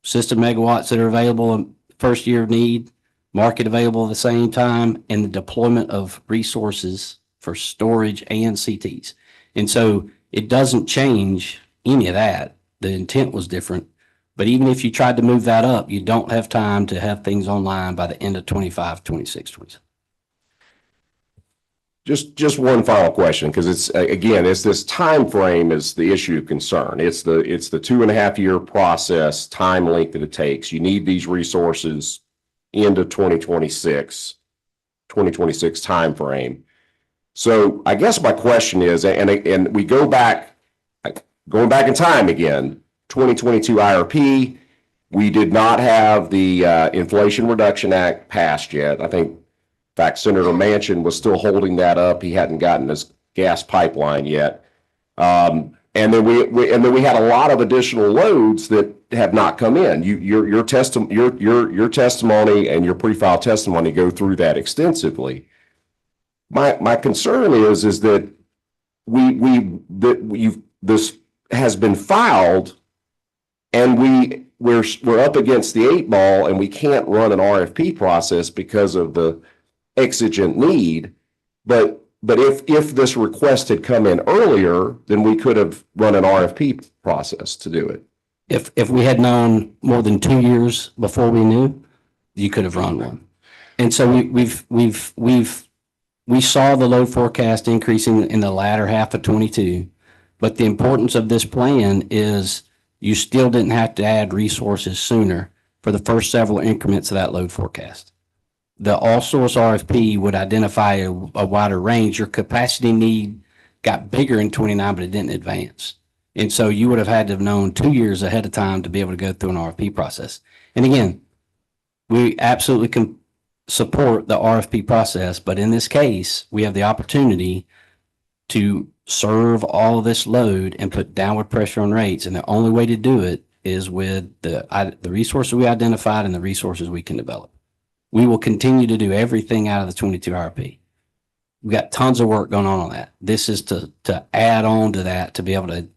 system megawatts that are available in first year of need, market available at the same time, and the deployment of resources for storage and CTs. And so it doesn't change any of that. The intent was different. But even if you tried to move that up, you don't have time to have things online by the end of 25, 26, 27. Just one final question, because it's this time frame is the issue of concern. It's the 2.5-year process, time length that it takes. You need these resources into 2026 time frame. So I guess my question is, and we going back in time again, 2022 IRP, we did not have the Inflation Reduction Act passed yet. I think, in fact, Senator Manchin was still holding that up. He hadn't gotten his gas pipeline yet. And then we had a lot of additional loads that have not come in. Your testimony and your pre-file testimony go through that extensively. My concern is that this has been filed and we're up against the 8 ball and we can't run an RFP process because of the exigent need. But if this request had come in earlier, then we could have run an RFP process to do it. If we had known more than 2 years before we knew, you could have run one. And so we saw the load forecast increasing in the latter half of 22. But the importance of this plan is you still didn't have to add resources sooner for the first several increments of that load forecast. The all source RFP would identify a wider range. Your capacity need got bigger in 29, but it didn't advance. And so you would have had to have known 2 years ahead of time to be able to go through an RFP process. And again, we absolutely can support the RFP process, but in this case, we have the opportunity to serve all this load and put downward pressure on rates. And the only way to do it is with the resources we identified and the resources we can develop. We will continue to do everything out of the 22 RFP. We've got tons of work going on that. This is to add on to that to be able to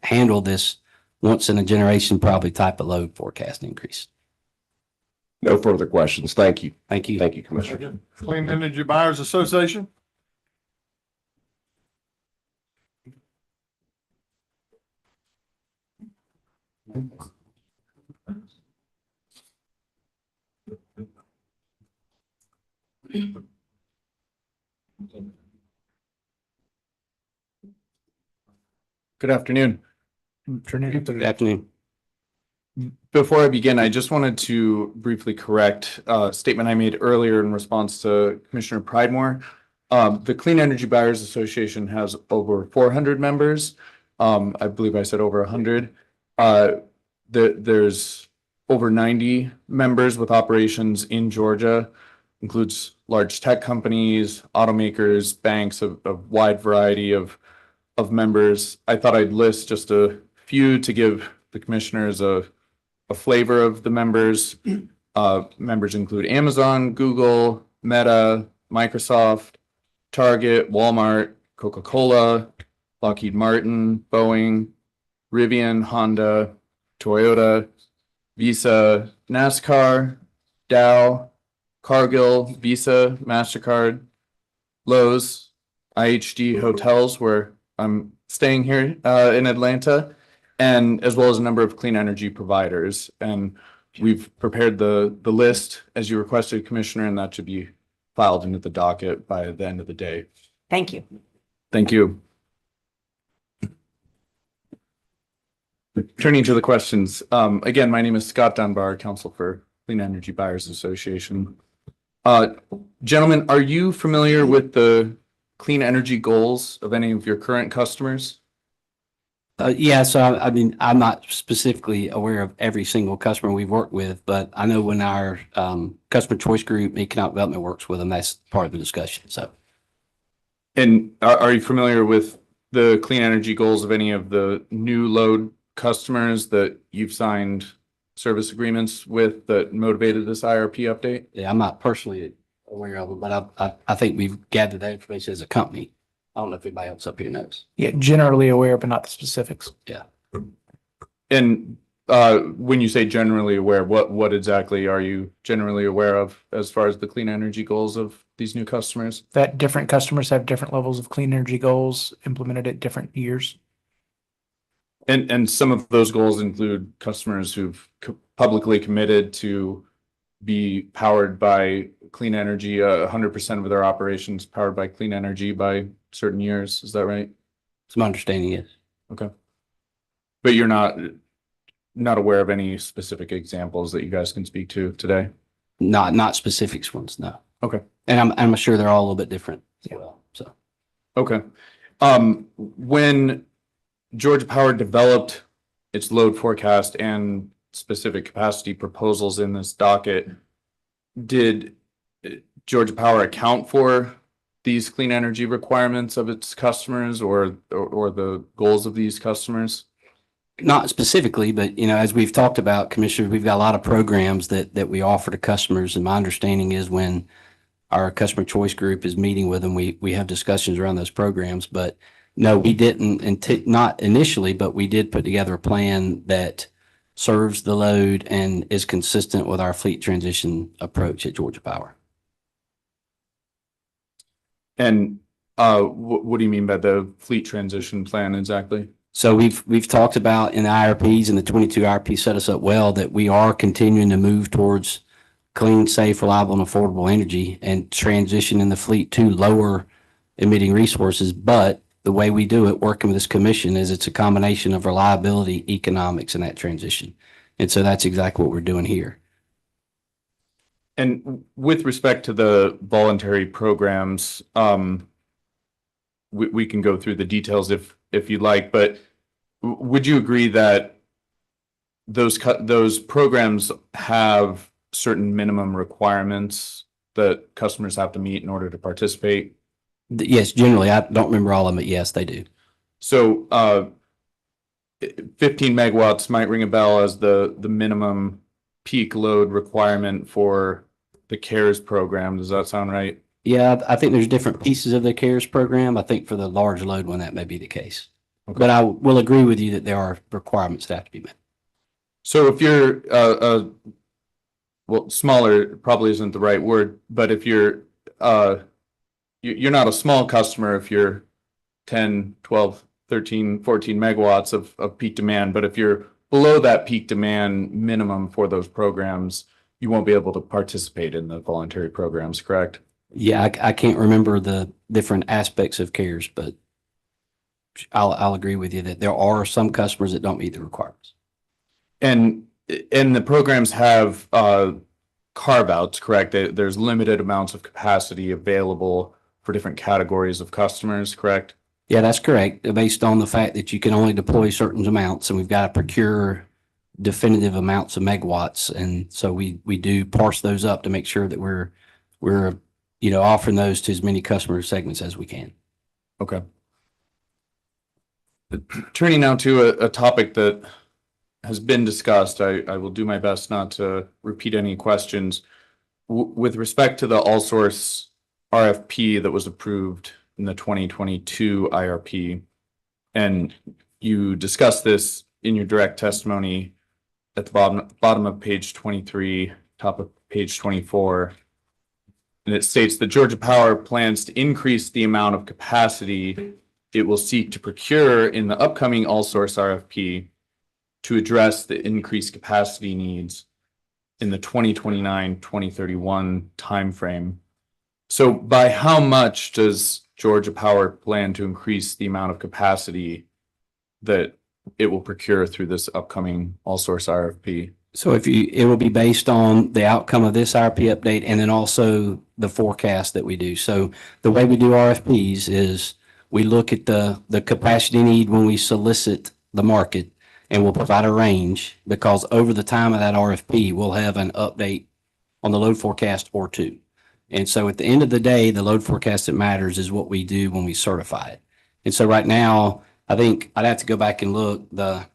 handle this once in a generation probably type of load forecast increase. No further questions. Thank you. Thank you. Thank you, Commissioner. Clean Energy Buyers Association. Good afternoon. Good afternoon. Before I begin, I just wanted to briefly correct a statement I made earlier in response to Commissioner Pridemore. The Clean Energy Buyers Association has over 400 members. I believe I said over 100. There's over 90 members with operations in Georgia, includes large tech companies, automakers, banks, a wide variety of members. I thought I'd list just a few to give the commissioners a flavor of the members. Members include Amazon, Google, Meta, Microsoft, Target, Walmart, Coca-Cola, Lockheed Martin, Boeing, Rivian, Honda, Toyota, Visa, NASCAR, Dow, Cargill, Visa, MasterCard, Lowe's, IHG Hotels, where I'm staying here in Atlanta, and as well as a number of clean energy providers. And we've prepared the list as you requested, Commissioner, and that should be filed into the docket by the end of the day. Thank you. Thank you. Turning to the questions. Again, my name is Scott Dunbar, Counsel for Clean Energy Buyers Association. Gentlemen, are you familiar with the clean energy goals of any of your current customers? Yeah, so I mean, I'm not specifically aware of every single customer we've worked with, but I know when our customer choice group, economic development, works with them, that's part of the discussion. So, and are you familiar with the clean energy goals of any of the new load customers that you've signed service agreements with that motivated this IRP update? Yeah, I'm not personally aware of it, but I think we've gathered that information as a company. I don't know if anybody else up here knows. Yeah, generally aware, but not the specifics. Yeah. And when you say generally aware, what exactly are you generally aware of as far as the clean energy goals of these new customers? That different customers have different levels of clean energy goals implemented at different years. And some of those goals include customers who've publicly committed to be powered by clean energy, 100% of their operations powered by clean energy by certain years. Is that right? It's my understanding, yes. Okay. But you're not aware of any specific examples that you guys can speak to today? Not specifics ones, no. Okay. And I'm sure they're all a little bit different as well. So, okay. When Georgia Power developed its load forecast and specific capacity proposals in this docket, did Georgia Power account for these clean energy requirements of its customers or the goals of these customers? Not specifically, but as we've talked about, Commissioner, we've got a lot of programs that we offer to customers, and my understanding is when our customer choice group is meeting with them, we have discussions around those programs. But No, we didn't, not initially, but we did put together a plan that serves the load and is consistent with our fleet transition approach at Georgia Power. And what do you mean by the fleet transition plan exactly? So we've talked about in the IRPs, and the 22 IRP set us up well, that we are continuing to move towards clean, safe, reliable, and affordable energy and transition in the fleet to lower emitting resources. But the way we do it, working with this commission, is it's a combination of reliability, economics, and that transition. And so that's exactly what we're doing here. And with respect to the voluntary programs, we can go through the details if you'd like, but would you agree that those programs have certain minimum requirements that customers have to meet in order to participate? Yes, generally. I don't remember all of them, but yes, they do. So 15 megawatts might ring a bell as the minimum peak load requirement for the CARES program. Does that sound right? Yeah, I think there's different pieces of the CARES program. I think for the large load one, that may be the case. Okay. But I will agree with you that there are requirements that have to be met. So if you're well, smaller probably isn't the right word, but if you're not a small customer if you're 10, 12, 13, 14 megawatts of peak demand, but if you're below that peak demand minimum for those programs, you won't be able to participate in the voluntary programs, correct? Yeah, I can't remember the different aspects of CARES, but I'll agree with you that there are some customers that don't meet the requirements. And the programs have carve-outs, correct? There's limited amounts of capacity available for different categories of customers, correct? Yeah, that's correct. Based on the fact that you can only deploy certain amounts, and we've got to procure definitive amounts of megawatts, and so we do parse those up to make sure that we're offering those to as many customer segments as we can. Okay. Turning now to a topic that has been discussed, I will do my best not to repeat any questions. With respect to the all source RFP that was approved in the 2022 IRP, and you discussed this in your direct testimony at the bottom of page 23, top of page 24, and it states that Georgia Power plans to increase the amount of capacity it will seek to procure in the upcoming all source RFP to address the increased capacity needs in the 2029-2031 timeframe. So by how much does Georgia Power plan to increase the amount of capacity that it will procure through this upcoming all source RFP? So it will be based on the outcome of this IRP update and then also the forecast that we do. So the way we do RFPs is we look at the capacity need when we solicit the market, and we'll provide a range, because over the time of that RFP, we'll have an update on the load forecast or two. And so at the end of the day, the load forecast that matters is what we do when we certify it. And so right now, I think I'd have to go back and look. Give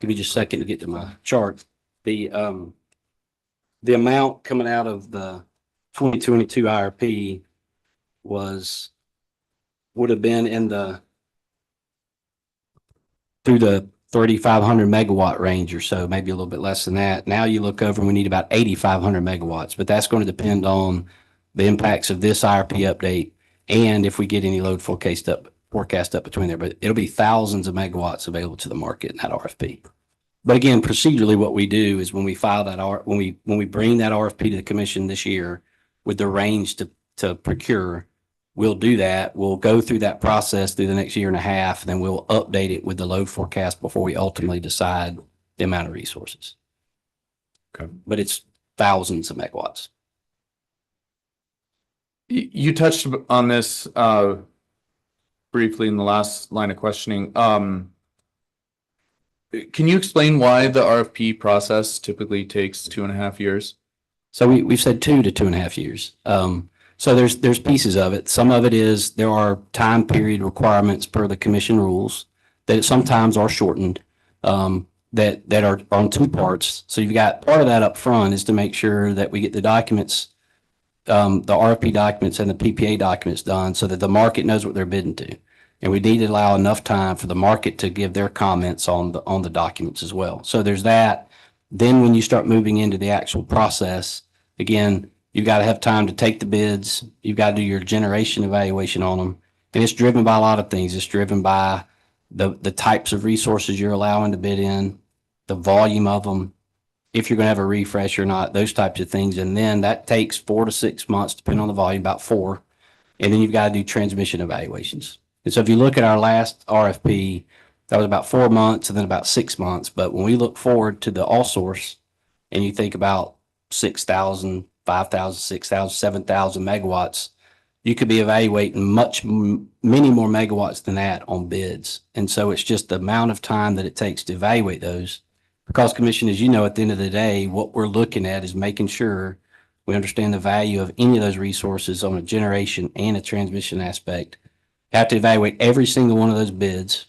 me just a second to get to my chart. The amount coming out of the 2022 IRP would have been through the 3,500 megawatt range or so, maybe a little bit less than that. Now you look over and we need about 8,500 megawatts, but that's going to depend on the impacts of this IRP update and if we get any load forecast up between there. But it'll be thousands of megawatts available to the market in that RFP. But again, procedurally, what we do is when we file that when we bring that RFP to the commission this year with the range to procure, we'll do that. We'll go through that process through the next year and a half, and then we'll update it with the load forecast before we ultimately decide the amount of resources. Okay. But it's thousands of megawatts. You touched on this briefly in the last line of questioning. Can you explain why the RFP process typically takes 2.5 years? So we've said 2 to 2.5 years. So there's pieces of it. Some of it is there are time period requirements per the commission rules that sometimes are shortened, that are on two parts. So you've got part of that up front is to make sure that we get the documents, the RFP documents and the PPA documents done so that the market knows what they're bidding to. And we need to allow enough time for the market to give their comments on the documents as well. So there's that. Then when you start moving into the actual process, again, you've got to have time to take the bids. You've got to do your generation evaluation on them. And it's driven by a lot of things. It's driven by the types of resources you're allowing to bid in, the volume of them, if you're going to have a refresh or not, those types of things. And then that takes 4 to 6 months, depending on the volume, about 4. And then you've got to do transmission evaluations. And so if you look at our last RFP, that was about 4 months and then about 6 months. But when we look forward to the all source and you think about 6,000, 5,000, 6,000, 7,000 megawatts, you could be evaluating many more megawatts than that on bids. And so it's just the amount of time that it takes to evaluate those. Because, Commission, as you know, at the end of the day, what we're looking at is making sure we understand the value of any of those resources on a generation and a transmission aspect. You have to evaluate every single one of those bids.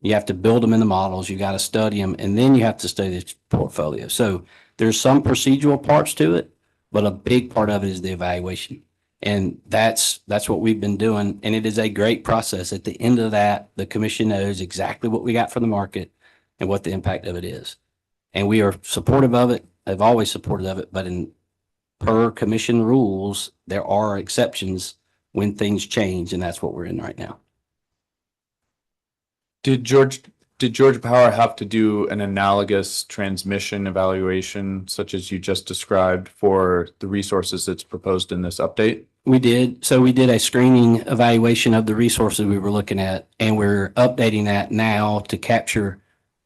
You have to build them in the models. You got to study them, and then you have to study the portfolio. So there's some procedural parts to it, but a big part of it is the evaluation. And that's what we've been doing, and it is a great process. At the end of that, the Commission knows exactly what we got from the market and what the impact of it is. And we are supportive of it. I've always supported of it, but per Commission rules, there are exceptions when things change, and that's what we're in right now. Did Georgia Power have to do an analogous transmission evaluation such as you just described for the resources that's proposed in this update? We did. So we did a screening evaluation of the resources we were looking at, and we're updating that now to capture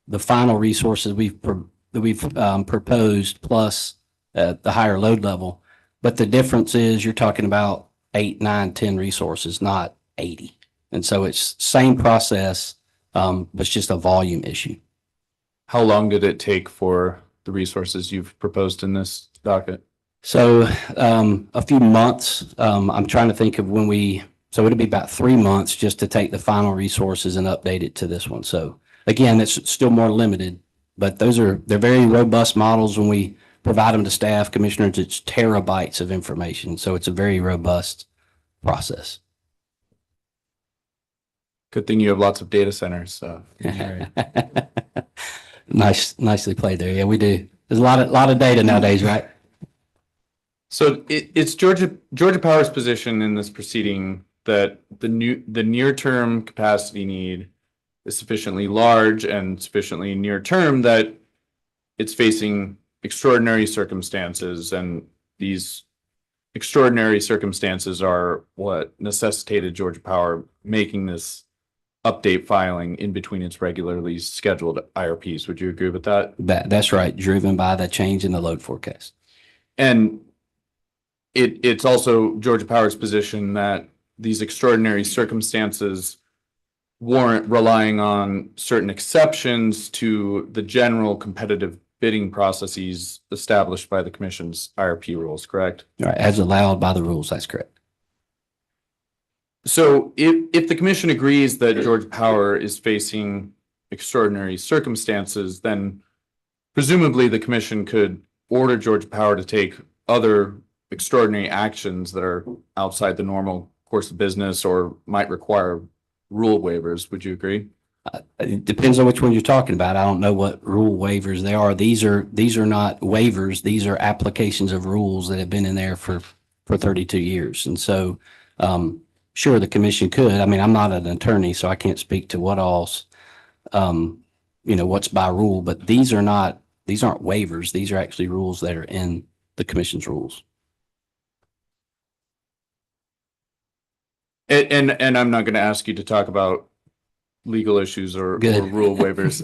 the final resources we've proposed plus the higher load level. But the difference is you're talking about 8, 9, 10 resources, not 80. And so it's same process, but it's just a volume issue. How long did it take for the resources you've proposed in this docket? So a few months. I'm trying to think of so it'll be about 3 months just to take the final resources and update it to this one. So again, it's still more limited, but they're very robust models. When we provide them to staff, commissioners, it's terabytes of information. So it's a very robust process. Good thing you have lots of data centers. So. Nicely played there. Yeah, we do. There's a lot of data nowadays, right? So it's Georgia Power's position in this proceeding that the near-term capacity need is sufficiently large and sufficiently near-term that it's facing extraordinary circumstances, and these extraordinary circumstances are what necessitated Georgia Power making this update filing in between its regularly scheduled IRPs. Would you agree with that? That's right, driven by the change in the load forecast. And it's also Georgia Power's position that these extraordinary circumstances warrant relying on certain exceptions to the general competitive bidding processes established by the Commission's IRP rules, correct? Right, as allowed by the rules, that's correct. So if the Commission agrees that Georgia Power is facing extraordinary circumstances, then presumably the Commission could order Georgia Power to take other extraordinary actions that are outside the normal course of business or might require rule waivers. Would you agree? It depends on which one you're talking about. I don't know what rule waivers they are. These are not waivers. These are applications of rules that have been in there for 32 years. And so, sure, the Commission could. I mean, I'm not an attorney, so I can't speak to what else, what's by rule, but these aren't waivers. These are actually rules that are in the Commission's rules. And I'm not going to ask you to talk about legal issues or rule waivers.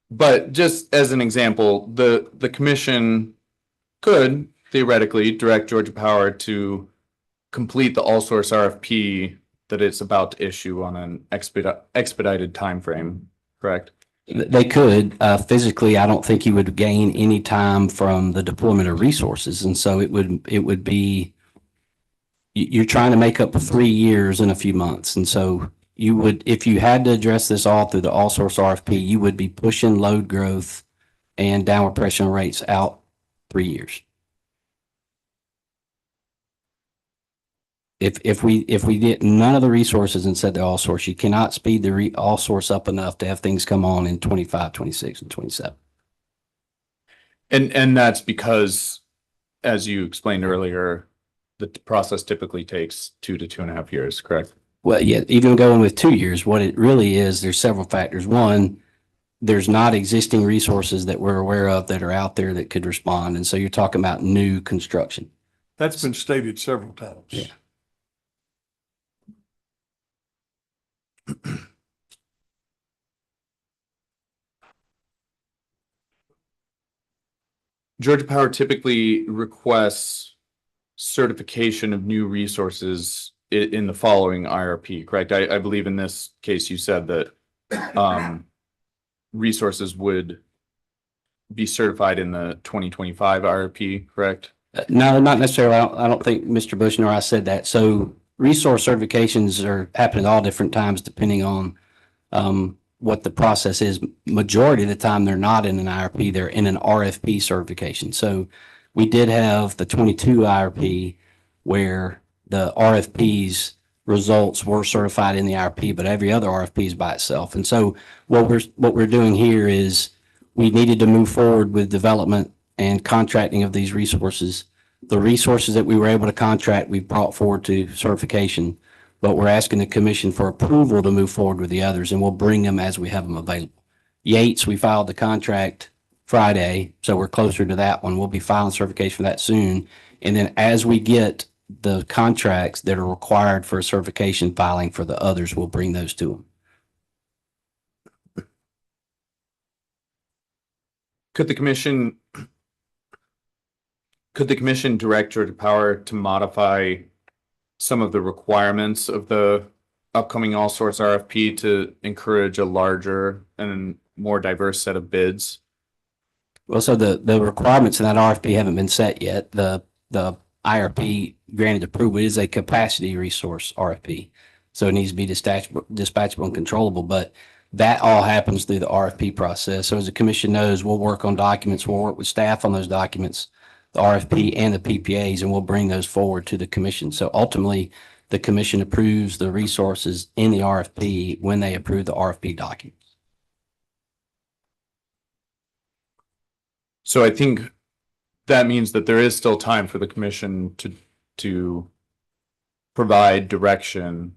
But just as an example, the Commission could theoretically direct Georgia Power to complete the all source RFP that it's about to issue on an expedited timeframe, correct? They could. Physically, I don't think you would gain any time from the deployment of resources. And so it would be, you're trying to make up 3 years in a few months. And so you would, if you had to address this all through the all source RFP, you would be pushing load growth and downward pressure on rates out 3 years. If we did none of the resources and said they're all source, you cannot speed the all source up enough to have things come on in 25, 26, and 27. And that's because, as you explained earlier, the process typically takes 2 to 2.5 years, correct? Well, yeah, even going with 2 years, what it really is, there's several factors. One, there's not existing resources that we're aware of that are out there that could respond. And so you're talking about new construction. That's been stated several times. Yeah. Georgia Power typically requests certification of new resources in the following IRP, correct? I believe in this case, you said that resources would be certified in the 2025 IRP, correct? No, not necessarily. I don't think Mr. Bush nor I said that. So resource certifications are happening at all different times depending on what the process is. Majority of the time, they're not in an IRP, they're in an RFP certification. So we did have the 22 IRP where the RFP's results were certified in the IRP, but every other RFP is by itself. And so what we're doing here is we needed to move forward with development and contracting of these resources. The resources that we were able to contract, we brought forward to certification, but we're asking the commission for approval to move forward with the others, and we'll bring them as we have them available. Yates, we filed the contract Friday, so we're closer to that one. We'll be filing certification for that soon. And then as we get the contracts that are required for a certification filing for the others, we'll bring those to them. Could the commission direct Georgia Power to modify some of the requirements of the upcoming all source RFP to encourage a larger and more diverse set of bids? Well, so the requirements in that RFP haven't been set yet. The IRP granted approval is a capacity resource RFP. So it needs to be dispatchable and controllable, but that all happens through the RFP process. So as the commission knows, we'll work on documents, we'll work with staff on those documents, the RFP and the PPAs, and we'll bring those forward to the commission. So ultimately, the commission approves the resources in the RFP when they approve the RFP documents. So I think that means that there is still time for the commission to provide direction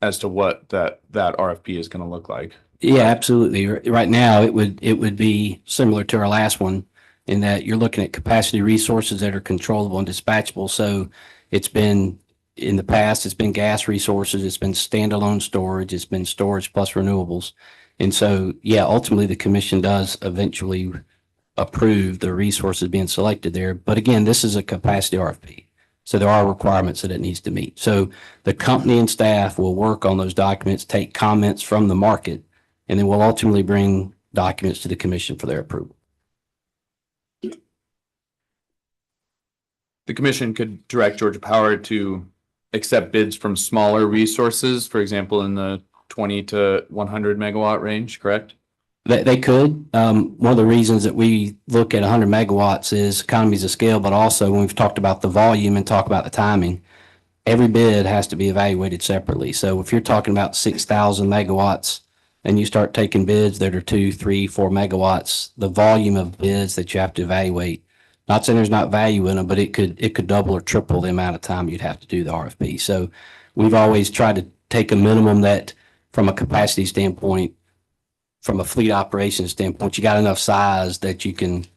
as to what that RFP is going to look like. Yeah, absolutely. Right now, it would be similar to our last one in that you're looking at capacity resources that are controllable and dispatchable. So it's been, in the past, it's been gas resources, it's been standalone storage, it's been storage plus renewables. And so, yeah, ultimately the commission does eventually approve the resources being selected there. But again, this is a capacity RFP. So there are requirements that it needs to meet. So the company and staff will work on those documents, take comments from the market, and then we'll ultimately bring documents to the commission for their approval. The commission could direct Georgia Power to accept bids from smaller resources, for example, in the 20 to 100 megawatt range, correct? They could. One of the reasons that we look at 100 megawatts is economies of scale, but also when we've talked about the volume and talk about the timing, every bid has to be evaluated separately. So if you're talking about 6,000 megawatts and you start taking bids that are 2, 3, 4 megawatts, the volume of bids that you have to evaluate, not saying there's not value in them, but it could double or triple the amount of time you'd have to do the RFP. So we've always tried to take a minimum that from a capacity standpoint, from a fleet operations standpoint, you got enough size that you can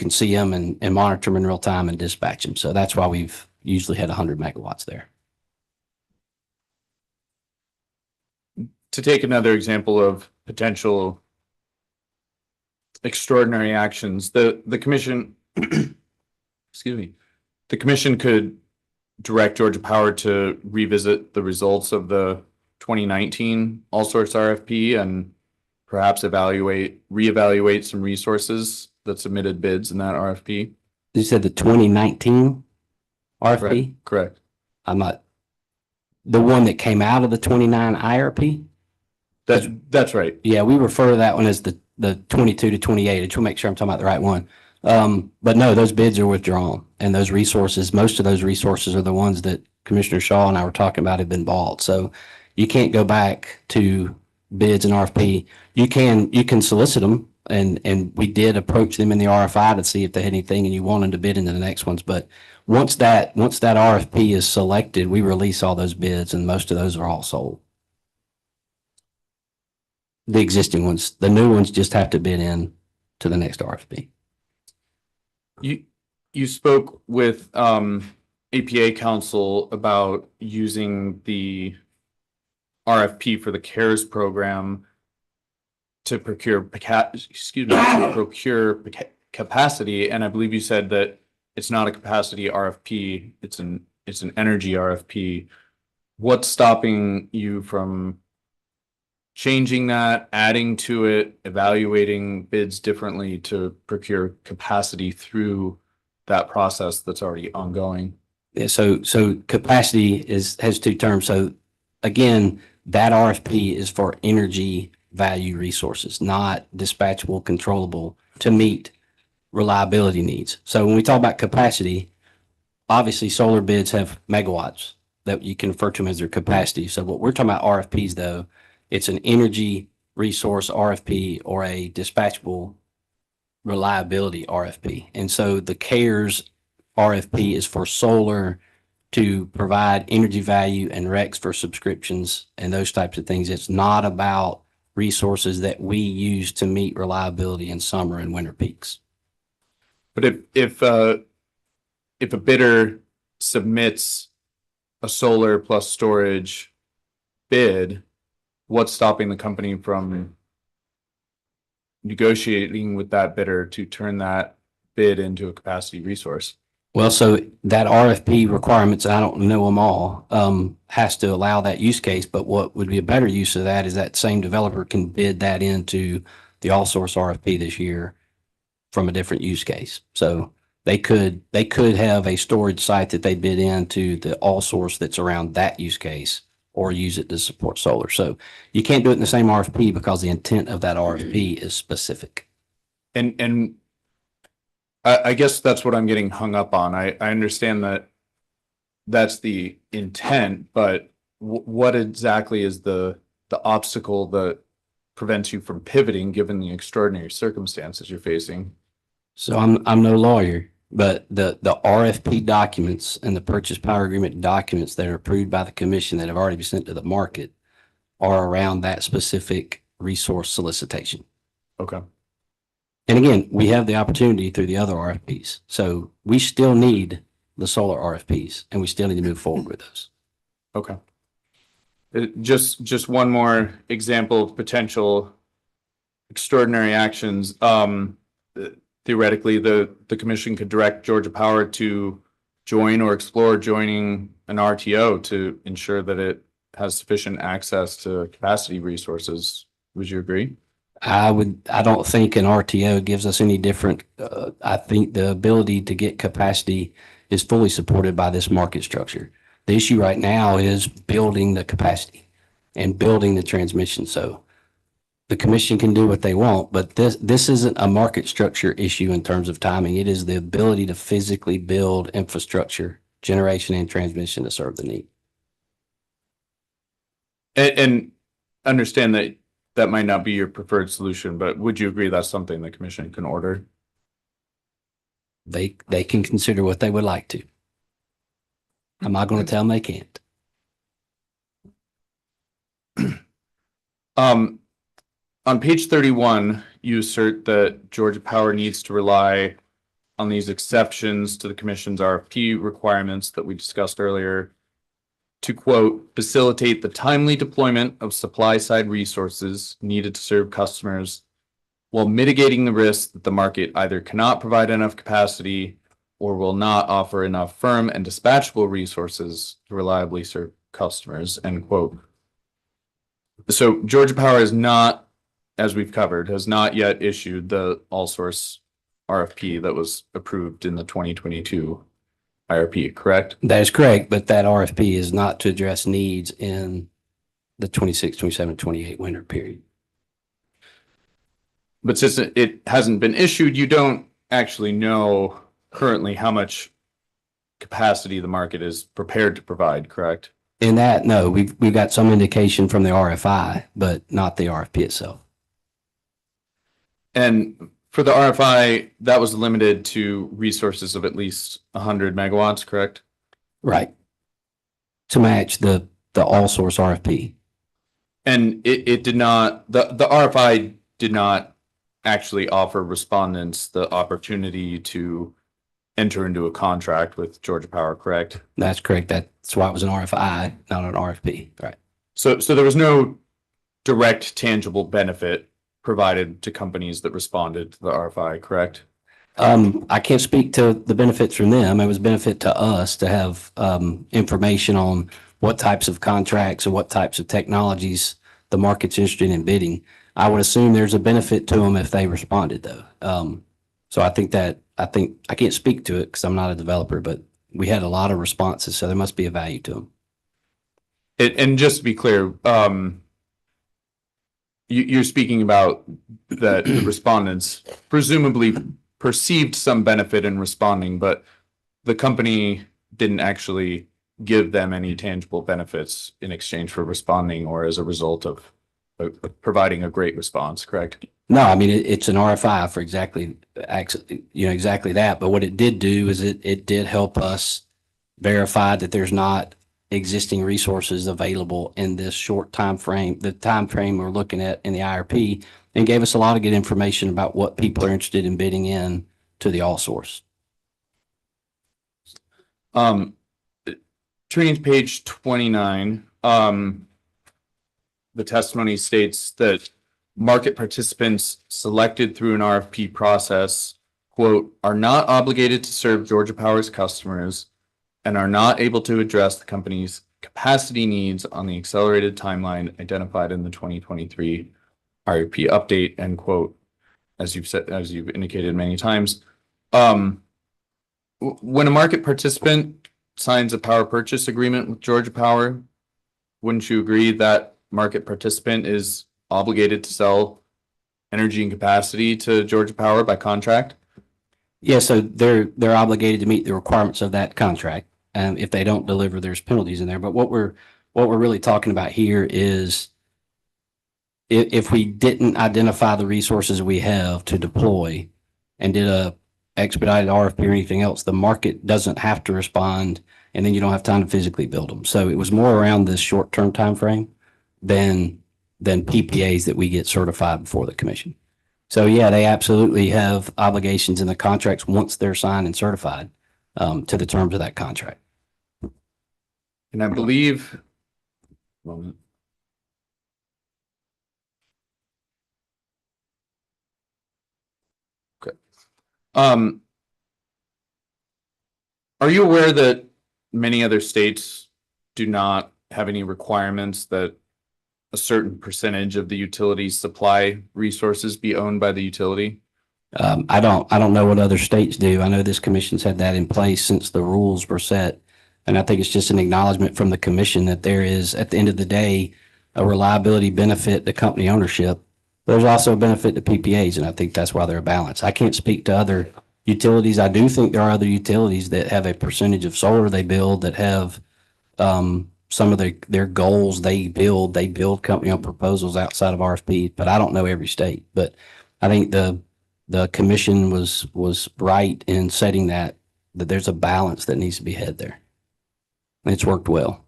see them and monitor them in real time and dispatch them. So that's why we've usually had 100 megawatts there. To take another example of potential extraordinary actions, the commission, excuse me, the commission could direct Georgia Power to revisit the results of the 2019 all source RFP and perhaps reevaluate some resources that submitted bids in that RFP. You said the 2019 RFP? Correct. I'm not, the one that came out of the 29 IRP? That's right. Yeah, we refer to that one as the 22 to 28. I just want to make sure I'm talking about the right one. But no, those bids are withdrawn, and those resources, most of those resources are the ones that Commissioner Shaw and I were talking about have been bought. So you can't go back to bids and RFP. You can solicit them, and we did approach them in the RFI to see if they had anything and you want them to bid into the next ones. But once that RFP is selected, we release all those bids, and most of those are all sold. The existing ones, the new ones just have to bid in to the next RFP. You spoke with APA council about using the RFP for the CARES program to procure capacity, and I believe you said that it's not a capacity RFP, it's an energy RFP. What's stopping you from changing that, adding to it, evaluating bids differently to procure capacity through that process that's already ongoing? Yeah, so capacity has two terms. So again, that RFP is for energy value resources, not dispatchable, controllable, to meet reliability needs. So when we talk about capacity, obviously solar bids have megawatts that you can refer to them as their capacity. So what we're talking about RFPs though, it's an energy resource RFP or a dispatchable reliability RFP. And so the CARES RFP is for solar to provide energy value and RECs for subscriptions and those types of things. It's not about resources that we use to meet reliability in summer and winter peaks. But if a bidder submits a solar plus storage bid, what's stopping the company from negotiating with that bidder to turn that bid into a capacity resource? Well, so that RFP requirements, I don't know them all, has to allow that use case. But what would be a better use of that is that same developer can bid that into the all source RFP this year from a different use case. So they could have a storage site that they bid into the all source that's around that use case, or use it to support solar. So you can't do it in the same RFP because the intent of that RFP is specific. And I guess that's what I'm getting hung up on. I understand that that's the intent, but what exactly is the obstacle that prevents you from pivoting given the extraordinary circumstances you're facing? So I'm no lawyer, but the RFP documents and the purchase power agreement documents that are approved by the commission that have already been sent to the market are around that specific resource solicitation. Okay. And again, we have the opportunity through the other RFPs. So we still need the solar RFPs and we still need to move forward with those. Okay. Just one more example of potential extraordinary actions. Theoretically, the commission could direct Georgia Power to join or explore joining an RTO to ensure that it has sufficient access to capacity resources. Would you agree? I don't think an RTO gives us any different. I think the ability to get capacity is fully supported by this market structure. The issue right now is building the capacity and building the transmission. So the commission can do what they want, but this isn't a market structure issue in terms of timing. It is the ability to physically build infrastructure, generation and transmission to serve the need. And understand that that might not be your preferred solution, but would you agree that's something the commission can order? They can consider what they would like to. I'm not going to tell them they can't. On page 31, you assert that Georgia Power needs to rely on these exceptions to the commission's RFP requirements that we discussed earlier to, quote, facilitate the timely deployment of supply side resources needed to serve customers while mitigating the risk that the market either cannot provide enough capacity or will not offer enough firm and dispatchable resources to reliably serve customers, end quote. So Georgia Power is not, as we've covered, has not yet issued the all source RFP that was approved in the 2022 IRP, correct? That is correct, but that RFP is not to address needs in the 26, 27, 28 winter period. But since it hasn't been issued, you don't actually know currently how much capacity the market is prepared to provide, correct? In that, no, we've got some indication from the RFI, but not the RFP itself. And for the RFI, that was limited to resources of at least 100 megawatts, correct? Right. To match the all source RFP. And it did not, the RFI did not actually offer respondents the opportunity to enter into a contract with Georgia Power, correct? That's correct. That's why it was an RFI, not an RFP. Right. So there was no direct tangible benefit provided to companies that responded to the RFI, correct? I can't speak to the benefits from them. It was benefit to us to have information on what types of contracts and what types of technologies the market's interested in bidding. I would assume there's a benefit to them if they responded, though. So I think I can't speak to it because I'm not a developer, but we had a lot of responses, so there must be a value to them. And just to be clear, you're speaking about that the respondents presumably perceived some benefit in responding, but the company didn't actually give them any tangible benefits in exchange for responding or as a result of providing a great response, correct? No, I mean, it's an RFI for exactly that. But what it did do is it did help us verify that there's not existing resources available in this short time frame, the time frame we're looking at in the IRP, and gave us a lot of good information about what people are interested in bidding in to the all source. Turning to page 29, the testimony states that market participants selected through an RFP process, quote, are not obligated to serve Georgia Power's customers and are not able to address the company's capacity needs on the accelerated timeline identified in the 2023 RFP update, end quote, as you've indicated many times. When a market participant signs a power purchase agreement with Georgia Power, wouldn't you agree that market participant is obligated to sell energy and capacity to Georgia Power by contract? Yeah, so they're obligated to meet the requirements of that contract. If they don't deliver, there's penalties in there. But what we're really talking about here is if we didn't identify the resources we have to deploy and did a expedited RFP or anything else, the market doesn't have to respond, and then you don't have time to physically build them. So it was more around this short-term time frame than PPAs that we get certified before the commission. So yeah, they absolutely have obligations in the contracts once they're signed and certified to the terms of that contract. And I believe, moment. Okay. Are you aware that many other states do not have any requirements that a certain percentage of the utility's supply resources be owned by the utility? I don't know what other states do. I know this commission's had that in place since the rules were set. And I think it's just an acknowledgement from the commission that there is, at the end of the day, a reliability benefit to company ownership. There's also a benefit to PPAs, and I think that's why they're a balance. I can't speak to other utilities. I do think there are other utilities that have a percentage of solar they build that have some of their goals they build company-owned proposals outside of RFP, but I don't know every state. But I think the commission was right in setting that there's a balance that needs to be had there. And it's worked well.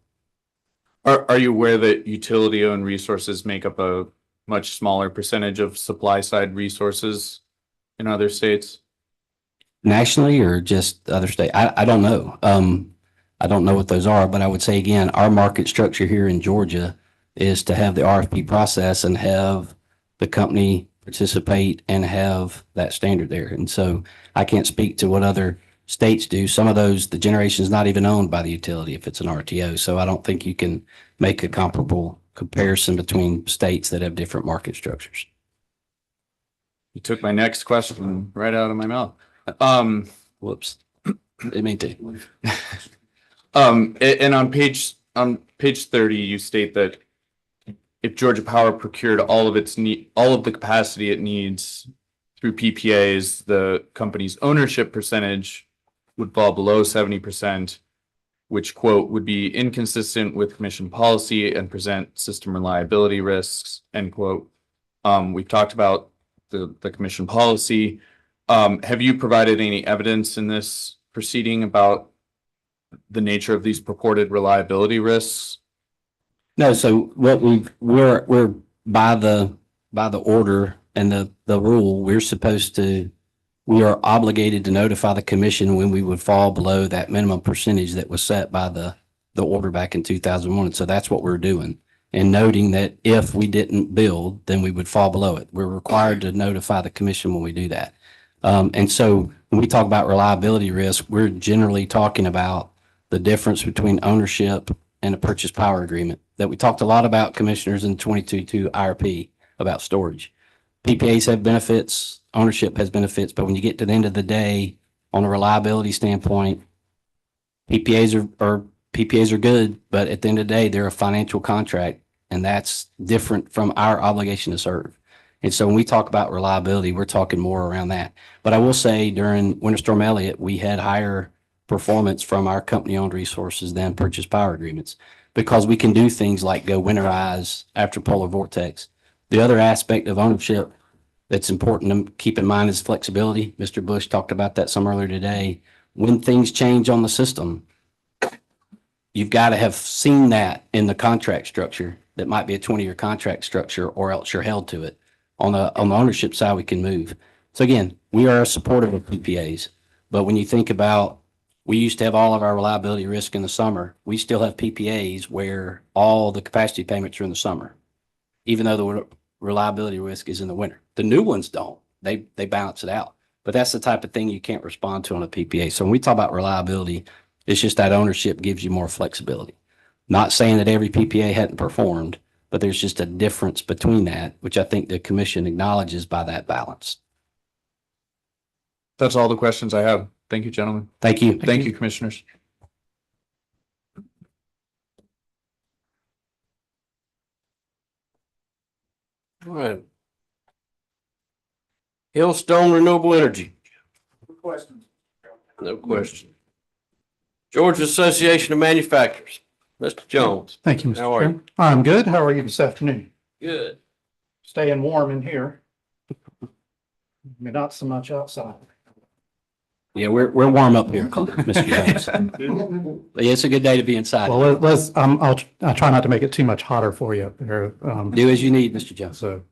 Are you aware that utility-owned resources make up a much smaller percentage of supply-side resources in other states? Nationally or just other states? I don't know. I don't know what those are, but I would say again, our market structure here in Georgia is to have the RFP process and have the company participate and have that standard there. And so I can't speak to what other states do. Some of those, the generation is not even owned by the utility if it's an RTO. So I don't think you can make a comparable comparison between states that have different market structures. You took my next question right out of my mouth. Whoops. It may do. And on page 30, you state that if Georgia Power procured all of the capacity it needs through PPAs, the company's ownership percentage would fall below 70%, which quote would be inconsistent with commission policy and present system reliability risks, end quote. We've talked about the commission policy. Have you provided any evidence in this proceeding about the nature of these purported reliability risks? No, so what we're by the order and the rule, we are obligated to notify the commission when we would fall below that minimum percentage that was set by the order back in 2001. And so that's what we're doing. And noting that if we didn't build, then we would fall below it. We're required to notify the commission when we do that. And so when we talk about reliability risk, we're generally talking about the difference between ownership and a purchase power agreement that we talked a lot about, commissioners, in 22 IRP about storage. PPAs have benefits, ownership has benefits, but when you get to the end of the day, on a reliability standpoint, PPAs are good, but at the end of the day, they're a financial contract, and that's different from our obligation to serve. And so when we talk about reliability, we're talking more around that. But I will say during Winter Storm Elliott, we had higher performance from our company-owned resources than purchase power agreements because we can do things like go winterize after polar vortex. The other aspect of ownership that's important to keep in mind is flexibility. Mr. Bush talked about that some earlier today. When things change on the system, you've got to have seen that in the contract structure. That might be a 20-year contract structure, or else you're held to it. On the ownership side, we can move. So again, we are supportive of PPAs, but when you think about, we used to have all of our reliability risk in the summer. We still have PPAs where all the capacity payments are in the summer, even though the reliability risk is in the winter. The new ones don't. They balance it out. But that's the type of thing you can't respond to on a PPA. So when we talk about reliability, it's just that ownership gives you more flexibility. Not saying that every PPA hadn't performed, but there's just a difference between that, which I think the commission acknowledges by that balance. That's all the questions I have. Thank you, gentlemen. Thank you. Thank you, commissioners. All right. Hillstone Renewable Energy. Questions? No question. Georgia Association of Manufacturers, Mr. Jones. Thank you, Mr. How are Chairman. I'm good. How are you this afternoon? Good. Staying warm in here. Not so much outside. Yeah, we're warm up here, Mr. Jones. But yeah, it's a good day to be inside. Well, I'll try not to make it too much hotter for you up there. Do as you need, Mr. Jones. So,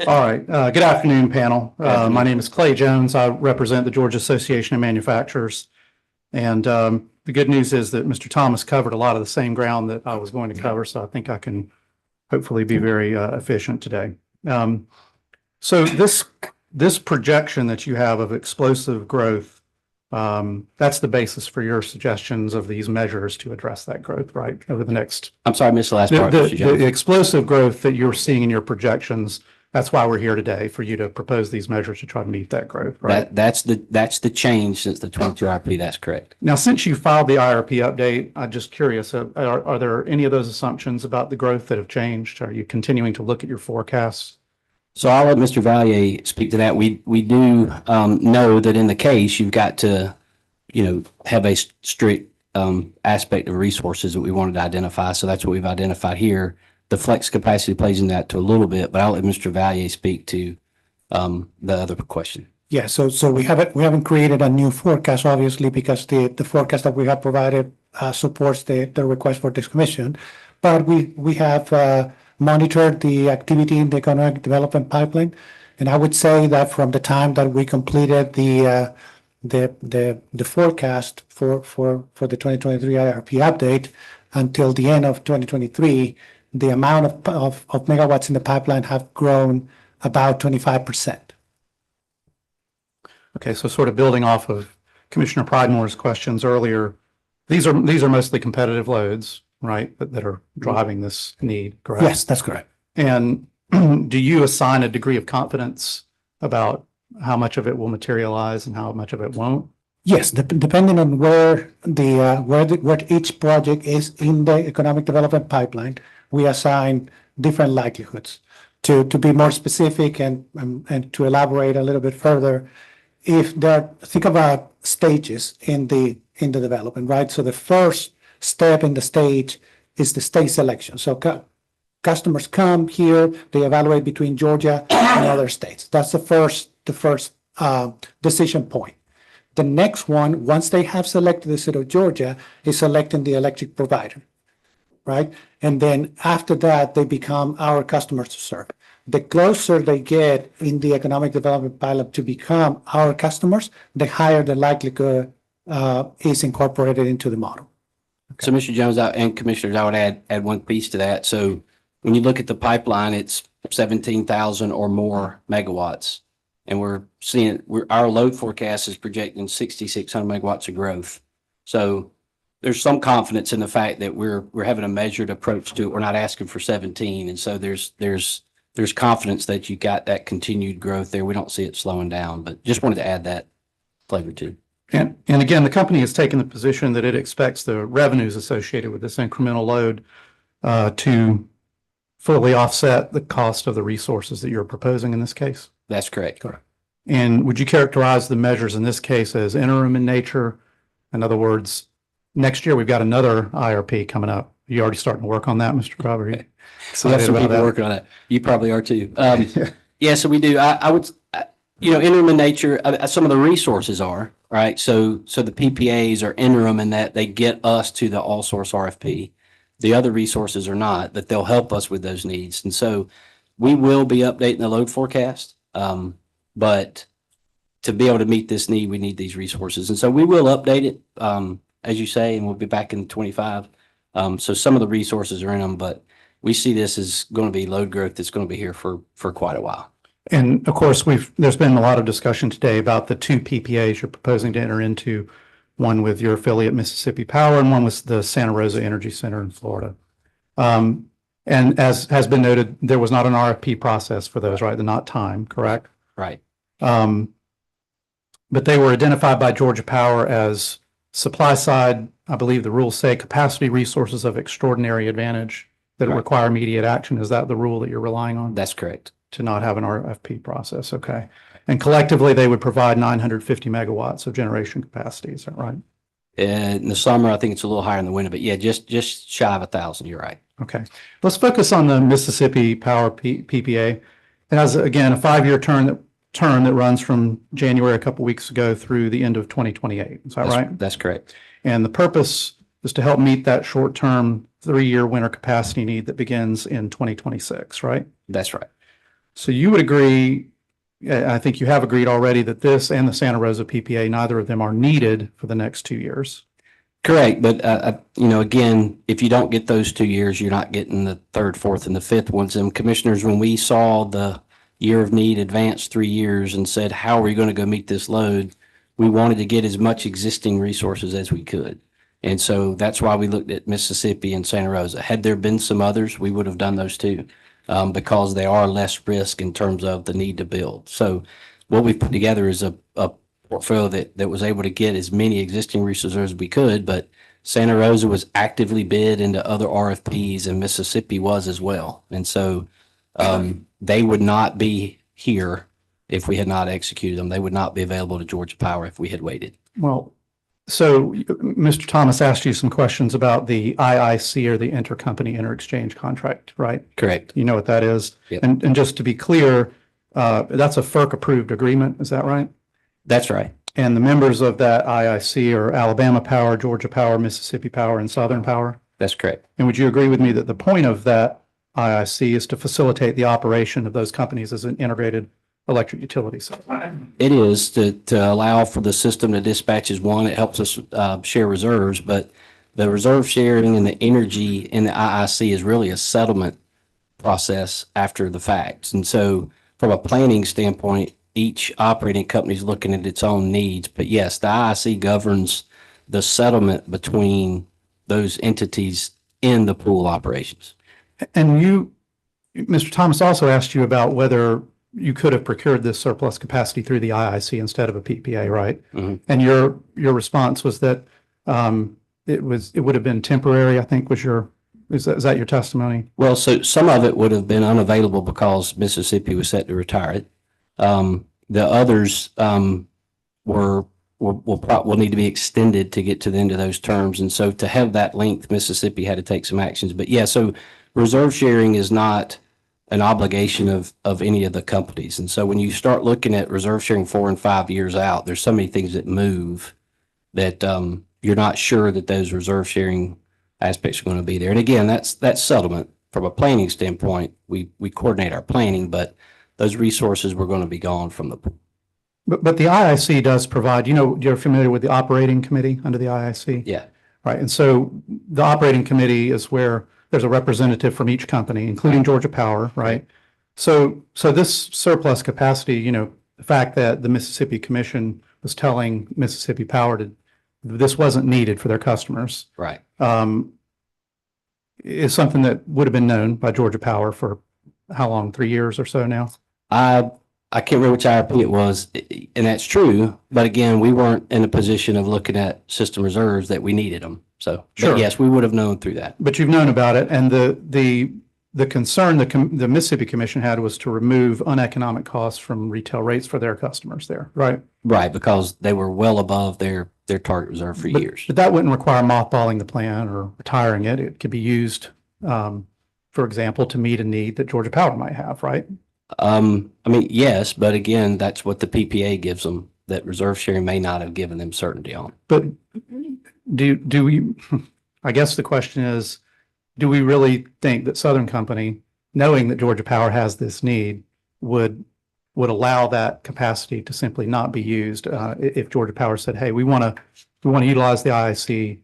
all right. Good afternoon, panel. My name is Clay Jones. I represent the Georgia Association of Manufacturers. And the good news is that Mr. Thomas covered a lot of the same ground that I was going to cover. So I think I can hopefully be very efficient today. So this projection that you have of explosive growth, that's the basis for your suggestions of these measures to address that growth, right? Over the next. I'm sorry, I missed the last part. Mr. Jones. The explosive growth that you're seeing in your projections, that's why we're here today, for you to propose these measures to try to meet that growth, right? That's the change since the 22 IRP. That's correct. Now, since you filed the IRP update, I'm just curious, are there any of those assumptions about the growth that have changed? Are you continuing to look at your forecasts? So I'll let Mr. Valier speak to that. We do know that in the case, you've got to, have a strict aspect of resources that we wanted to identify. So that's what we've identified here. The flex capacity plays in that to a little bit, but I'll let Mr. Valier speak to the other question. Yeah, so we haven't created a new forecast, obviously, because the forecast that we have provided supports the request for this commission. But we have monitored the activity in the economic development pipeline, and I would say that from the time that we completed the forecast for the 2023 IRP update until the end of 2023, the amount of megawatts in the pipeline have grown about 25%. Okay, so sort of building off of Commissioner Pridemore's questions earlier, these are mostly competitive loads, right, that are driving this need, correct? Yes, that's correct. And do you assign a degree of confidence about how much of it will materialize and how much of it won't? Yes, depending on where each project is in the economic development pipeline, we assign different likelihoods. To be more specific and to elaborate a little bit further, if that, think about stages in the development, right? So the first step in the stage is the state selection. So customers come here, they evaluate between Georgia and other states. That's the first decision point. The next one, once they have selected the state of Georgia, is selecting the electric provider, right? And then after that, they become our customers to serve. The closer they get in the economic development pilot to become our customers, the higher the likelihood is incorporated into the model. So, Mr. Jones and Commissioners, I would add one piece to that. So when you look at the pipeline, it's 17,000 or more megawatts. And we're seeing, our load forecast is projecting 6,600 megawatts of growth. So there's some confidence in the fact that we're having a measured approach to it. We're not asking for 17. And so there's confidence that you got that continued growth there. We don't see it slowing down, but just wanted to add that flavor too. And again, the company has taken the position that it expects the revenues associated with this incremental load to fully offset the cost of the resources that you're proposing in this case. That's correct. And would you characterize the measures in this case as interim in nature? In other words, next year we've got another IRP coming up. Are you already starting to work on that, Mr. Grover? So that's some people working on it. You probably are too. Yeah, so we do. I would, interim in nature. Some of the resources are right. So the PPAs are interim in that they get us to the all source RFP. The other resources are not, but they'll help us with those needs. And so we will be updating the load forecast. But to be able to meet this need, we need these resources. And so we will update it, as you say, and we'll be back in 25. So some of the resources are in them, but we see this as going to be load growth that's going to be here for quite a while. And of course, there's been a lot of discussion today about the two PPAs you're proposing to enter into, one with your affiliate Mississippi Power and one with the Santa Rosa Energy Center in Florida. And as has been noted, there was not an RFP process for those, right? They're not timed, correct? Right. But they were identified by Georgia Power as supply side, I believe the rules say capacity resources of extraordinary advantage that require immediate action. Is that the rule that you're relying on? That's correct. To not have an RFP process, okay. And collectively, they would provide 950 megawatts of generation capacity, is that right? In the summer, I think it's a little higher in the winter, but yeah, just shy of 1,000, you're right. Okay, let's focus on the Mississippi Power PPA. It has, again, a 5-year term that runs from January a couple weeks ago through the end of 2028, is that right? That's correct. And the purpose is to help meet that short-term 3-year winter capacity need that begins in 2026, right? That's right. So you would agree, I think you have agreed already, that this and the Santa Rosa PPA, neither of them are needed for the next 2 years. Correct. But, again, if you don't get those 2 years, you're not getting the third, fourth, and the fifth ones. And commissioners, when we saw the year of need advanced 3 years and said, how are we going to go meet this load? We wanted to get as much existing resources as we could. And so that's why we looked at Mississippi and Santa Rosa. Had there been some others, we would have done those too. Because they are less risk in terms of the need to build. So what we've put together is a portfolio that was able to get as many existing resources as we could, but Santa Rosa was actively bid into other RFPs and Mississippi was as well. And so they would not be here if we had not executed them. They would not be available to Georgia Power if we had waited. Well, so Mr. Thomas asked you some questions about the IIC or the intercompany interexchange contract, right? Correct. You know what that is? Yep. And just to be clear, that's a FERC approved agreement, is that right? That's right. And the members of that IIC are Alabama Power, Georgia Power, Mississippi Power, and Southern Power? That's correct. And would you agree with me that the point of that IIC is to facilitate the operation of those companies as an integrated electric utility system? It is to allow for the system to dispatch as one. It helps us share reserves, but the reserve sharing and the energy in the IIC is really a settlement process after the facts. And so from a planning standpoint, each operating company is looking at its own needs. But yes, the IIC governs the settlement between those entities in the pool operations. And you, Mr. Thomas also asked you about whether you could have procured this surplus capacity through the IIC instead of a PPA, right? Mm-hmm. And your response was that it would have been temporary, I think is that your testimony? Well, so some of it would have been unavailable because Mississippi was set to retire it. The others, will need to be extended to get to the end of those terms. And so to have that length, Mississippi had to take some actions. But yeah, so reserve sharing is not an obligation of any of the companies. And so when you start looking at reserve sharing 4 and 5 years out, there's so many things that move that you're not sure that those reserve sharing aspects are going to be there. And again, that's settlement. From a planning standpoint, we coordinate our planning, but those resources were going to be gone from the. But the IIC does provide, you're familiar with the operating committee under the IIC? Yeah. Right. And so the operating committee is where there's a representative from each company, including Georgia Power, right? So this surplus capacity, the fact that the Mississippi Commission was telling Mississippi Power this wasn't needed for their customers. Right. Is something that would have been known by Georgia Power for how long, 3 years or so now? I can't remember which IRP it was, and that's true. But again, we weren't in a position of looking at system reserves that we needed them. So, Sure. but yes, we would have known through that. But you've known about it, and the concern the Mississippi Commission had was to remove uneconomic costs from retail rates for their customers there, right? Right, because they were well above their target reserve for years. But that wouldn't require mothballing the plant or retiring it. It could be used, for example, to meet a need that Georgia Power might have, right? I mean, yes, but again, that's what the PPA gives them, that reserve sharing may not have given them certainty on. But do we, I guess the question is, do we really think that Southern Company, knowing that Georgia Power has this need, would allow that capacity to simply not be used if Georgia Power said, hey, we want to utilize the IIC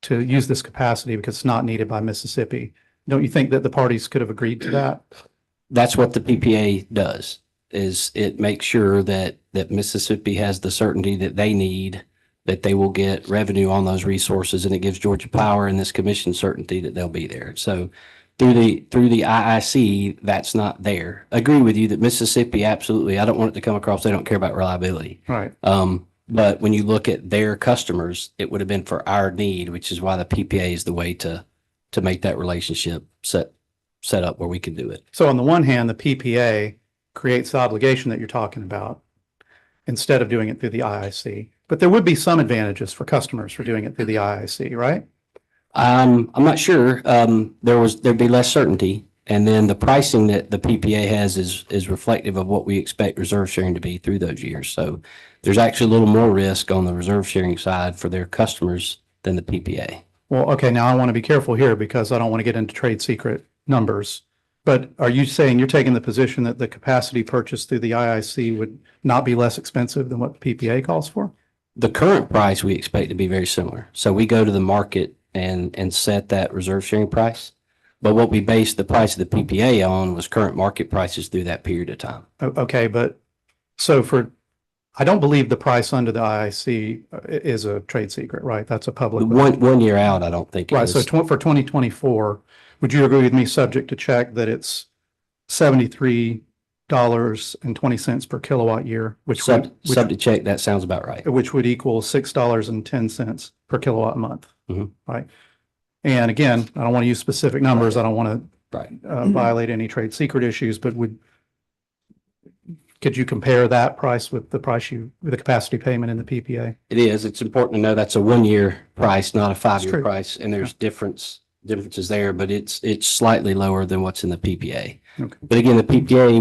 to use this capacity because it's not needed by Mississippi? Don't you think that the parties could have agreed to that? That's what the PPA does, is it makes sure that Mississippi has the certainty that they need, that they will get revenue on those resources, and it gives Georgia Power and this commission certainty that they'll be there. So through the IIC, that's not there. I agree with you that Mississippi, absolutely, I don't want it to come across they don't care about reliability. Right. But when you look at their customers, it would have been for our need, which is why the PPA is the way to make that relationship set up where we can do it. So on the one hand, the PPA creates the obligation that you're talking about instead of doing it through the IIC. But there would be some advantages for customers for doing it through the IIC, right? I'm not sure. There'd be less certainty. And then the pricing that the PPA has is reflective of what we expect reserve sharing to be through those years. So there's actually a little more risk on the reserve sharing side for their customers than the PPA. Well, okay, now I want to be careful here because I don't want to get into trade secret numbers. But are you saying you're taking the position that the capacity purchased through the IIC would not be less expensive than what the PPA calls for? The current price we expect to be very similar. So we go to the market and set that reserve sharing price. But what we based the price of the PPA on was current market prices through that period of time. Okay, but so I don't believe the price under the IIC is a trade secret, right? That's a public. One year out, I don't think. Right. So for 2024, would you agree with me, subject to check, that it's $73.20 per kilowatt year, Sub to check, that sounds about right. Which would equal $6.10 per kilowatt a month, Mhm. right? And again, I don't want to use specific numbers. I don't want to Right. violate any trade secret issues, but could you compare that price with the with the capacity payment in the PPA? It is. It's important to know that's a 1 year price, not a 5 year true. price. And there's differences there, but it's slightly lower than what's in the PPA. Okay. But again, the PPA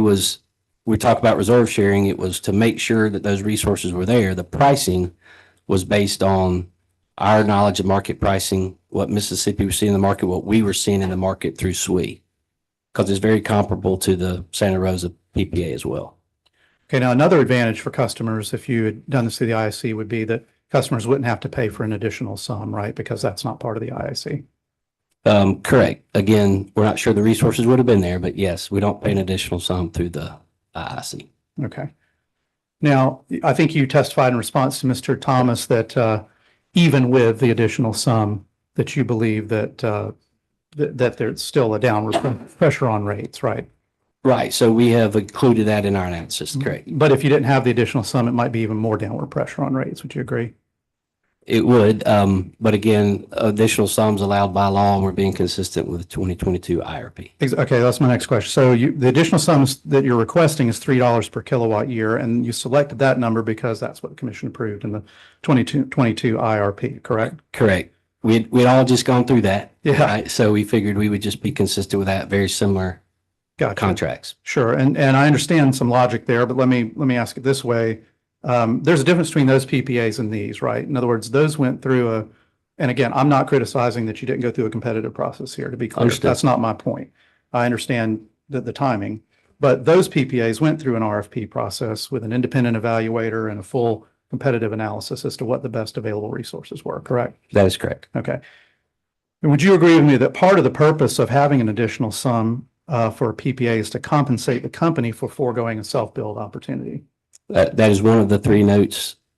we talk about reserve sharing. It was to make sure that those resources were there. The pricing was based on our knowledge of market pricing, what Mississippi was seeing in the market, what we were seeing in the market through SWE, because it's very comparable to the Santa Rosa PPA as well. Okay, now another advantage for customers, if you had done this through the IIC, would be that customers wouldn't have to pay for an additional sum, right? Because that's not part of the IIC. Correct. Again, we're not sure the resources would have been there, but yes, we don't pay an additional sum through the IIC. Okay. Now, I think you testified in response to Mr. Thomas that even with the additional sum, that you believe that that there's still a downward pressure on rates, right? Right. So we have included that in our analysis. Correct. But if you didn't have the additional sum, it might be even more downward pressure on rates. Would you agree? It would, but again, additional sums allowed by law, and we're being consistent with the 2022 IRP. Okay, that's my next question. So the additional sums that you're requesting is $3 per kilowatt year, and you selected that number because that's what the commission approved in the 2022 IRP, correct? Correct. We'd all just gone through that. Yeah. Right? So we figured we would just be consistent with that, very similar contracts. Sure, and I understand some logic there, but let me ask it this way. There's a difference between those PPAs and these, right? In other words, those went through and again, I'm not criticizing that you didn't go through a competitive process here, to be clear. Understood. That's not my point. I understand the timing, but those PPAs went through an RFP process with an independent evaluator and a full competitive analysis as to what the best available resources were, correct? That is correct. Okay. And would you agree with me that part of the purpose of having an additional sum for a PPA is to compensate the company for foregoing a self-build opportunity? That is one of the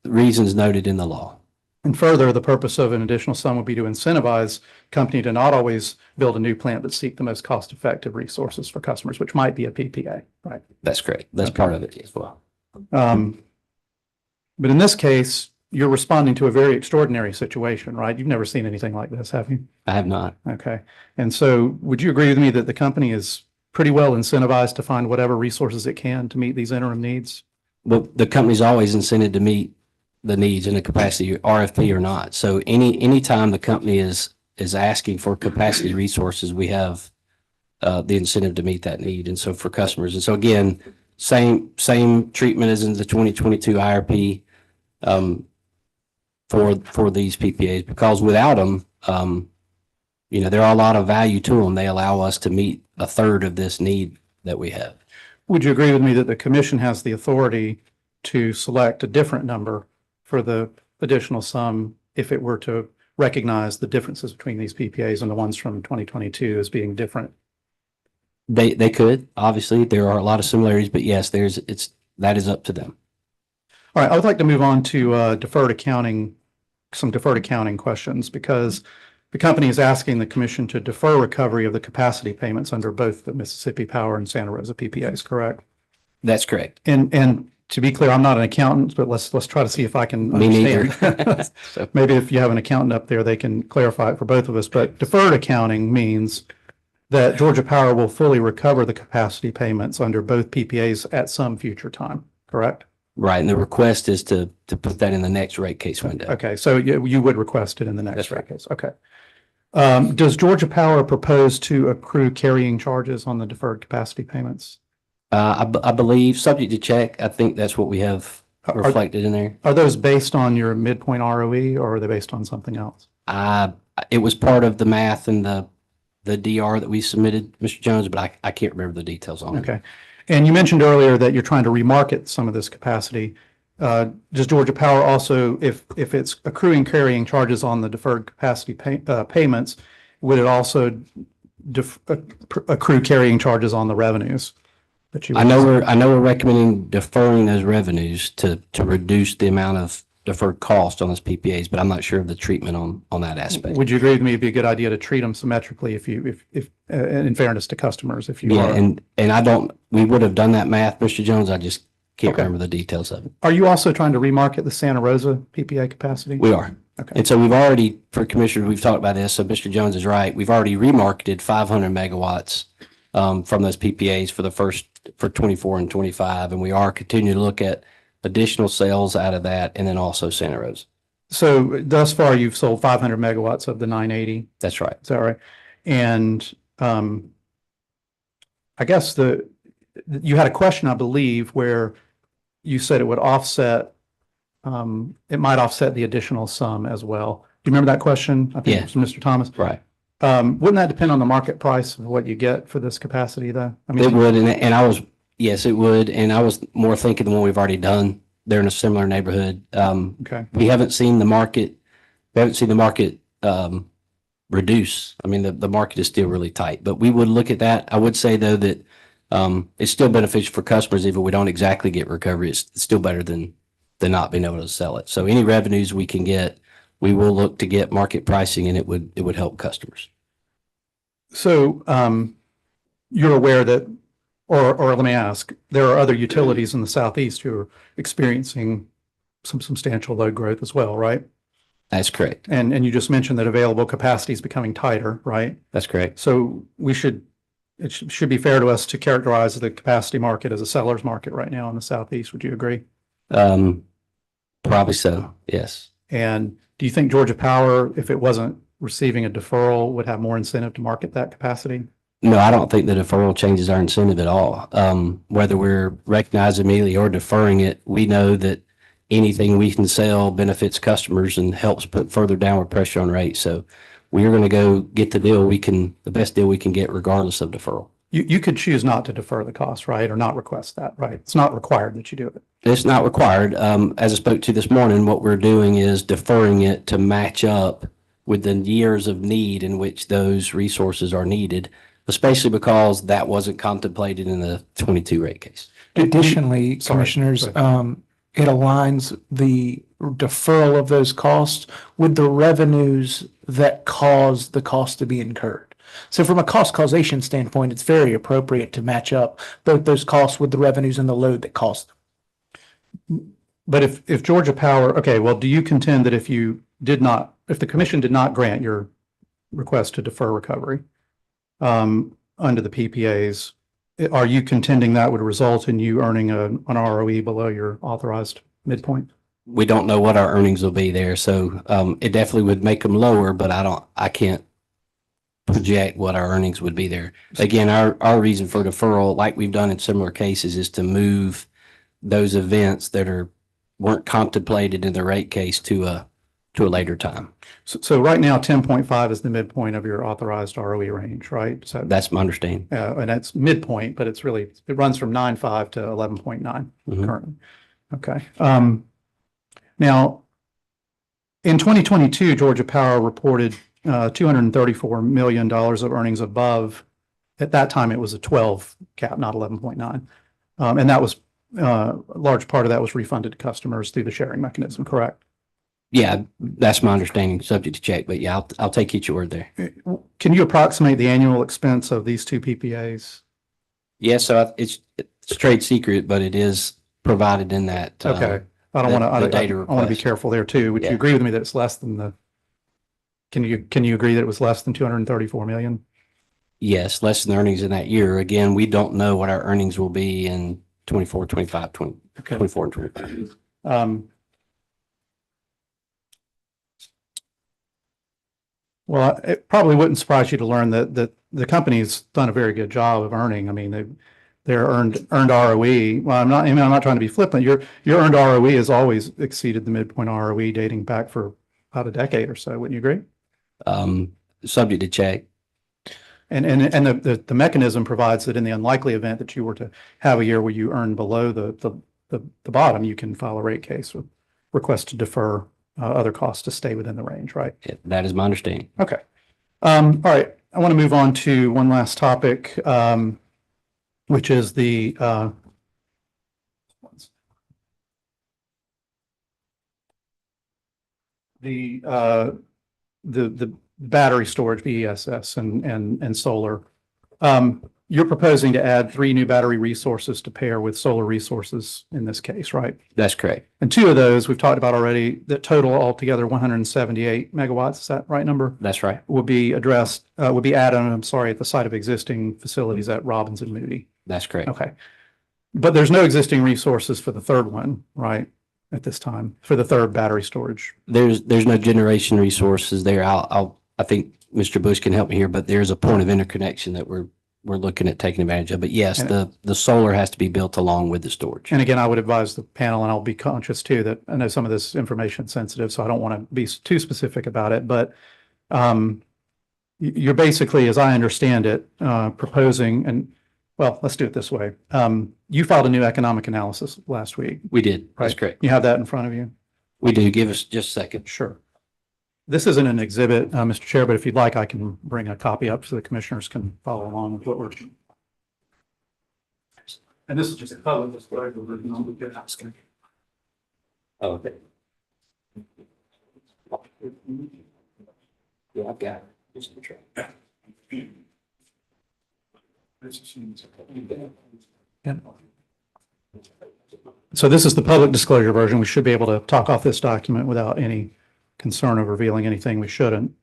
reasons noted in the law. And further, the purpose of an additional sum would be to incentivize company to not always build a new plant, but seek the most cost-effective resources for customers, which might be a PPA, right? That's correct. That's part of it as well. But in this case, you're responding to a very extraordinary situation, right? You've never seen anything like this, have you? I have not. Okay. And so would you agree with me that the company is pretty well incentivized to find whatever resources it can to meet these interim needs? Well, the company's always incented to meet the needs in the capacity, RFP or not. So anytime the company is asking for capacity resources, we have the incentive to meet that need. And so for customers, and so again, same treatment as in the 2022 IRP for these PPAs, because without them, there are a lot of value to them. They allow us to meet a third of this need that we have. Would you agree with me that the commission has the authority to select a different number for the additional sum if it were to recognize the differences between these PPAs and the ones from 2022 as being different? They could, obviously, there are a lot of similarities, but yes, that is up to them. All right, I would like to move on to some deferred accounting questions, because the company is asking the commission to defer recovery of the capacity payments under both the Mississippi Power and Santa Rosa PPAs, correct? That's correct. And to be clear, I'm not an accountant, but let's try to see if I can Me understand. neither. So, Maybe if you have an accountant up there, they can clarify it for both of us. But deferred accounting means that Georgia Power will fully recover the capacity payments under both PPAs at some future time, correct? right, and the request is to put that in the next rate case window. Okay, so you would request it in the next That's rate case. Okay. Does Georgia Power propose to accrue carrying charges on the deferred capacity payments? I believe, subject to check, I think that's what we have reflected in there. Are those based on your midpoint ROE, or are they based on something else? It was part of the math and the DR that we submitted, Mr. Jones, but I can't remember the details on it. Okay. And you mentioned earlier that you're trying to remarket some of this capacity. Does Georgia Power also, if it's accruing carrying charges on the deferred capacity payments, would it also accrue carrying charges on the revenues? I know we're recommending deferring those revenues to reduce the amount of deferred cost on those PPAs, but I'm not sure of the treatment on that aspect. Would you agree with me? It'd be a good idea to treat them symmetrically if in fairness to customers, if you Yeah, are. and we would have done that math, Mr. Jones. I just can't remember the details of it. Are you also trying to remarket the Santa Rosa PPA capacity? We are. Okay. And so we've already, for commissioners, we've talked about this. So Mr. Jones is right. We've already remarketed 500 megawatts from those PPAs for 24 and 25. And we are continuing to look at additional sales out of that, and then also Santa Rosa. So thus far, you've sold 500 megawatts of the 980. That's right. Is that right? And I guess you had a question, I believe, where you said it would offset, it might offset the additional sum as well. Do you remember that question? I think it was from Mr. Thomas. Right. Wouldn't that depend on the market price of what you get for this capacity, though? I mean, It would, yes, it would. And I was more thinking the one we've already done. They're in a similar neighborhood. Okay. We haven't seen the market reduce. I mean, the market is still really tight, but we would look at that. I would say, though, that it's still beneficial for customers. Even if we don't exactly get recovery, it's still better than not being able to sell it. So any revenues we can get, we will look to get market pricing, and it would help customers. So you're aware that, or let me ask, there are other utilities in the Southeast who are experiencing some substantial load growth as well, right? That's correct. And you just mentioned that available capacity is becoming tighter, right? That's correct. So it should be fair to us to characterize the capacity market as a seller's market right now in the Southeast. Would you agree? Probably so, yes. And do you think Georgia Power, if it wasn't receiving a deferral, would have more incentive to market that capacity? No, I don't think the deferral changes our incentive at all. Whether we're recognizing immediately or deferring it, we know that anything we can sell benefits customers and helps put further downward pressure on rates. So we're going to go get the best deal we can get regardless of deferral. You could choose not to defer the cost, right? Or not request that, right? It's not required that you do it. It's not required. As I spoke to this morning, what we're doing is deferring it to match up with the years of need in which those resources are needed, especially because that wasn't contemplated in the 22 rate case. Additionally, commissioners, it aligns the deferral of those costs with the revenues that cause the cost to be incurred. So from a cost causation standpoint, it's very appropriate to match up both those costs with the revenues and the load that caused them. But if Georgia Power, okay, well, do you contend that if the commission did not grant your request to defer recovery under the PPAs, are you contending that would result in you earning an ROE below your authorized midpoint? We don't know what our earnings will be there, so it definitely would make them lower, but I can't project what our earnings would be there. Again, our reason for deferral, like we've done in similar cases, is to move those events that weren't contemplated in the rate case to a later time. So right now, 10.5 is the midpoint of your authorized ROE range, right? So that's my understanding. And that's midpoint, but it runs from 9.5 to 11.9 currently. Okay. Now, in 2022, Georgia Power reported $234 million of earnings above. At that time, it was a 12 cap, not 11.9. And that was a large part of that was refunded to customers through the sharing mechanism, correct? Yeah, that's my understanding, subject to check, but yeah, I'll take each word there. Can you approximate the annual expense of these two PPAs? Yes, so it's trade secret, but it is provided in that. Okay. I don't want to, I want to be careful there too. Would you agree with me that it's less than can you agree that it was less than 234 million? Yes, less than the earnings in that year. Again, we don't know what our earnings will be in 24, 25, 24 and 25. Well, it probably wouldn't surprise you to learn that the company's done a very good job of earning. I mean, their earned ROE. Well, I'm not trying to be flippant. Your earned ROE has always exceeded the midpoint ROE dating back for about a decade or so. Wouldn't you agree? Subject to check. And the mechanism provides that in the unlikely event that you were to have a year where you earn below the bottom, you can file a rate case with request to defer other costs to stay within the range, right? Yeah, that is my understanding. Okay. All right. I want to move on to one last topic, which is the battery storage, BESS, and solar. You're proposing to add 3 new battery resources to pair with solar resources in this case, right? That's correct. And 2 of those we've talked about already, that total altogether 178 megawatts. Is that right number? That's right. Would be added, at the site of existing facilities at Robbins and Moody. That's correct. Okay. But there's no existing resources for the third one, right? At this time, for the third battery storage. There's no generation resources there. I think Mr. Bush can help me here, but there's a point of interconnection that we're looking at taking advantage of. But yes, the solar has to be built along with the storage. And again, I would advise the panel, and I'll be conscious too, that I know some of this information is sensitive, so I don't want to be too specific about it. But you're basically, as I understand it, proposing, and well, let's do it this way. You filed a new economic analysis last week. We did. Right? That's correct. You have that in front of you? We do. Give us just a second. Sure. This isn't an exhibit, Mr. Chair, but if you'd like, I can bring a copy up so the commissioners can follow along with what we're. And this is just a public display. Oh, okay. Yeah, I've got it. Just to try. So this is the public disclosure version. We should be able to talk off this document without any concern of revealing anything we shouldn't.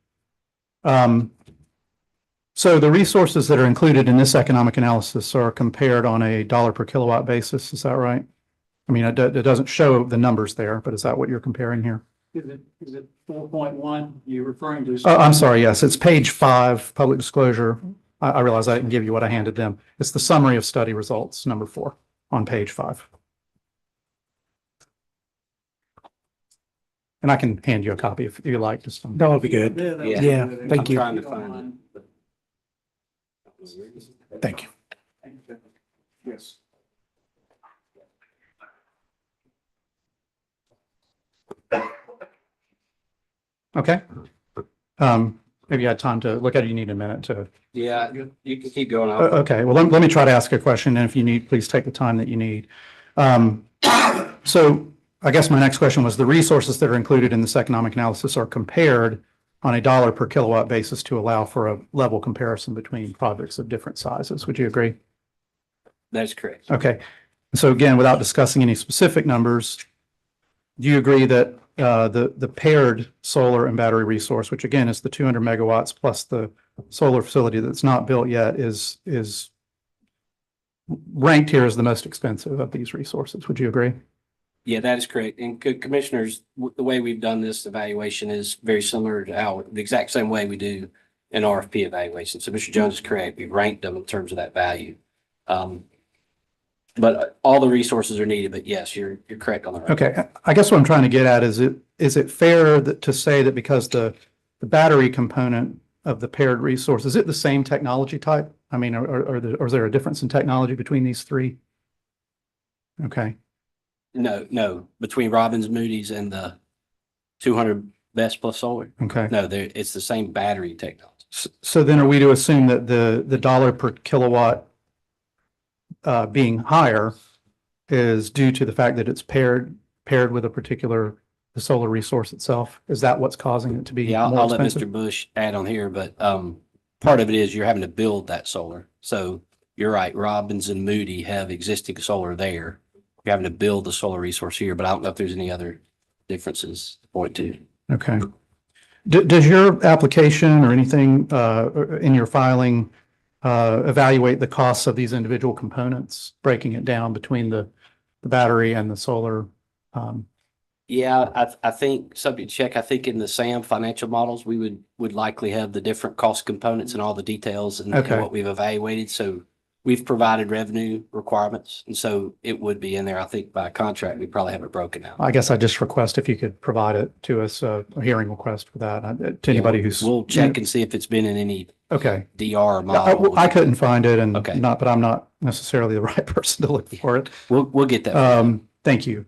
So the resources that are included in this economic analysis are compared on a dollar per kilowatt basis. Is that right? I mean, it doesn't show the numbers there, but is that what you're comparing here? Is it 4.1 you're referring to? Oh, I'm sorry. Yes, it's page 5, public disclosure. I realize I didn't give you what I handed them. It's the summary of study results, number 4 on page 5. And I can hand you a copy if you like. Just That would be good. Yeah, thank I'm you. trying to find it. Thank you. Yes. Okay. Maybe you had time to look at it. You need a minute to. Yeah, you can keep going. Okay, well, let me try to ask a question, and if you need, please take the time that you need. So I guess my next question was, the resources that are included in this economic analysis are compared on a dollar per kilowatt basis to allow for a level comparison between projects of different sizes. Would you agree? That's correct. Okay. So again, without discussing any specific numbers, do you agree that the paired solar and battery resource, which again is the 200 megawatts plus the solar facility that's not built yet, is ranked here as the most expensive of these resources? Would you agree? Yeah, that is correct. And commissioners, the way we've done this evaluation is very similar to the exact same way we do an RFP evaluation. So Mr. Jones is correct. We've ranked them in terms of that value. But all the resources are needed, but yes, you're correct on that. Okay, I guess what I'm trying to get at is it fair to say that because the battery component of the paired resource, is it the same technology type? I mean, or is there a difference in technology between these three? Okay. No, between Robbins, Moody's and the 200 Best Plus Solar. Okay. No, it's the same battery technology. So then are we to assume that the dollar per kilowatt being higher is due to the fact that it's paired with a particular the solar resource itself? Is that what's causing it to be Yeah, more I'll let expensive? Mr. Bush add on here, but part of it is you're having to build that solar. So you're right, Robbins and Moody have existing solar there. You're having to build the solar resource here, but I don't know if there's any other differences to point to. Okay. Does your application or anything in your filing evaluate the costs of these individual components, breaking it down between the battery and the solar? Yeah, I think subject to check, I think in the SAM financial models, we would likely have the different cost components and all the details and Okay. what we've evaluated. So we've provided revenue requirements. And so it would be in there. I think by contract, we probably have it broken out. I guess I just request if you could provide it to us, a hearing request for that, to anybody who's. We'll check and see if it's been in any Okay. DR model. I couldn't find it and Okay. but I'm not necessarily the right person to look for it. We'll get that. Thank you.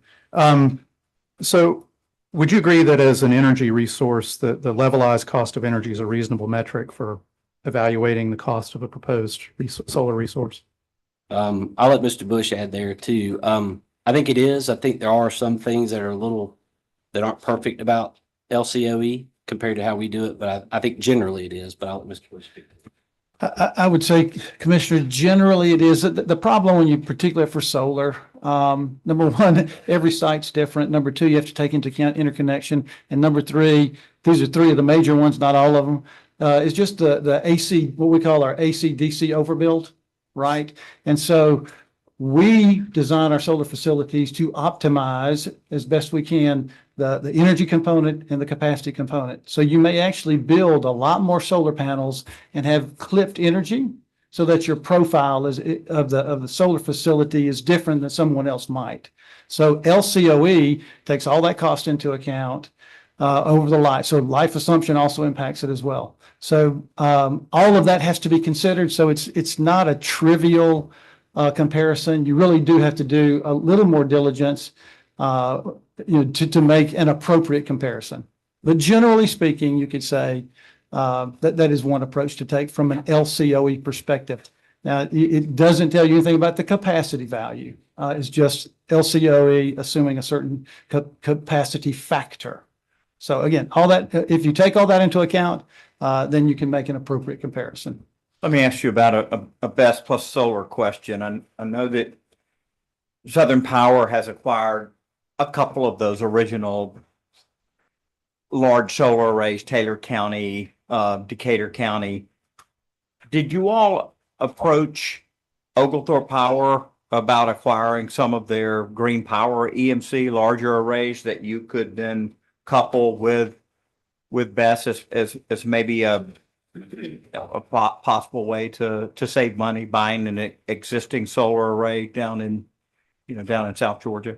So would you agree that as an energy resource, that the levelized cost of energy is a reasonable metric for evaluating the cost of a proposed solar resource? I'll let Mr. Bush add there too. I think it is. I think there are some things that aren't perfect about LCOE compared to how we do it, but I think generally it is, but I'll let Mr. Bush speak. I would say, Commissioner, generally it is. The problem when you, particularly for solar, number one, every site's different. Number two, you have to take into account interconnection. And number three, these are three of the major ones, not all of them, is just the AC, what we call our AC/DC overbuild, right? And so we design our solar facilities to optimize as best we can the energy component and the capacity component. So you may actually build a lot more solar panels and have clipped energy so that your profile of the solar facility is different than someone else might. So LCOE takes all that cost into account over the life. So life assumption also impacts it as well. So all of that has to be considered. So it's not a trivial comparison. You really do have to do a little more diligence to make an appropriate comparison. But generally speaking, you could say that is one approach to take from an LCOE perspective. Now, it doesn't tell you anything about the capacity value. It's just LCOE assuming a certain capacity factor. So again, all that, if you take all that into account, then you can make an appropriate comparison. Let me ask you about a Best Plus Solar question. I know that Southern Power has acquired a couple of those original large solar arrays, Taylor County, Decatur County. Did you all approach Oglethorpe Power about acquiring some of their green power EMC larger arrays that you could then couple with BESS as maybe a possible way to save money buying an existing solar array down in South Georgia?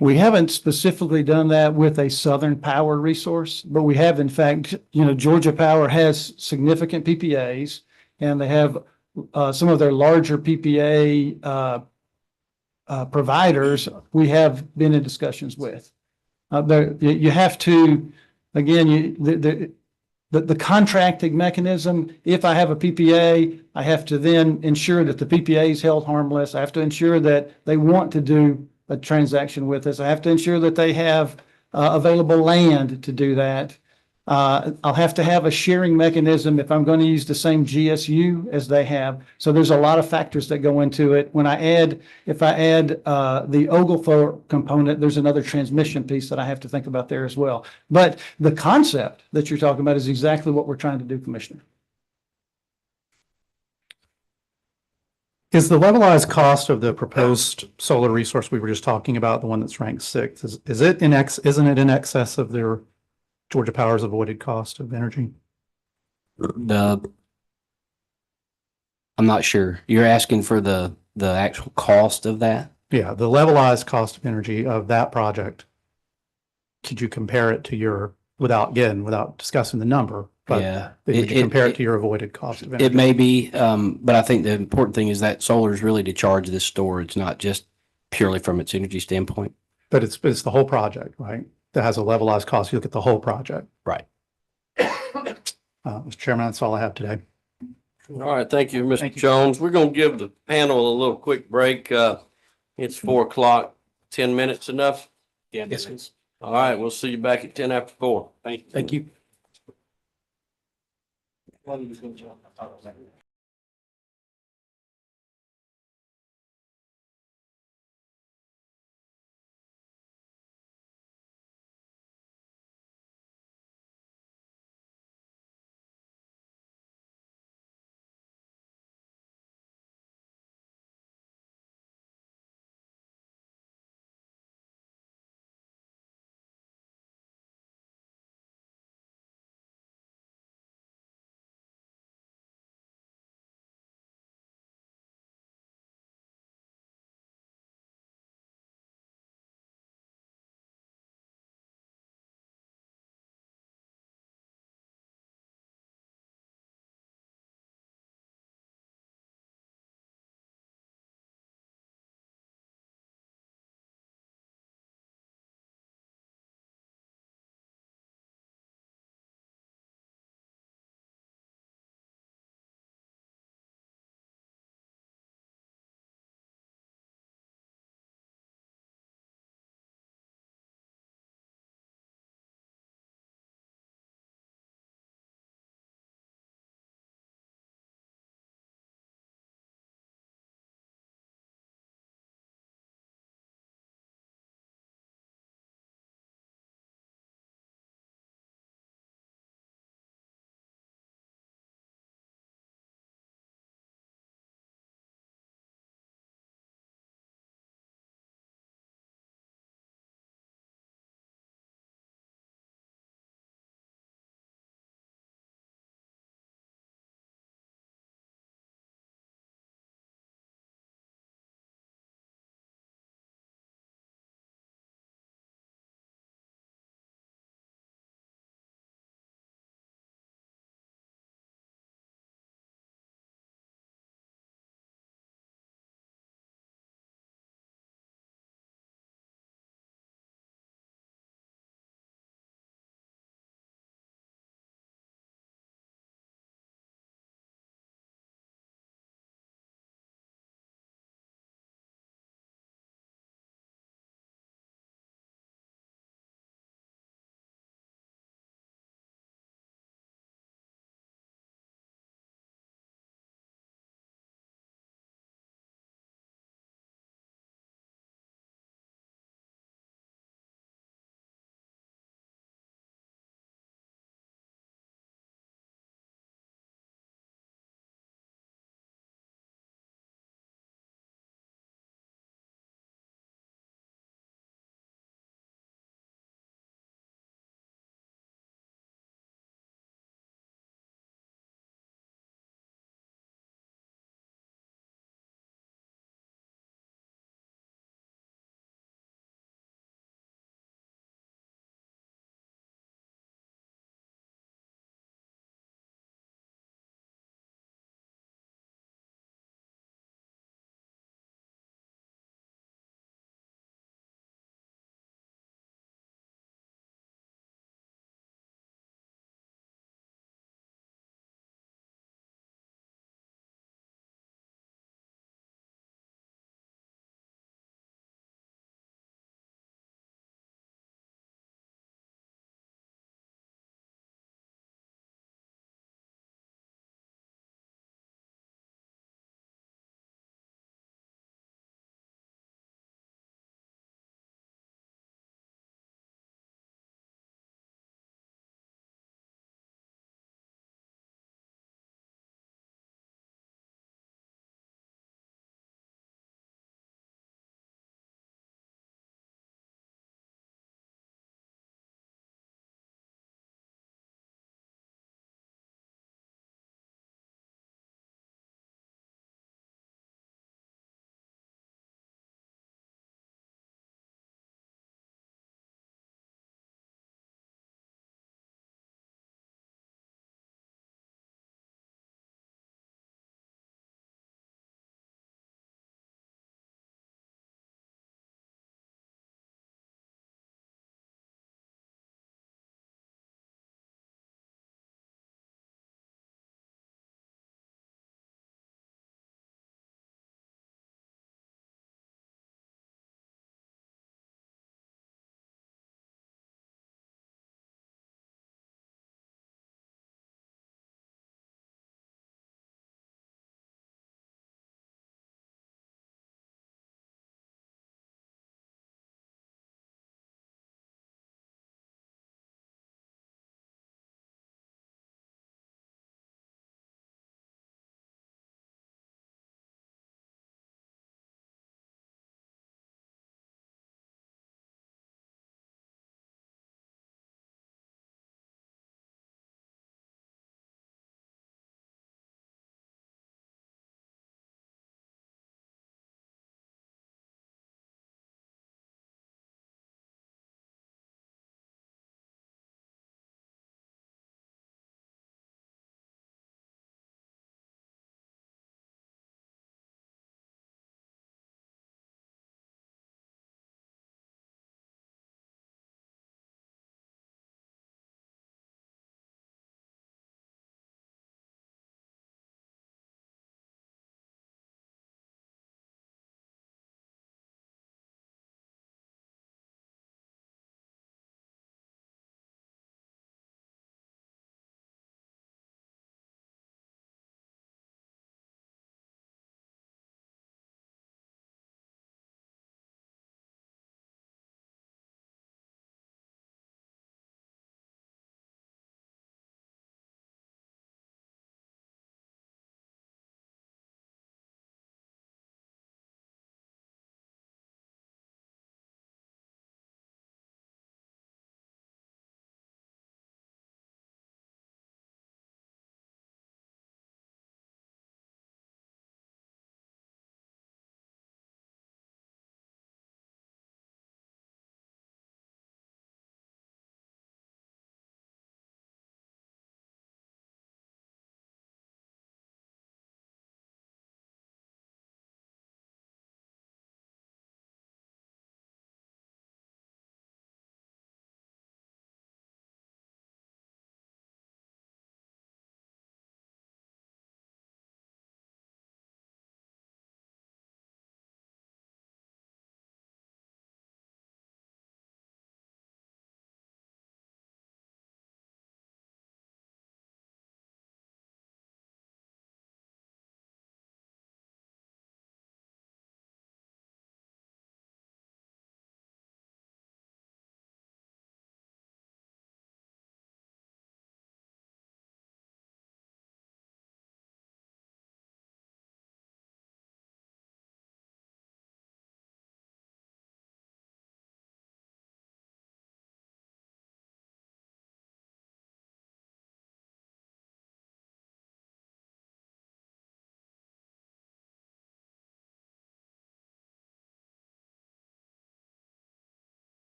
We haven't specifically done that with a Southern Power resource, but we have in fact, Georgia Power has significant PPAs and they have some of their larger PPA providers we have been in discussions with. You have to, again, the contracting mechanism, if I have a PPA, I have to then ensure that the PPA is held harmless. I have to ensure that they want to do a transaction with us. I have to ensure that they have available land to do that. I'll have to have a sharing mechanism if I'm going to use the same GSU as they have. So there's a lot of factors that go into it. If I add the Oglethorpe component, there's another transmission piece that I have to think about there as well. But the concept that you're talking about is exactly what we're trying to do, Commissioner. Is the levelized cost of the proposed solar resource we were just talking about, the one that's ranked sixth, isn't it in excess of their Georgia Power's avoided cost of energy? I'm not sure. You're asking for the actual cost of that? Yeah, the levelized cost of energy of that project. Could you compare it to without discussing the number? But Yeah. would you compare it to your avoided cost of energy? It may be, but I think the important thing is that solar is really to charge this storage, not just purely from its energy standpoint. But it's the whole project, right? That has a levelized cost. You look at the whole project. Right. Mr. Chairman, that's all I have today. All right, thank you, Mr. Jones. We're gonna give the panel a little quick break. It's 4:00, 10 minutes enough? Yeah. Yes, sir. All right, we'll see you back at 4:10. Thank you.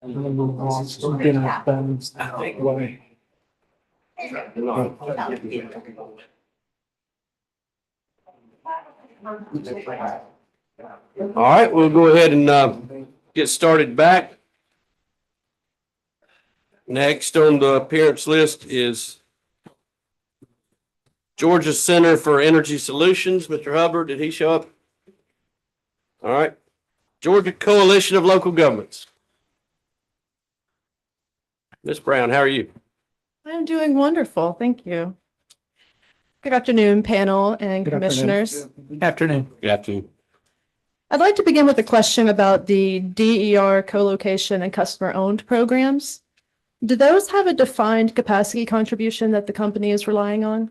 All right, we'll go ahead and get started back. Next on the appearance list is Georgia Center for Energy Solutions. Mr. Hubbard, did he show up? All right. Georgia Coalition of Local Governments. Ms. Brown, how are you? I'm doing wonderful. Thank you. Good afternoon, panel and Good afternoon. commissioners. Afternoon. Good afternoon. I'd like to begin with a question about the DER co-location and customer-owned programs. Do those have a defined capacity contribution that the company is relying on?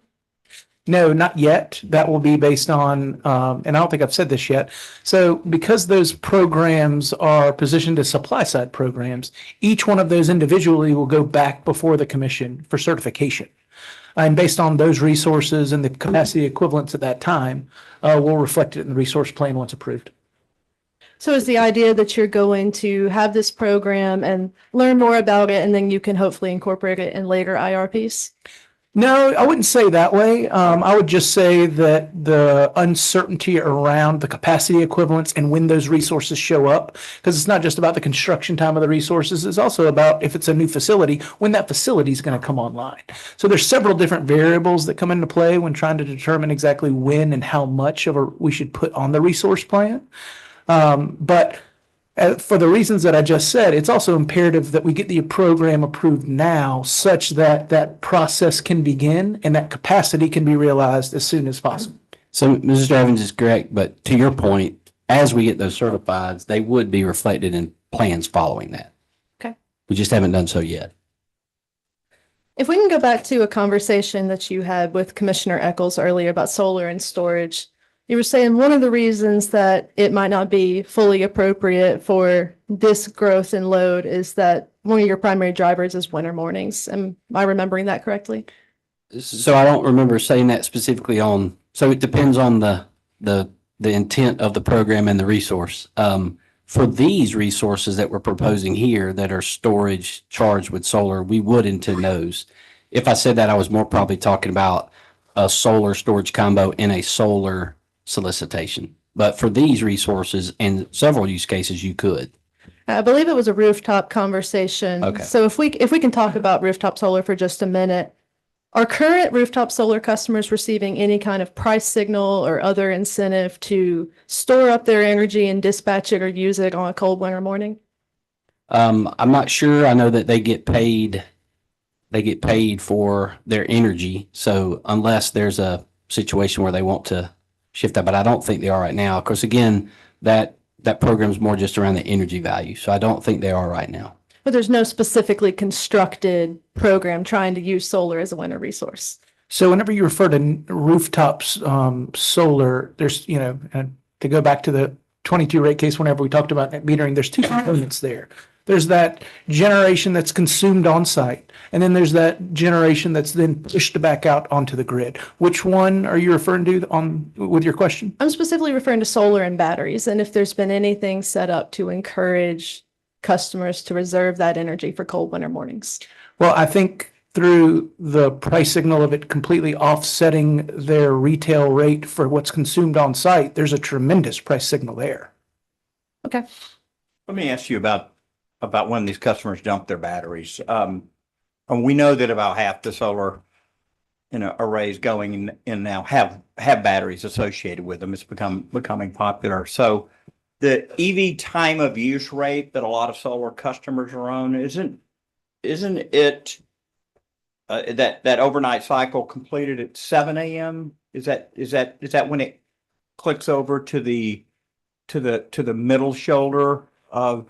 No, not yet. That will be based on, and I don't think I've said this yet. So because those programs are positioned as supply side programs, each one of those individually will go back before the commission for certification. And based on those resources and the capacity equivalents at that time, we'll reflect it in the resource plan once approved. So is the idea that you're going to have this program and learn more about it, and then you can hopefully incorporate it in later IRPs? No, I wouldn't say that way. I would just say that the uncertainty around the capacity equivalents and when those resources show up, because it's not just about the construction time of the resources, it's also about if it's a new facility, when that facility is going to come online. So there's several different variables that come into play when trying to determine exactly when and how much we should put on the resource plan. But for the reasons that I just said, it's also imperative that we get the program approved now such that that process can begin and that capacity can be realized as soon as possible. So Mrs. Evans is correct, but to your point, as we get those certified, they would be reflected in plans following that. Okay. We just haven't done so yet. If we can go back to a conversation that you had with Commissioner Eccles earlier about solar and storage, you were saying one of the reasons that it might not be fully appropriate for this growth in load is that one of your primary drivers is winter mornings. Am I remembering that correctly? So I don't remember saying that specifically on, so it depends on the intent of the program and the resource. For these resources that we're proposing here that are storage charged with solar, we would intend those. If I said that, I was more probably talking about a solar storage combo in a solar solicitation. But for these resources and several use cases, you could. I believe it was a rooftop conversation. Okay. So if we can talk about rooftop solar for just a minute, are current rooftop solar customers receiving any kind of price signal or other incentive to store up their energy and dispatch it or use it on a cold winter morning? I'm not sure. I know that they get paid for their energy. So unless there's a situation where they want to shift that, but I don't think they are right now. Of course, again, that program is more just around the energy value. So I don't think they are right now. But there's no specifically constructed program trying to use solar as a winter resource. So whenever you refer to rooftops, solar, there's, and to go back to the 22 rate case, whenever we talked about net metering, there's two components there. There's that generation that's consumed on site, and then there's that generation that's then pushed back out onto the grid. Which one are you referring to with your question? I'm specifically referring to solar and batteries, and if there's been anything set up to encourage customers to reserve that energy for cold winter mornings. Well, I think through the price signal of it completely offsetting their retail rate for what's consumed on site, there's a tremendous price signal there. Okay. Let me ask you about when these customers dump their batteries. And we know that about half the solar arrays going in now have batteries associated with them. It's becoming popular. So the EV time of use rate that a lot of solar customers are on, isn't it that overnight cycle completed at 7 a.m.? Is that when it clicks over to the middle shoulder of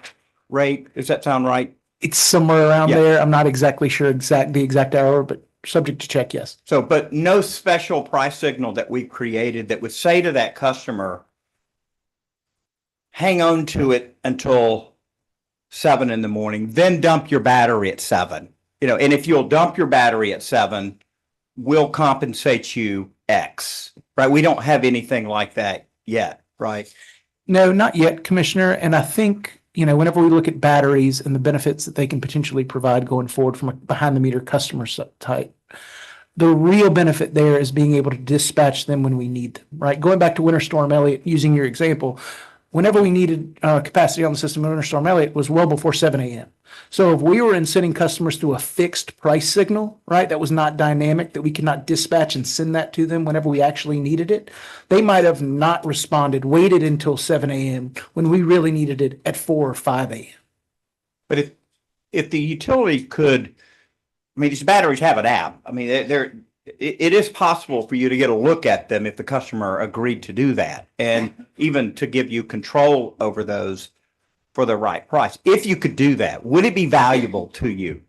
rate? Does that sound right? It's somewhere around Yeah. there. I'm not exactly sure the exact hour, but subject to check, yes. So, but no special price signal that we created that would say to that customer, hang on to it until 7 in the morning, then dump your battery at 7. And if you'll dump your battery at 7, we'll compensate you X, right? We don't have anything like that yet, right? No, not yet, Commissioner. And I think whenever we look at batteries and the benefits that they can potentially provide going forward from a behind the meter customer type, the real benefit there is being able to dispatch them when we need them, right? Going back to Winter Storm Elliott, using your example, whenever we needed capacity on the system, Winter Storm Elliott was well before 7 a.m. So if we were sending customers through a fixed price signal, right, that was not dynamic, that we could not dispatch and send that to them whenever we actually needed it, they might have not responded, waited until 7 a.m. when we really needed it at 4 or 5 a.m. But if the utility could, I mean, these batteries have an app. I mean, it is possible for you to get a look at them if the customer agreed to do that, and even to give you control over those for the right price. If you could do that, would it be valuable to you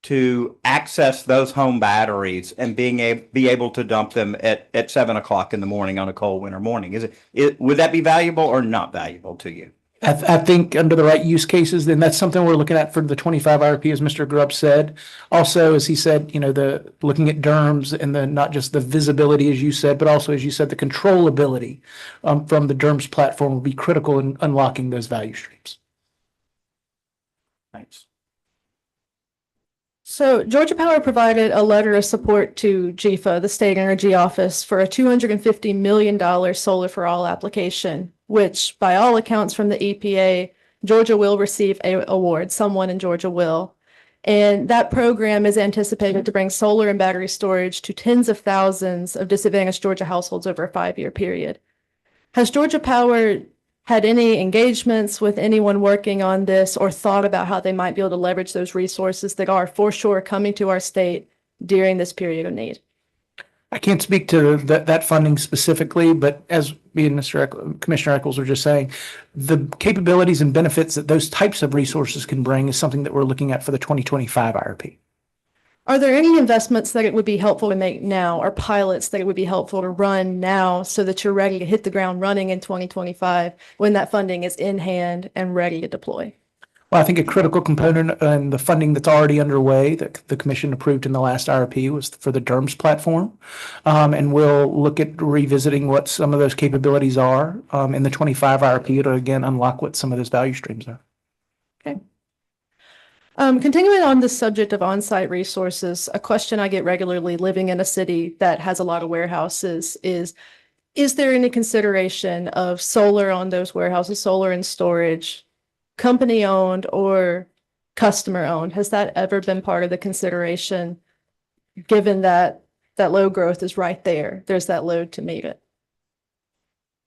to access those home batteries and be able to dump them at 7 o'clock in the morning on a cold winter morning? Would that be valuable or not valuable to you? I think under the right use cases, then that's something we're looking at for the 25 IRP, as Mr. Grubb said. Also, as he said, the looking at DERMS and the not just the visibility, as you said, but also, as you said, the controllability from the DERMS platform will be critical in unlocking those value streams. Thanks. So Georgia Power provided a letter of support to GEFA, the State Energy Office, for a $250 million Solar for All application, which by all accounts from the EPA, Georgia will receive an award. Someone in Georgia will. And that program is anticipated to bring solar and battery storage to tens of thousands of disadvantaged Georgia households over a 5-year period. Has Georgia Power had any engagements with anyone working on this or thought about how they might be able to leverage those resources that are for sure coming to our state during this period of need? I can't speak to that funding specifically, but as me and Commissioner Eccles were just saying, the capabilities and benefits that those types of resources can bring is something that we're looking at for the 2025 IRP. Are there any investments that it would be helpful to make now, or pilots that it would be helpful to run now so that you're ready to hit the ground running in 2025 when that funding is in hand and ready to deploy? Well, I think a critical component in the funding that's already underway that the commission approved in the last IRP was for the DERMS platform. And we'll look at revisiting what some of those capabilities are in the 25 IRP to again unlock what some of those value streams are. Okay. Continuing on the subject of on-site resources, a question I get regularly living in a city that has a lot of warehouses is there any consideration of solar on those warehouses, solar and storage, company-owned or customer-owned? Has that ever been part of the consideration, given that load growth is right there? There's that load to meet it.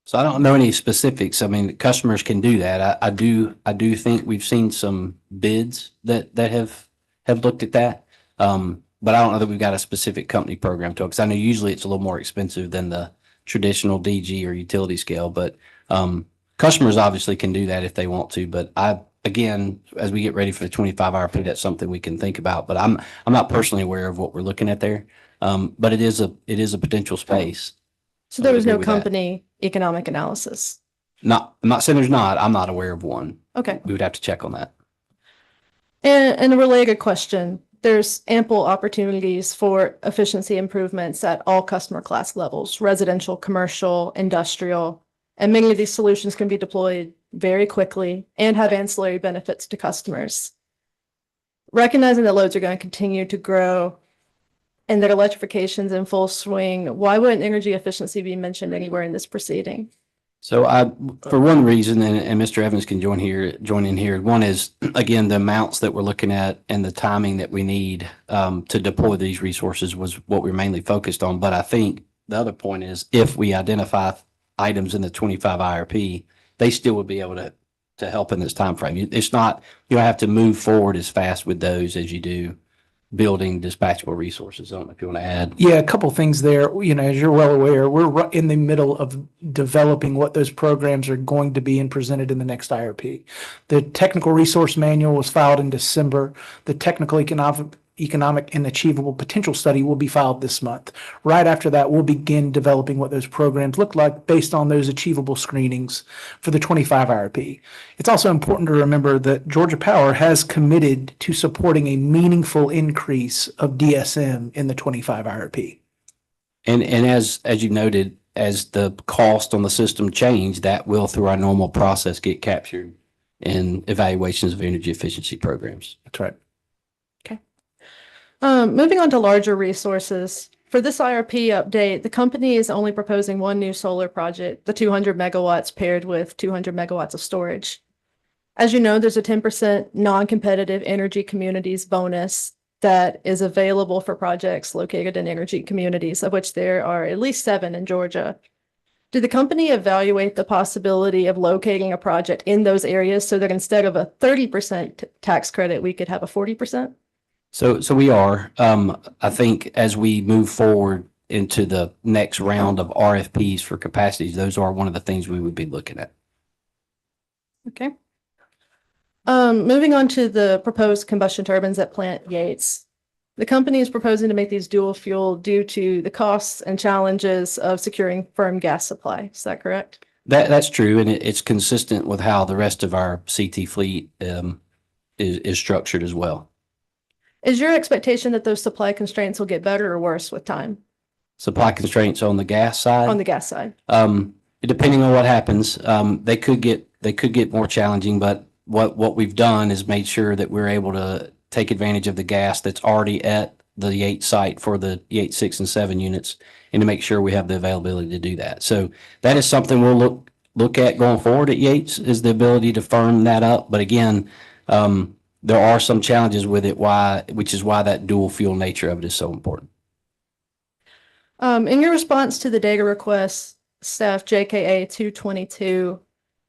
So I don't know any specifics. I mean, customers can do that. I do think we've seen some bids that have looked at that. But I don't know that we've got a specific company program to it, because I know usually it's a little more expensive than the traditional DG or utility scale. But customers obviously can do that if they want to. But again, as we get ready for the 25 IRP, that's something we can think about. But I'm not personally aware of what we're looking at there. But it is a potential space. So there was no agree with that. company economic analysis. I'm not saying there's not. I'm not aware of one. Okay. We would have to check on that. And a related question, there's ample opportunities for efficiency improvements at all customer class levels, residential, commercial, industrial, and many of these solutions can be deployed very quickly and have ancillary benefits to customers. Recognizing that loads are going to continue to grow and that electrification's in full swing, why wouldn't energy efficiency be mentioned anywhere in this proceeding? So for one reason, and Mr. Evans can join in here. One is, again, the amounts that we're looking at and the timing that we need to deploy these resources was what we're mainly focused on. But I think the other point is, if we identify items in the 25 IRP, they still would be able to help in this time frame. It's not, you don't have to move forward as fast with those as you do building dispatchable resources. I don't know if you want to add. Yeah, a couple things there. As you're well aware, we're in the middle of developing what those programs are going to be and presented in the next IRP. The technical resource manual was filed in December. The technical economic and achievable potential study will be filed this month. Right after that, we'll begin developing what those programs look like based on those achievable screenings for the 25 IRP. It's also important to remember that Georgia Power has committed to supporting a meaningful increase of DSM in the 25 IRP. And as you noted, as the cost on the system change, that will, through our normal process, get captured and evaluations of energy efficiency programs. That's right. Moving on to larger resources. For this IRP update, the company is only proposing one new solar project, the 200 megawatts paired with 200 megawatts of storage. As you know, there's a 10% non-competitive energy communities bonus that is available for projects located in energy communities, of which there are at least 7 in Georgia. Did the company evaluate the possibility of locating a project in those areas so that instead of a 30% tax credit, we could have a 40%? So we are, I think as we move forward into the next round of RFPs for capacities, those are one of the things we would be looking at. Okay. Moving on to the proposed combustion turbines at Plant Yates. The company is proposing to make these dual fuel due to the costs and challenges of securing firm gas supply. Is that correct? That's true, and it's consistent with how the rest of our CT fleet is structured as well. Is your expectation that those supply constraints will get better or worse with time? Supply constraints on the gas side? On the gas side? Depending on what happens, they could get more challenging, but what we've done is made sure that we're able to take advantage of the gas that's already at the Yates site for the Yates 6 and 7 units, and to make sure we have the availability to do that. So that is something we'll look at going forward at Yates, is the ability to firm that up. But again, there are some challenges with it, which is why that dual fuel nature of it is so important. In your response to the data request, staff JKA 222,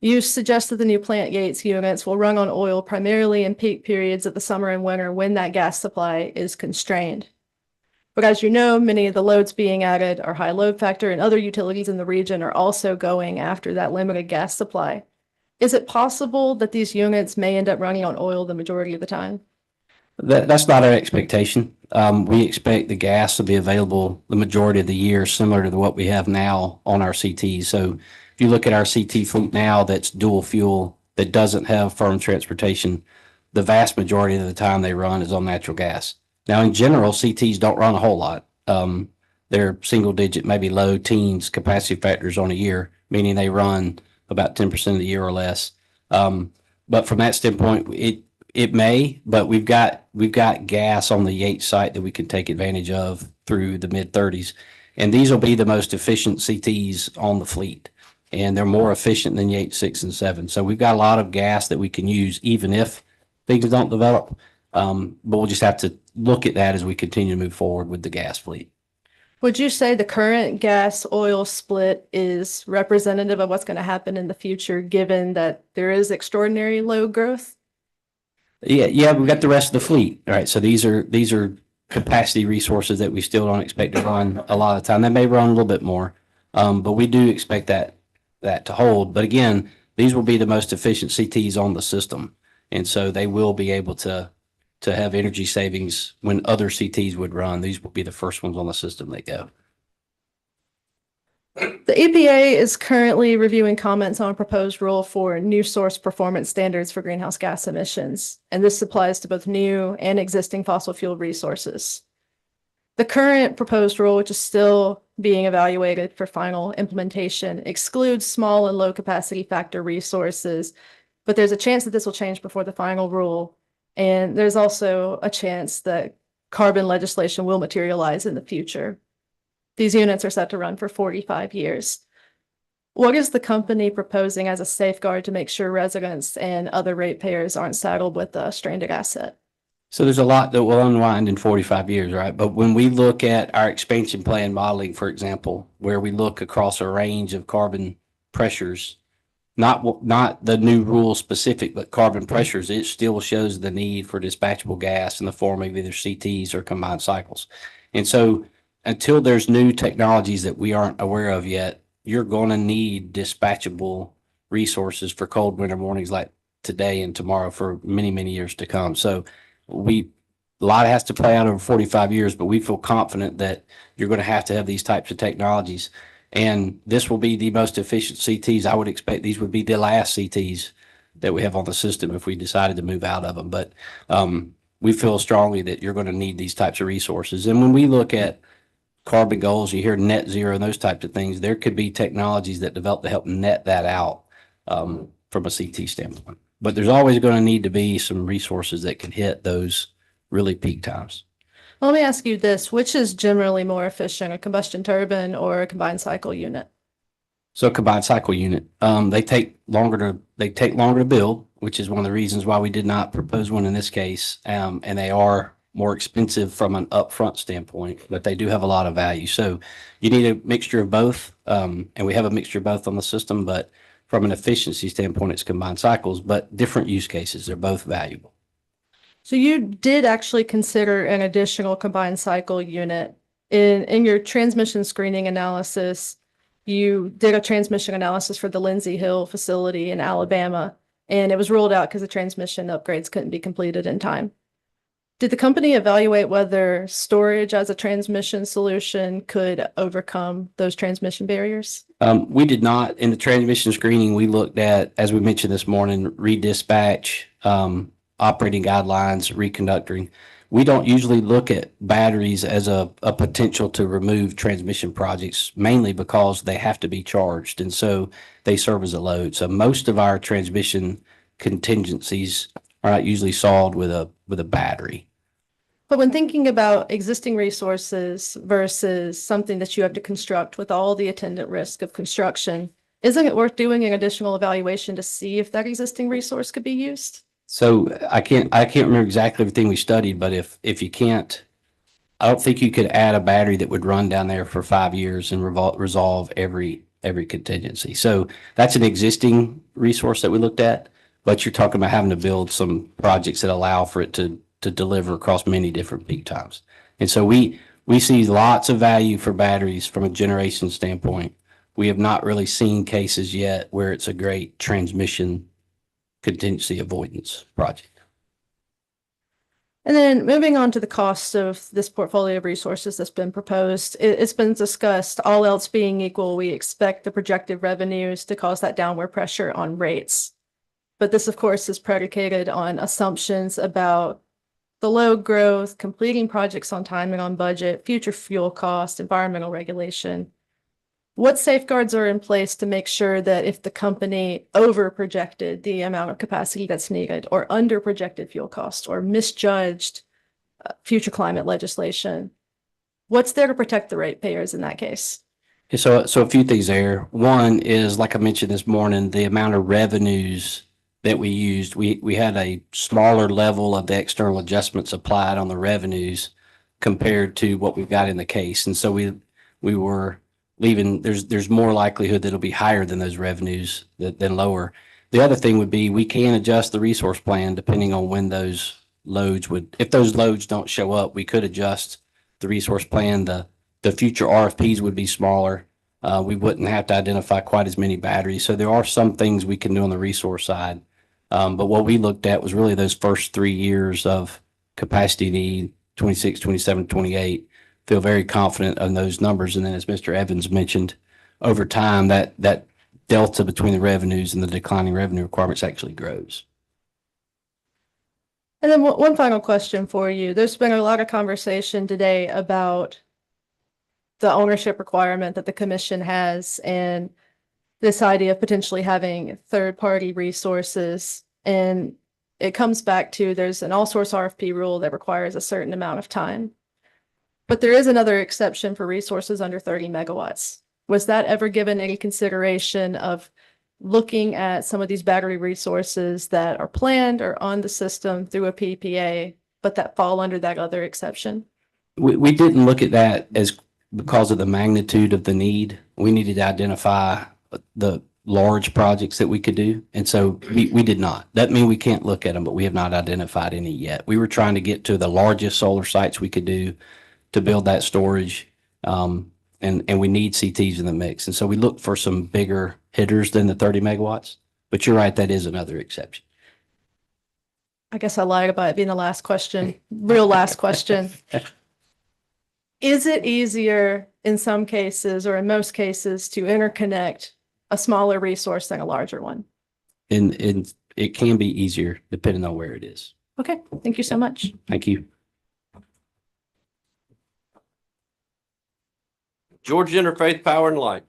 you suggest that the new Plant Yates units will run on oil primarily in peak periods of the summer and winter when that gas supply is constrained. But as you know, many of the loads being added are high load factor, and other utilities in the region are also going after that limited gas supply. Is it possible that these units may end up running on oil the majority of the time? That's not our expectation. We expect the gas to be available the majority of the year, similar to what we have now on our CTs. So if you look at our CT fleet now that's dual fuel, that doesn't have firm transportation, the vast majority of the time they run is on natural gas. Now, in general, CTs don't run a whole lot. They're single digit, maybe low teens capacity factors on a year, meaning they run about 10% of the year or less. But from that standpoint, it may, but we've got gas on the Yates site that we can take advantage of through the mid-30s. And these will be the most efficient CTs on the fleet. And they're more efficient than Yates 6 and 7. So we've got a lot of gas that we can use even if things don't develop. But we'll just have to look at that as we continue to move forward with the gas fleet. Would you say the current gas oil split is representative of what's going to happen in the future, given that there is extraordinary load growth? Yeah, we've got the rest of the fleet. All right. So these are capacity resources that we still don't expect to run a lot of the time. They may run a little bit more, but we do expect that to hold. But again, these will be the most efficient CTs on the system. And so they will be able to have energy savings when other CTs would run. These will be the first ones on the system that go. The EPA is currently reviewing comments on a proposed rule for new source performance standards for greenhouse gas emissions, and this applies to both new and existing fossil fuel resources. The current proposed rule, which is still being evaluated for final implementation, excludes small and low capacity factor resources, but there's a chance that this will change before the final rule. And there's also a chance that carbon legislation will materialize in the future. These units are set to run for 45 years. What is the company proposing as a safeguard to make sure residents and other ratepayers aren't saddled with a stranded asset? So there's a lot that will unwind in 45 years, right? But when we look at our expansion plan modeling, for example, where we look across a range of carbon pressures, not the new rule specific, but carbon pressures, it still shows the need for dispatchable gas in the form of either CTs or combined cycles. And so until there's new technologies that we aren't aware of yet, you're going to need dispatchable resources for cold winter mornings like today and tomorrow for many, many years to come. So a lot has to play out over 45 years, but we feel confident that you're going to have these types of technologies. And this will be the most efficient CTs. I would expect these would be the last CTs that we have on the system if we decided to move out of them. But we feel strongly that you're going to need these types of resources. And when we look at carbon goals, you hear net zero and those types of things, there could be technologies that develop to help net that out from a CT standpoint. But there's always going to need to be some resources that can hit those really peak times. Let me ask you this, which is generally more efficient, a combustion turbine or a combined cycle unit? So combined cycle unit, they take longer to build, which is one of the reasons why we did not propose one in this case. And they are more expensive from an upfront standpoint, but they do have a lot of value. So you need a mixture of both. And we have a mixture of both on the system, but from an efficiency standpoint, it's combined cycles, but different use cases. They're both valuable. So you did actually consider an additional combined cycle unit in your transmission screening analysis. You did a transmission analysis for the Lindsay Hill facility in Alabama, and it was ruled out because the transmission upgrades couldn't be completed in time. Did the company evaluate whether storage as a transmission solution could overcome those transmission barriers? We did not. In the transmission screening, we looked at, as we mentioned this morning, redispatch, operating guidelines, reconductoring. We don't usually look at batteries as a potential to remove transmission projects, mainly because they have to be charged. And so they serve as a load. So most of our transmission contingencies are not usually solved with a battery. But when thinking about existing resources versus something that you have to construct with all the attendant risk of construction, isn't it worth doing an additional evaluation to see if that existing resource could be used? So I can't remember exactly everything we studied, but if you can't, I don't think you could add a battery that would run down there for 5 years and resolve every contingency. So that's an existing resource that we looked at, but you're talking about having to build some projects that allow for it to deliver across many different peak times. And so we see lots of value for batteries from a generation standpoint. We have not really seen cases yet where it's a great transmission contingency avoidance project. And then moving on to the cost of this portfolio of resources that's been proposed, it's been discussed, all else being equal, we expect the projected revenues to cause that downward pressure on rates. But this, of course, is predicated on assumptions about the load growth, completing projects on time and on budget, future fuel cost, environmental regulation. What safeguards are in place to make sure that if the company over-projected the amount of capacity that's needed, or under-projected fuel costs, or misjudged future climate legislation, what's there to protect the ratepayers in that case? So a few things there. One is, like I mentioned this morning, the amount of revenues that we used. We had a smaller level of the external adjustments applied on the revenues compared to what we've got in the case. And so we were leaving, there's more likelihood that it'll be higher than those revenues than lower. The other thing would be we can adjust the resource plan depending on when those loads if those loads don't show up, we could adjust the resource plan. The future RFPs would be smaller. We wouldn't have to identify quite as many batteries. So there are some things we can do on the resource side. But what we looked at was really those first 3 years of capacity need, 26, 27, 28. Feel very confident on those numbers. And then as Mr. Evans mentioned, over time, that delta between the revenues and the declining revenue requirements actually grows. And then one final question for you. There's been a lot of conversation today about the ownership requirement that the commission has and this idea of potentially having third-party resources. And it comes back to there's an all-source RFP rule that requires a certain amount of time. But there is another exception for resources under 30 megawatts. Was that ever given any consideration of looking at some of these battery resources that are planned or on the system through a PPA, but that fall under that other exception? We didn't look at that as because of the magnitude of the need. We needed to identify the large projects that we could do. And so we did not. That means we can't look at them, but we have not identified any yet. We were trying to get to the largest solar sites we could do to build that storage. And we need CTs in the mix. And so we looked for some bigger hitters than the 30 megawatts. But you're right, that is another exception. I guess I lied about it being the last question. Real last question. Is it easier in some cases or in most cases to interconnect a smaller resource than a larger one? And it can be easier depending on where it is. Okay, thank you so much. Thank you. Georgia Interfaith Power and Light.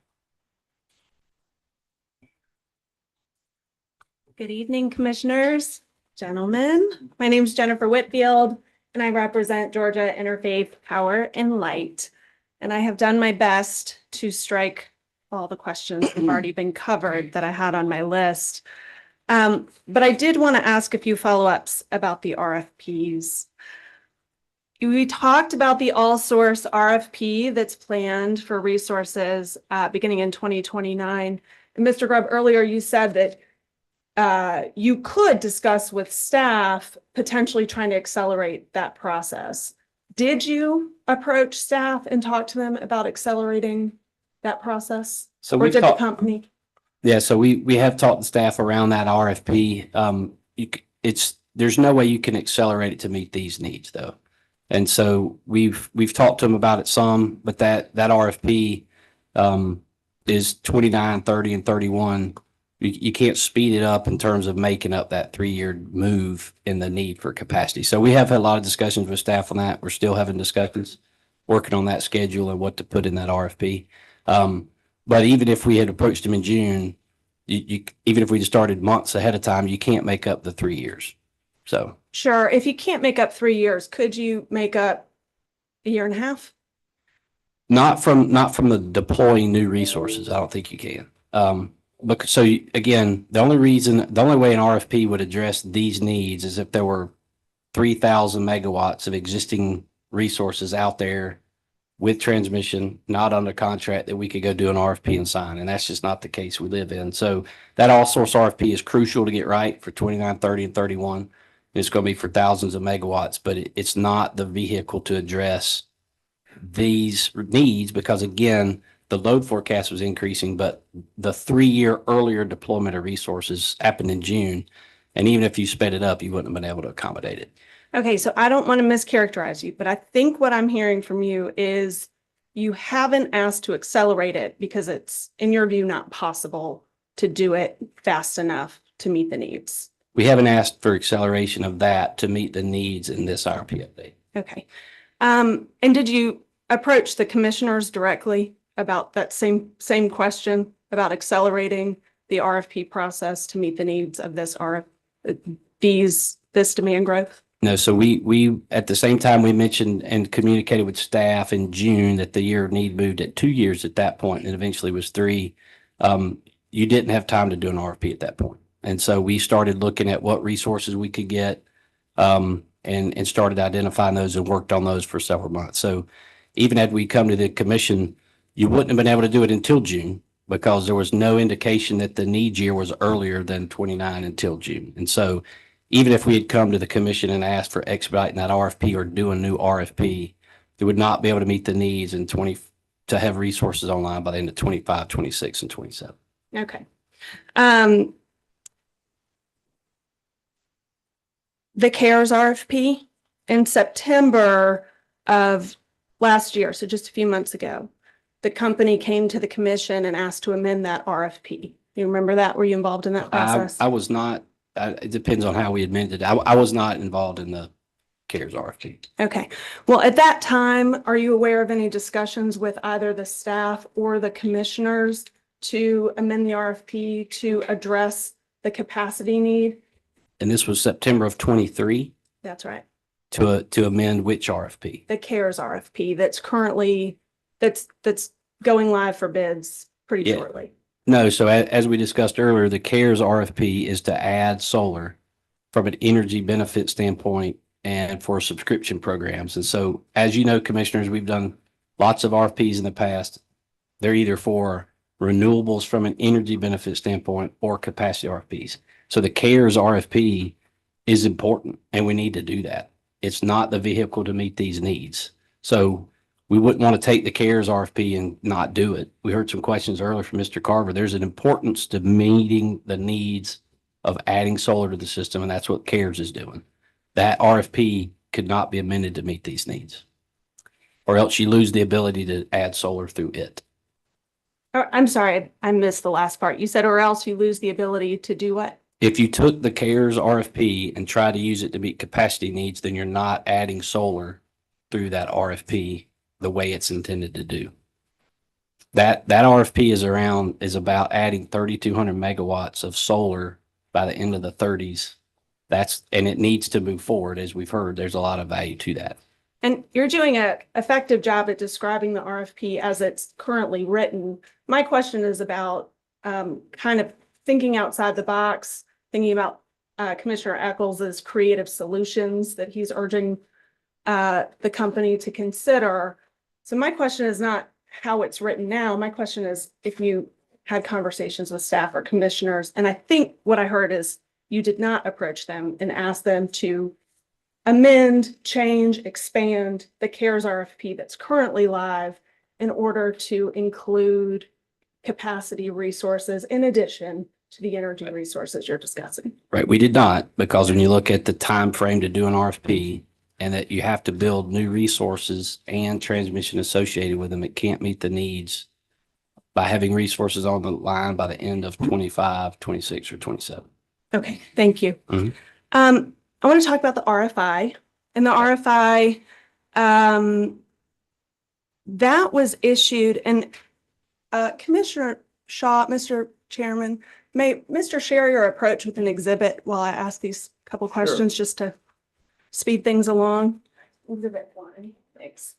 Good evening, commissioners, gentlemen. My name is Jennifer Whitfield, and I represent Georgia Interfaith Power and Light. And I have done my best to strike all the questions that have already been covered that I had on my list. But I did want to ask a few follow-ups about the RFPs. We talked about the all-source RFP that's planned for resources beginning in 2029. And Mr. Grubb, earlier you said that you could discuss with staff potentially trying to accelerate that process. Did you approach staff and talk to them about accelerating that process? So Or we've did the talked- company? Yeah, so we have talked to staff around that RFP. There's no way you can accelerate it to meet these needs though. And so we've talked to them about it some, but that RFP is 29, 30, and 31. You can't speed it up in terms of making up that 3-year move in the need for capacity. So we have had a lot of discussions with staff on that. We're still having discussions, working on that schedule and what to put in that RFP. But even if we had approached them in June, even if we just started months ahead of time, you can't make up the 3 years. So Sure. If you can't make up 3 years, could you make up a year and a half? not from the deploying new resources. I don't think you can. Again, the only way an RFP would address these needs is if there were 3,000 megawatts of existing resources out there with transmission, not under contract, that we could go do an RFP and sign. And that's just not the case we live in. So that all source RFP is crucial to get right for 29, 30, and 31. It's going to be for thousands of megawatts, but it's not the vehicle to address these needs because, again, the load forecast was increasing, but the 3-year earlier deployment of resources happened in June. And even if you sped it up, you wouldn't have been able to accommodate it. Okay, so I don't want to mischaracterize you, but I think what I'm hearing from you is you haven't asked to accelerate it because it's, in your view, not possible to do it fast enough to meet the needs. We haven't asked for acceleration of that to meet the needs in this RFP update. Okay. And did you approach the commissioners directly about that same question about accelerating the RFP process to meet the needs of this this demand growth? No, so we at the same time we mentioned and communicated with staff in June that the year of need moved at 2 years at that point and eventually was 3. You didn't have time to do an RFP at that point. And so we started looking at what resources we could get and started identifying those and worked on those for several months. So even had we come to the commission, you wouldn't have been able to do it until June because there was no indication that the need year was earlier than 29 until June. And so even if we had come to the commission and asked for expediting that RFP or do a new RFP, they would not be able to meet the needs in to have resources online by the end of 25, 26, and 27. Okay. The CARES RFP in September of last year, so just a few months ago, the company came to the commission and asked to amend that RFP. You remember that? Were you involved in that process? I was not. It depends on how we amended it. I was not involved in the CARES RFP. Okay. Well, at that time, are you aware of any discussions with either the staff or the commissioners to amend the RFP to address the capacity need? And this was September of 23 That's right. to amend which RFP? The CARES RFP that's currently, that's going live for bids pretty Yeah. shortly. No, so as we discussed earlier, the CARES RFP is to add solar from an energy benefit standpoint and for subscription programs. And so, as you know, commissioners, we've done lots of RFPs in the past. They're either for renewables from an energy benefit standpoint or capacity RFPs. So the CARES RFP is important and we need to do that. It's not the vehicle to meet these needs. So we wouldn't want to take the CARES RFP and not do it. We heard some questions earlier from Mr. Carver. There's an importance to meeting the needs of adding solar to the system, and that's what CARES is doing. That RFP could not be amended to meet these needs, or else you lose the ability to add solar through it. I'm sorry, I missed the last part. You said, or else you lose the ability to do what? If you took the CARES RFP and tried to use it to meet capacity needs, then you're not adding solar through that RFP the way it's intended to do. That RFP is about adding 3,200 megawatts of solar by the end of the thirties. And it needs to move forward. As we've heard, there's a lot of value to that. And you're doing an effective job at describing the RFP as it's currently written. My question is about kind of thinking outside the box, thinking about Commissioner Eccles's creative solutions that he's urging the company to consider. So my question is not how it's written now. My question is if you had conversations with staff or commissioners, and I think what I heard is you did not approach them and ask them to amend, change, expand the CARES RFP that's currently live in order to include capacity resources in addition to the energy resources you're discussing. Right. We did not, because when you look at the time frame to do an RFP and that you have to build new resources and transmission associated with them, it can't meet the needs by having resources on the line by the end of 25, 26, or 27. Okay, thank you. Mhm. I want to talk about the RFI. And the RFI, that was issued, and Commissioner Shaw, Mr. Chairman, may Mr. share your approach with an exhibit while I ask these couple questions just to speed things along? Exhibit 1, thanks.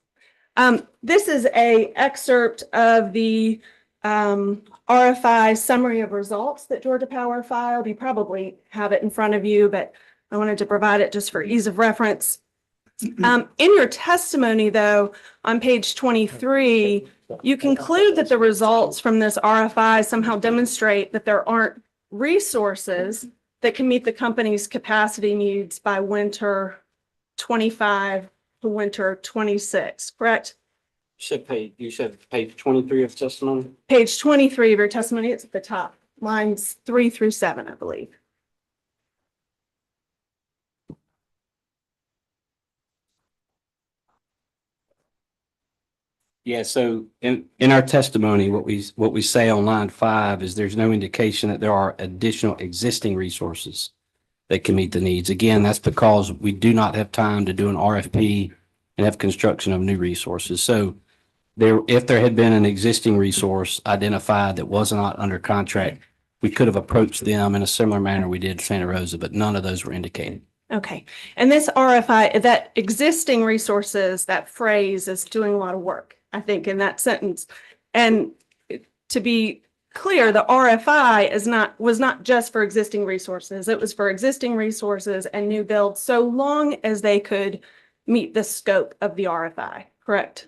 This is a excerpt of the RFI summary of results that Georgia Power filed. You probably have it in front of you, but I wanted to provide it just for ease of reference. In your testimony, though, on page 23, you conclude that the results from this RFI somehow demonstrate that there aren't resources that can meet the company's capacity needs by winter 25 to winter 26, correct? You said page 23 of testimony? Page 23 of your testimony, it's at the top, lines 3 through 7, I believe. Yeah, so in our testimony, what we say on line 5 is there's no indication that there are additional existing resources that can meet the needs. Again, that's because we do not have time to do an RFP and have construction of new resources. So if there had been an existing resource identified that was not under contract, we could have approached them in a similar manner we did Santa Rosa, but none of those were indicated. Okay, and this RFI, that existing resources, that phrase is doing a lot of work, I think, in that sentence. And to be clear, the RFI was not just for existing resources. It was for existing resources and new builds, so long as they could meet the scope of the RFI, correct?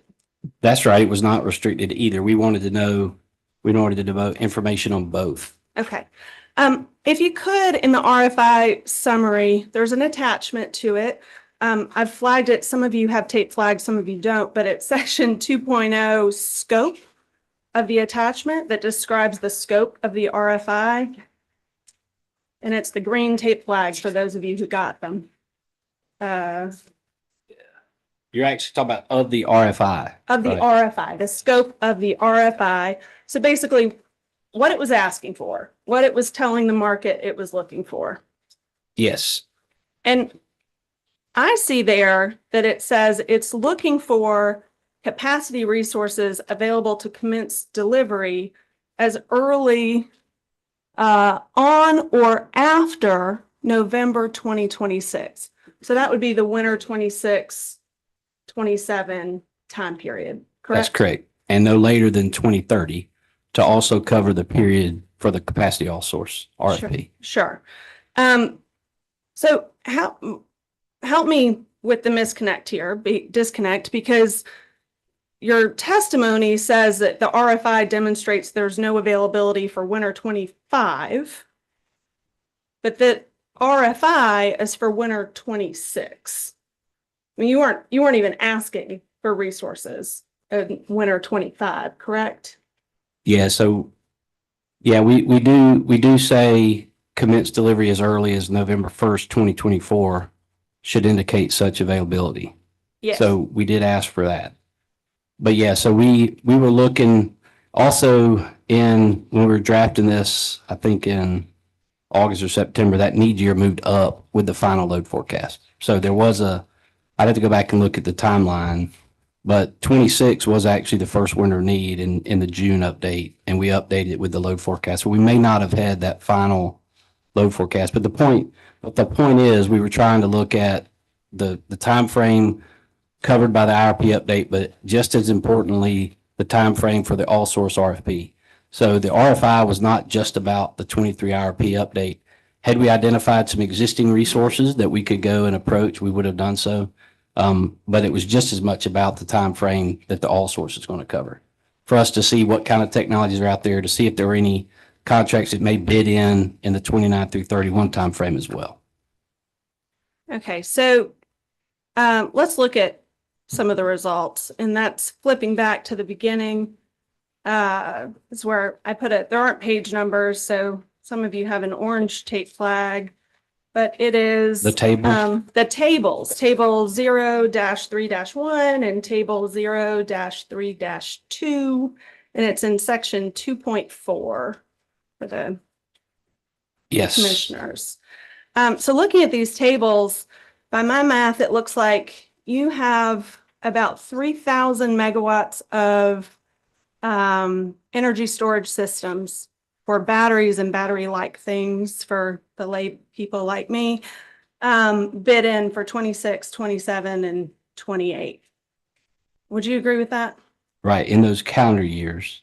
That's right. It was not restricted to either. We wanted to devote information on both. Okay. If you could, in the RFI summary, there's an attachment to it. I've flagged it. Some of you have tape flagged, some of you don't, but it's section 2.0 scope of the attachment that describes the scope of the RFI. And it's the green tape flags for those of you who got them. You're actually talking about of the RFI. Of the RFI, the scope of the RFI. So basically, what it was asking for, what it was telling the market it was looking for. Yes. And I see there that it says it's looking for capacity resources available to commence delivery as early on or after November 2026. So that would be the winter 26, 27 time period, correct? That's correct. And no later than 2030 to also cover the period for the capacity all source RFP. Sure. So help me with the disconnect, because your testimony says that the RFI demonstrates there's no availability for winter 25, but that RFI is for winter 26. I mean, you weren't even asking for resources in winter 25, correct? Yeah. So yeah, we do say commence delivery as early as November 1st, 2024 should indicate such availability. Yes. So we did ask for that. But yeah, so we were looking also when we were drafting this, I think in August or September, that need year moved up with the final load forecast. So there was I'd have to go back and look at the timeline, but 26 was actually the first winter need in the June update, and we updated it with the load forecast. So we may not have had that final load forecast. But the point is, we were trying to look at the time frame covered by the IRP update, but just as importantly, the time frame for the all source RFP. So the RFI was not just about the 23 IRP update. Had we identified some existing resources that we could go and approach, we would have done so. But it was just as much about the time frame that the all source is going to cover, for us to see what kind of technologies are out there, to see if there were any contracts that may bid in the 29 through 31 timeframe as well. Okay, so let's look at some of the results, and that's flipping back to the beginning. Is where I put it. There aren't page numbers, so some of you have an orange tape flag, but it is The table? The tables, table 0-3-1 and table 0-3-2, and it's in section 2.4 for the Yes. commissioners. So looking at these tables, by my math, it looks like you have about 3,000 megawatts of energy storage systems for batteries and battery-like things for the lay people like me, bid in for 26, 27, and 28. Would you agree with that? Right, in those calendar years.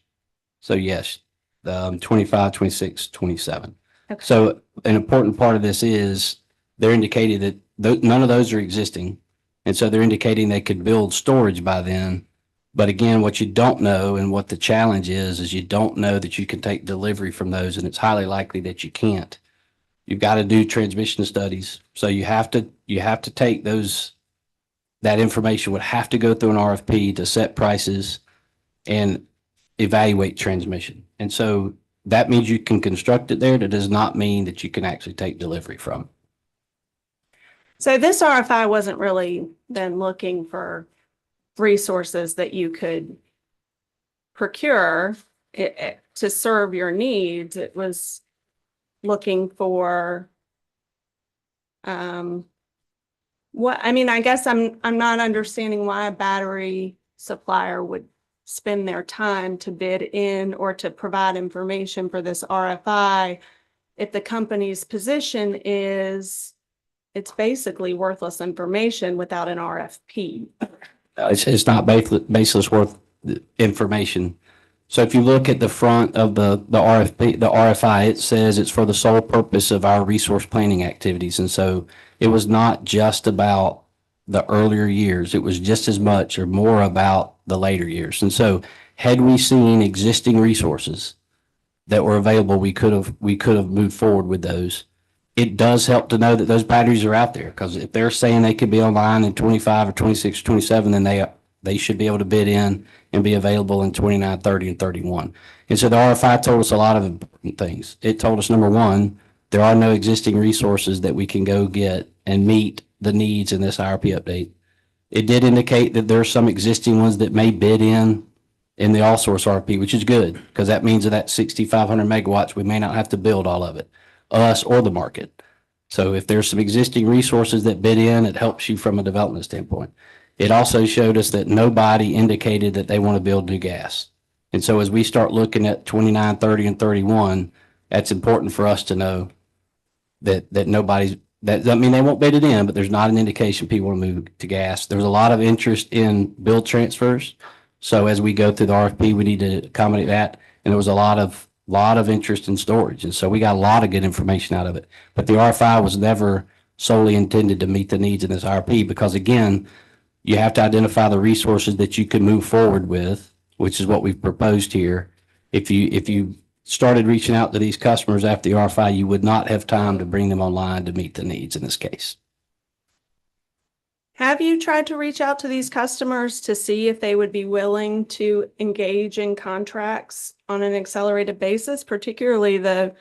So yes, 25, 26, 27. Okay. So an important part of this is they're indicating that none of those are existing. And so they're indicating they could build storage by then. But again, what you don't know and what the challenge is you don't know that you can take delivery from those, and it's highly likely that you can't. You've got to do transmission studies. So you have to take those, that information would have to go through an RFP to set prices and evaluate transmission. And so that means you can construct it there. That does not mean that you can actually take delivery from. So this RFI wasn't really then looking for resources that you could procure to serve your needs. It was looking for what, I mean, I guess I'm not understanding why a battery supplier would spend their time to bid in or to provide information for this RFI if the company's position is it's basically worthless information without an RFP. It's not baseless worth information. So if you look at the front of the RFI, it says it's for the sole purpose of our resource planning activities. And so it was not just about the earlier years. It was just as much or more about the later years. And so had we seen existing resources that were available, we could have moved forward with those. It does help to know that those batteries are out there, because if they're saying they could be online in 25 or 26 or 27, then they should be able to bid in and be available in 29, 30, and 31. And so the RFI told us a lot of important things. It told us, number one, there are no existing resources that we can go get and meet the needs in this IRP update. It did indicate that there are some existing ones that may bid in the all source RFP, which is good, because that means that 6,500 megawatts, we may not have to build all of it, us or the market. So if there's some existing resources that bid in, it helps you from a development standpoint. It also showed us that nobody indicated that they want to build new gas. And so as we start looking at 29, 30, and 31, that's important for us to know that nobody's, that doesn't mean they won't bid it in, but there's not an indication people want to move to gas. There's a lot of interest in build transfers. So as we go through the RFP, we need to accommodate that. And there was a lot of interest in storage. And so we got a lot of good information out of it. But the RFI was never solely intended to meet the needs in this RFP, because again, you have to identify the resources that you can move forward with, which is what we've proposed here. If you started reaching out to these customers after the RFI, you would not have time to bring them online to meet the needs in this case. Have you tried to reach out to these customers to see if they would be willing to engage in contracts on an accelerated basis, particularly the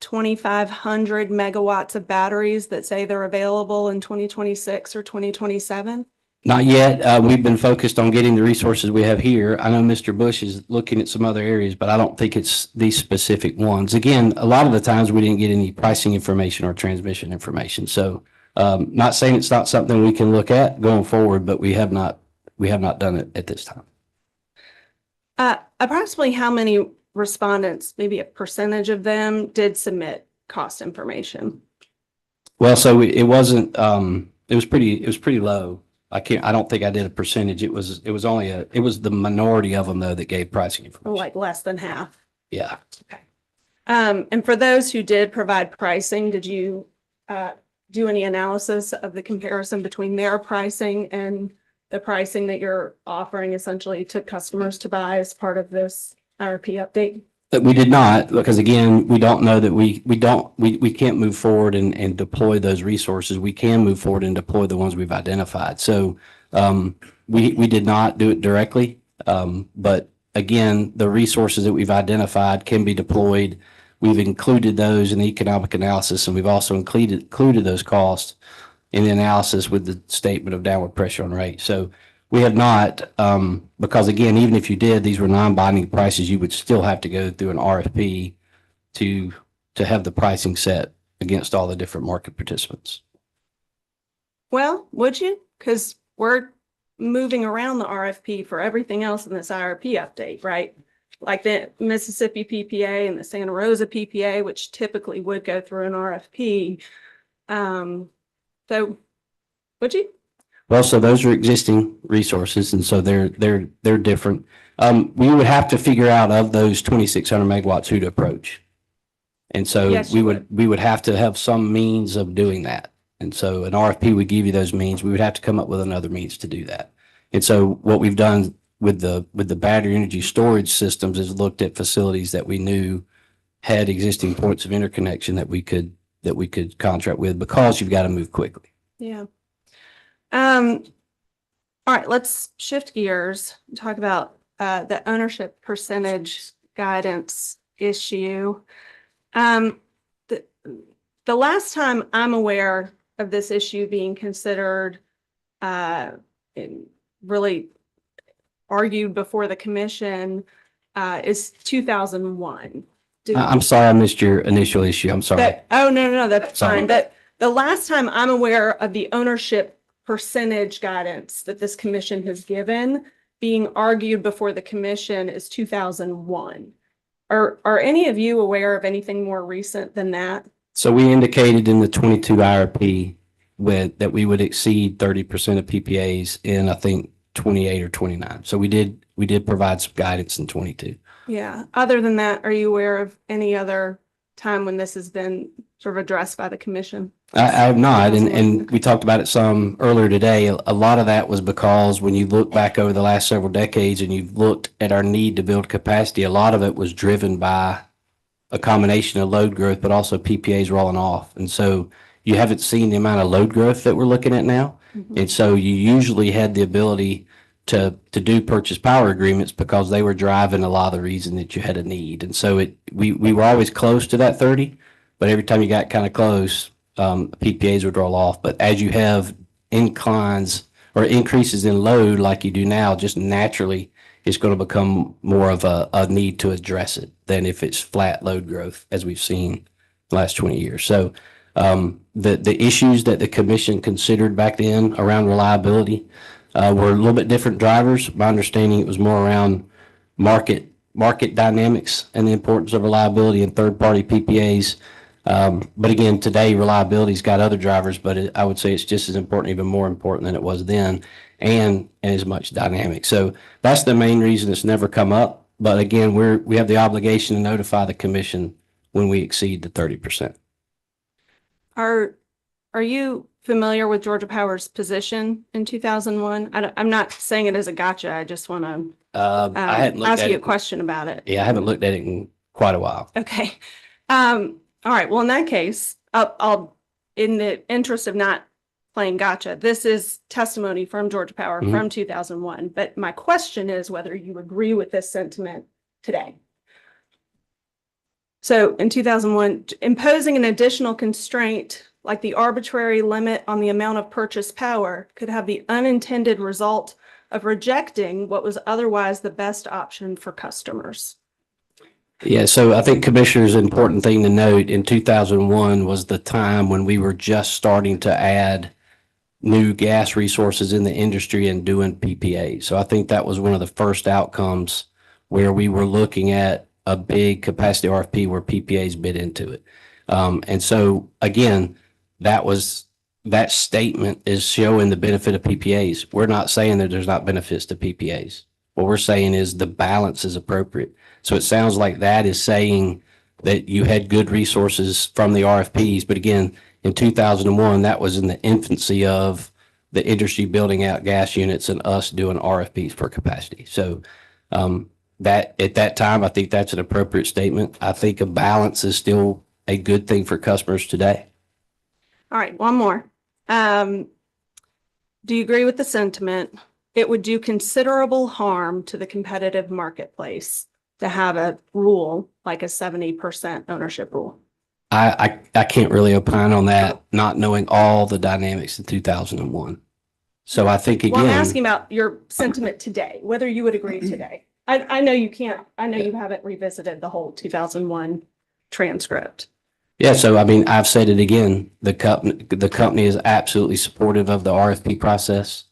2,500 megawatts of batteries that say they're available in 2026 or 2027? Not yet. We've been focused on getting the resources we have here. I know Mr. Bush is looking at some other areas, but I don't think it's these specific ones. Again, a lot of the times we didn't get any pricing information or transmission information. So not saying it's not something we can look at going forward, but we have not done it at this time. Approximately how many respondents, maybe a percentage of them, did submit cost information? Well, so it wasn't, it was pretty low. I don't think I did a percentage. It was the minority of them though that gave pricing information. Like less than half? Yeah. And for those who did provide pricing, did you do any analysis of the comparison between their pricing and the pricing that you're offering essentially to customers to buy as part of this IRP update? But we did not, because again, we don't know that we can't move forward and deploy those resources. We can move forward and deploy the ones we've identified. So we did not do it directly. But again, the resources that we've identified can be deployed. We've included those in the economic analysis, and we've also included those costs in the analysis with the statement of downward pressure on rate. So we have not, because again, even if you did, these were non-binding prices, you would still have to go through an RFP to have the pricing set against all the different market participants. Well, would you? Because we're moving around the RFP for everything else in this IRP update, right? Like the Mississippi PPA and the Santa Rosa PPA, which typically would go through an RFP. So would you? Well, so those are existing resources, and so they're different. We would have to figure out of those 2,600 megawatts who to approach. And so Yes, we you would have to have some means of doing that. And so an RFP would give you those means. We would have to come up with another means to do that. And so what we've done with the battery energy storage systems is looked at facilities that we knew had existing points of interconnection that we could contract with, because you've got to move quickly. Yeah. All right, let's shift gears and talk about the ownership percentage guidance issue. The last time I'm aware of this issue being considered and really argued before the commission is 2001. I'm sorry, I missed your initial issue. I'm sorry. No, that's Sorry. fine. But the last time I'm aware of the ownership percentage guidance that this commission has given being argued before the commission is 2001. Are any of you aware of anything more recent than that? So we indicated in the 22 IRP that we would exceed 30% of PPAs in, I think, 28 or 29. So we did provide some guidance in 22. Yeah. Other than that, are you aware of any other time when this has been sort of addressed by the commission? I have not, and we talked about it some earlier today. A lot of that was because when you look back over the last several decades and you've looked at our need to build capacity, a lot of it was driven by a combination of load growth, but also PPAs rolling off. And so you haven't seen the amount of load growth that we're looking at now. Mm-hmm. And so you usually had the ability to do purchase power agreements because they were driving a lot of the reason that you had a need. And so we were always close to that 30, but every time you got kind of close, PPAs would roll off. But as you have inclines or increases in load like you do now, just naturally it's going to become more of a need to address it than if it's flat load growth as we've seen the last 20 years. So the issues that the commission considered back then around reliability were a little bit different drivers. My understanding, it was more around market dynamics and the importance of reliability and third-party PPAs. But again, today reliability's got other drivers, but I would say it's just as important, even more important than it was then, and as much dynamic. So that's the main reason it's never come up. But again, we have the obligation to notify the commission when we exceed the 30%. Are you familiar with Georgia Power's position in 2001? I'm not saying it as a gotcha. I just want to I hadn't looked ask at you it. a question about it. Yeah, I haven't looked at it in quite a while. Okay. All right. Well, in that case, I'll, in the interest of not playing gotcha, this is testimony from Georgia Power from 2001. But my question is whether you agree with this sentiment today. So in 2001, imposing an additional constraint like the arbitrary limit on the amount of purchase power could have the unintended result of rejecting what was otherwise the best option for customers. Yeah, so I think, Commissioner's important thing to note, in 2001 was the time when we were just starting to add new gas resources in the industry and doing PPA. So I think that was one of the first outcomes where we were looking at a big capacity RFP where PPAs bid into it. And so again, that statement is showing the benefit of PPAs. We're not saying that there's not benefits to PPAs. What we're saying is the balance is appropriate. So it sounds like that is saying that you had good resources from the RFPs, but again, in 2001, that was in the infancy of the industry building out gas units and us doing RFPs for capacity. So that at that time, I think that's an appropriate statement. I think a balance is still a good thing for customers today. All right, one more. Do you agree with the sentiment? It would do considerable harm to the competitive marketplace to have a rule like a 70% ownership rule. I can't really opine on that, not knowing all the dynamics in 2001. So I think Well, I'm again, asking about your sentiment today, whether you would agree today. I know you can't, I know you haven't revisited the whole 2001 transcript. yeah. So I mean, I've said it again. The company is absolutely supportive of the RFP process.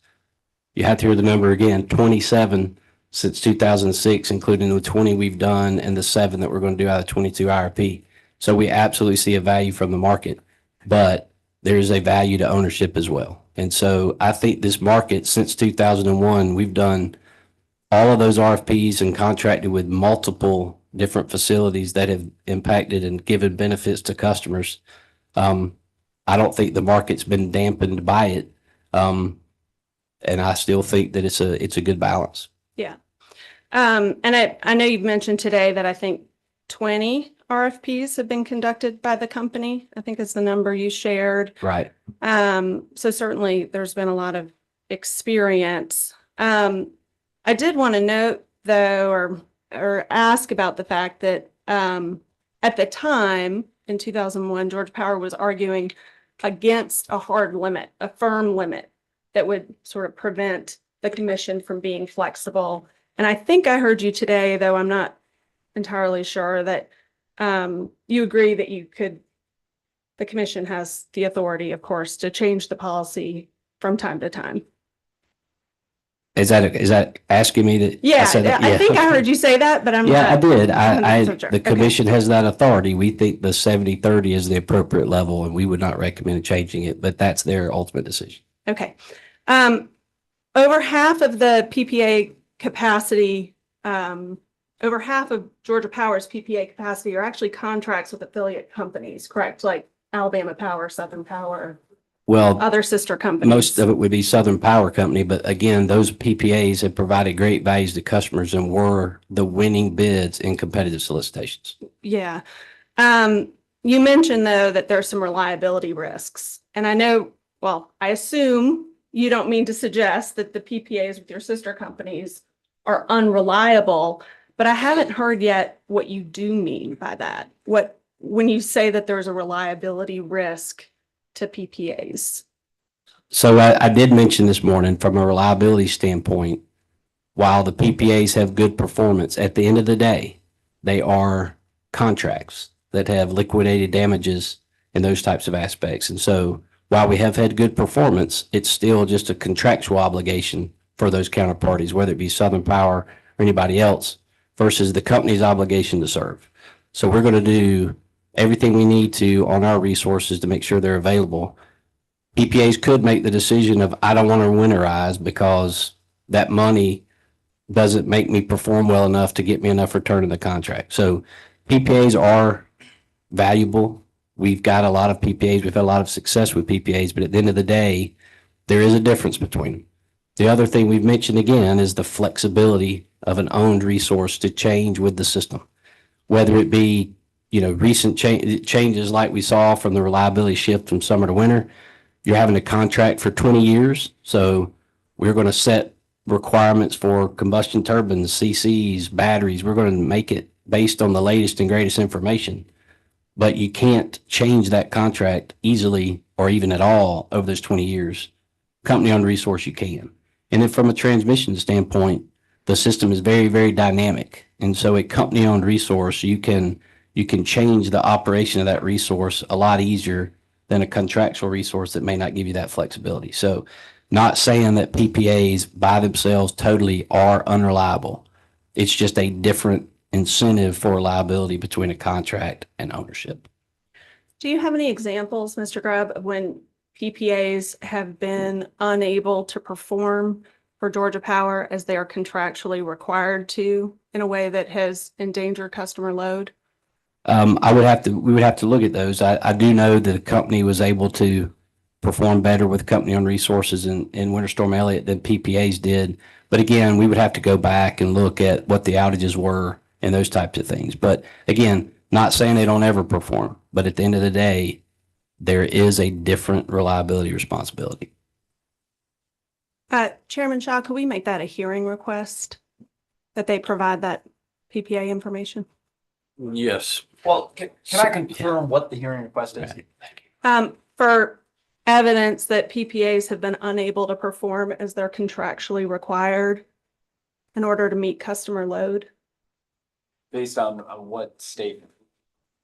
You have to hear the number again: 27 since 2006, including the 20 we've done and the 7 that we're going to do out of 22 IRP. So we absolutely see a value from the market, but there is a value to ownership as well. And so I think this market since 2001, we've done all of those RFPs and contracted with multiple different facilities that have impacted and given benefits to customers. I don't think the market's been dampened by it. And I still think that it's a good balance. Yeah. And I know you've mentioned today that I think 20 RFPs have been conducted by the company. I think is the number you shared. Right. So certainly there's been a lot of experience. I did want to note though, or ask about the fact that at the time in 2001, Georgia Power was arguing against a hard limit, a firm limit that would sort of prevent the commission from being flexible. And I think I heard you today, though I'm not entirely sure, that you agree that the commission has the authority, of course, to change the policy from time to time. Is that asking me to? Yeah, said that? I think I heard you say that, but I'm Yeah, not. I did. 100% sure. The commission has that authority. We think the 70-30 is the appropriate level, and we would not recommend changing it, but that's their ultimate decision. Okay. Over half of the PPA capacity, over half of Georgia Power's PPA capacity are actually contracts with affiliate companies, correct? Like Alabama Power, Southern Power, Well, other sister companies. most of it would be Southern Power Company, but again, those PPAs have provided great values to customers and were the winning bids in competitive solicitations. Yeah. You mentioned though that there's some reliability risks. And I know, well, I assume you don't mean to suggest that the PPAs with your sister companies are unreliable, but I haven't heard yet what you do mean by that. When you say that there's a reliability risk to PPAs. So I did mention this morning from a reliability standpoint, while the PPAs have good performance, at the end of the day, they are contracts that have liquidated damages and those types of aspects. And so while we have had good performance, it's still just a contractual obligation for those counterparties, whether it be Southern Power or anybody else, versus the company's obligation to serve. So we're going to do everything we need to on our resources to make sure they're available. PPAs could make the decision of, I don't want to winterize because that money doesn't make me perform well enough to get me enough return in the contract. So PPAs are valuable. We've got a lot of PPAs. We've had a lot of success with PPAs, but at the end of the day, there is a difference between them. The other thing we've mentioned again is the flexibility of an owned resource to change with the system, whether it be, recent changes like we saw from the reliability shift from summer to winter. You're having a contract for 20 years. So we're going to set requirements for combustion turbines, CCs, batteries. We're going to make it based on the latest and greatest information. But you can't change that contract easily or even at all over those 20 years. Company-owned resource, you can. And then from a transmission standpoint, the system is very, very dynamic. And so a company-owned resource, you can change the operation of that resource a lot easier than a contractual resource that may not give you that flexibility. So not saying that PPAs by themselves totally are unreliable. It's just a different incentive for reliability between a contract and ownership. Do you have any examples, Mr. Grubb, of when PPAs have been unable to perform for Georgia Power as they are contractually required to in a way that has endangered customer load? We would have to look at those. I do know that the company was able to perform better with company-owned resources in Winter Storm Elliott than PPAs did. But again, we would have to go back and look at what the outages were and those types of things. But again, not saying they don't ever perform, but at the end of the day, there is a different reliability responsibility. Chairman Shaw, could we make that a hearing request that they provide that PPA information? Yes. Well, can I confirm what the hearing request is? For evidence that PPAs have been unable to perform as they're contractually required in order to meet customer load? Based on what statement?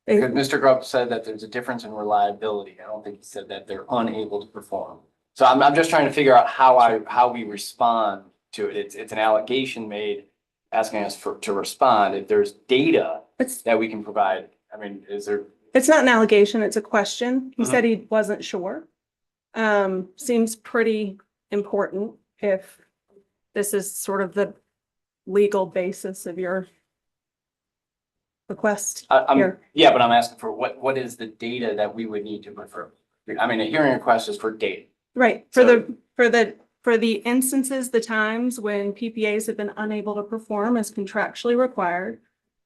Because Mr. Grubb said that there's a difference in reliability. I don't think he said that they're unable to perform. So I'm just trying to figure out how we respond to it. It's an allegation made asking us to respond. If there's data that we can provide, I mean, is there? It's not an allegation, it's a question. He said he wasn't sure. Seems pretty important if this is sort of the legal basis of your request here. Yeah, but I'm asking for what is the data that we would need to prefer? I mean, a hearing request is for data. Right, for the instances, the times when PPAs have been unable to perform as contractually required,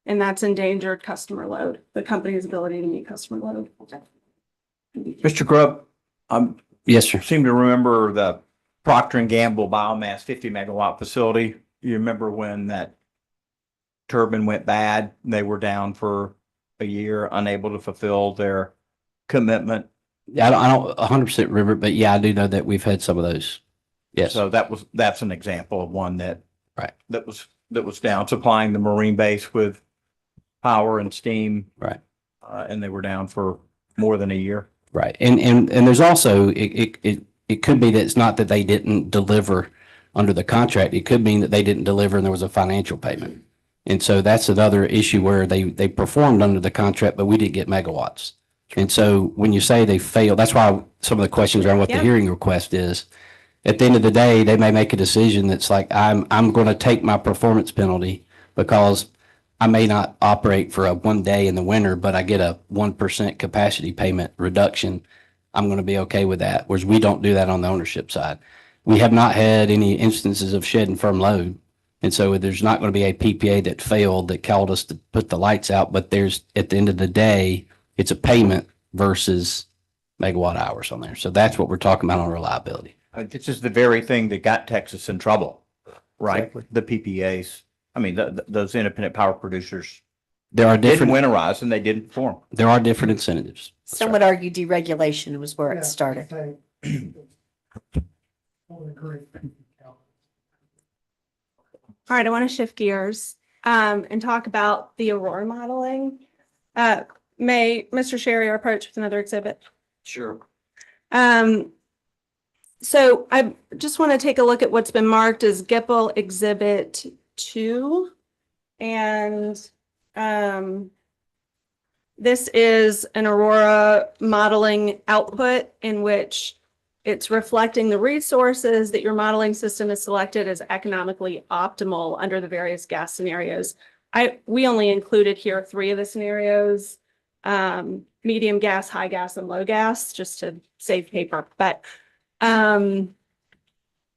and that's endangered customer load, the company's ability to meet customer load. Mr. Grubb, yes, sir. Seem to remember the Procter and Gamble biomass 50 megawatt facility. You remember when that turbine went bad? They were down for a year, unable to fulfill their commitment. I don't 100% remember, but yeah, I do know that we've had some of those. Yes. So that's an example of one that was down, supplying the Marine base with power and steam. Right. And they were down for more than a year. Right. And there's also, it could be that it's not that they didn't deliver under the contract. It could mean that they didn't deliver and there was a financial payment. And so that's another issue where they performed under the contract, but we didn't get megawatts. And so when you say they failed, that's why some of the questions around what the hearing request is. At the end of the day, they may make a decision that's like, I'm going to take my performance penalty because I may not operate for a 1 day in the winter, but I get a 1% capacity payment reduction. I'm going to be okay with that. Whereas we don't do that on the ownership side. We have not had any instances of shedding firm load. And so there's not going to be a PPA that failed that called us to put the lights out. But there's, at the end of the day, it's a payment versus megawatt hours on there. So that's what we're talking about on reliability. This is the very thing that got Texas in trouble, right? Exactly. The PPAs. I mean, those independent power producers. There are different didn't winterize and they didn't perform. There are different incentives. Some would argue deregulation was where it started. All right, I want to shift gears and talk about the Aurora modeling. May Mr. Sherry approach with another exhibit? Sure. So I just want to take a look at what's been marked as GIPL Exhibit 2. And this is an Aurora modeling output in which it's reflecting the resources that your modeling system has selected as economically optimal under the various gas scenarios. We only included here 3 of the scenarios, medium gas, high gas, and low gas, just to save paper. But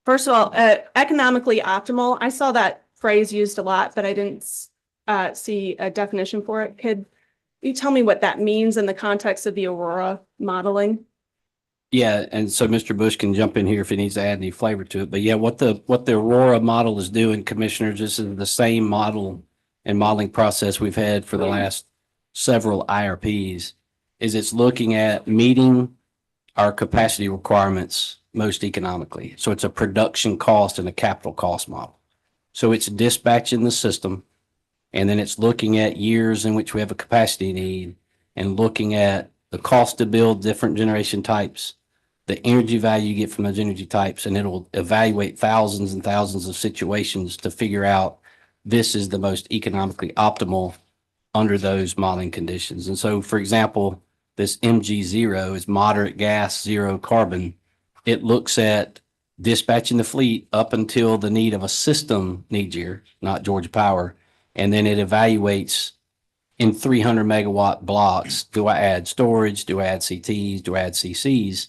first of all, economically optimal, I saw that phrase used a lot, but I didn't see a definition for it. Could you tell me what that means in the context of the Aurora modeling? Yeah, and so Mr. Bush can jump in here if he needs to add any flavor to it. But yeah, what the Aurora model is doing, commissioners, this is the same model and modeling process we've had for the last several IRPs, is it's looking at meeting our capacity requirements most economically. So it's a production cost and a capital cost model. So it's dispatching the system, and then it's looking at years in which we have a capacity need and looking at the cost to build different generation types, the energy value you get from those energy types, and it'll evaluate thousands and thousands of situations to figure out this is the most economically optimal under those modeling conditions. And so, for example, this MG0 is moderate gas, zero carbon. It looks at dispatching the fleet up until the need of a system needs year, not Georgia Power. And then it evaluates in 300 megawatt blocks. Do I add storage? Do I add CTs? Do I add CCs?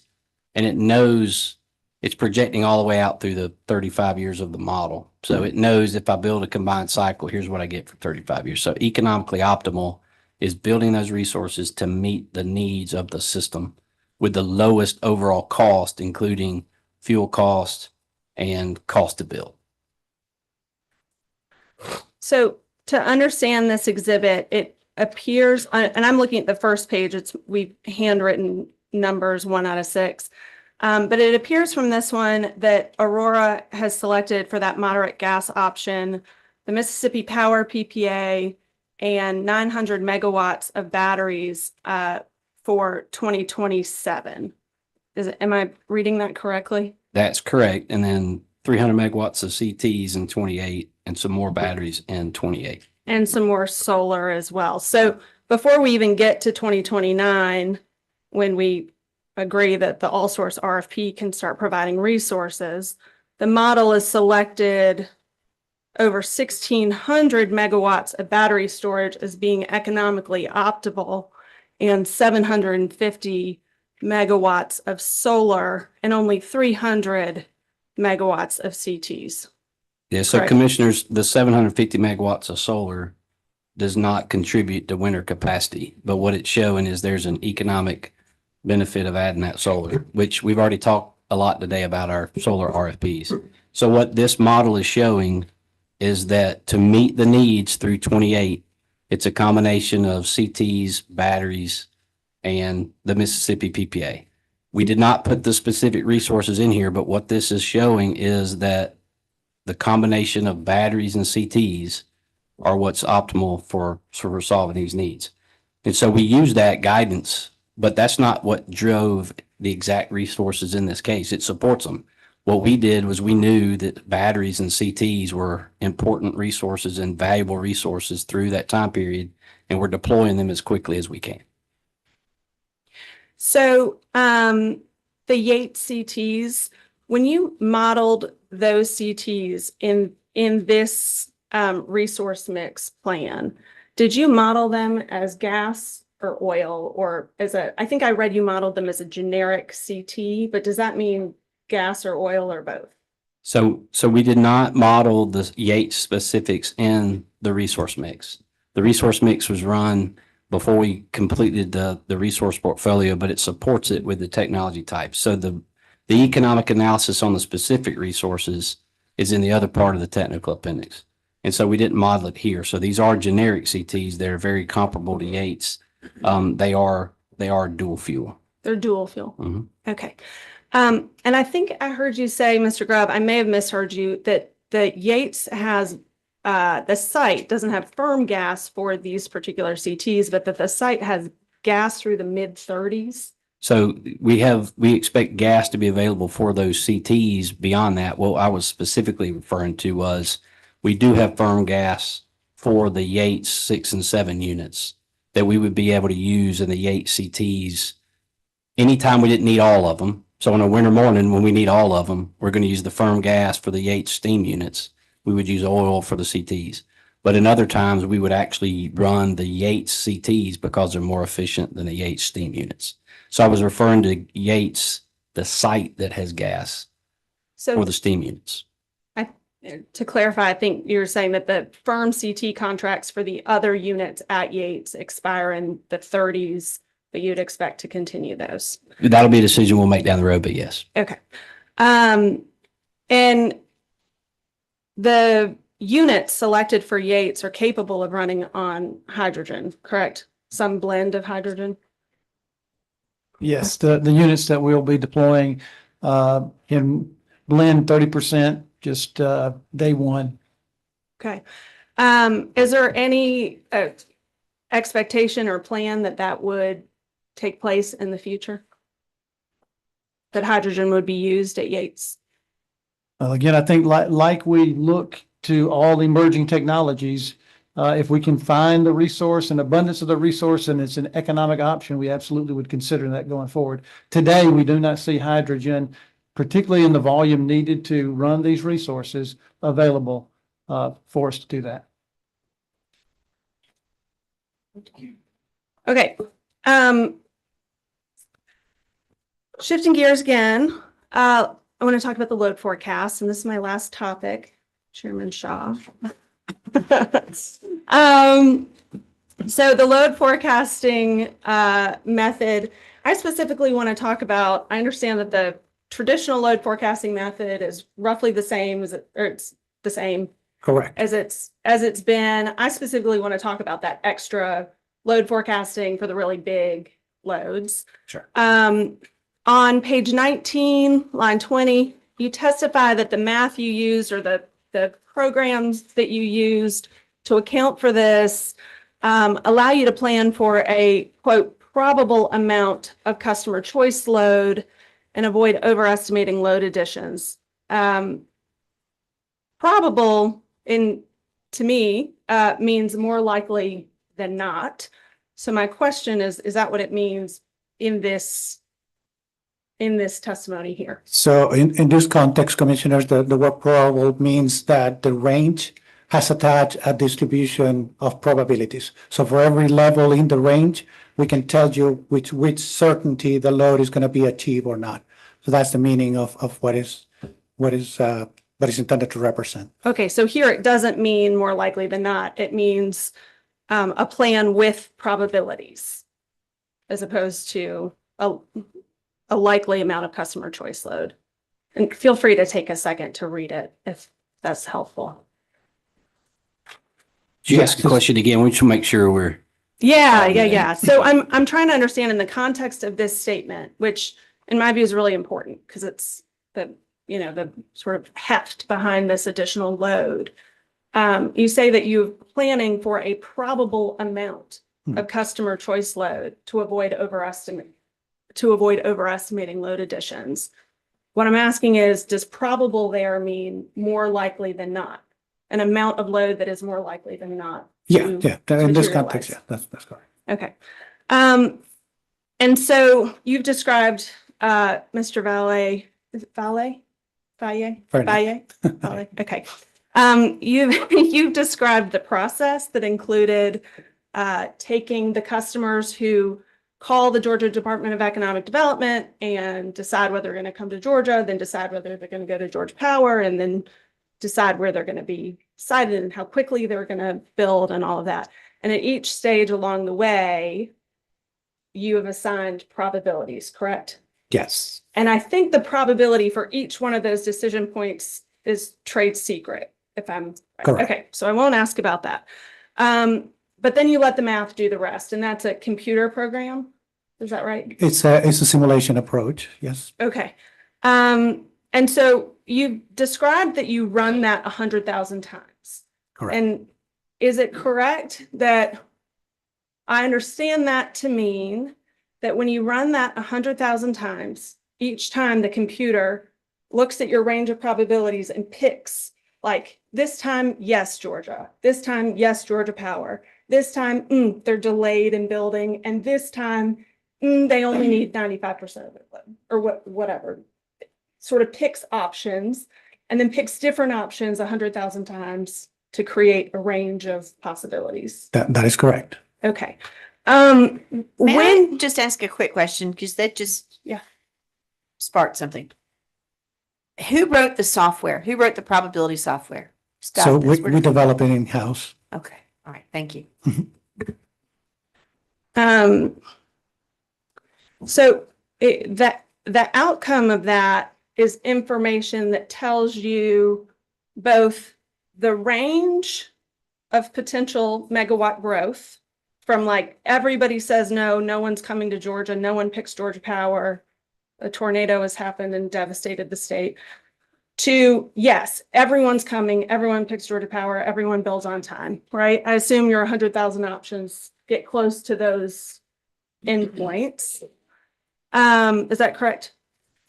And it knows it's projecting all the way out through the 35 years of the model. So it knows if I build a combined cycle, here's what I get for 35 years. So economically optimal is building those resources to meet the needs of the system with the lowest overall cost, including fuel cost and cost to build. So to understand this exhibit, it appears, and I'm looking at the first page, we've handwritten numbers 1 out of 6. But it appears from this one that Aurora has selected for that moderate gas option, the Mississippi Power PPA and 900 megawatts of batteries for 2027. Am I reading that correctly? That's correct. And then 300 megawatts of CTs in 28 and some more batteries in 28. And some more solar as well. So before we even get to 2029, when we agree that the all-source RFP can start providing resources, the model is selected over 1,600 megawatts of battery storage as being economically optimal and 750 megawatts of solar and only 300 megawatts of CTs. Yeah, so Correct. commissioners, the 750 megawatts of solar does not contribute to winter capacity, but what it's showing is there's an economic benefit of adding that solar, which we've already talked a lot today about our solar RFPs. So what this model is showing is that to meet the needs through 28, it's a combination of CTs, batteries, and the Mississippi PPA. We did not put the specific resources in here, but what this is showing is that the combination of batteries and CTs are what's optimal for solving these needs. And so we use that guidance, but that's not what drove the exact resources in this case. It supports them. What we did was we knew that batteries and CTs were important resources and valuable resources through that time period, and we're deploying them as quickly as we can. So the Yates CTs, when you modeled those CTs in this resource mix plan, did you model them as gas or oil, or I think I read you modeled them as a generic CT, but does that mean gas or oil or both? So we did not model the Yates specifics in the resource mix. The resource mix was run before we completed the resource portfolio, but it supports it with the technology types. So the economic analysis on the specific resources is in the other part of the technical appendix. And so we didn't model it here. So these are generic CTs. They're very comparable to Yates. They are dual fuel. They're dual fuel. Mm-hmm. Okay. And I think I heard you say, Mr. Grubb, I may have misheard you, that Yates has the site doesn't have firm gas for these particular CTs, but that the site has gas through the mid-30s. So we expect gas to be available for those CTs beyond that. What I was specifically referring to was we do have firm gas for the Yates 6 and 7 units that we would be able to use in the Yates CTs anytime we didn't need all of them. So on a winter morning, when we need all of them, we're going to use the firm gas for the Yates steam units. We would use oil for the CTs. But in other times, we would actually run the Yates CTs because they're more efficient than the Yates steam units. So I was referring to Yates, the site that has gas for the steam units. To clarify, I think you were saying that the firm CT contracts for the other units at Yates expire in the 30s, but you'd expect to continue those. That'll be a decision we'll make down the road, but yes. Okay. And the units selected for Yates are capable of running on hydrogen, correct? Some blend of hydrogen? Yes, the units that we'll be deploying can blend 30% just day one. Okay. Is there any expectation or plan that would take place in the future? That hydrogen would be used at Yates? Again, I think like we look to all emerging technologies, If we can find the resource and abundance of the resource and it's an economic option, we absolutely would consider that going forward. Today, we do not see hydrogen, particularly in the volume needed to run these resources, available for us to do that. Okay. Shifting gears again, I want to talk about the load forecast, and this is my last topic, Chairman Shaw. So the load forecasting method, I specifically want to talk about. I understand that the traditional load forecasting method is roughly the same as it's the same. Correct. As it's been. I specifically want to talk about that extra load forecasting for the really big loads. Sure. On page 19, line 20, you testify that the math you used or the programs that you used to account for this allow you to plan for a, quote, probable amount of customer choice load and avoid overestimating load additions. Probable, to me, means more likely than not. So my question is that what it means in this testimony here? So in this context, commissioners, the word probable means that the range has attached a distribution of probabilities. So for every level in the range, we can tell you which certainty the load is going to be achieved or not. So that's the meaning of what is intended to represent. Okay, so here it doesn't mean more likely than not. It means a plan with probabilities as opposed to a likely amount of customer choice load. And feel free to take a second to read it if that's helpful. Could you ask the question again? We should make sure we're. Yeah. So I'm trying to understand in the context of this statement, which in my view is really important because it's the sort of heft behind this additional load. You say that you're planning for a probable amount of customer choice load to avoid overestimating load additions. What I'm asking is, does probable there mean more likely than not? An amount of load that is more likely than not? In this context, yeah, that's correct. Okay. And so you've described Mr. Valle. Is it Valle? Valle? Okay. You've described the process that included taking the customers who call the Georgia Department of Economic Development and decide whether they're going to come to Georgia, then decide whether they're going to go to Georgia Power, and then decide where they're going to be sited and how quickly they're going to build and all of that. And at each stage along the way, you have assigned probabilities, correct? Yes. And I think the probability for each one of those decision points is trade secret, if I'm right. Correct. Okay, so I won't ask about that. But then you let the math do the rest, and that's a computer program. Is that right? It's a simulation approach. Yes. Okay. And so you described that you run that 100,000 times. Correct. And is it correct that I understand that to mean that when you run that 100,000 times, each time the computer looks at your range of probabilities and picks, like, this time, yes, Georgia. This time, yes, Georgia Power. This time, they're delayed in building. And this time, they only need 95% of their load, or whatever. Sort of picks options and then picks different options 100,000 times to create a range of possibilities. That is correct. Okay. May I just ask a quick question? Because that just sparked something. Who wrote the software? Who wrote the probability software? Scott, So we develop it in-house. Okay. All right. Thank you. So the outcome of that is information that tells you both the range of potential megawatt growth from, like, everybody says no one's coming to Georgia, no one picks Georgia Power, a tornado has happened and devastated the state, to yes, everyone's coming, everyone picks Georgia Power, everyone builds on time, right? I assume your 100,000 options get close to those endpoints. Is that correct?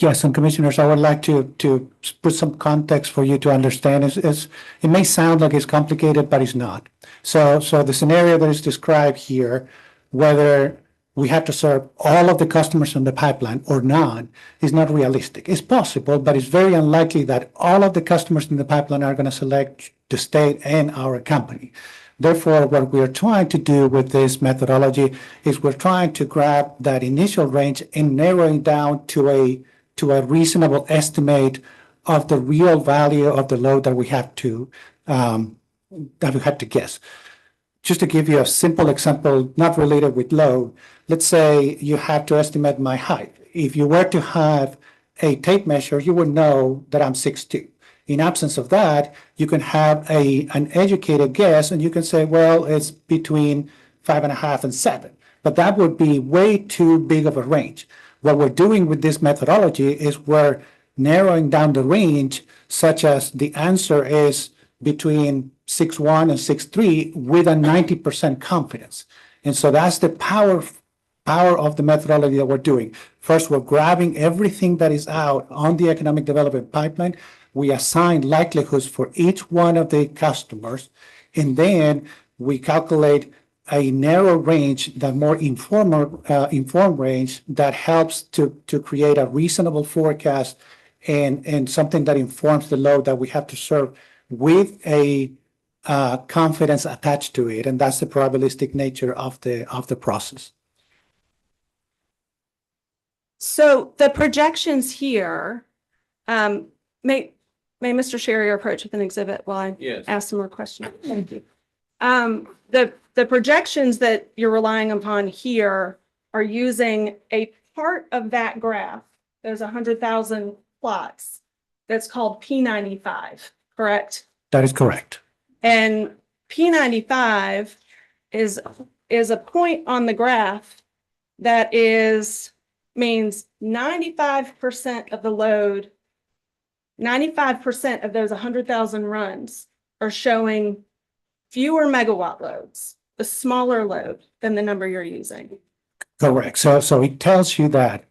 Yes, and commissioners, I would like to put some context for you to understand. It may sound like it's complicated, but it's not. So the scenario that is described here, whether we have to serve all of the customers in the pipeline or not, is not realistic. It's possible, but it's very unlikely that all of the customers in the pipeline are going to select the state and our company. Therefore, what we are trying to do with this methodology is we're trying to grab that initial range and narrowing down to a reasonable estimate of the real value of the load that we have to guess. Just to give you a simple example, not related with load, let's say you have to estimate my height. If you were to have a tape measure, you would know that I'm 6'2". In absence of that, you can have an educated guess, and you can say, well, it's between 5.5 and 7. But that would be way too big of a range. What we're doing with this methodology is we're narrowing down the range such as the answer is between 6'1" and 6'3" with a 90% confidence. And so that's the power of the methodology that we're doing. First, we're grabbing everything that is out on the economic development pipeline. We assign likelihoods for each one of the customers, and then we calculate a narrow range, that more informed range that helps to create a reasonable forecast and something that informs the load that we have to serve with a confidence attached to it, and that's the probabilistic nature of the process. So the projections here, may Mr. Sherrier approach with an exhibit while I ask some more questions? Thank you. The projections that you're relying upon here are using a part of that graph. There's 100,000 plots. That's called P95, correct? That is correct. And P95 is a point on the graph that means 95% of the load, 95% of those 100,000 runs are showing fewer megawatt loads, a smaller load than the number you're using. Correct. So it tells you that,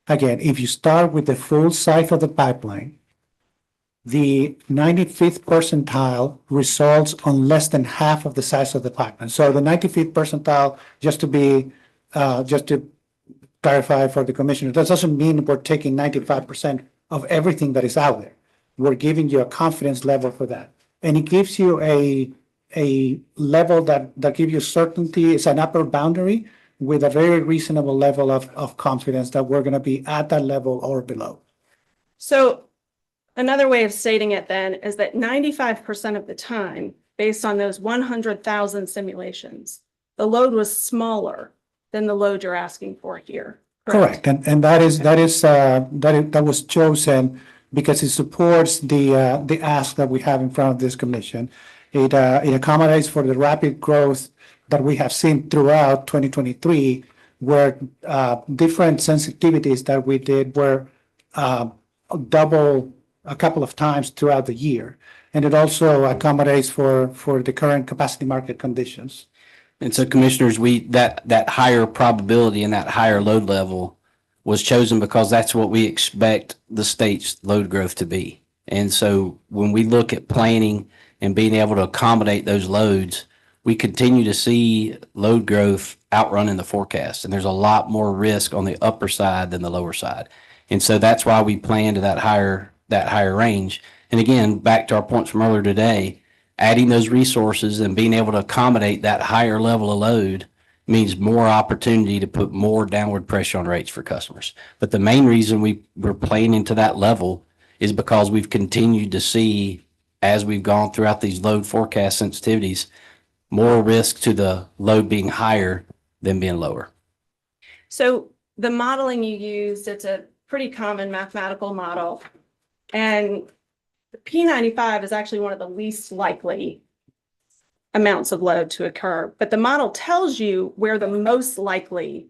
again, if you start with the full size of the pipeline, the 95th percentile results on less than half of the size of the pipeline. So the 95th percentile, just to clarify for the commissioner, that doesn't mean we're taking 95% of everything that is out there. We're giving you a confidence level for that. And it gives you a level that gives you certainty. It's an upper boundary with a very reasonable level of confidence that we're going to be at that level or below. So another way of stating it then is that 95% of the time, based on those 100,000 simulations, the load was smaller than the load you're asking for here. Correct. And that was chosen because it supports the ask that we have in front of this commission. It accommodates for the rapid growth that we have seen throughout 2023, where different sensitivities that we did were double a couple of times throughout the year. And it also accommodates for the current capacity market conditions. And so commissioners, that higher probability and that higher load level was chosen because that's what we expect the state's load growth to be. And so when we look at planning and being able to accommodate those loads, we continue to see load growth outrunning the forecast. And there's a lot more risk on the upper side than the lower side. And so that's why we plan to that higher range. And again, back to our points from earlier today, adding those resources and being able to accommodate that higher level of load means more opportunity to put more downward pressure on rates for customers. But the main reason we're planning to that level is because we've continued to see, as we've gone throughout these load forecast sensitivities, more risk to the load being higher than being lower. So the modeling you used, it's a pretty common mathematical model. And the P95 is actually one of the least likely amounts of load to occur. But the model tells you where the most likely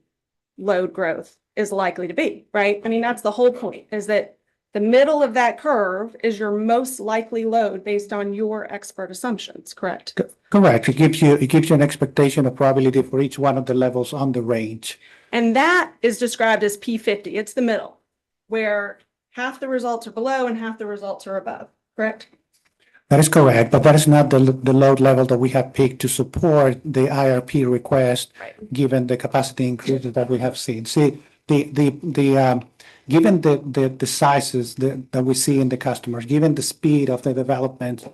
load growth is likely to be, right? I mean, that's the whole point, is that the middle of that curve is your most likely load based on your expert assumptions, correct? Correct. It gives you an expectation of probability for each one of the levels on the range. And that is described as P50. It's the middle. where half the results are below and half the results are above, correct? That is correct, but that is not the load level that we have picked to support the IRP request, given the capacity increases that we have seen. See, given the sizes that we see in the customers, given the speed of the development,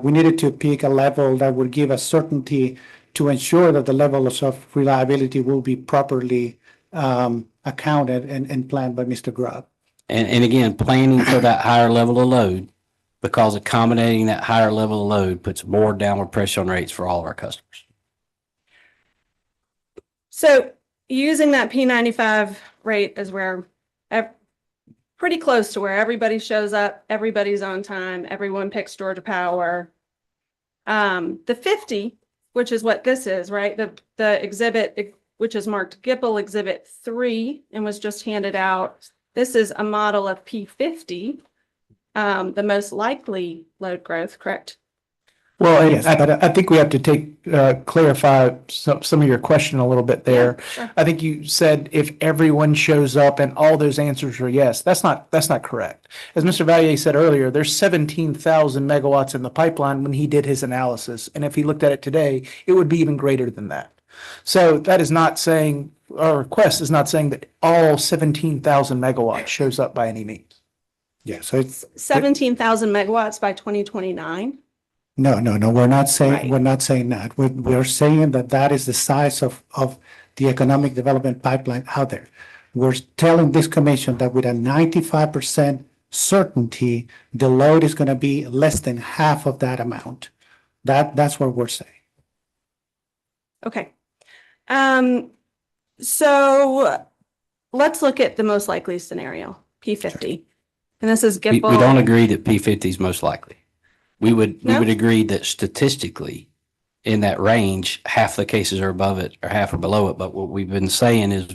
we needed to pick a level that would give us certainty to ensure that the levels of reliability will be properly accounted and planned by Mr. Grubb. And again, planning for that higher level of load, because accommodating that higher level of load puts more downward pressure on rates for all of our customers. So using that P95 rate as where pretty close to where everybody shows up, everybody's on time, everyone picks Georgia Power. The 50, which is what this is, right? The exhibit, which is marked GIPL Exhibit 3 and was just handed out. This is a model of P50, the most likely load growth, correct? Well, Yes, I think we have to clarify some of your question a little bit there. Sure. I think you said if everyone shows up and all those answers are yes, that's not correct. As Mr. Valier said earlier, there's 17,000 megawatts in the pipeline when he did his analysis. And if he looked at it today, it would be even greater than that. So that is not saying, our request is not saying that all 17,000 megawatts shows up by any means. Yeah, so it's 17,000 megawatts by 2029. No, we're not saying, Right. we're not saying that. We're saying that that is the size of the economic development pipeline out there. We're telling this commission that with a 95% certainty, the load is gonna be less than half of that amount. That's what we're saying. Okay. So let's look at the most likely scenario, P50. And this is We GIPL. don't agree that P50 is most likely. We would No? agree that statistically, in that range, half the cases are above it or half are below it. But what we've been saying is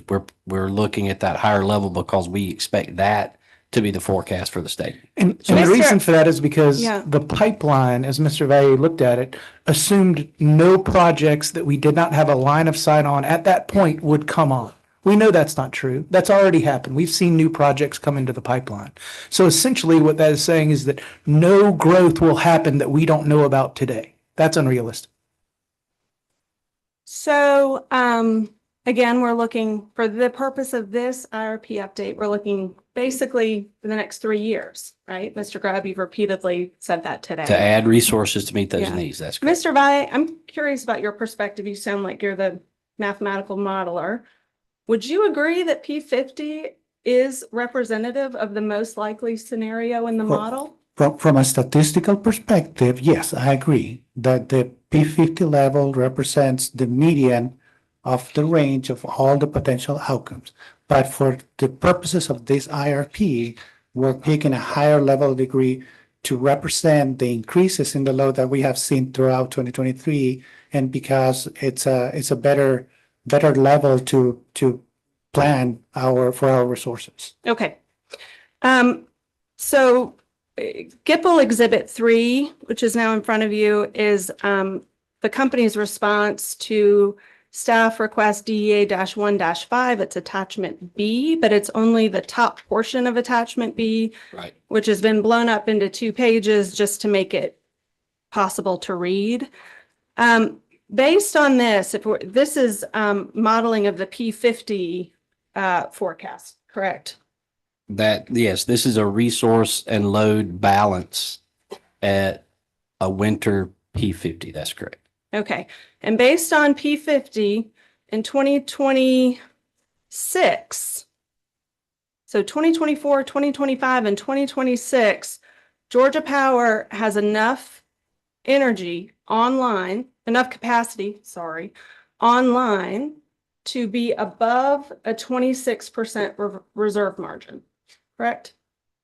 we're looking at that higher level because we expect that to be the forecast for the state. And So the Mr. reason for that is because Yeah. the pipeline, as Mr. Valier looked at it, assumed no projects that we did not have a line of sight on at that point would come on. We know that's not true. That's already happened. We've seen new projects come into the pipeline. So essentially what that is saying is that no growth will happen that we don't know about today. That's unrealistic. So, again, we're looking for the purpose of this IRP update, we're looking basically for the next 3 years, right? Mr. Grubb, you've repeatedly said that today. To add resources to meet those Yeah. needs, that's correct. Mr. Valier, I'm curious about your perspective. You sound like you're the mathematical modeler. Would you agree that P50 is representative of the most likely scenario in the Well, model? From a statistical perspective, yes, I agree that the P50 level represents the median of the range of all the potential outcomes. But for the purposes of this IRP, we're picking a higher level degree to represent the increases in the load that we have seen throughout 2023, and because it's a better level to plan for our resources. Okay. So GIPL Exhibit 3, which is now in front of you, is the company's response to staff request DEA-1-5. It's attachment B, but it's only the top portion of attachment B, Right. which has been blown up into 2 pages just to make it possible to read. Based on this, this is modeling of the P50 forecast, correct? Yes, this is a resource and load balance at a winter P50. That's correct. Okay, and based on P50 in 2026, so 2024, 2025, and 2026, Georgia Power has enough energy online, enough capacity, online to be above a 26% reserve margin, correct?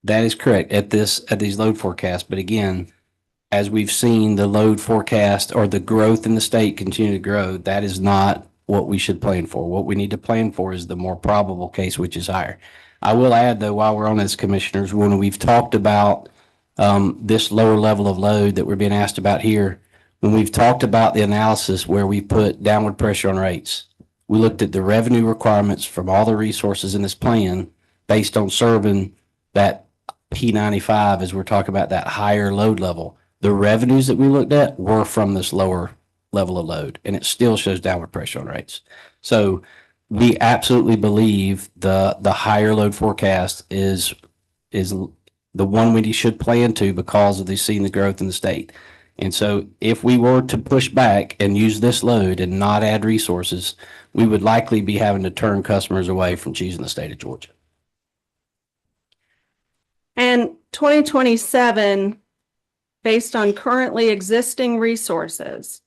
That is correct at these load forecasts. But again, as we've seen the load forecast or the growth in the state continue to grow, that is not what we should plan for. What we need to plan for is the more probable case, which is higher. I will add, though, while we're on this, commissioners, when we've talked about this lower level of load that we're being asked about here, when we've talked about the analysis where we put downward pressure on rates, we looked at the revenue requirements from all the resources in this plan based on serving that P95 as we're talking about that higher load level. The revenues that we looked at were from this lower level of load, and it still shows downward pressure on rates. So we absolutely believe the higher load forecast is the one we should plan to because of seeing the growth in the state. And so if we were to push back and use this load and not add resources, we would likely be having to turn customers away from choosing the state of Georgia. And 2027, based on currently existing resources,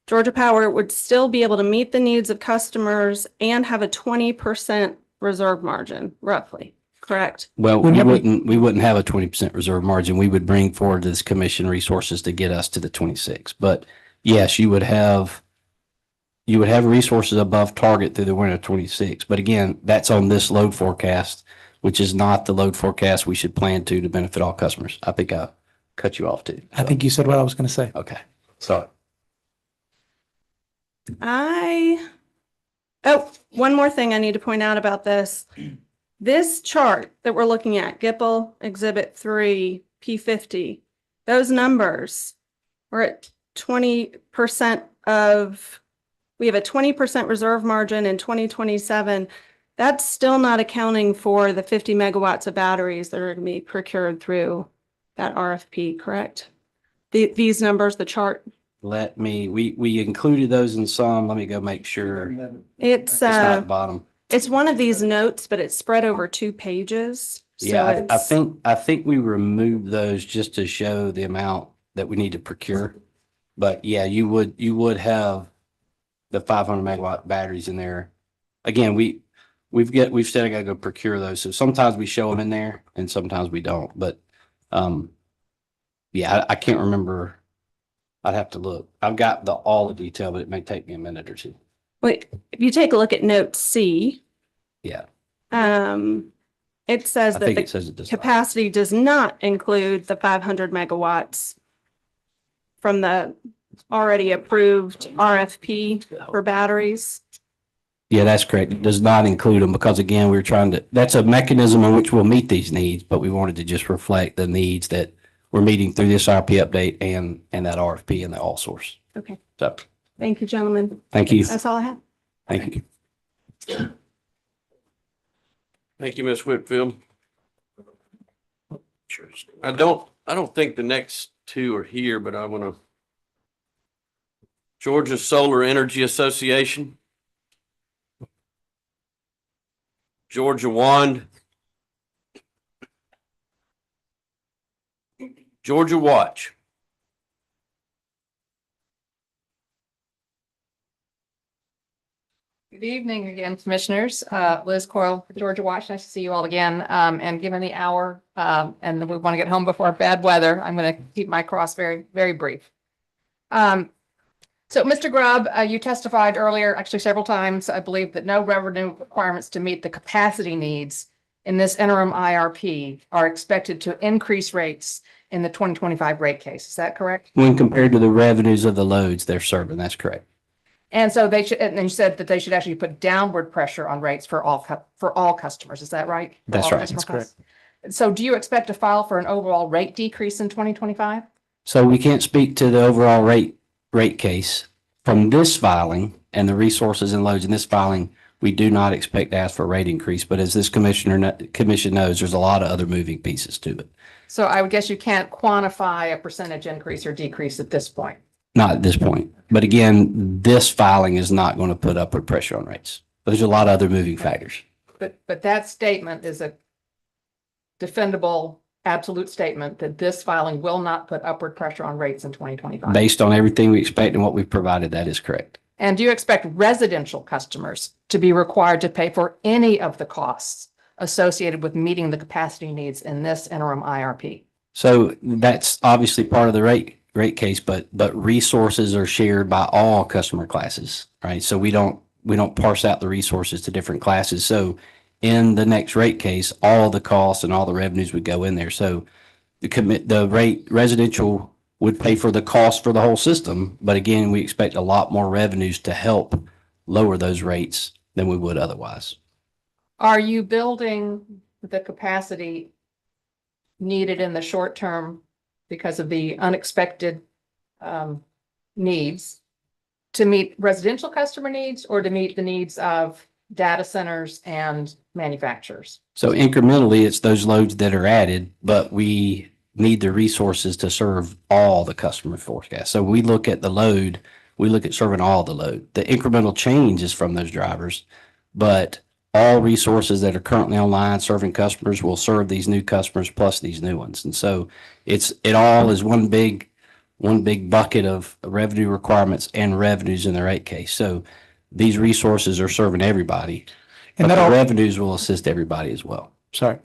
Georgia Power would still be able to meet the needs of customers and have a 20% reserve margin, roughly, correct? Well, we wouldn't have a 20% reserve margin. We would bring forward to this commission resources to get us to the 26. But yes, you would have resources above target through the winter of 26. But again, that's on this load forecast, which is not the load forecast we should plan to benefit all customers. I think I cut you off too. I think you said what I was going to say. Okay. Sorry. One more thing I need to point out about this. This chart that we're looking at, GIPL Exhibit 3, P50, those numbers are at 20% we have a 20% reserve margin in 2027. That's still not accounting for the 50 megawatts of batteries that are going to be procured through that RFP, correct? These numbers, the chart. We included those in some. Let me go make sure. It's not at the bottom. It's one of these notes, but it's spread over 2 pages. Yeah, I think we removed those just to show the amount that we need to procure. But yeah, you would have the 500 megawatt batteries in there. Again, we've said I got to go procure those. So sometimes we show them in there and sometimes we don't. But yeah, I can't remember. I'd have to look. I've got all the detail, but it may take me a minute or two. Wait, if you take a look at note C. Yeah. It says that the capacity does not include the 500 megawatts from the already approved RFP for batteries. Yeah, that's correct. It does not include them because again, that's a mechanism in which we'll meet these needs, but we wanted to just reflect the needs that we're meeting through this RP update and that RFP and the all source. Okay. So thank you, gentlemen. Thank you. That's all I have. Thank you. Thank you, Ms. Whitfield. I don't think the next two are here, but I want to. Georgia Solar Energy Association. Georgia Wand. Georgia Watch. Good evening again, commissioners. Liz Coyle, Georgia Watch. Nice to see you all again. And given the hour, and we want to get home before bad weather, I'm going to keep my cross very, very brief. So Mr. Grubb, you testified earlier, actually several times, I believe, that no revenue requirements to meet the capacity needs in this interim IRP are expected to increase rates in the 2025 rate case. Is that correct? When compared to the revenues of the loads they're serving, that's correct. And so they should, and you said that they should actually put downward pressure on rates for all customers. Is that right? That's right. That's correct. So do you expect to file for an overall rate decrease in 2025? So we can't speak to the overall rate case. From this filing and the resources and loads in this filing, we do not expect to ask for a rate increase. But as this commission knows, there's a lot of other moving pieces to it. So I would guess you can't quantify a percentage increase or decrease at this point. Not at this point. But again, this filing is not going to put upward pressure on rates. But there's a lot of other moving factors. But that statement is a defendable, absolute statement that this filing will not put upward pressure on rates in 2025. Based on everything we expect and what we've provided, that is correct. And do you expect residential customers to be required to pay for any of the costs associated with meeting the capacity needs in this interim IRP? So that's obviously part of the rate case, but resources are shared by all customer classes, right? So we don't parse out the resources to different classes. So in the next rate case, all the costs and all the revenues would go in there. So the rate residential would pay for the cost for the whole system. But again, we expect a lot more revenues to help lower those rates than we would otherwise. Are you building the capacity needed in the short term because of the unexpected needs to meet residential customer needs or to meet the needs of data centers and manufacturers? So incrementally, it's those loads that are added, but we need the resources to serve all the customer forecasts. So we look at the load, we look at serving all the load. The incremental change is from those drivers, but all resources that are currently online serving customers will serve these new customers plus these new ones. And so it all is one big bucket of revenue requirements and revenues in the rate case. So these resources are serving everybody, And but the that'll- revenues will assist everybody as well. Sorry.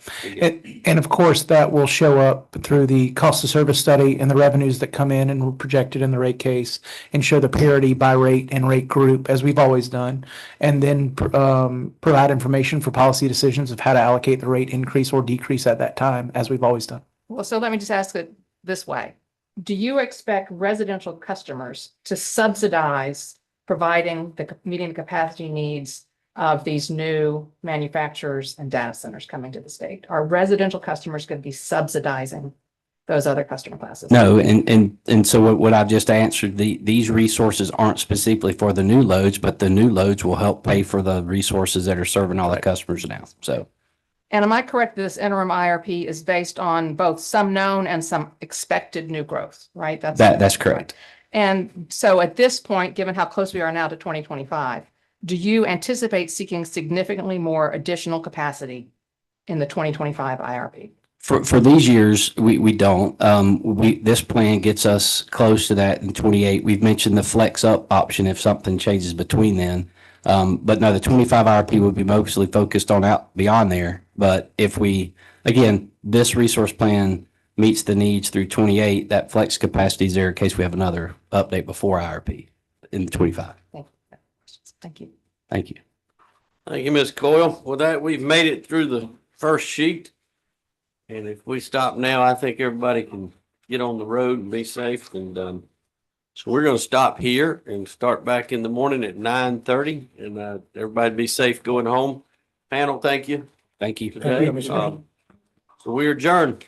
And of course, that will show up through the cost of service study and the revenues that come in and were projected in the rate case and show the parity by rate and rate group as we've always done. And then provide information for policy decisions of how to allocate the rate increase or decrease at that time, as we've always done. Well, so let me just ask it this way. Do you expect residential customers to subsidize providing meeting the capacity needs of these new manufacturers and data centers coming to the state? Are residential customers going to be subsidizing those other customer classes? No, and so what I've just answered, these resources aren't specifically for the new loads, but the new loads will help pay for the resources that are serving all the customers now. So. And am I correct that this interim IRP is based on both some known and some expected new growth, right? That's correct. And so at this point, given how close we are now to 2025, do you anticipate seeking significantly more additional capacity in the 2025 IRP? For these years, we don't. This plan gets us close to that in 28. We've mentioned the flex up option if something changes between then. But no, the 25 IRP would be mostly focused on out beyond there. But if this resource plan meets the needs through 28, that flex capacity is there in case we have another update before IRP in 25. Thank you. Thank you. Thank you, Ms. Coyle. With that, we've made it through the first sheet. And if we stop now, I think everybody can get on the road and be safe. And so we're going to stop here and start back in the morning at 9:30. And everybody be safe going home. Panel, thank you. Thank you. Today. So we adjourn.